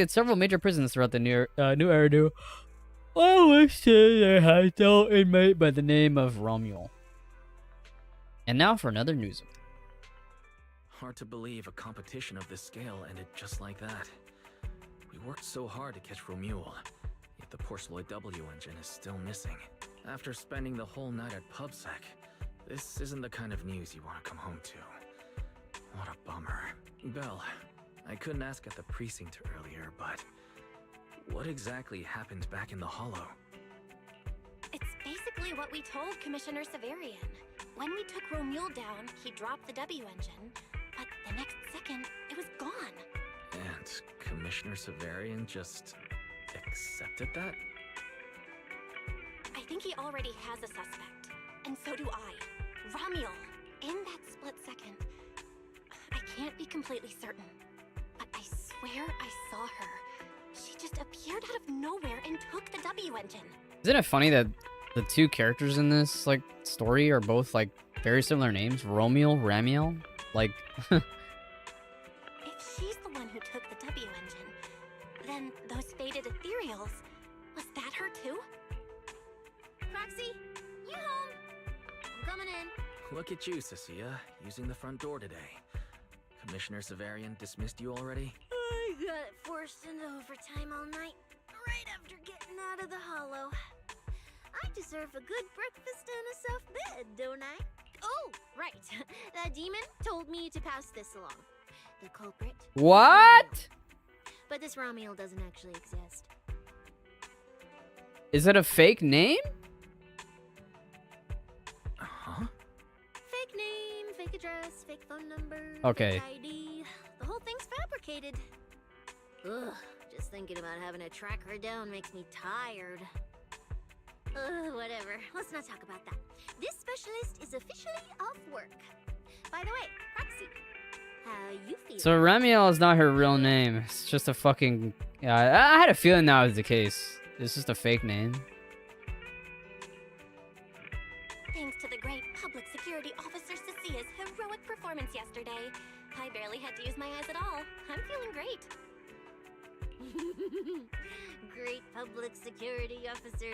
several major prisons throughout the New Eridu. All listed there has no inmate by the name of Romuel. And now for another news update. Hard to believe a competition of this scale ended just like that. We worked so hard to catch Romuel, yet the Porceloid W engine is still missing. After spending the whole night at PubSec, this isn't the kind of news you want to come home to. What a bummer. Belle, I couldn't ask at the precinct earlier, but what exactly happened back in the Hollow? It's basically what we told Commissioner Severian. When we took Romuel down, he dropped the W engine, but the next second, it was gone. And Commissioner Severian just accepted that? I think he already has a suspect, and so do I. Romuel. In that split second, I can't be completely certain, but I swear I saw her. She just appeared out of nowhere and took the W engine. Isn't it funny that the two characters in this like story are both like very similar names? Ramiel. Like if she's the one who took the W engine, then those faded ethereals, was that her too? Roxy, you home? I'm coming in. Look at you, Cecilia, using the front door today. Commissioner Severian dismissed you already? I got forced into overtime all night, right after getting out of the Hollow. I deserve a good breakfast and a soft bed, don't I? Oh, right. That demon told me to pass this along. The culprit. What? But this Romuel doesn't actually exist. Is it a fake name? Huh? Fake name, fake address, fake phone number, Okay. fake ID. The whole thing's fabricated. Ugh, just thinking about having to track her down makes me tired. Whatever. Let's not talk about that. This specialist is officially off work. By the way, Roxy, how you feel? So Ramiel is not her real name. It's just a fucking... Yeah, I had a feeling that was the case. It's just a fake name. Thanks to the great public security officer Cecia's heroic performance yesterday, I barely had to use my eyes at all. I'm feeling great. Great public security officer.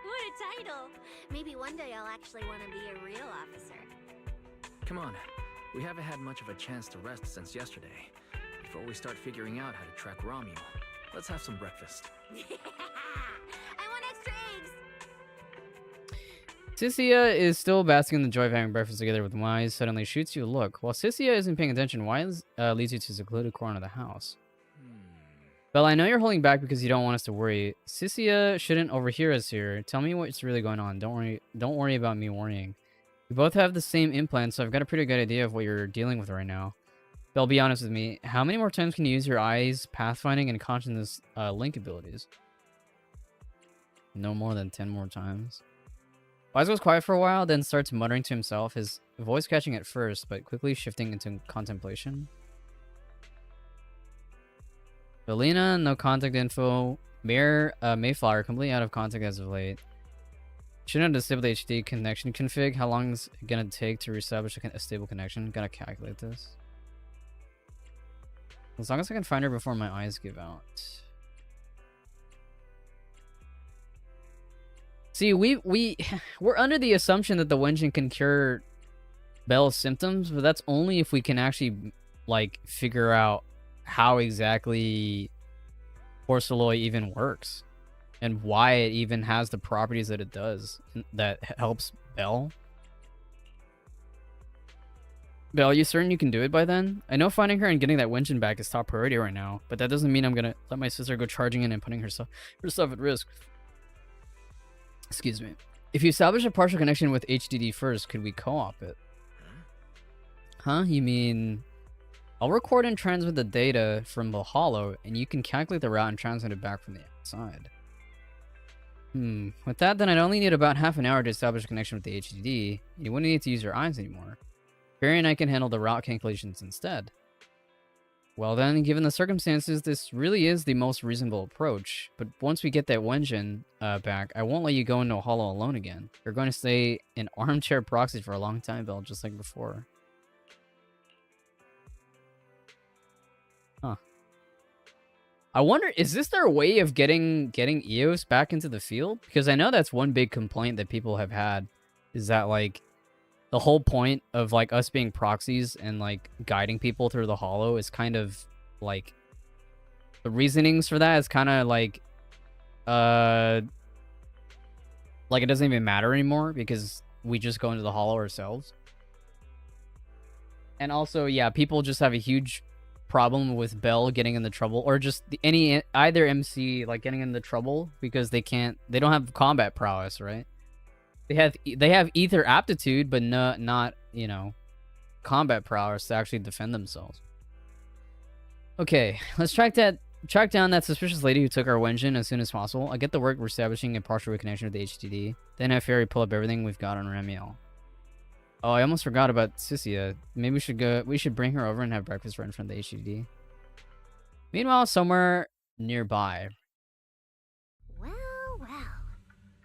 What a title. Maybe one day I'll actually want to be a real officer. Come on. We haven't had much of a chance to rest since yesterday. Before we start figuring out how to track Romeo, let's have some breakfast. I want extra eggs. Sissia is still basking in the joy of having breakfast together with Wise. Suddenly shoots you a look. While Sissia isn't paying attention, Wise leads you to a secluded corner of the house. Belle, I know you're holding back because you don't want us to worry. Sissia shouldn't overhear us here. Tell me what's really going on. Don't worry about me worrying. We both have the same implant, so I've got a pretty good idea of what you're dealing with right now. Belle, be honest with me. How many more times can you use your eyes, pathfinding, and consciousness link abilities? No more than 10 more times. Wise goes quiet for a while, then starts muttering to himself, his voice catching at first, but quickly shifting into contemplation. Belina, no contact info. Mayflower, completely out of contact as of late. Shouldn't have disabled HD connection config. How long is it gonna take to reestablish a stable connection? Gotta calculate this. As long as I can find her before my eyes give out. See, we're under the assumption that the Wenjin can cure Belle's symptoms, but that's only if we can actually like figure out how exactly Porceloy even works and why it even has the properties that it does that helps Belle. Belle, are you certain you can do it by then? I know finding her and getting that Wenjin back is top priority right now, but that doesn't mean I'm gonna let my sister go charging in and putting herself at risk. Excuse me. If you establish a partial connection with HDD first, could we co-op it? Huh? You mean... I'll record and transmit the data from the hollow, and you can calculate the route and transmit it back from the outside. With that, then I'd only need about half an hour to establish a connection with the HDD. You wouldn't need to use your eyes anymore. Barry and I can handle the route calculations instead. Well then, given the circumstances, this really is the most reasonable approach. But once we get that Wenjin back, I won't let you go into a hollow alone again. You're going to stay in armchair proxy for a long time, Belle, just like before. Huh. I wonder, is this their way of getting EOS back into the field? Because I know that's one big complaint that people have had, is that like the whole point of like us being proxies and like guiding people through the hollow is kind of like the reasonings for that is kind of like it doesn't even matter anymore because we just go into the hollow ourselves. And also, yeah, people just have a huge problem with Belle getting into trouble, or just either MC like getting into trouble because they don't have combat prowess, right? They have ether aptitude, but not you know, combat prowess to actually defend themselves. Okay, let's track down that suspicious lady who took our Wenjin as soon as possible. I get the work. We're establishing a partial reconnection with the HDD. Then have Fairy pull up everything we've got on Ramiel. Oh, I almost forgot about Sissia. Maybe we should bring her over and have breakfast right in front of the HDD. Meanwhile, somewhere nearby. Well.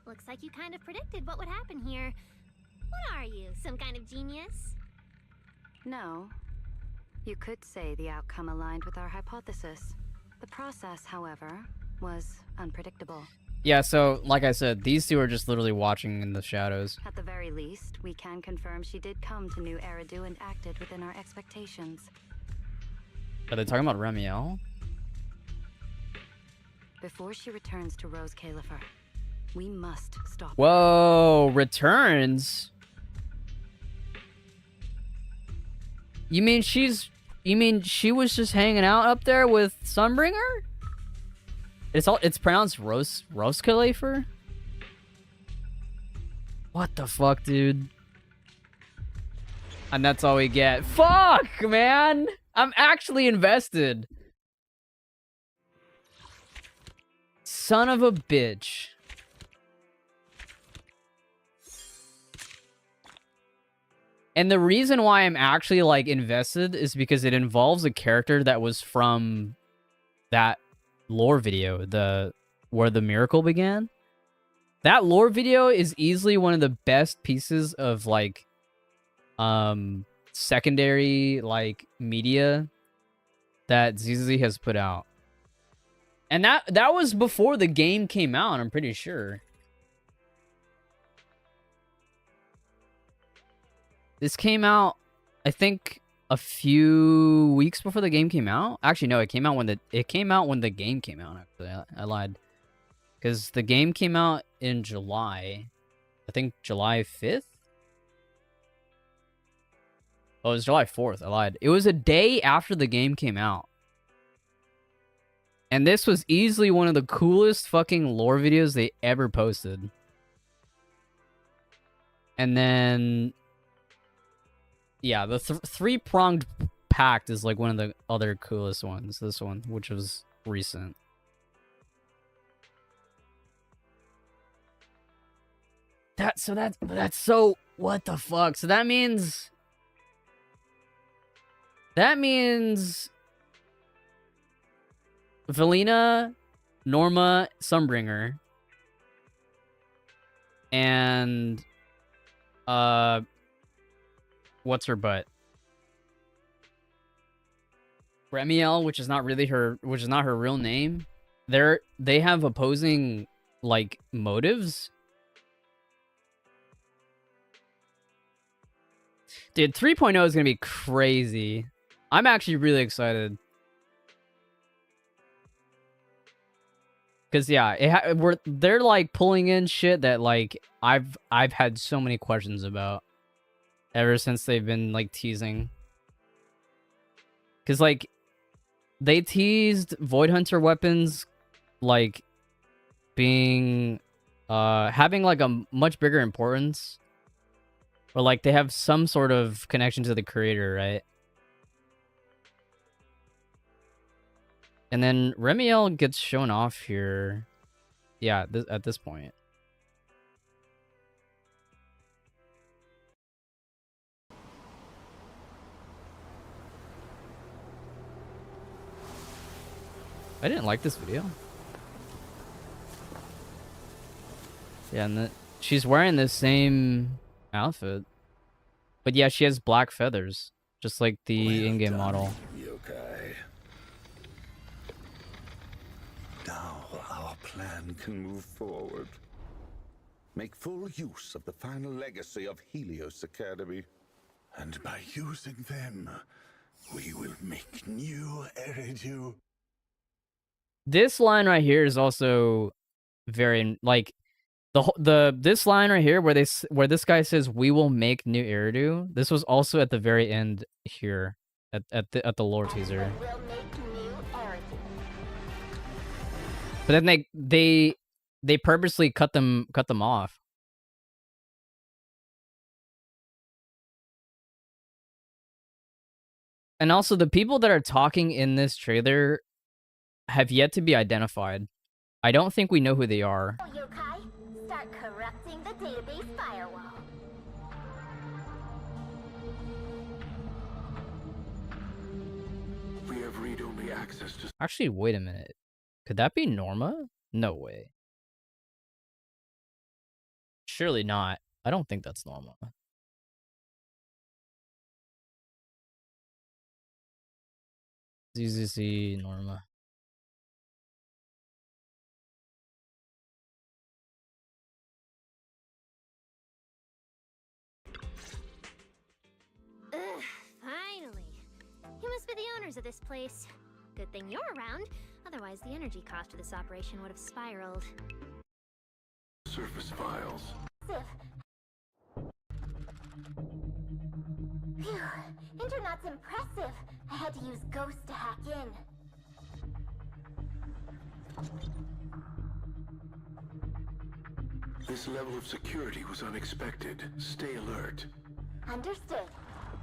Looks like you kind of predicted what would happen here. What are you, some kind of genius? No. You could say the outcome aligned with our hypothesis. The process, however, was unpredictable. Yeah, so, like I said, these two are just literally watching in the shadows. At the very least, we can confirm she did come to New Eridu and acted within our expectations. Are they talking about Ramiel? Before she returns to Rose Califer, we must stop. Whoa, returns? You mean she was just hanging out up there with Sunbringer? It's pronounced Rose Califer? What the fuck, dude? And that's all we get. Fuck, man! I'm actually invested. Son of a bitch. And the reason why I'm actually, like, invested is because it involves a character that was from that lore video, where the miracle began. That lore video is easily one of the best pieces of, like, secondary, like, media that ZZZ has put out. And that was before the game came out, I'm pretty sure. This came out, I think, a few weeks before the game came out. Actually, no, it came out when the game came out. Actually, I lied, because the game came out in July. I think July 5th. Oh, it was July 4th. I lied. It was a day after the game came out. And this was easily one of the coolest fucking lore videos they ever posted. And then, yeah, the three-pronged pact is like one of the other coolest ones. This one, which was recent. That's so, what the fuck? So that means Valina, Norma, Sunbringer, and what's her butt? Remiel, which is not her real name. They have opposing like motives. Dude, 3.0 is gonna be crazy. I'm actually really excited. Cause yeah, they're like pulling in shit that like I've had so many questions about ever since they've been like teasing. Cause like they teased Void Hunter weapons like being having like a much bigger importance, or like they have some sort of connection to the creator, right? And then Remiel gets shown off here. Yeah, at this point. I didn't like this video. Yeah, and she's wearing the same outfit. But yeah, she has black feathers, just like the in-game model. Yokai. Now our plan can move forward. Make full use of the final legacy of Helios Academy. And by using them, we will make new Eridu. This line right here is also very like this line right here where this guy says we will make new Eridu. This was also at the very end here at the lore teaser. But then they purposely cut them off. And also the people that are talking in this trailer have yet to be identified. I don't think we know who they are. Yokai, start corrupting the database firewall. We have read-only access to... Actually, wait a minute. Could that be Norma? No way. Surely not. I don't think that's Norma. ZZZ Norma. Ugh, finally. You must be the owners of this place. Good thing you're around. Otherwise, the energy cost of this operation would have spiraled. Surface files. Phew, Internet's impressive. I had to use Ghost to hack in. This level of security was unexpected. Stay alert. Understood.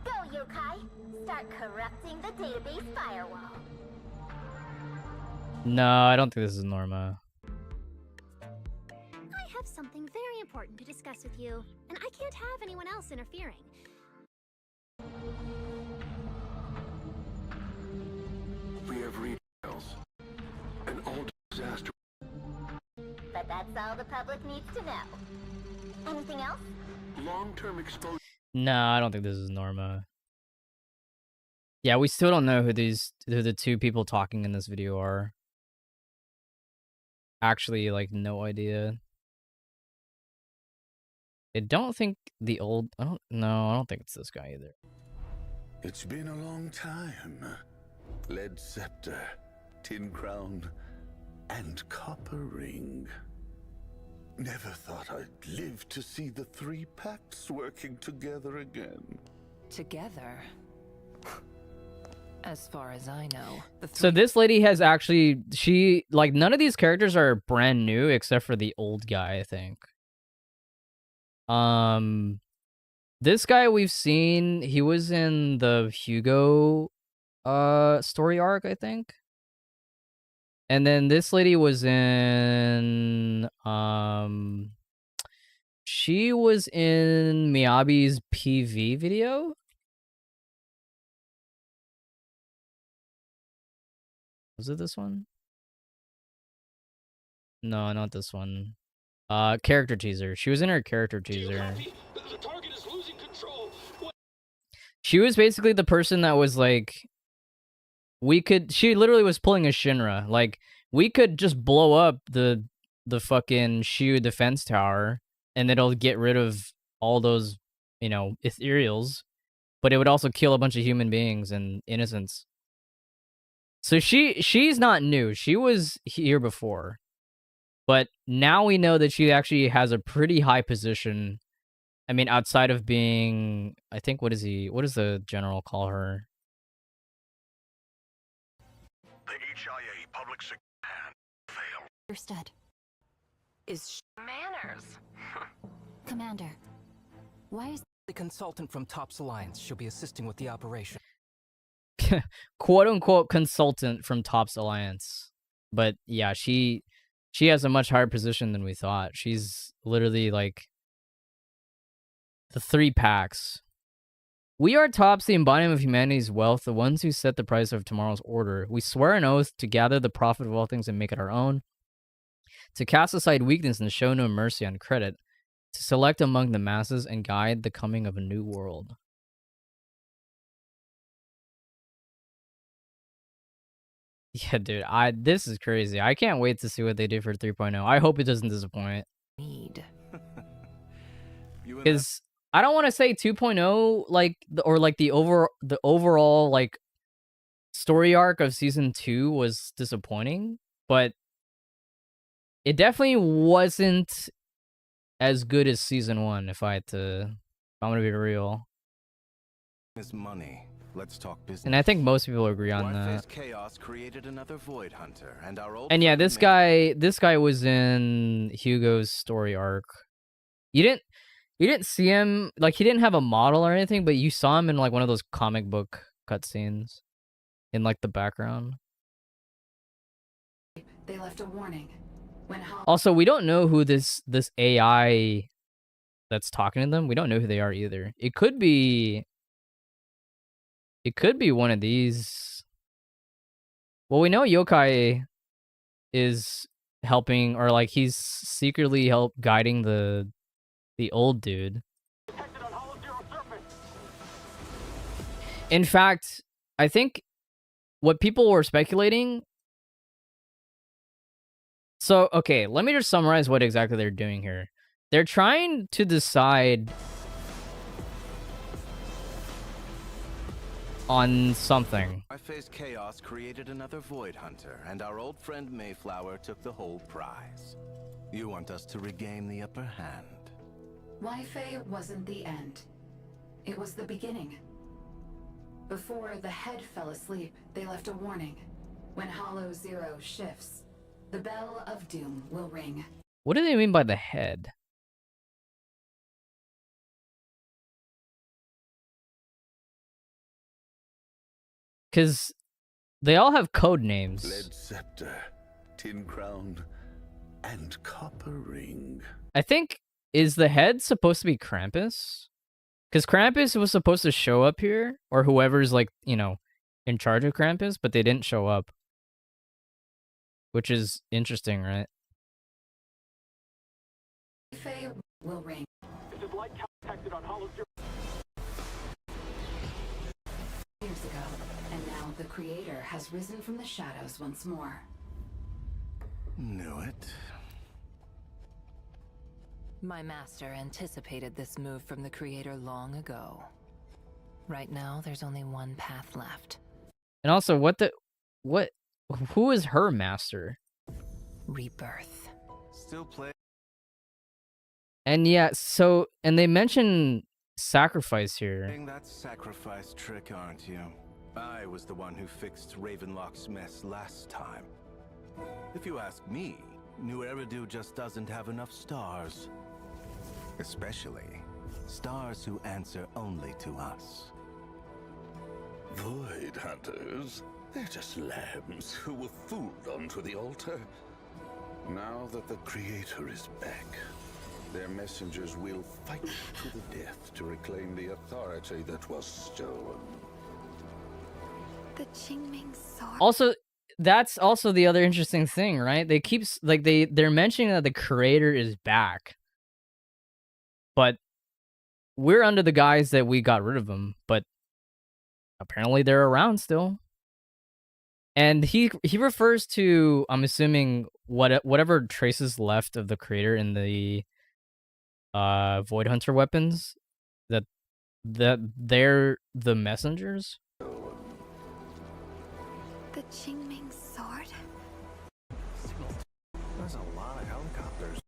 Go, Yokai. Start corrupting the database firewall. No, I don't think this is Norma. I have something very important to discuss with you, and I can't have anyone else interfering. We have read files. An all-disaster... But that's all the public needs to know. Anything else? Long-term exposure... No, I don't think this is Norma. Yeah, we still don't know who the two people talking in this video are. actually like no idea. I don't think the old. I don't think it's this guy either. It's been a long time. Lead scepter, tin crown, and copper ring. Never thought I'd live to see the 3 pacts working together again. Together? As far as I know, So this lady has actually, none of these characters are brand new except for the old guy, I think. This guy we've seen, he was in the Hugo story arc, I think. And then this lady was in she was in Miyabi's PV video. Was it this one? No, not this one. Character teaser. She was in her character teaser. The target is losing control. She was basically the person that was like, she literally was pulling a Shinra. Like, we could just blow up the fucking Shu defense tower and it'll get rid of all those, ethereals, but it would also kill a bunch of human beings and innocents. So she's not new. She was here before. But now we know that she actually has a pretty high position. I mean, outside of being, I think, what does the general call her? The HIA public failed. Understood. Is Manners. Commander, why is the consultant from Topps Alliance? She'll be assisting with the operation. Quote-unquote consultant from Topps Alliance. But yeah, she has a much higher position than we thought. She's literally like the 3 packs. We are Topps, the embodiment of humanity's wealth, the ones who set the price of tomorrow's order. We swear an oath to gather the profit of all things and make it our own, to cast aside weakness and show no mercy on credit, to select among the masses and guide the coming of a new world. Yeah, dude, this is crazy. I can't wait to see what they do for 3.0. I hope it doesn't disappoint. Because I don't want to say 2.0 the overall like story arc of season 2 was disappointing, but it definitely wasn't as good as season 1. If I'm gonna be real. This money. Let's talk business. And I think most people agree on that. Chaos created another Void Hunter, and our old And yeah, this guy was in Hugo's story arc. You didn't see him, like, he didn't have a model or anything, but you saw him in like one of those comic book cutscenes in like the background. they left a warning when Also, we don't know who this AI that's talking to them. We don't know who they are either. It could be one of these. Well, we know Yokai is helping, or like he's secretly guiding the old dude. In fact, I think what people were speculating. So, okay, let me just summarize what exactly they're doing here. They're trying to decide on something. I faced chaos created another Void Hunter, and our old friend Mayflower took the whole prize. You want us to regain the upper hand. Wi-Fi wasn't the end. It was the beginning. Before the head fell asleep, they left a warning. When Hollow Zero shifts, the bell of doom will ring. What do they mean by the head? Because they all have code names. Lead scepter, tin crown, and copper ring. I think, is the head supposed to be Krampus? Because Krampus was supposed to show up here, or whoever's like, in charge of Krampus, but they didn't show up. Which is interesting, right? Wi-Fi will ring. This is light contacted on Hollow Zero. Years ago, and now the Creator has risen from the shadows once more. Knew it. My master anticipated this move from the creator long ago. Right now, there's only one path left. And also, who is her master? Rebirth. Still play. And yeah, so, and they mention sacrifice here. Playing that sacrifice trick, aren't you? I was the one who fixed Ravenlock's mess last time. If you ask me, New Eridu just doesn't have enough stars. Especially stars who answer only to us. Void Hunters? They're just lambs who were fooled onto the altar. Now that the Creator is back, their messengers will fight to the death to reclaim the authority that was stolen. The Qingming sword. Also, that's also the other interesting thing, right? They keep like they're mentioning that the creator is back, but we're under the guise that we got rid of them. But apparently, they're around still. And he refers to, I'm assuming, whatever traces left of the creator in the Void Hunter weapons, that they're the messengers. The Qingming sword? There's a lot of helicopters.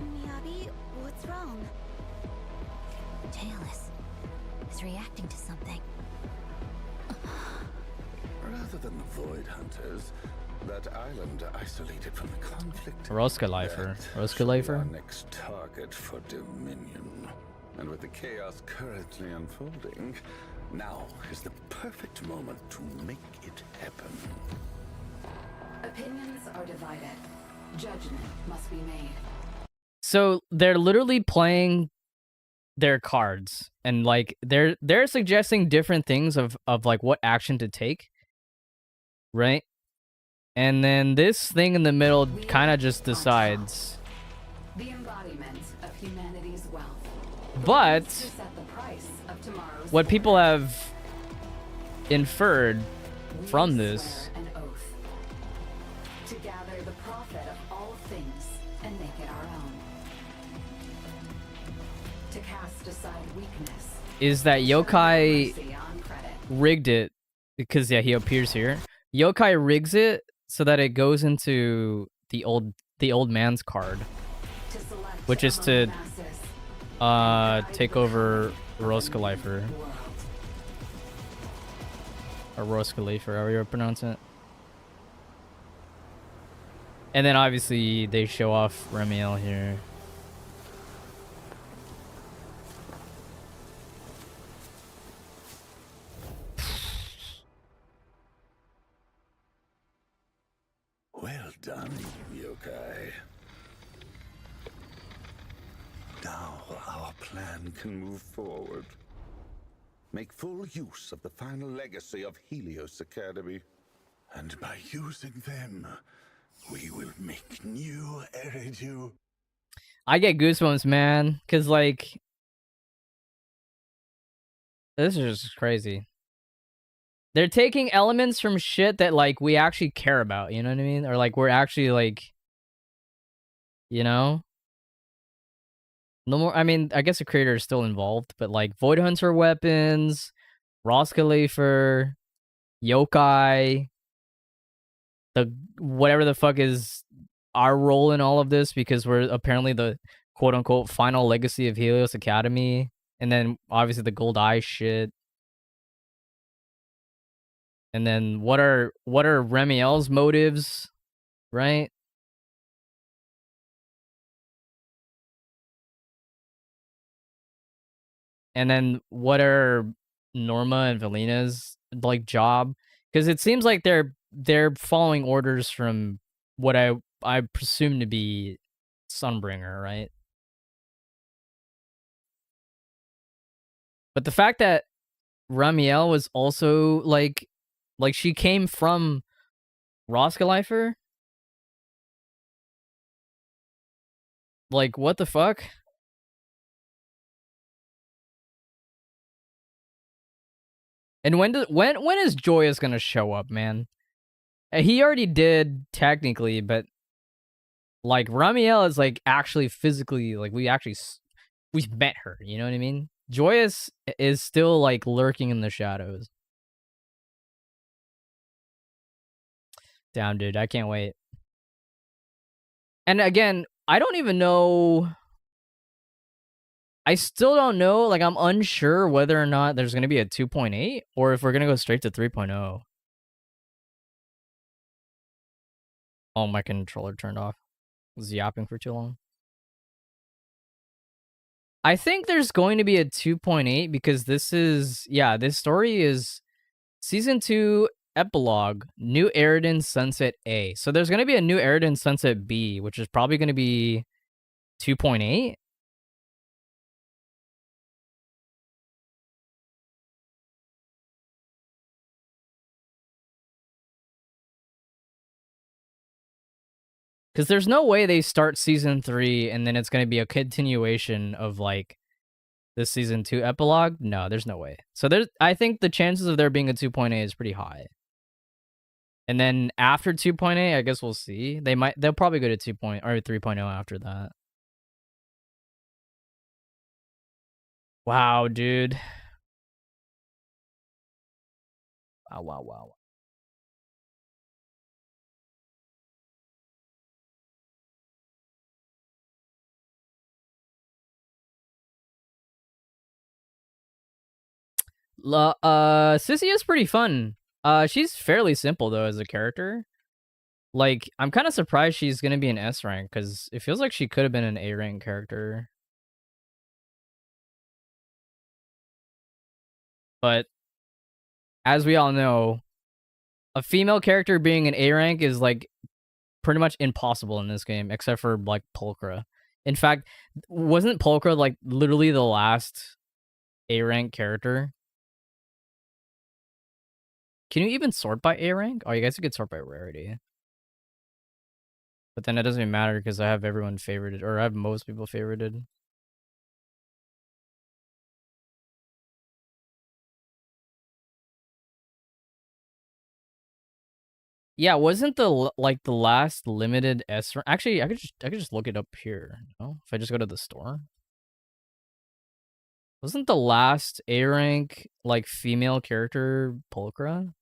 Miyabi, what's wrong? Tailless is reacting to something. Rather than the Void Hunters, that island isolated from the conflict. Roskalifer. Our next target for Dominion. And with the chaos currently unfolding, now is the perfect moment to make it happen. Opinions are divided. Judgment must be made. So they're literally playing their cards, and like they're suggesting different things of like what action to take, right? And then this thing in the middle kind of just decides. The embodiment of humanity's wealth. But Set the price of tomorrow's what people have inferred from this an oath to gather the profit of all things and make it our own. To cast aside weakness is that Yokai mercy on credit. rigged it, because yeah, he appears here. Yokai rigs it so that it goes into the old man's card, To select which is among to the masses take over Roskalifer. Or Roskalifer, however you pronounce it. And then obviously they show off Remiel here. Well done, Yokai. Now our plan can move forward. Make full use of the final legacy of Helios Academy. And by using them, we will make new Eridu. I get goosebumps, man, because like this is just crazy. They're taking elements from shit that like we actually care about, you know what I mean? Or like we're actually like, you know? No more, I mean, I guess the creator is still involved, but like Void Hunter weapons, Roskalifer, Yokai, the whatever the fuck is our role in all of this, because we're apparently the quote-unquote final legacy of Helios Academy, and then obviously the Gold Eye shit. And then what are Remiel's motives, right? And then what are Norma and Valina's like job? Because it seems like they're following orders from what I presume to be Sunbringer, right? But the fact that Ramiel was also like she came from Roskalifer? Like, what the fuck? And when is Joyous gonna show up, man? He already did technically, but like Ramiel is like actually physically like we've met her. You know what I mean? Joyous is still like lurking in the shadows. Damn, dude, I can't wait. And again, I don't even know. I still don't know. Like, I'm unsure whether or not there's going to be a 2.8 or if we're going to go straight to 3.0. Oh, my controller turned off. Was yapping for too long. I think there's going to be a 2.8 because this story is Season 2 Epilogue, New Eridan Sunset A. So there's going to be a New Eridan Sunset B, which is probably going to be 2.8. Because there's no way they start Season 3 and then it's going to be a continuation of, like, this Season 2 epilogue. No, there's no way. So I think the chances of there being a 2.8 is pretty high. And then after 2.8, I guess we'll see. They'll probably go to 3.0 after that. Wow, dude. Wow. Sissy is pretty fun. She's fairly simple though as a character. Like, I'm kind of surprised she's gonna be an S rank because it feels like she could have been an A rank character. But as we all know, a female character being an A rank is like pretty much impossible in this game, except for like Pulchra. In fact, wasn't Pulchra like literally the last A rank character? Can you even sort by A rank? Oh, you guys could sort by rarity. But then it doesn't even matter because I have everyone favorited, or I have most people favorited. Yeah, wasn't the last limited S rank? Actually, I could just look it up here. No? If I just go to the store. Wasn't the last A rank like female character Pulchra?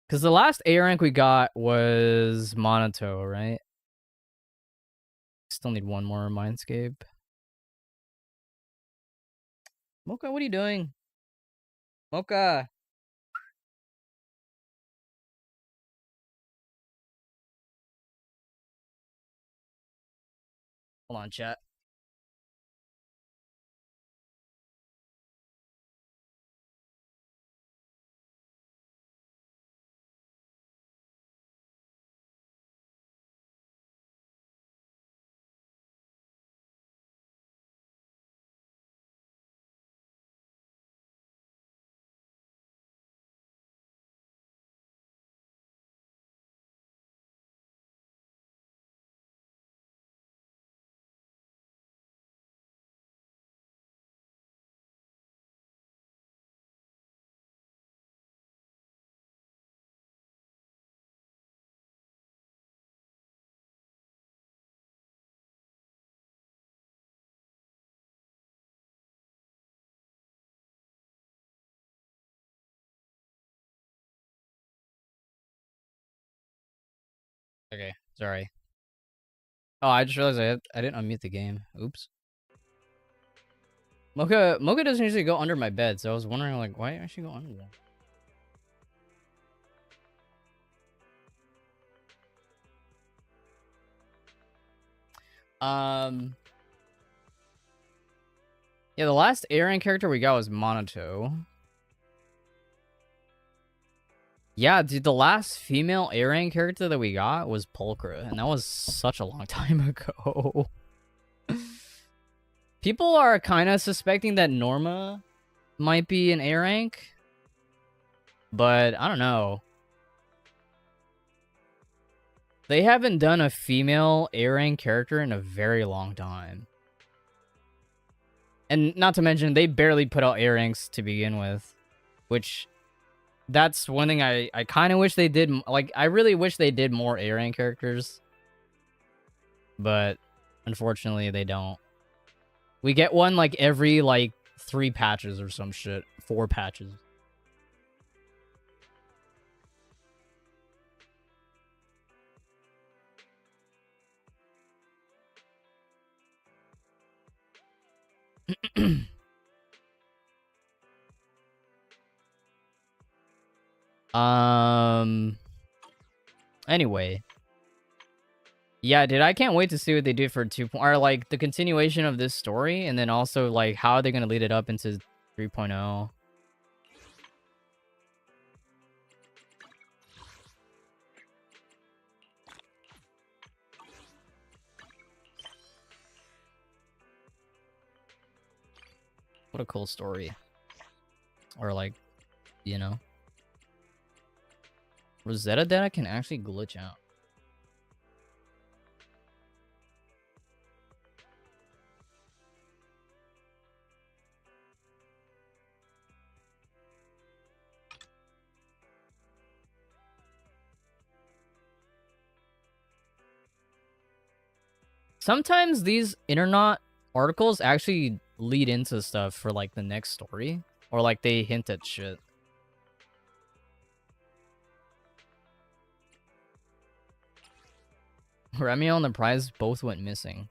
Because the last A rank we got was Monato, right? Still need one more Mindscape. Mocha, what are you doing? Mocha! Hold on, chat. Okay, sorry. Oh, I just realized I didn't unmute the game. Oops. Mocha doesn't usually go under my bed, so I was wondering like why didn't she go under there? Yeah, the last A-rank character we got was Monato. Yeah, dude, the last female A-rank character that we got was Pulchra, and that was such a long time ago. People are kind of suspecting that Norma might be an A-rank, but I don't know. They haven't done a female A-rank character in a very long time. And not to mention, they barely put out A ranks to begin with, which that's one thing I kind of wish they did. Like, I really wish they did more A rank characters, but unfortunately they don't. We get one like every like 3 patches or some shit, 4 patches. Anyway. Yeah, dude, I can't wait to see what they do for 2. Or like the continuation of this story, and then also like how they're gonna lead it up into 3.0. What a cool story. Or like, you know. Rosetta data can actually glitch out. Sometimes these internet articles actually lead into stuff for like the next story, or like they hint at shit. Remio and the prize both went missing.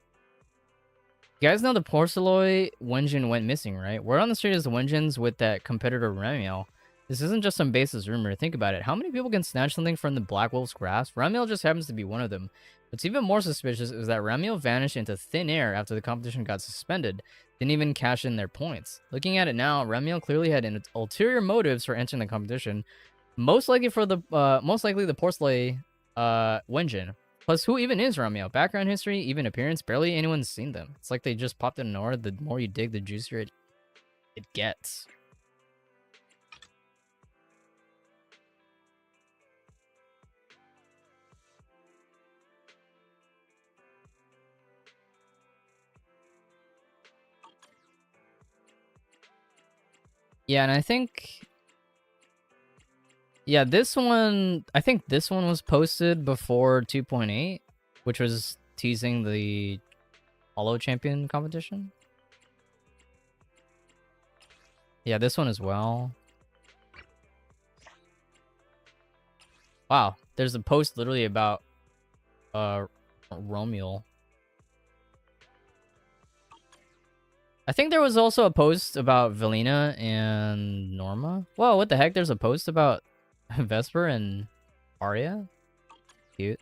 You guys know the Porceloi Wenjin went missing, right? Word on the street is the Wenjins with that competitor Remio. This isn't just some baseless rumor. Think about it. How many people can snatch something from the Black Wolf's grasp? Ramiel just happens to be one of them. What's even more suspicious is that Ramiel vanished into thin air after the competition got suspended. Didn't even cash in their points. Looking at it now, Ramiel clearly had ulterior motives for entering the competition. Most likely the Porceloi Wenjin. Plus, who even is Ramiel? Background history, even appearance, barely anyone's seen them. It's like they just popped in nowhere. The more you dig, the juicier it gets. Yeah, and I think... Yeah, I think this one was posted before 2.8, which was teasing the Hollow Champion competition. Yeah, this one as well. Wow, there's a post literally about Romuel. I think there was also a post about Velina and Norma. Whoa, what the heck? There's a post about Vesper and Arya? Cute.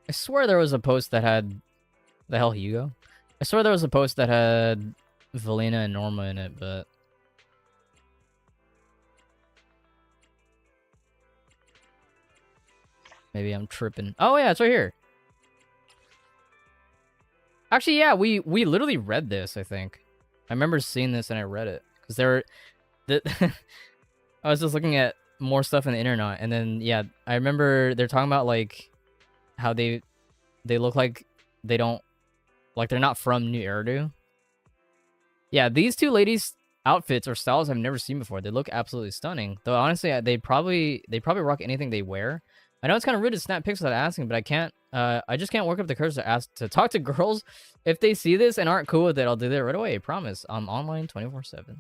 I swear there was a post that had... The hell, Hugo? I swear there was a post that had Velina and Norma in it, but... Maybe I'm tripping. Oh yeah, it's right here. Actually, yeah, we literally read this, I think. I remember seeing this and I read it. Because I was just looking at more stuff on the internet, and then, yeah, I remember they're talking about, like, how they look like they don't... Like, they're not from New Eridu. Yeah, these two ladies' outfits or styles I've never seen before. They look absolutely stunning. Though, honestly, they probably rock anything they wear. I know it's kind of rude to snap pics without asking, but I can't... I just can't work up the courage to talk to girls. If they see this and aren't cool with it, I'll do that right away. I promise. I'm online 24/7.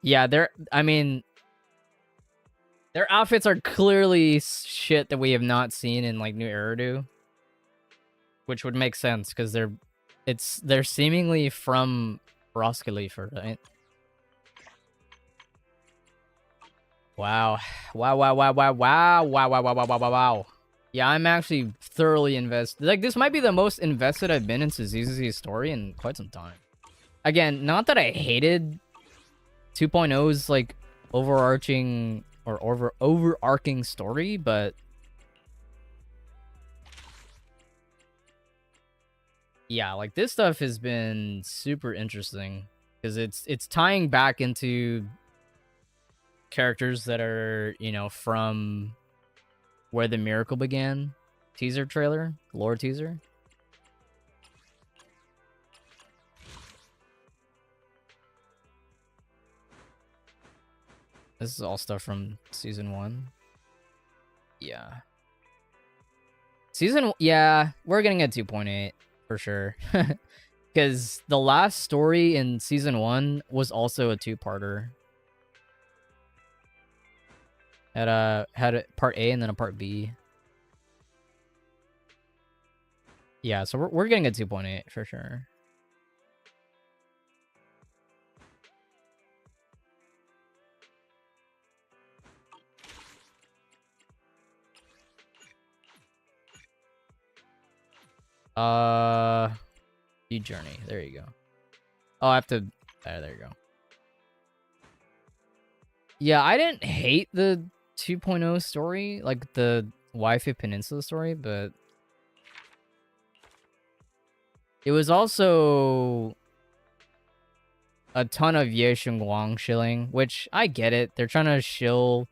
Yeah, I mean, their outfits are clearly shit that we have not seen in like New Eridu, which would make sense because they're seemingly from Roskilde, right? Wow. Wow. Yeah, I'm actually thoroughly invested. Like, this might be the most invested I've been into ZZZ's story in quite some time. Again, not that I hated 2.0's, like, overarching or overarching story, but... Yeah, like, this stuff has been super interesting. Because it's tying back into characters that are, you know, from Where the Miracle Began teaser trailer, lore teaser. This is all stuff from season 1. Yeah. Yeah, we're getting a 2.8 for sure. Because the last story in season 1 was also a 2-parter. Had a part A and then a part B. Yeah, so we're getting a 2.8 for sure. You journey. There you go. Oh, I have to. There you go. Yeah, I didn't hate the 2.0 story, like the Waifu Peninsula story, but it was also a ton of Ye Shengguang shilling, which I get it. They're trying to shill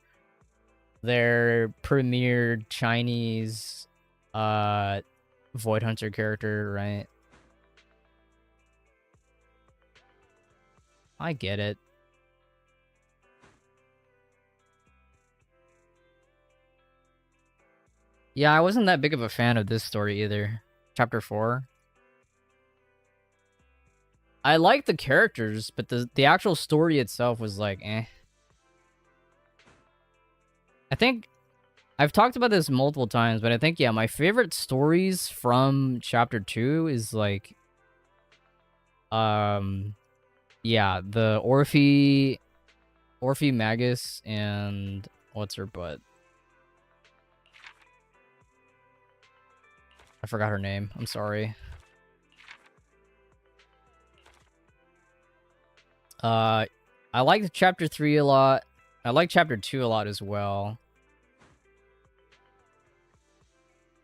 their premier Chinese Void Hunter character, right? I get it. Yeah, I wasn't that big of a fan of this story either. Chapter 4. I liked the characters, but the actual story itself was like, eh. I think I've talked about this multiple times, but I think, yeah, my favorite stories from Chapter 2 is like, yeah, the Orphe Magus and what's her butt? I forgot her name. I'm sorry. I liked Chapter 3 a lot. I like Chapter 2 a lot as well.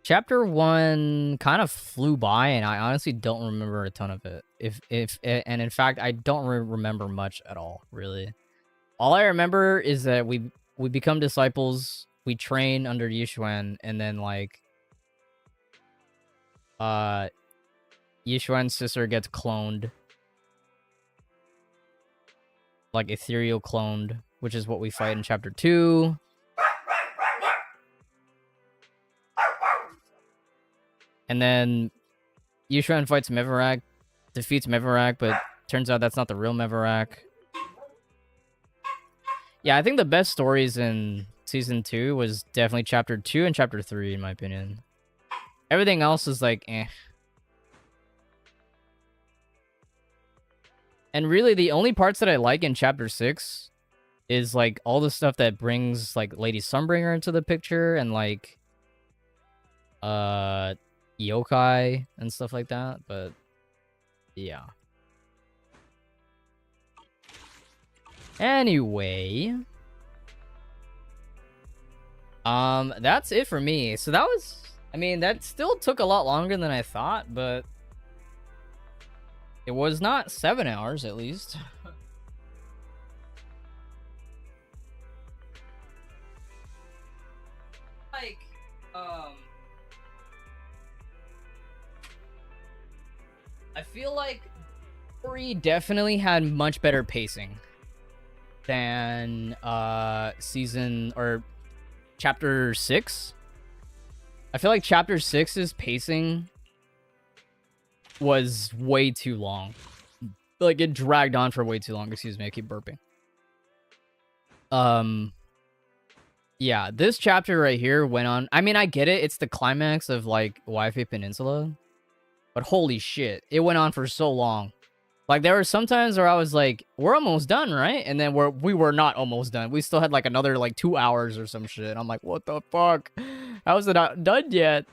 Chapter 1 kind of flew by, and I honestly don't remember a ton of it. And in fact, I don't remember much at all, really. All I remember is that we become disciples, we train under Yishuan, and then like Yishuan's sister gets cloned. Like ethereal cloned, which is what we fight in Chapter 2. And then Yishuan fights Mevarak, defeats Mevarak, but turns out that's not the real Mevarak. Yeah, I think the best stories in Season 2 was definitely Chapter 2 and Chapter 3, in my opinion. Everything else is like, eh. And really, the only parts that I like in Chapter 6 is, like, all the stuff that brings, like, Lady Sunbringer into the picture and, like, yokai and stuff like that, but yeah. Anyway, that's it for me. So that was, I mean, that still took a lot longer than I thought, but it was not 7 hours at least. Like, I feel like 3 definitely had much better pacing than season or chapter 6. I feel like chapter 6's pacing was way too long. Like it dragged on for way too long. Excuse me, I keep burping. Yeah, this chapter right here went on. I mean, I get it. It's the climax of like Waifu Peninsula. But holy shit, it went on for so long. Like, there were some times where I was like, we're almost done, right? And then we were not almost done. We still had, like, another, like, 2 hours or some shit. I'm like, what the fuck? How is it not done yet?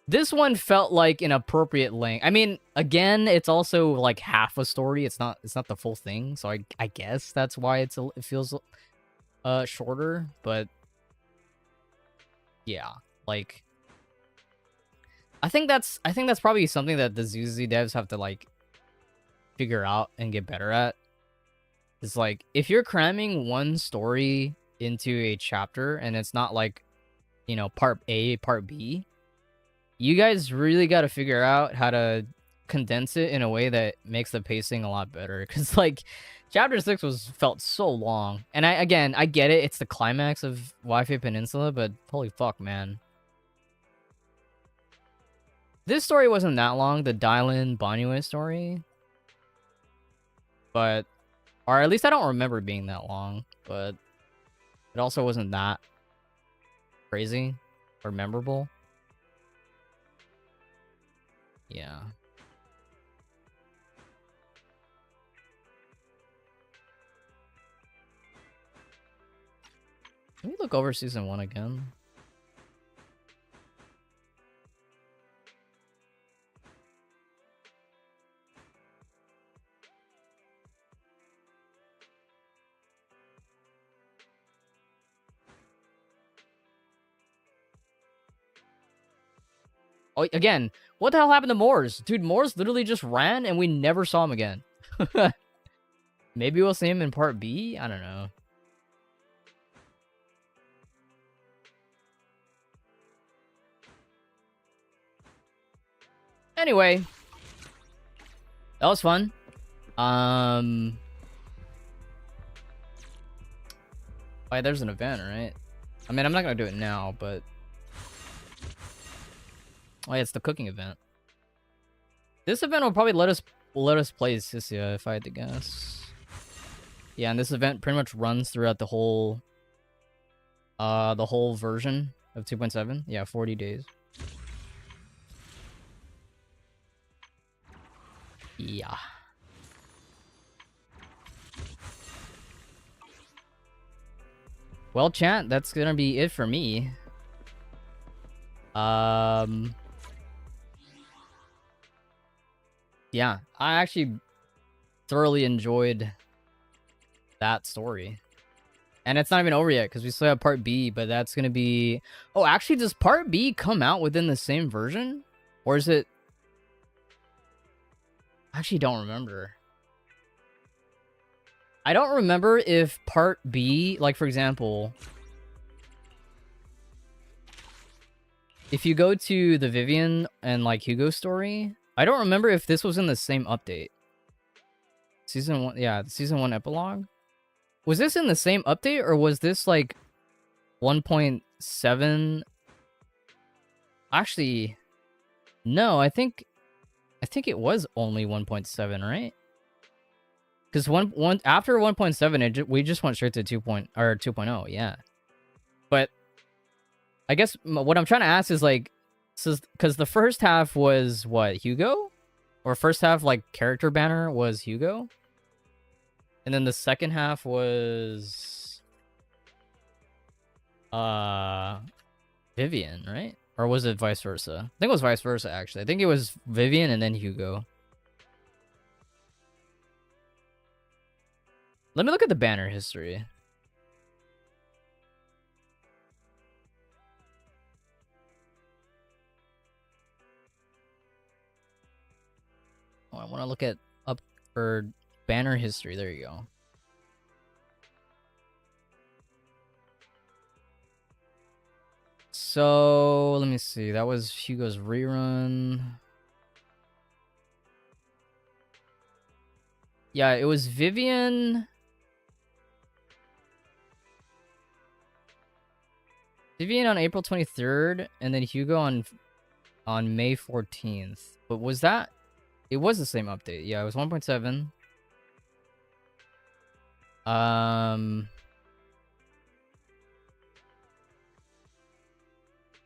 This one felt like an appropriate length. I mean, again, it's also, like, half a story. It's not the full thing. So I guess that's why it feels shorter. But, yeah, like... I think that's probably something that the ZZZ devs have to like figure out and get better at. It's like, if you're cramming one story into a chapter and it's not like, you know, part A, part B, you guys really got to figure out how to condense it in a way that makes the pacing a lot better. Because, like, chapter 6 felt so long. And I get it. It's the climax of Wi-Fi Peninsula, but holy fuck, man. This story wasn't that long, the Dylan Banyue story. But, or at least I don't remember it being that long. But it also wasn't that crazy or memorable. Yeah. Let me look over season 1 again. Oh, again, what the hell happened to Moores? Dude, Moores literally just ran and we never saw him again. Maybe we'll see him in part B? I don't know. Anyway, that was fun. Why, there's an event, right? I mean, I'm not gonna do it now, but oh, yeah, it's the cooking event. This event will probably let us play Sissia, if I had to guess. Yeah, and this event pretty much runs throughout the whole version of 2.7. Yeah, 40 days. Yeah. Well, chat, that's gonna be it for me. Yeah, I actually thoroughly enjoyed that story. And it's not even over yet, because we still have part B, but that's gonna be... Oh, actually, does part B come out within the same version? Or is it... I actually don't remember. I don't remember if part B, like, for example... If you go to the Vivian and, like, Hugo story... I don't remember if this was in the same update. Season 1, yeah, the Season 1 epilogue. Was this in the same update, or was this, like, 1.7? Actually, no, I think it was only 1.7, right? Because after 1.7, we just went straight to 2.0, yeah. But I guess what I'm trying to ask is, like, because the first half was what, Hugo? Or first half, like, character banner was Hugo? And then the second half was Vivian, right? Or was it vice versa? I think it was vice versa, actually. I think it was Vivian and then Hugo. Let me look at the banner history. Oh, I want to look at banner history. There you go. So, let me see. That was Hugo's rerun. Yeah, it was Vivian. Vivian on April 23rd, and then Hugo on May 14th. But was that... It was the same update. Yeah, it was 1.7.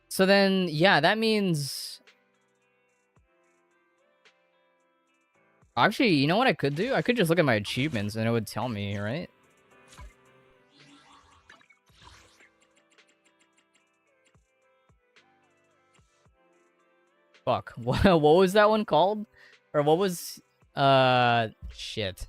So then, yeah, that means... Actually, you know what I could do? I could just look at my achievements and it would tell me, right? Fuck. What was that one called? Or what was... Shit.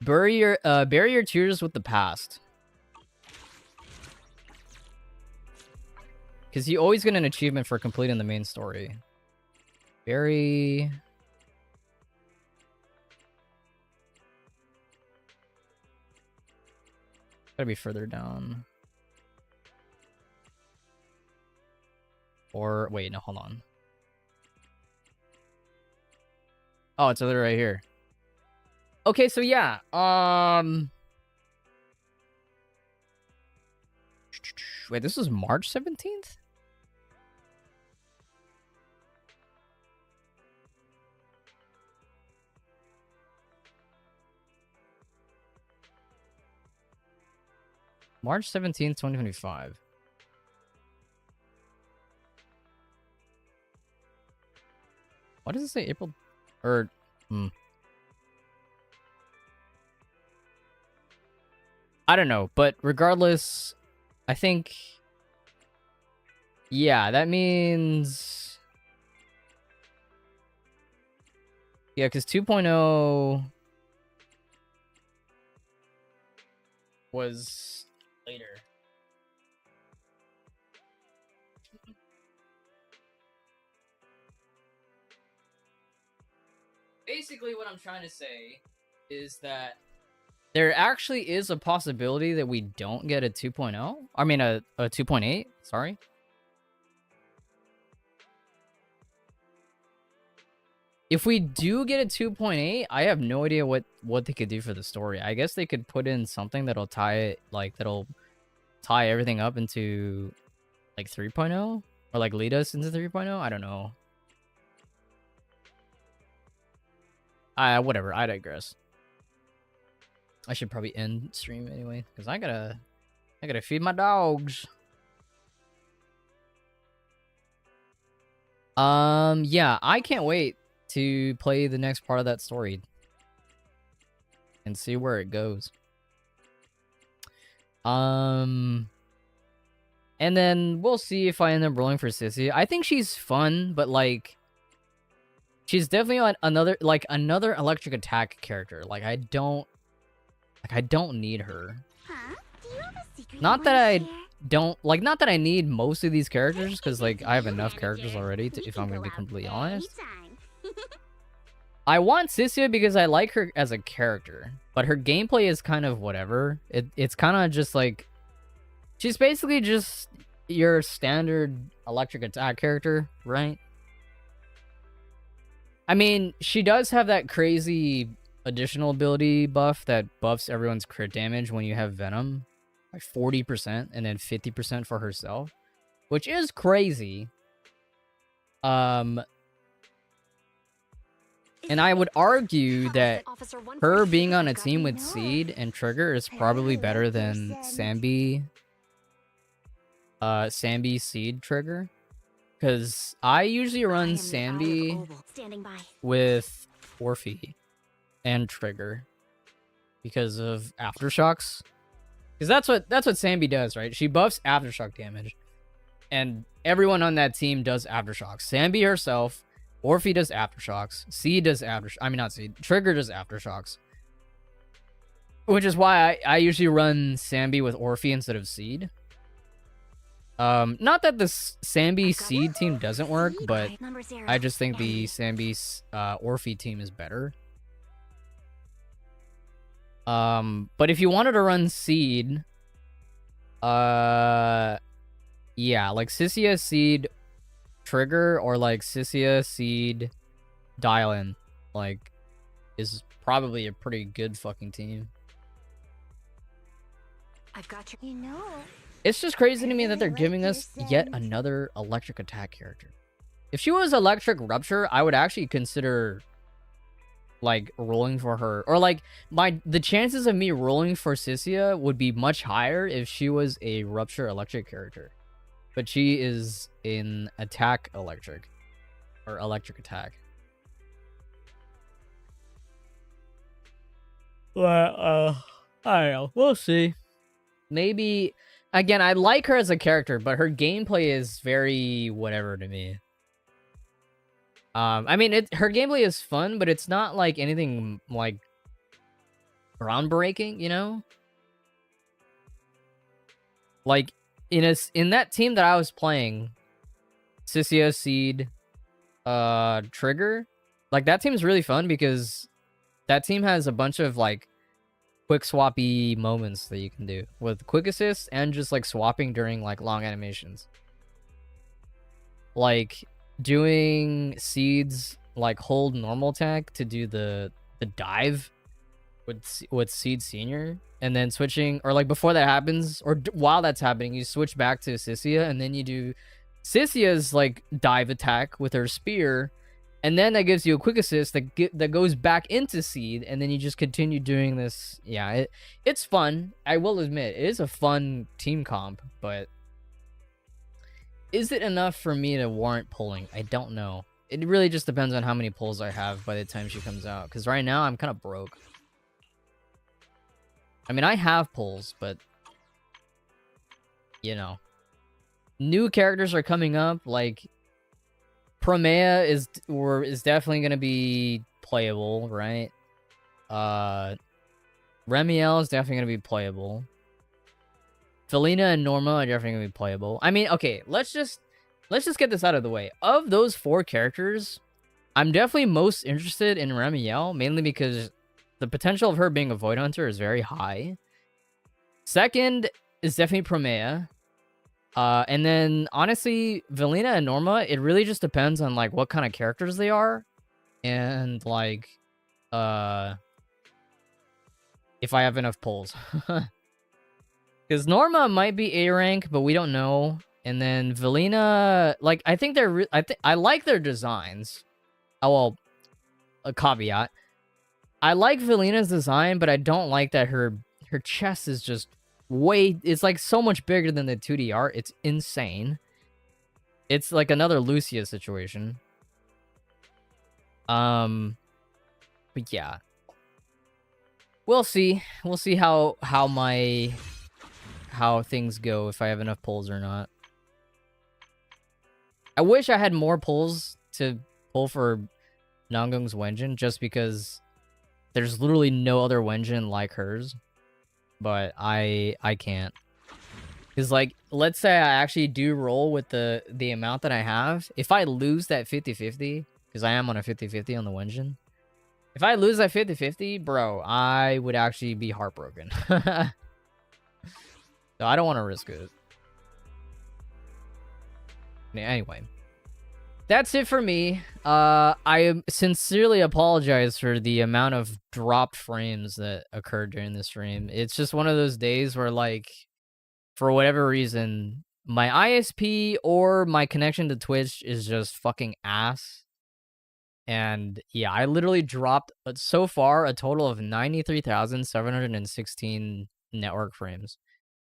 Bury your tears with the past. Because you always get an achievement for completing the main story. Very... Gotta be further down. Or, wait, no, hold on. Oh, it's literally right here. Okay, so yeah, wait, this was March 17th? March 17th, 2025. What does it say? April? Or... I don't know, but regardless, I think... Yeah, that means... Yeah, because 2.0 was later. Basically, what I'm trying to say is that there actually is a possibility that we don't get a 2.0. I mean, a 2.8, sorry. If we do get a 2.8, I have no idea what they could do for the story. I guess they could put in something that'll tie it, like, that'll tie everything up into, like, 3.0? Or, like, lead us into 3.0? I don't know. Whatever, I digress. I should probably end stream anyway, because I gotta feed my dogs. Yeah, I can't wait to play the next part of that story and see where it goes. And then we'll see if I end up rolling for Sissy. I think she's fun, but like, she's definitely another electric attack character. Like, I don't need her. Not that I don't, like, not that I need most of these characters, because, like, I have enough characters already, if I'm going to be completely honest. I want Sissia because I like her as a character, but her gameplay is kind of whatever. It's kind of just, like, she's basically just your standard electric attack character, right? I mean, she does have that crazy additional ability buff that buffs everyone's crit damage when you have Venom by 40% and then 50% for herself, which is crazy. And I would argue that her being on a team with Seed and Trigger is probably better than Sambi Seed Trigger, because I usually run Sambi with Orphe and Trigger because of aftershocks, because that's what Sambi does, right? She buffs aftershock damage, and everyone on that team does aftershocks. Sambi herself, Orphe does aftershocks, Seed does Trigger does aftershocks, which is why I usually run Sambi with Orphe instead of Seed. Not that the Sambi Seed team doesn't work, but I just think the Sambi Orphe team is better. But if you wanted to run Seed, yeah, like Sissia Seed Trigger, or like Sissia Seed Dial-In, like, is probably a pretty good fucking team. I've got you know. It's just crazy to me that they're giving us yet another electric attack character. If she was electric rupture, I would actually consider, like, rolling for her, or like the chances of me rolling for Sissia would be much higher if she was a rupture electric character, but she is in attack electric, or electric attack. Well, I don't know. We'll see. Maybe, again, I like her as a character, but her gameplay is very whatever to me. I mean, her gameplay is fun, but it's not like anything like groundbreaking, you know? Like, in that team that I was playing, Sissia, Seed, Trigger, like that team's really fun because that team has a bunch of like quick swappy moments that you can do with quick assist and just like swapping during like long animations. Like doing Seed's like hold normal attack to do the dive with Seed Senior, and then switching, or like before that happens, or while that's happening, you switch back to Sissia, and then you do Sissia's like dive attack with her spear, and then that gives you a quick assist that goes back into Seed, and then you just continue doing this. Yeah, it's fun. I will admit, it is a fun team comp, but is it enough for me to warrant pulling? I don't know. It really just depends on how many pulls I have by the time she comes out, because right now I'm kind of broke. I mean, I have pulls, but you know, new characters are coming up. Like Promea is definitely gonna be playable, right? Remiel is definitely gonna be playable. Felina and Norma are definitely gonna be playable. I mean, okay, let's just get this out of the way. Of those 4 characters, I'm definitely most interested in Remiel, mainly because the potential of her being a Void Hunter is very high. Second is definitely Promea. And then, honestly, Velina and Norma, it really just depends on, like, what kind of characters they are. And, like, if I have enough pulls. Because Norma might be A rank, but we don't know. And then Velina, like, I think they're... I like their designs. Oh, well, a caveat. I like Velina's design, but I don't like that her chest is just way... It's like so much bigger than the 2D art. It's insane. It's like another Lucia situation. But yeah. We'll see. We'll see how things go, if I have enough pulls or not. I wish I had more pulls to pull for Nangung's Wenjin, just because there's literally no other Wenjin like hers. But I can't. Because, like, let's say I actually do roll with the amount that I have. If I lose that 50-50, because I am on a 50-50 on the Wenjin. If I lose that 50-50, bro, I would actually be heartbroken. So I don't want to risk it. Anyway. That's it for me. I sincerely apologize for the amount of dropped frames that occurred during the stream. It's just one of those days where, like, for whatever reason, my ISP or my connection to Twitch is just fucking ass. And yeah, I literally dropped, so far, a total of 93,716 network frames,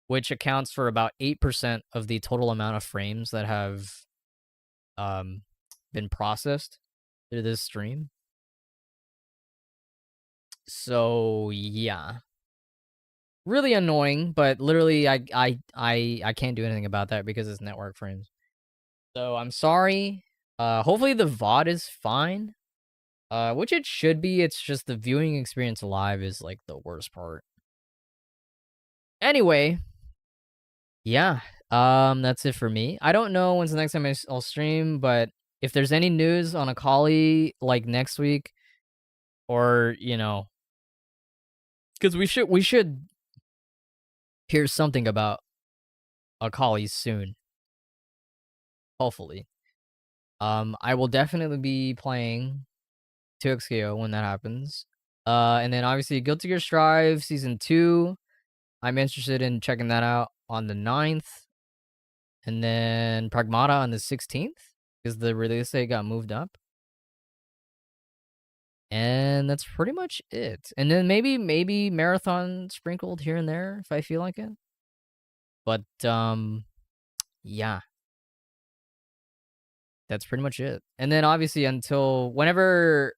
which accounts for about 8% of the total amount of frames that have been processed through this stream. So yeah, really annoying, but literally I can't do anything about that because it's network frames. So I'm sorry. Hopefully the VOD is fine, which it should be. It's just the viewing experience live is like the worst part. Anyway, yeah, that's it for me. I don't know when's the next time I'll stream, but if there's any news on Akali, like next week, or, you know, because we should hear something about Akali soon. Hopefully. I will definitely be playing 2XKO when that happens. And then obviously Guilty Gear Strive Season 2. I'm interested in checking that out on the 9th. And then Pragmata on the 16th, because the release date got moved up. And that's pretty much it. And then maybe Marathon sprinkled here and there if I feel like it. But yeah. That's pretty much it. And then obviously until whenever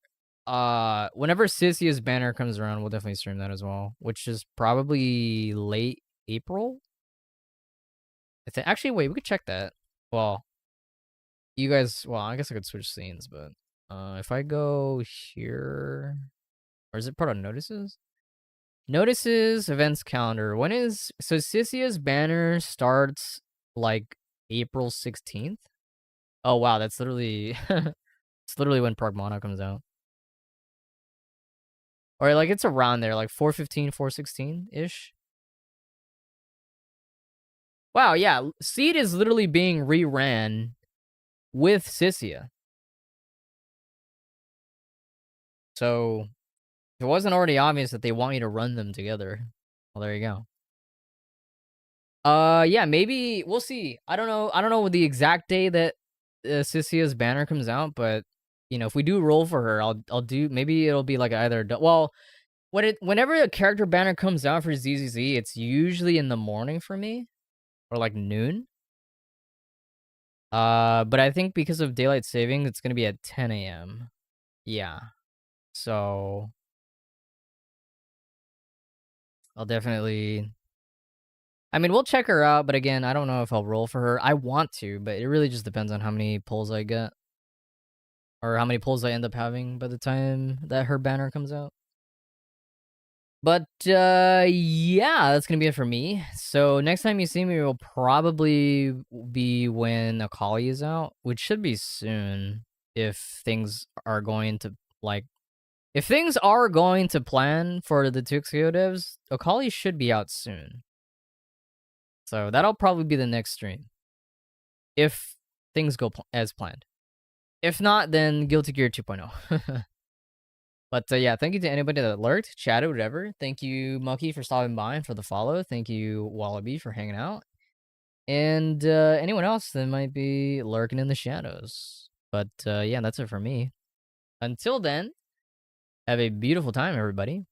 Sissia's banner comes around, we'll definitely stream that as well, which is probably late April. Actually, wait, we could check that. Well, you guys, well, I guess I could switch scenes, but if I go here, or is it part of notices? Notices, events calendar. So Sissia's banner starts like April 16th. Oh wow, that's literally it's literally when Pragmata comes out. Or like it's around there, like 415, 416-ish. Wow, yeah, Seed is literally being reran with Sissia. So if it wasn't already obvious that they want you to run them together, well, there you go. Yeah, maybe we'll see. I don't know the exact day that Sissia's banner comes out, but you know, if we do roll for her, I'll do, maybe it'll be like either, well, whenever a character banner comes out for ZZZ, it's usually in the morning for me, or like noon. But I think because of daylight saving, it's gonna be at 10 a.m. Yeah, so I'll definitely. I mean, we'll check her out, but again, I don't know if I'll roll for her. I want to, but it really just depends on how many pulls I get. Or how many pulls I end up having by the time that her banner comes out. But, yeah, that's gonna be it for me. So next time you see me will probably be when Akali is out, which should be soon if things are going to, like... If things are going to plan for the Tuxedo devs, Akali should be out soon. So that'll probably be the next stream. If things go as planned. If not, then Guilty Gear 2.0. But yeah, thank you to anybody that lurked, chatted, whatever. Thank you, Mucky, for stopping by and for the follow. Thank you, Wallaby, for hanging out. And anyone else that might be lurking in the shadows. But yeah, that's it for me. Until then, have a beautiful time, everybody.